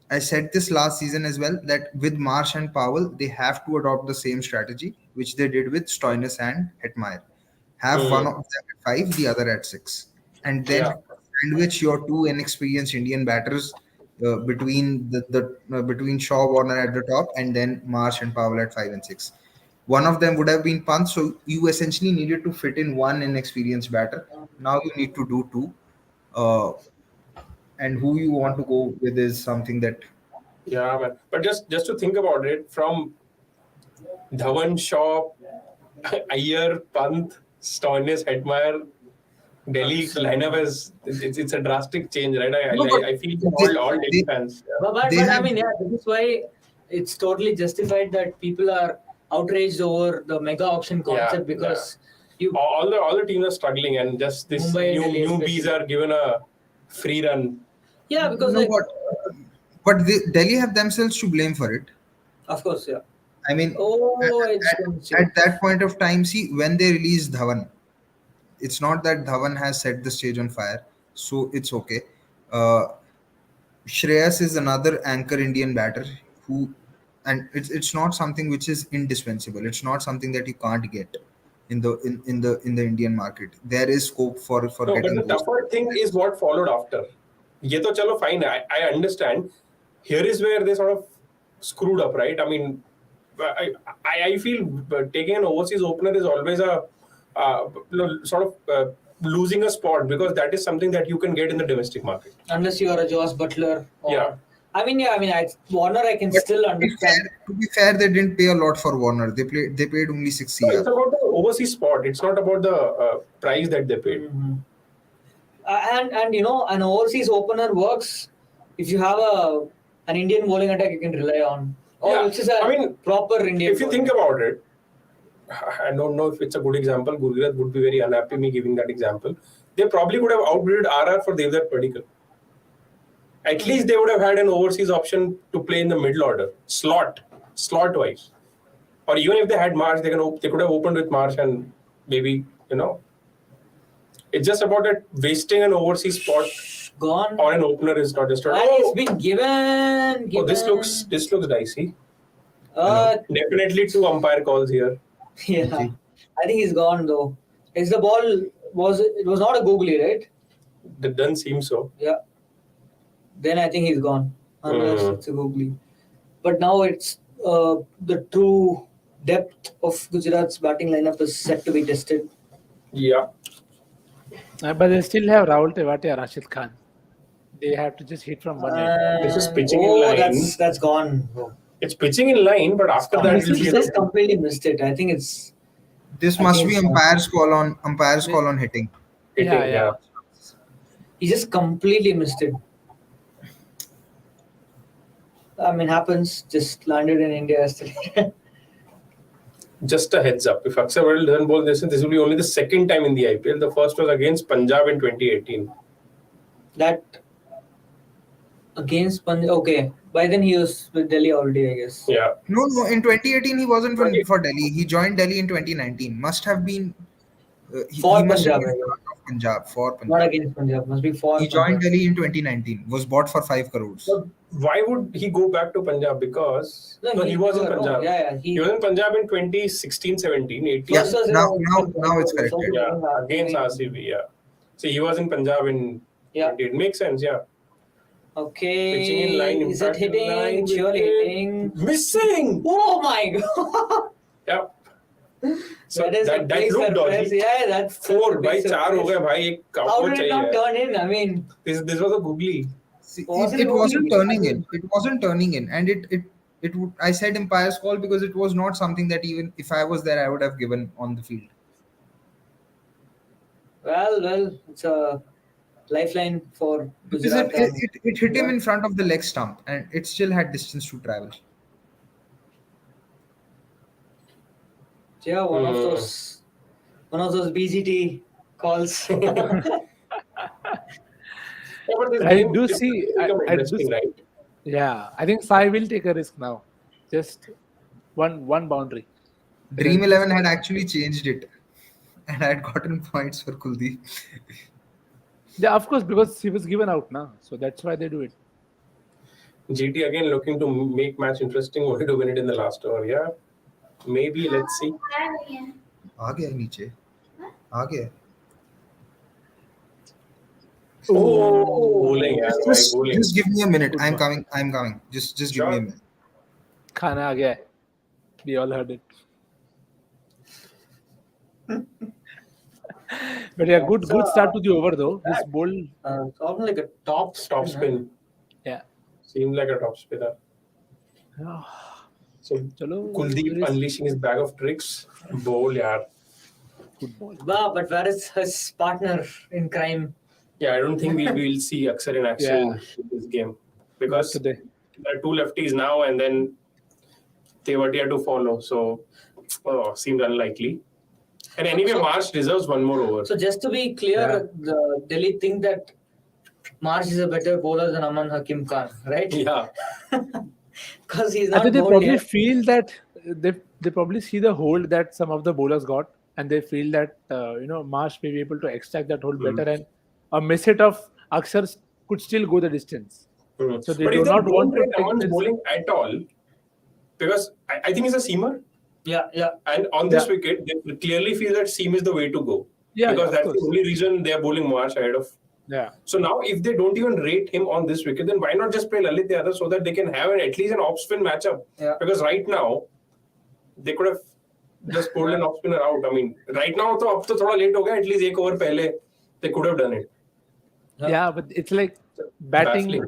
Speaker 5: I said this last season as well, that with Marsh and Powell, they have to adopt the same strategy which they did with Stoinis and Hetmeyer. Have one of them at 5, the other at 6, and then sandwich your two inexperienced Indian batters between between Shaw, Warner at the top, and then Marsh and Powell at 5 and 6. One of them would have been Pant, so you essentially needed to fit in one inexperienced batter. Now you need to do two, and who you want to go with is something that.
Speaker 2: Yeah, man. But just to think about it, from Dhawan, Shaw, Iyer, Pant, Stoinis, Hetmeyer, Delhi lineup it's a drastic change, right? I feel all Delhi fans. Yeah.
Speaker 3: But I mean, yeah, this is why it's totally justified that people are outraged over the mega auction concept because
Speaker 2: all the teams are struggling and just this
Speaker 3: Mumbai and Delhi
Speaker 2: newbies are given a free run.
Speaker 3: Yeah, because
Speaker 5: but Delhi have themselves to blame for it.
Speaker 3: Of course, yeah.
Speaker 5: I mean, at that point of time, see, when they released Dhawan, it's not that Dhawan has set the stage on fire, so it's okay. Shreyas is another anchor Indian batter and it's not something which is indispensable. It's not something that you can't get in the Indian market. There is scope for getting.
Speaker 2: But the tougher thing is what followed after. Ye to chalo fine. I understand. Here is where they sort of screwed up, right? I mean, I feel taking an overseas opener is always a sort of losing a spot because that is something that you can get in the domestic market.
Speaker 3: Unless you are a Josh Butler. Warner I can still understand.
Speaker 5: To be fair, they didn't pay a lot for Warner. They paid only 6 CR.
Speaker 2: It's about the overseas spot. It's not about the price that they paid.
Speaker 3: Mm-hmm. And an overseas opener works if you have an Indian bowling attack you can rely on. Which is proper Indian.
Speaker 2: If you think about it, I don't know if it's a good example. Gurgarat would be very unhappy me giving that example. They probably would have outbid RR for Devdutt Padikkal. At least they would have had an overseas option to play in the middle order, slot wise. Or even if they had Marsh, they could have opened with Marsh and maybe, it's just about that wasting an overseas spot
Speaker 3: gone
Speaker 2: or an opener is not just.
Speaker 3: It's been given.
Speaker 2: Oh, this looks dicey. Definitely 2 umpire calls here.
Speaker 3: Yeah, I think he's gone though. Is the ball it was not a googly, right?
Speaker 2: That doesn't seem so.
Speaker 3: Yeah. Then I think he's gone. Unless it's a googly. But now it's the true depth of Gujarat's batting lineup is set to be tested.
Speaker 2: Yeah.
Speaker 4: But they still have Rahul Tewati and Rashid Khan. They have to just hit from one end.
Speaker 2: This is pitching in line.
Speaker 3: That's gone, bro.
Speaker 2: It's pitching in line, but after that,
Speaker 3: he just completely missed it. I think it's.
Speaker 5: This must be umpire's call on hitting.
Speaker 2: Yeah.
Speaker 3: He just completely missed it. I mean, happens. Just landed in India yesterday.
Speaker 2: Just a heads up. If Aksar Patel doesn't bowl this will be only the second time in the IPL. The first was against Punjab in 2018.
Speaker 3: That against Punjab. Okay. By then he was with Delhi already, I guess.
Speaker 2: Yeah.
Speaker 5: No. In 2018 he wasn't for Delhi. He joined Delhi in 2019. Must have been
Speaker 3: for Punjab. Not against Punjab. Must be for.
Speaker 5: He joined Delhi in 2019. Was bought for 5 crores.
Speaker 2: So why would he go back to Punjab? Because he was in Punjab. He was in Punjab in 2016, 17, 18.
Speaker 5: Yeah. Now it's correct.
Speaker 2: Yeah. Against RCB. Yeah. So he was in Punjab in. Yeah. It makes sense. Yeah.
Speaker 3: Okay.
Speaker 2: Pitching in line,
Speaker 3: is it hitting? Surely hitting.
Speaker 2: Missing!
Speaker 3: Oh my god!
Speaker 2: Yep. So
Speaker 3: That is a
Speaker 2: that
Speaker 3: big
Speaker 2: looked
Speaker 3: surprise.
Speaker 2: dodgy.
Speaker 3: Yeah, that's
Speaker 2: 4
Speaker 3: a big
Speaker 2: by 4
Speaker 3: surprise.
Speaker 2: हो गया भाई एक
Speaker 3: How
Speaker 2: count
Speaker 3: did it
Speaker 2: चाहिए
Speaker 3: not turn in? I mean,
Speaker 2: this was a googly.
Speaker 5: See,
Speaker 3: Was
Speaker 5: it
Speaker 3: it
Speaker 5: wasn't
Speaker 3: googly?
Speaker 5: turning in. It wasn't turning in, and it would. I said umpire's call because it was not something that even if I was there, I would have given on the field.
Speaker 3: well, it's a lifeline for
Speaker 5: Because
Speaker 3: Gujarat.
Speaker 5: it hit him in front of the leg stump, and it still had distance to travel.
Speaker 3: Yeah, one of those BGT calls.
Speaker 2: Yeah, but this
Speaker 4: I
Speaker 2: game
Speaker 4: do
Speaker 2: is
Speaker 4: see.
Speaker 2: become
Speaker 4: I do
Speaker 2: interesting,
Speaker 4: see.
Speaker 2: right?
Speaker 4: Yeah, I think Sai will take a risk now. Just one boundary.
Speaker 5: Dream 11 had actually changed it, and I had gotten points for Kuldeep.
Speaker 4: Yeah, of course, because he was given out now, so that's why they do it.
Speaker 2: GT again looking to make match interesting, wanted to win it in the last over. Yeah, maybe let's see.
Speaker 5: आ गया नीचे आ गया
Speaker 2: Bowling, yeah, right, bowling.
Speaker 5: just give me a minute.
Speaker 4: Good
Speaker 5: I'm
Speaker 4: one.
Speaker 5: coming. Just give
Speaker 2: Sure.
Speaker 5: me a minute.
Speaker 4: Khana aa gaya hai. We all heard it. But yeah, good start to the over though. This bowl,
Speaker 3: It's almost like a top
Speaker 2: Spin.
Speaker 4: yeah.
Speaker 2: Seemed like a top spinner. So
Speaker 4: Chalo,
Speaker 2: Kuldeep
Speaker 4: risk.
Speaker 2: unleashing his bag of tricks. Bowl, yeah.
Speaker 4: Good ball.
Speaker 3: Wow, but where is his partner in crime?
Speaker 2: Yeah, I don't think we will see Aksar in action in this game because
Speaker 4: Today.
Speaker 2: there are 2 lefties now and then Tewatia to follow. So seemed unlikely. And anyway, Marsh deserves one more over.
Speaker 3: So just to be clear, the Delhi think that Marsh is a better bowler than Aman Hakim Khan, right?
Speaker 2: Yeah.
Speaker 3: Because he's
Speaker 4: I
Speaker 3: not
Speaker 4: think they
Speaker 3: bowled
Speaker 4: probably
Speaker 3: yet.
Speaker 4: feel that they probably see the hold that some of the bowlers got, and they feel that Marsh may be able to extract that hold better, and a miss hit of Aksar could still go the distance. So they
Speaker 2: But
Speaker 4: do
Speaker 2: if they
Speaker 4: not
Speaker 2: don't
Speaker 4: want to
Speaker 2: rate
Speaker 4: take
Speaker 2: Aman's
Speaker 4: this.
Speaker 2: bowling at all, because I think he's a seamer,
Speaker 3: Yeah.
Speaker 2: and on this wicket, they clearly feel that seam is the way to go.
Speaker 4: Yeah,
Speaker 2: because
Speaker 4: of
Speaker 2: that's
Speaker 4: course.
Speaker 2: the only reason they are bowling Marsh ahead of.
Speaker 4: Yeah.
Speaker 2: So now, if they don't even rate him on this wicket, then why not just play Lalit Yadav so that they can have at least an off-spin matchup?
Speaker 3: Yeah.
Speaker 2: Because right now, they could have just pulled an off-spinner out. I mean, right now, तो अब तो थोड़ा late हो गया. At least एक over पहले, they could have done it.
Speaker 4: Yeah, but it's like batting.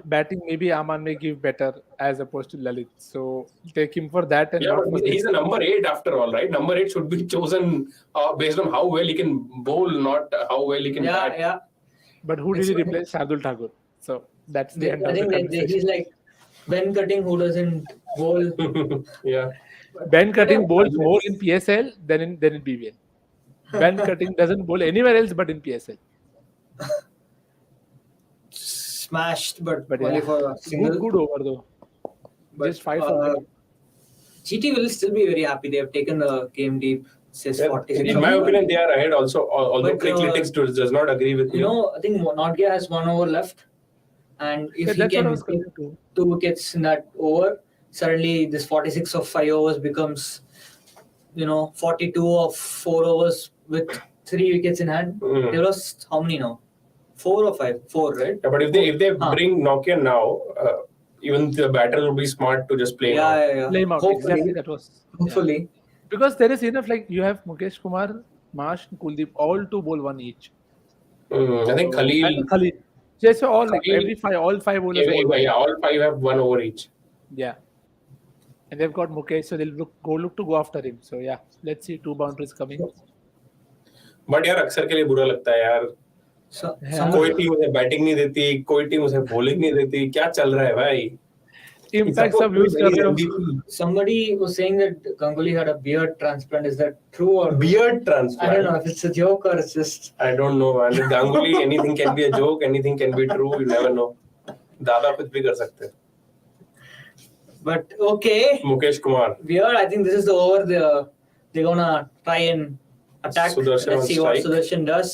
Speaker 2: Baffling.
Speaker 4: Maybe Aman may give better as opposed to Lalit. So take him for that and
Speaker 2: Yeah,
Speaker 4: not for
Speaker 2: but he's
Speaker 4: this.
Speaker 2: a number 8 after all, right? Number 8 should be chosen based on how well he can bowl, not how well he can bat.
Speaker 3: Yeah.
Speaker 4: But who did he replace? Shardul Thakur. So that's the end
Speaker 3: I
Speaker 4: of the
Speaker 3: think
Speaker 4: conversation.
Speaker 3: he's like Ben Cutting who doesn't bowl.
Speaker 2: Yeah.
Speaker 4: Ben Cutting bowls more in PSL than in BBL. Ben Cutting doesn't bowl anywhere else but in PSL.
Speaker 3: Smashed, but
Speaker 4: But
Speaker 3: only
Speaker 4: yeah,
Speaker 3: for a single.
Speaker 4: good over though.
Speaker 3: But,
Speaker 4: Just 5 for
Speaker 3: GT will still be very happy. They have taken the game deep. Says 46.
Speaker 2: In my opinion, they are ahead also, although
Speaker 3: But,
Speaker 2: Cricketcomtv does not agree with me.
Speaker 3: I think Notgia has 1 over left. And if he
Speaker 4: that's what I
Speaker 3: can
Speaker 4: was
Speaker 3: take
Speaker 4: coming to.
Speaker 3: 2 wickets in that over, suddenly this 46 of 5 overs becomes, 42 of 4 overs with 3 wickets in hand. They lost how many now? 4 or 5? 4, right?
Speaker 2: Yeah, but if they bring Nokia now, even the batter would be smart to just play him out.
Speaker 3: Yeah.
Speaker 4: Play him out.
Speaker 3: Hopefully.
Speaker 4: Exactly, that was.
Speaker 3: Hopefully.
Speaker 4: Because there is enough, like you have Mukesh Kumar, Marsh, and Kuldeep, all to bowl 1 each.
Speaker 2: I think Khalil.
Speaker 4: And Khalil. Just all like
Speaker 2: Khalil-
Speaker 4: all 5 bowlers. bowl one.
Speaker 2: all 5 have 1 over each.
Speaker 4: Yeah. And they've got Mukesh, so they'll look to go after him. So yeah, let's see 2 boundaries coming.
Speaker 2: But यार अक्सर के लिए बुरा लगता है यार. कोई team उसे बैटिंग नहीं देती, कोई टीम उसे बॉलिंग नहीं देती. क्या चल रहा है भाई?
Speaker 4: Impact सब use कर रहे हो.
Speaker 3: Somebody was saying that Ganguly had a beard transplant. Is that true or
Speaker 2: Beard transplant.
Speaker 3: I don't know if it's a joke or it's just.
Speaker 2: I don't know, man. With Ganguly, anything can be a joke, anything can be true. You never know. दादा कुछ भी कर सकते हैं.
Speaker 3: But okay.
Speaker 2: Mukesh Kumar.
Speaker 3: Beard. I think this is the over. They're gonna try and attack.
Speaker 2: Sudarshan
Speaker 3: Let's see what Sudarshan does.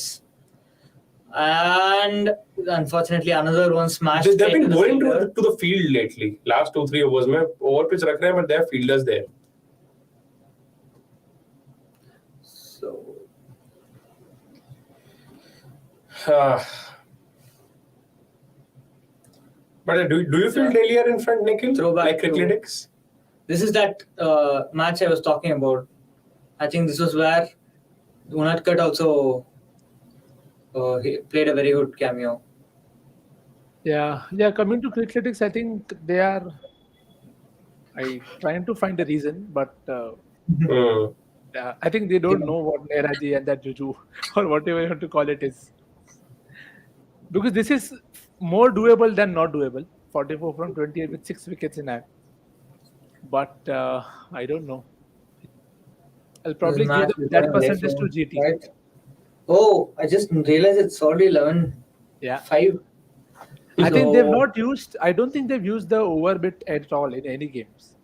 Speaker 3: And unfortunately, another one smashed.
Speaker 2: They've been going
Speaker 3: fielder.
Speaker 2: to the field lately. Last 2-3 overs में over pitch रख रहे हैं, but they have fielders there.
Speaker 3: So.
Speaker 2: But do you feel Delhi are in front, Nikhil?
Speaker 3: Throwback
Speaker 2: like
Speaker 3: to-
Speaker 2: Cricketcomtv?
Speaker 3: This is that match I was talking about. I think this was where Unadkat also he played a very good cameo.
Speaker 4: Yeah. Coming to Crickletics, I think they are. I trying to find a reason, but
Speaker 2: Hmm.
Speaker 4: I think they don't know what Neraji and that Juju or whatever you want to call it is, because this is more doable than not doable. 44 from 28 with 6 wickets in hand, but I don't know. I'll
Speaker 3: This
Speaker 4: probably give
Speaker 3: match is
Speaker 4: that
Speaker 3: going late
Speaker 4: percentage
Speaker 3: for
Speaker 4: to
Speaker 3: him,
Speaker 4: GT.
Speaker 3: right? Oh, I just realized it's already 11-5.
Speaker 4: Yeah, I think they've
Speaker 3: So,
Speaker 4: not used. I don't think they've used the over bit at all in any games.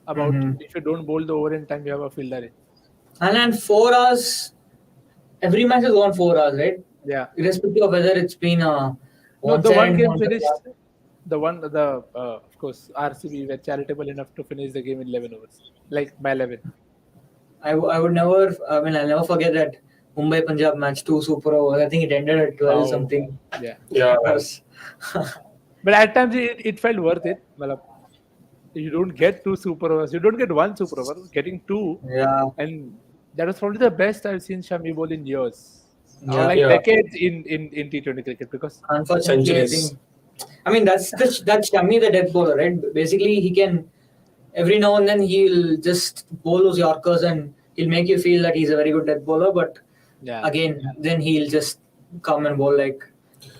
Speaker 4: About
Speaker 3: mhm.
Speaker 4: if you don't bowl the over in time, you have a fielder in.
Speaker 3: And then 4 hours. Every match has gone 4 hours, right?
Speaker 4: Yeah.
Speaker 3: Irrespective of whether it's been
Speaker 4: No,
Speaker 3: one
Speaker 4: the one
Speaker 3: side,
Speaker 4: game
Speaker 3: one
Speaker 4: finished.
Speaker 3: side.
Speaker 4: Of course, RCB were charitable enough to finish the game in 11 overs, like by 11.
Speaker 3: I would never. I mean, I'll never forget that Mumbai Punjab match 2 super overs. I think it ended at 12
Speaker 4: Oh,
Speaker 3: something.
Speaker 4: yeah.
Speaker 2: Yeah,
Speaker 3: It
Speaker 2: man.
Speaker 3: was-
Speaker 4: But at times it felt worth it. Malab, you don't get 2 super overs. You don't get 1 super over. Getting two,
Speaker 3: yeah,
Speaker 4: and that was probably the best I've seen Shami bowl in years, or
Speaker 3: yeah.
Speaker 4: like
Speaker 2: Yeah.
Speaker 4: decades in T20 cricket. Because
Speaker 3: Unfortunately, I
Speaker 2: Centuries.
Speaker 3: think. I mean, that's Shami the death bowler, right? Basically, he can every now and then he'll just bowl those Yorkers and he'll make you feel that he's a very good death bowler. But
Speaker 4: yeah,
Speaker 3: again, then he'll just come and bowl like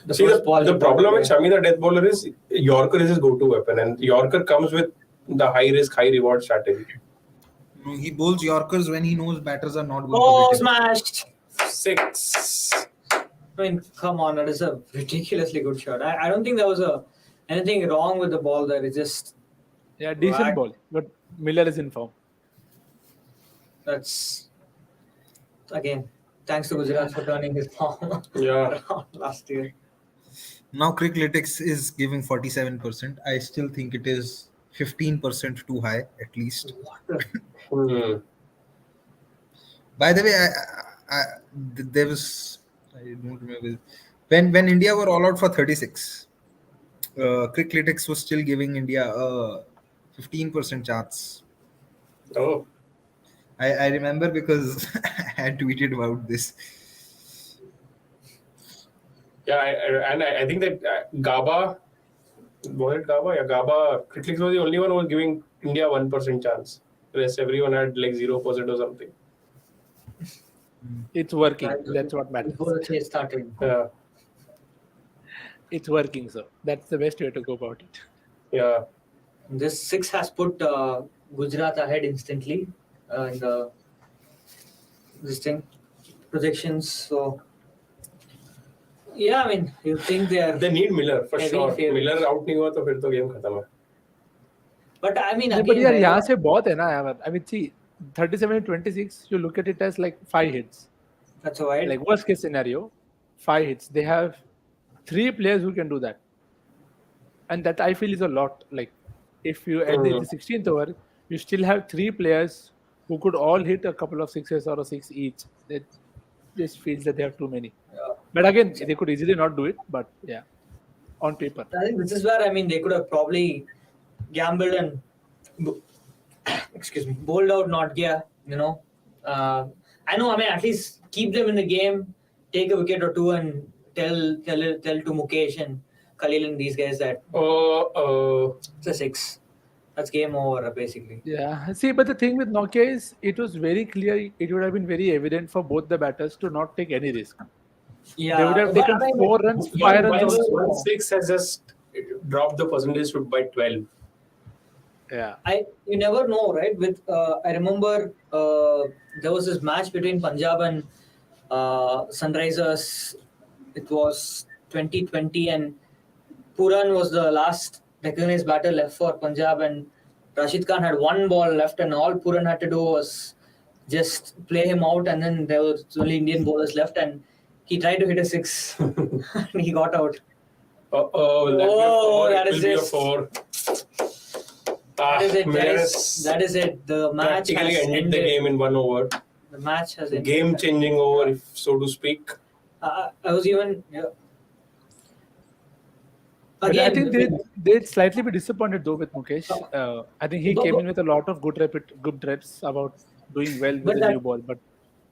Speaker 3: the
Speaker 2: See,
Speaker 3: first ball.
Speaker 2: the
Speaker 3: he
Speaker 2: problem
Speaker 3: bowled
Speaker 2: with
Speaker 3: away.
Speaker 2: Shami, the death bowler, is Yorker is his go-to weapon, and Yorker comes with the high risk, high reward strategy.
Speaker 5: No, he bowls Yorkers when he knows batters are not going to
Speaker 3: Oh,
Speaker 5: hit him.
Speaker 3: smashed!
Speaker 2: 6.
Speaker 3: I mean, come on, that is a ridiculously good shot. I don't think there was anything wrong with the ball there. It's just
Speaker 4: yeah, decent
Speaker 3: Right.
Speaker 4: ball. But Miller is in form.
Speaker 3: that's again thanks to Gujarat for turning his form
Speaker 2: Yeah.
Speaker 3: around last year.
Speaker 5: Now Crickletics is giving 47%. I still think it is 15% too high, at least.
Speaker 3: What the?
Speaker 2: Hmm.
Speaker 5: By the way, there was, I don't remember when India were all out for 36. Crickletics was still giving India a 15% chance.
Speaker 2: Oh.
Speaker 5: I remember because I had tweeted about this.
Speaker 2: Yeah, I think that Gaba, was it Gaba? Yeah, Gaba. Cricklix was the only one who was giving India 1% chance. The rest, everyone had like 0% or something.
Speaker 4: It's working.
Speaker 3: Right
Speaker 4: That's what matters.
Speaker 3: before the chase started.
Speaker 2: Yeah,
Speaker 4: It's working, so that's the best way to go about it.
Speaker 2: yeah.
Speaker 3: This 6 has put Gujarat ahead instantly in the this thing projections. So yeah, I mean, you think they're,
Speaker 2: They need Miller for
Speaker 3: Heavy
Speaker 2: sure.
Speaker 3: favorites.
Speaker 2: Miller out नहीं हुआ तो फिर तो game खत्म है.
Speaker 3: but I mean,
Speaker 4: Yeah, but
Speaker 3: again,
Speaker 4: यार
Speaker 3: wherever-
Speaker 4: यहाँ से बहुत है ना यार. I mean, see, 37 and 26, you look at it as like 5 hits.
Speaker 3: that's why.
Speaker 4: Like worst case scenario, 5 hits. They have 3 players who can do that, and that I feel is a lot. Like if you at the 16th over, you still have 3 players who could all hit a couple of sixes or a 6 each. It just feels that they have too many.
Speaker 3: Yeah.
Speaker 4: But again, they could easily not do it. But yeah, on paper.
Speaker 3: I think this is where I mean they could have probably gambled and bowled out Notgia. You know, I know. I mean, at least keep them in the game, take a wicket or two, and tell to Mukesh and Khalil and these guys that it's a 6. That's game over basically.
Speaker 4: Yeah. See, but the thing with Nokia is it was very clear. It would have been very evident for both the batters to not take any risk.
Speaker 3: Yeah,
Speaker 4: They would have
Speaker 3: but
Speaker 4: taken
Speaker 3: I mean,
Speaker 4: 4 runs, 5 runs.
Speaker 2: One 6 has just dropped the percentage to by 12.
Speaker 4: Yeah.
Speaker 3: You never know, right? With I remember there was this match between Punjab and Sunrisers. It was 2020, and Puran was the last recognized batter left for Punjab, and Rashid Khan had 1 ball left, and all Puran had to do was just play him out, and then there was only Indian bowlers left, and he tried to hit a 6, and he got out.
Speaker 2: That
Speaker 3: is
Speaker 2: will be a
Speaker 3: just-
Speaker 2: 4.
Speaker 3: That is it,
Speaker 2: Miller
Speaker 3: guys.
Speaker 2: has
Speaker 3: That is it. The match
Speaker 2: practically
Speaker 3: has
Speaker 2: ended
Speaker 3: ended.
Speaker 2: the game in 1 over.
Speaker 3: The match has ended.
Speaker 2: Game-changing over, if so to speak.
Speaker 3: I was even. Yeah.
Speaker 4: But I think
Speaker 3: with-
Speaker 4: they'd slightly be disappointed though with Mukesh. I think he
Speaker 3: But-
Speaker 4: came in with a lot of good reps about doing well with
Speaker 3: But
Speaker 4: the
Speaker 3: that-
Speaker 4: new ball. But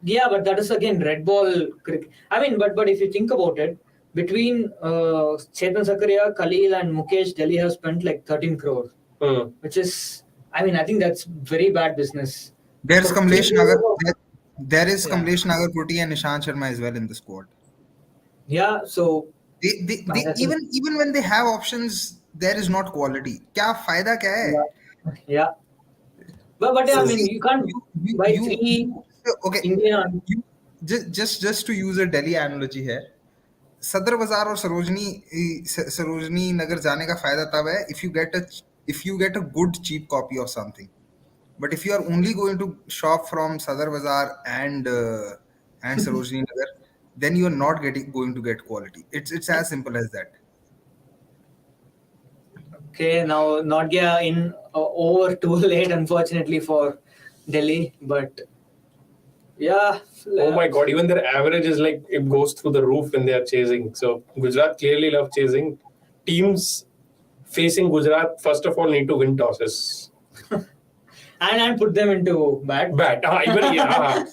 Speaker 3: Yeah, but that is again red ball cricket. I mean, but if you think about it, between Chetan Zakaria, Khalil, and Mukesh, Delhi have spent like 13 crore, which is, I mean, I think that's very bad business.
Speaker 5: There's
Speaker 3: For
Speaker 5: Kamlesh
Speaker 3: 3
Speaker 5: Nagar.
Speaker 3: years
Speaker 5: There is
Speaker 3: Yeah.
Speaker 5: Kamlesh Nagarpurti and Nishant Sharma as well in the squad.
Speaker 3: Yeah, so
Speaker 5: They
Speaker 3: I think-
Speaker 5: even when they have options, there is not quality. क्या फायदा क्या है?
Speaker 3: yeah. But I mean,
Speaker 5: See,
Speaker 3: you can't
Speaker 5: you-
Speaker 3: buy
Speaker 5: you-
Speaker 3: 3
Speaker 5: okay.
Speaker 3: Indian.
Speaker 5: Just to use a Delhi analogy here, सदर बाजार और सरोजनी नगर जाने का फायदा तब है if you get a good cheap copy of something. But if you are only going to shop from Sadar Bazaar and Sarojini Nagar, then you are not going to get quality. It's as simple as that.
Speaker 3: Okay, now Notgia in over too late, unfortunately for Delhi. But yeah.
Speaker 2: Oh my God! Even their average is like it goes through the roof when they are chasing. So Gujarat clearly love chasing. Teams facing Gujarat first of all need to win tosses.
Speaker 3: And put them into bat.
Speaker 2: Even yeah.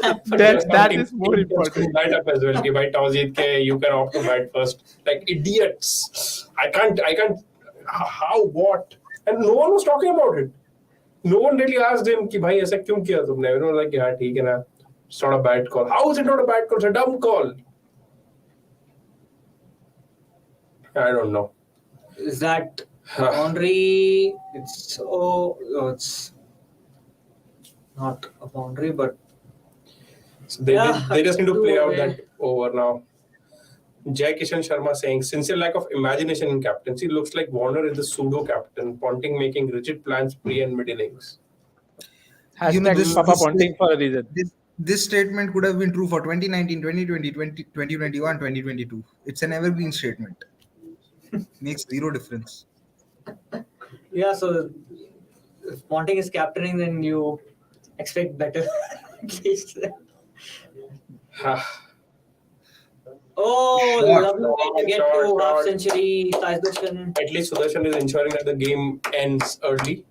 Speaker 4: that is more important.
Speaker 2: Bat up as well. Ki bhai toss jeet ke you can opt to bat first. Like idiots. I can't. How? What? And no one was talking about it. No one really asked him कि भाई ऐसा क्यों किया तुमने? You know, like yeah, ठीक है ना. It's not a bad call. How is it not a bad call? It's a dumb call. I don't know.
Speaker 3: Is that boundary? It's it's not a boundary, but
Speaker 2: So they just need to play out
Speaker 3: away.
Speaker 2: that over now. Jai Kishan Sharma saying, sincere lack of imagination in captaincy. Looks like Warner is the pseudo captain. Ponting making rigid plans pre and mid innings.
Speaker 4: Hashtag Papa Ponting for a reason.
Speaker 5: This statement could have been true for 2019, 2020, 2021, 2022. It's an evergreen statement. Makes zero difference.
Speaker 3: yeah. So if Ponting is captaining, then you expect better. At least. Oh,
Speaker 5: Shot.
Speaker 3: lovely way to get to half century. Sudarshan.
Speaker 2: At least Sudarshan is ensuring that the game ends early.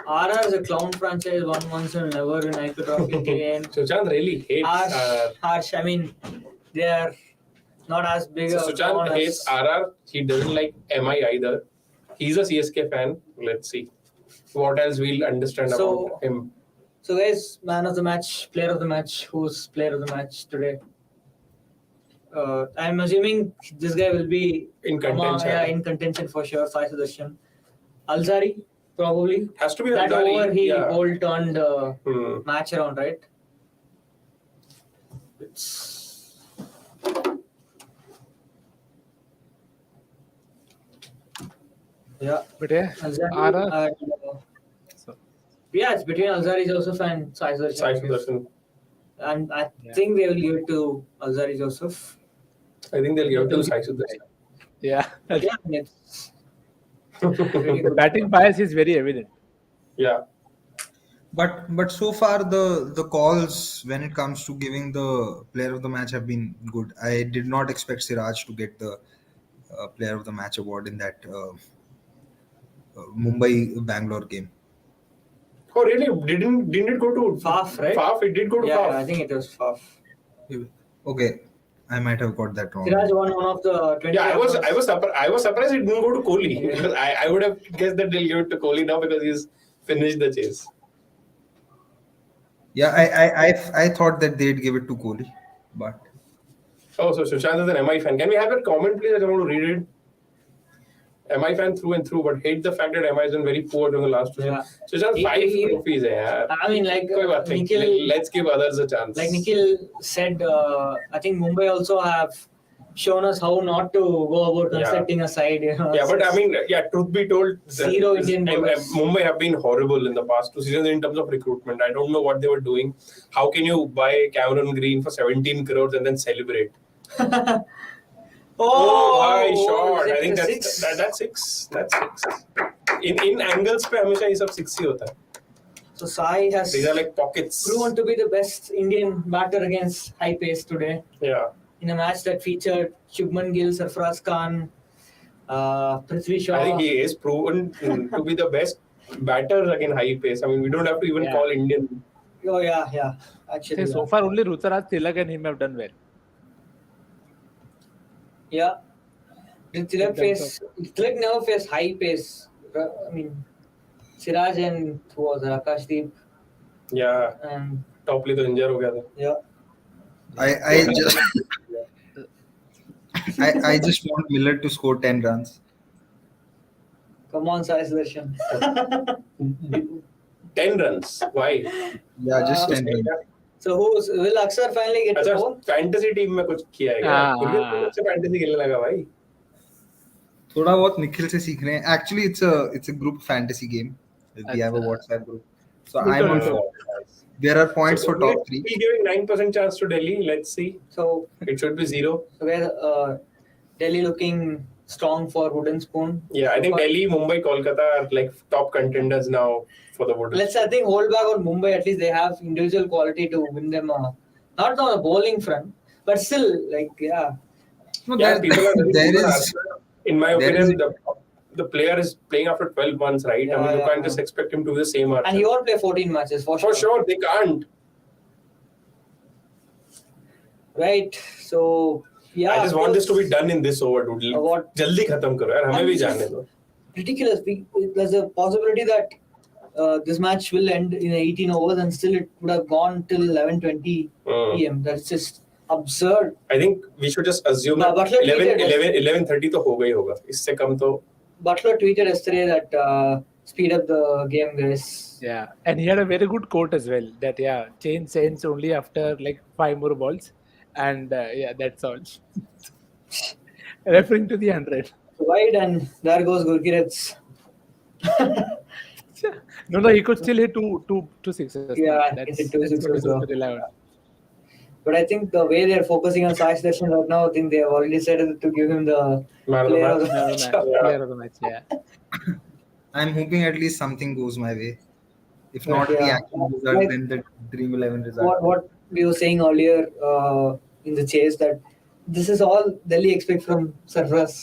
Speaker 3: RR is a clown franchise. Won once and never in IPL trophy again.
Speaker 2: Suchand really hates
Speaker 3: Harsh. I mean, they are not as big
Speaker 2: So
Speaker 3: a
Speaker 2: Suchand
Speaker 3: clown
Speaker 2: hates
Speaker 3: as.
Speaker 2: RR. He doesn't like MI either. He's a CSK fan. Let's see what else we'll understand
Speaker 3: So-
Speaker 2: about him.
Speaker 3: So, guys, man of the match, player of the match. Who's player of the match today? I'm assuming this guy will be
Speaker 2: In contention.
Speaker 3: in contention for sure. Sai Sudarshan. Alzari, probably.
Speaker 2: Has to be
Speaker 3: That
Speaker 2: Ansari,
Speaker 3: over he
Speaker 2: yeah.
Speaker 3: all turned
Speaker 2: Hmm.
Speaker 3: match around, right? It's yeah.
Speaker 4: But yeah,
Speaker 3: Alzari
Speaker 4: RR.
Speaker 3: and, yeah, it's between Alzari Joseph and Sai Sudarshan.
Speaker 2: Sai Sudarshan.
Speaker 3: And I
Speaker 4: Yeah.
Speaker 3: think they will give it to Alzari Joseph.
Speaker 2: I think they'll give it to Sai Sudarshan.
Speaker 4: Yeah,
Speaker 3: Yeah, it's really
Speaker 4: the
Speaker 3: good.
Speaker 4: batting bias is very evident.
Speaker 2: Yeah.
Speaker 5: But so far the calls when it comes to giving the player of the match have been good. I did not expect Siraj to get the player of the match award in that Mumbai Bangalore game.
Speaker 2: Oh really? Didn't it go to
Speaker 3: Faf, right?
Speaker 2: Faf? It did go to
Speaker 3: Yeah,
Speaker 2: Faf.
Speaker 3: I think it was Faf.
Speaker 5: Okay, I might have got that wrong.
Speaker 3: Siraj won one of the 20.
Speaker 2: Yeah, I was surprised it didn't go to Kohli. Because I would have guessed that they'll give it to Kohli now because he's finished the chase.
Speaker 5: Yeah, I thought that they'd give it to Kohli, but
Speaker 2: Oh, so Sushant is an MI fan. Can we have that comment, please? I want to read it. MI fan through and through, but hate the fact that MI has been very poor during the last 2
Speaker 3: Yeah.
Speaker 2: seasons. Sushant, 5 trophies, hai, yaar.
Speaker 3: I mean, like
Speaker 2: Koi baat nahi.
Speaker 3: Nikhil,
Speaker 2: Let's give others a chance.
Speaker 3: like Nikhil said, I think Mumbai also have shown us how not to go about constructing a side. You know,
Speaker 2: Yeah, but I mean, yeah, truth be told,
Speaker 3: Zero Indian bowlers.
Speaker 2: Mumbai have been horrible in the past 2 seasons in terms of recruitment. I don't know what they were doing. How can you buy Cameron Green for 17 crores and then celebrate? High shot. I think that's six. That's 6. That's 6. In angles पे हमेशा ये सब 6 ही होता है.
Speaker 3: So Sai has
Speaker 2: These are like pockets.
Speaker 3: proven to be the best Indian batter against high pace today.
Speaker 2: Yeah.
Speaker 3: In a match that featured Shubman Gill, Sarfaraz Khan, Prithvi Shaw.
Speaker 2: I think he is proven to be the best batter against high pace. I mean, we don't have to even
Speaker 3: Yeah.
Speaker 2: call Indian
Speaker 3: Oh yeah. Actually,
Speaker 4: So far only Ruturaj, Tilak and him have done well.
Speaker 3: yeah. Did Tilak never face high pace? I mean, Siraj and who was Akashdeep
Speaker 2: Yeah,
Speaker 3: and
Speaker 2: Topley तो इंजर हो गया था.
Speaker 3: yeah.
Speaker 5: I just I just want Miller to score 10 runs.
Speaker 3: Come on, Sai Sudarshan.
Speaker 2: 10 runs. Why?
Speaker 5: Yeah, just 10 runs.
Speaker 3: So will Aksar finally get to
Speaker 2: अच्छा
Speaker 3: bowl?
Speaker 2: Fantasy team में कुछ किया है क्या? क्रिकेट में अच्छे फैंटेसी खेलने लगा भाई.
Speaker 5: थोड़ा बहुत निखिल से सीख रहे हैं. Actually, it's a group fantasy game. We have a WhatsApp group. So I'm on 4. There are points for top 3.
Speaker 2: We're giving 9% chance to Delhi. Let's see.
Speaker 3: So
Speaker 2: It should be 0.
Speaker 3: So where Delhi looking strong for wooden spoon.
Speaker 2: Yeah, I think Delhi, Mumbai, Kolkata are like top contenders now for the wooden
Speaker 3: Let's I think hold back on Mumbai. At least they have individual quality to win them. Not on the bowling front, but still like yeah.
Speaker 5: No,
Speaker 2: Yeah,
Speaker 5: there is,
Speaker 2: in my
Speaker 5: there
Speaker 2: opinion,
Speaker 5: is-
Speaker 2: the player is playing after 12 months, right? I mean, you can't just expect him to do the same.
Speaker 3: And he won't play 14 matches for
Speaker 2: For sure, they can't.
Speaker 3: Right. So yeah.
Speaker 2: I just want this to be done in this over, dude.
Speaker 3: What?
Speaker 2: जल्दी खत्म करो यार, हमें भी जाने दो.
Speaker 3: Ridiculous. There's a possibility that this match will end in 18 overs and still it would have gone till 11:20 p.m. That's just absurd.
Speaker 2: I think we should just assume that
Speaker 3: Butler
Speaker 2: 11:30 तो हो गई होगा. इससे कम तो.
Speaker 3: Butler tweeted yesterday that speed up the game, guys.
Speaker 4: Yeah, and he had a very good quote as well. That change ends only after like 5 more balls, and that's all. Referring to the 100.
Speaker 3: Wide and there goes Gurkirat's.
Speaker 4: No, he could still hit two sixes.
Speaker 3: Yeah,
Speaker 4: that's
Speaker 3: he hit 2 sixes,
Speaker 4: what he's
Speaker 3: so.
Speaker 4: going to rely on.
Speaker 3: But I think the way they're focusing on Sai Sudarshan right now, I think they have already said to give him the
Speaker 2: Man of the
Speaker 3: player of
Speaker 2: match.
Speaker 3: the match.
Speaker 4: Player of the match, yeah.
Speaker 5: I'm hoping at least something goes my way. If not the
Speaker 3: Yeah.
Speaker 5: actual result,
Speaker 3: Like-
Speaker 5: then the Dream 11 result.
Speaker 3: What we were saying earlier in the chase that this is all Delhi expect from Sarfaraz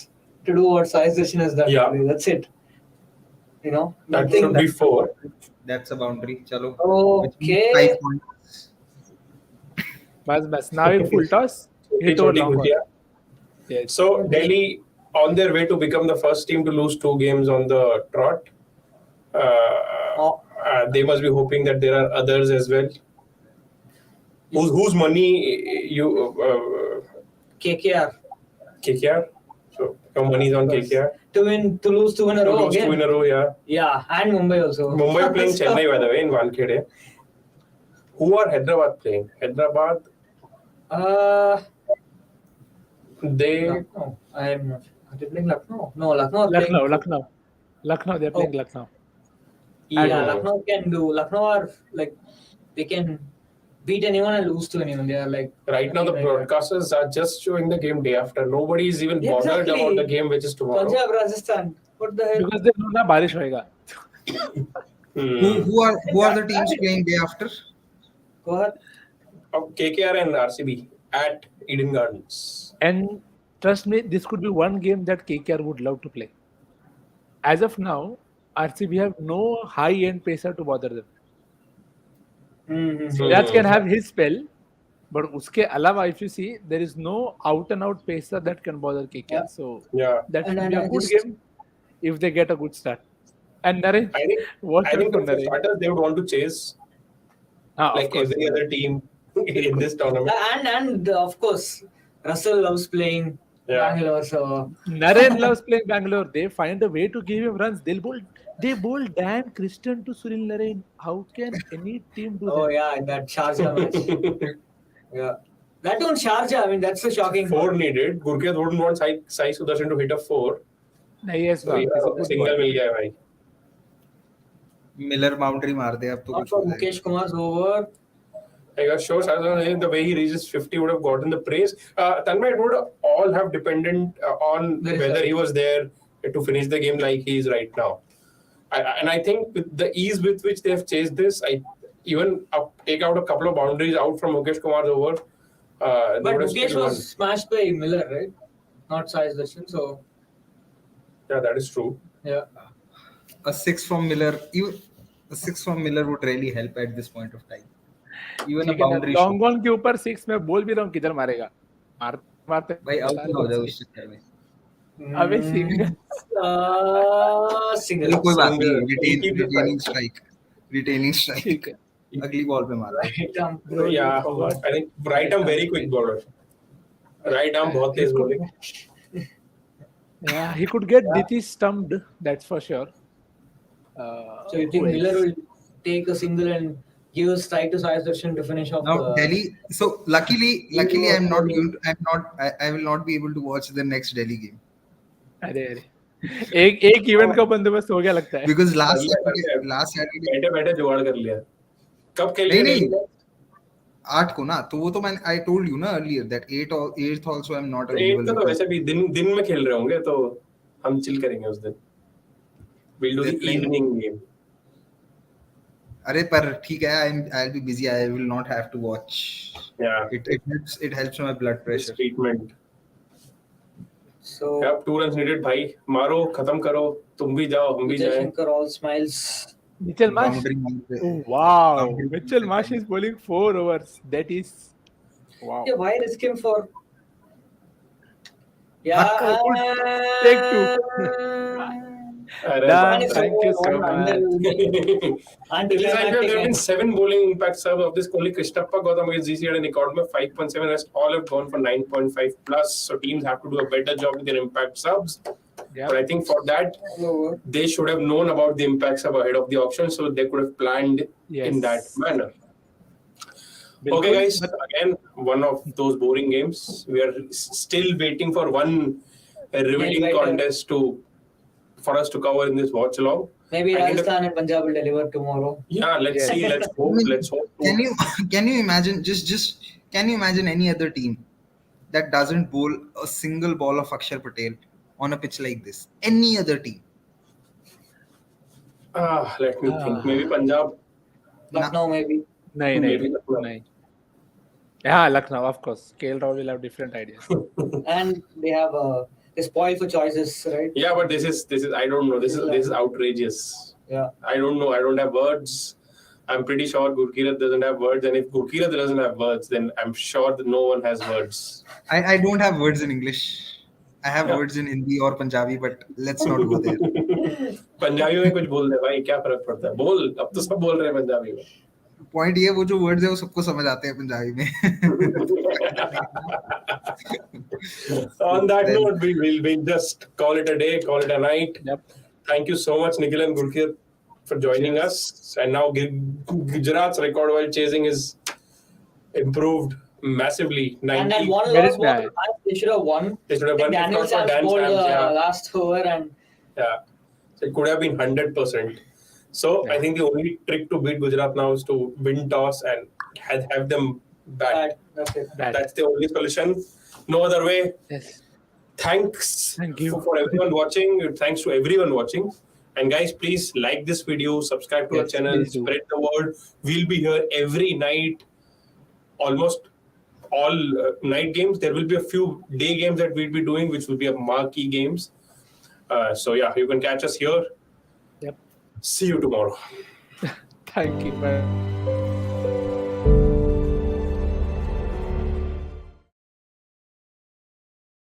Speaker 3: to do what Sai Sudarshan has done.
Speaker 2: Yeah.
Speaker 3: Today. That's it. You know,
Speaker 2: That
Speaker 3: nothing.
Speaker 2: should be 4.
Speaker 5: That's a boundary. Chalo.
Speaker 3: Okay.
Speaker 5: 5 points.
Speaker 4: Bas. Now in full toss, hit over long ball. Yes.
Speaker 2: So Delhi on their way to become the first team to lose 2 games on the trot. They must be hoping that there are others as well. Whose money you
Speaker 3: KKR
Speaker 2: KKR? So your money is on KKR.
Speaker 3: to lose 2 in a
Speaker 2: To
Speaker 3: row
Speaker 2: lose
Speaker 3: again.
Speaker 2: 2 in a row, yeah.
Speaker 3: Yeah, and Mumbai also.
Speaker 2: Mumbai are playing Chennai, by the way, in Wankhede. Who are Hyderabad playing? Hyderabad, they
Speaker 3: Lucknow. I am not. Are they playing Lucknow? No, Lucknow. Are playing,
Speaker 4: Lucknow. They're playing Lucknow.
Speaker 3: Yeah, Lucknow can do. Lucknow are like they can beat anyone and lose to anyone. They are like
Speaker 2: right now the broadcasters are just showing the game day after. Nobody is even
Speaker 3: Yeah,
Speaker 2: bothered
Speaker 3: exactly.
Speaker 2: about the game which is tomorrow.
Speaker 3: Punjab, Rajasthan. What the hell?
Speaker 4: Because they know na बारिश होएगा.
Speaker 5: Who are the teams playing day after?
Speaker 3: Go ahead.
Speaker 2: KKR and RCB at Eden Gardens.
Speaker 4: And trust me, this could be one game that KKR would love to play. As of now, RCB have no high-end pacer to bother them. Siraj can have his spell, but uske alawa, if you see, there is no out-and-out pacer that can bother KKR.
Speaker 3: Yeah.
Speaker 4: So
Speaker 2: Yeah.
Speaker 4: that should
Speaker 3: And
Speaker 4: be a
Speaker 3: I
Speaker 4: good
Speaker 3: just-
Speaker 4: game if they get a good start. And Naren,
Speaker 2: I think
Speaker 4: what
Speaker 2: I think
Speaker 4: for
Speaker 2: for
Speaker 4: Naren?
Speaker 2: starters they would want to chase
Speaker 4: Of
Speaker 2: like
Speaker 4: course.
Speaker 2: every other team in this tournament.
Speaker 3: And of course, Russell loves playing Bangalore. So
Speaker 4: Naren loves playing Bangalore. They find a way to give him runs. They bowl Dan Christian to Sunil Naren. How can any team do that?
Speaker 3: yeah, that Sharjah match. Yeah, that one Sharjah. I mean, that's the shocking.
Speaker 2: 4 needed. Gurkeet wouldn't want Sai Sudarshan to hit a 4.
Speaker 4: Yes,
Speaker 2: So single मिल गया भाई.
Speaker 5: Miller boundary मार दे अब तो
Speaker 3: Not
Speaker 5: कुछ
Speaker 3: for
Speaker 5: हो जाएगा.
Speaker 3: Mukesh Kumar's over.
Speaker 2: I got sure the way he reaches 50 would have gotten the praise. Tanmay, it would all have dependent on
Speaker 3: Very
Speaker 2: whether
Speaker 3: sorry.
Speaker 2: he was there to finish the game like he is right now. And I think with the ease with which they have chased this, I even take out a couple of boundaries out from Mukesh Kumar's over. They
Speaker 3: But
Speaker 2: would have
Speaker 3: Mukesh
Speaker 2: still won.
Speaker 3: was smashed by Miller, right? Not Sai Sudarshan. So
Speaker 2: Yeah, that is true.
Speaker 3: yeah.
Speaker 5: A 6 from Miller, even a 6 from Miller would really help at this point of time. Even a
Speaker 4: ठीक है ना,
Speaker 5: boundary
Speaker 4: long
Speaker 5: shot.
Speaker 4: Ball के ऊपर 6 मैं बोल भी रहा हूँ किधर मारेगा, मारते
Speaker 5: भाई आउट
Speaker 4: सारे
Speaker 5: ना हो
Speaker 4: लोग
Speaker 5: जाए
Speaker 4: six।
Speaker 5: उस चक्कर में.
Speaker 4: अबे सिंगल
Speaker 3: Single.
Speaker 5: चलो कोई बात नहीं.
Speaker 2: Single. Keep the
Speaker 5: Retaining
Speaker 2: strike.
Speaker 5: strike. Retaining strike.
Speaker 4: ठीक है
Speaker 5: अगली बॉल पे मारना.
Speaker 3: Right arm.
Speaker 4: bro, you
Speaker 2: Yeah,
Speaker 4: forgot
Speaker 2: I think right arm very quick bowler. Right arm बहुत
Speaker 4: he
Speaker 2: Tej
Speaker 4: could,
Speaker 2: bowling.
Speaker 4: yeah, he could get Diti stumped, that's for sure.
Speaker 3: So you
Speaker 4: Who
Speaker 3: think Miller
Speaker 4: else?
Speaker 3: will take a single and give a strike to Sai Darshan to finish off
Speaker 5: Now
Speaker 3: the...
Speaker 5: Delhi. So luckily
Speaker 3: was
Speaker 5: I'm not
Speaker 3: bowling.
Speaker 5: going. I will not be able to watch the next Delhi game
Speaker 4: अरे एक event का बंदोबस्त हो गया लगता है।
Speaker 5: because
Speaker 2: कर लिया। बैठे बैठे जुगाड़ कर लिया। कब खेल
Speaker 5: नहीं
Speaker 2: रहे
Speaker 5: नहीं 8 को ना, तो वो तो मैंने I told you ना earlier that 8th also I'm not
Speaker 2: 8
Speaker 5: available.
Speaker 2: का तो वैसे भी दिन में खेल रहे होंगे तो हम चिल करेंगे उस दिन। We'll do the evening game.
Speaker 5: अरे पर ठीक है, I'll be busy. I will not have to watch.
Speaker 2: Yeah.
Speaker 5: It helps my blood
Speaker 2: This
Speaker 5: pressure.
Speaker 2: treatment.
Speaker 3: So
Speaker 2: अब 2 runs needed भाई, मारो खत्म करो, तुम भी जाओ हम भी
Speaker 3: Vijay
Speaker 2: जाएं।
Speaker 3: Shankar all smiles.
Speaker 4: Mitchell Marsh.
Speaker 5: Boundary mark पे.
Speaker 4: Oh, wow.
Speaker 5: Boundary
Speaker 4: Mitchell
Speaker 5: mark
Speaker 4: Marsh
Speaker 5: पे.
Speaker 4: is bowling 4 overs. That is wow.
Speaker 3: Yeah, why risk him for? Yeah.
Speaker 4: Take 2.
Speaker 2: अरे
Speaker 4: Done.
Speaker 2: बाप रे।
Speaker 4: Thank you so much.
Speaker 3: And
Speaker 2: Delhi Gujarat, there have been 7 bowling impact serves of this. Only Krishnappa Gautam against GC had an record of 5.7. Rest all have gone for 9.5 plus. So teams have to do a better job with their impact subs.
Speaker 4: Yeah.
Speaker 2: But I think for that, they should have known about the impact sub ahead of the auction, so they could have planned in that manner. Okay, guys. Again, one of those boring games. We are still waiting for one riveting contest for us to cover in this watch along.
Speaker 3: Maybe Rajasthan and Punjab will deliver tomorrow.
Speaker 2: Yeah, let's see. Let's hope. Let's hope.
Speaker 5: Can you imagine can you imagine any other team that doesn't bowl a single ball of Akshar Patel on a pitch like this? Any other team?
Speaker 2: Let me think. Maybe Punjab.
Speaker 3: Lucknow maybe.
Speaker 4: नहीं. Yeah, Lucknow, of course. KL Rahul will have different ideas.
Speaker 3: And they have they spoil for choices, right?
Speaker 2: Yeah, but this is I don't know. This is outrageous.
Speaker 3: Yeah.
Speaker 2: I don't know. I don't have words. I'm pretty sure Gurkirat doesn't have words, and if Gurkirat doesn't have words, then I'm sure that no one has words.
Speaker 5: I don't have words in English. I have words in Hindi or Punjabi, but let's not go there.
Speaker 2: Punjabi में कुछ बोल दे भाई, क्या फर्क पड़ता है? बोल, अब तो सब बोल रहे हैं पंजाबी में.
Speaker 5: Point ये वो जो words है वो सबको समझ आते हैं पंजाबी में.
Speaker 2: On that note, we'll just call it a day, call it a night.
Speaker 4: Yep.
Speaker 2: Thank you so much, Nikhil and Gurkir, for joining us. And now Gujarat's record while chasing is improved massively. 90.
Speaker 3: And then one
Speaker 4: Where
Speaker 3: loss
Speaker 4: is
Speaker 3: was
Speaker 4: that?
Speaker 3: the match. They should have won.
Speaker 2: They should have
Speaker 3: Like
Speaker 2: won.
Speaker 3: Daniel
Speaker 2: If not for
Speaker 3: Sam's
Speaker 2: Dan
Speaker 3: bowled
Speaker 2: Sams, yeah.
Speaker 3: last over and
Speaker 2: So it could have been 100%. So I think the only trick to beat Gujarat now is to win toss and have them bat.
Speaker 3: that's it.
Speaker 2: That's the only solution. No other way.
Speaker 4: Yes.
Speaker 2: Thanks
Speaker 4: Thank you.
Speaker 2: for everyone watching. Thanks to everyone watching. And guys, please like this video, subscribe to our channel,
Speaker 4: please do.
Speaker 2: spread the word. We'll be here every night, almost all night games. There will be a few day games that we'll be doing, which will be marquee games. So yeah, you can catch us here.
Speaker 4: Yep.
Speaker 2: See you tomorrow.
Speaker 4: Thank you. Bye.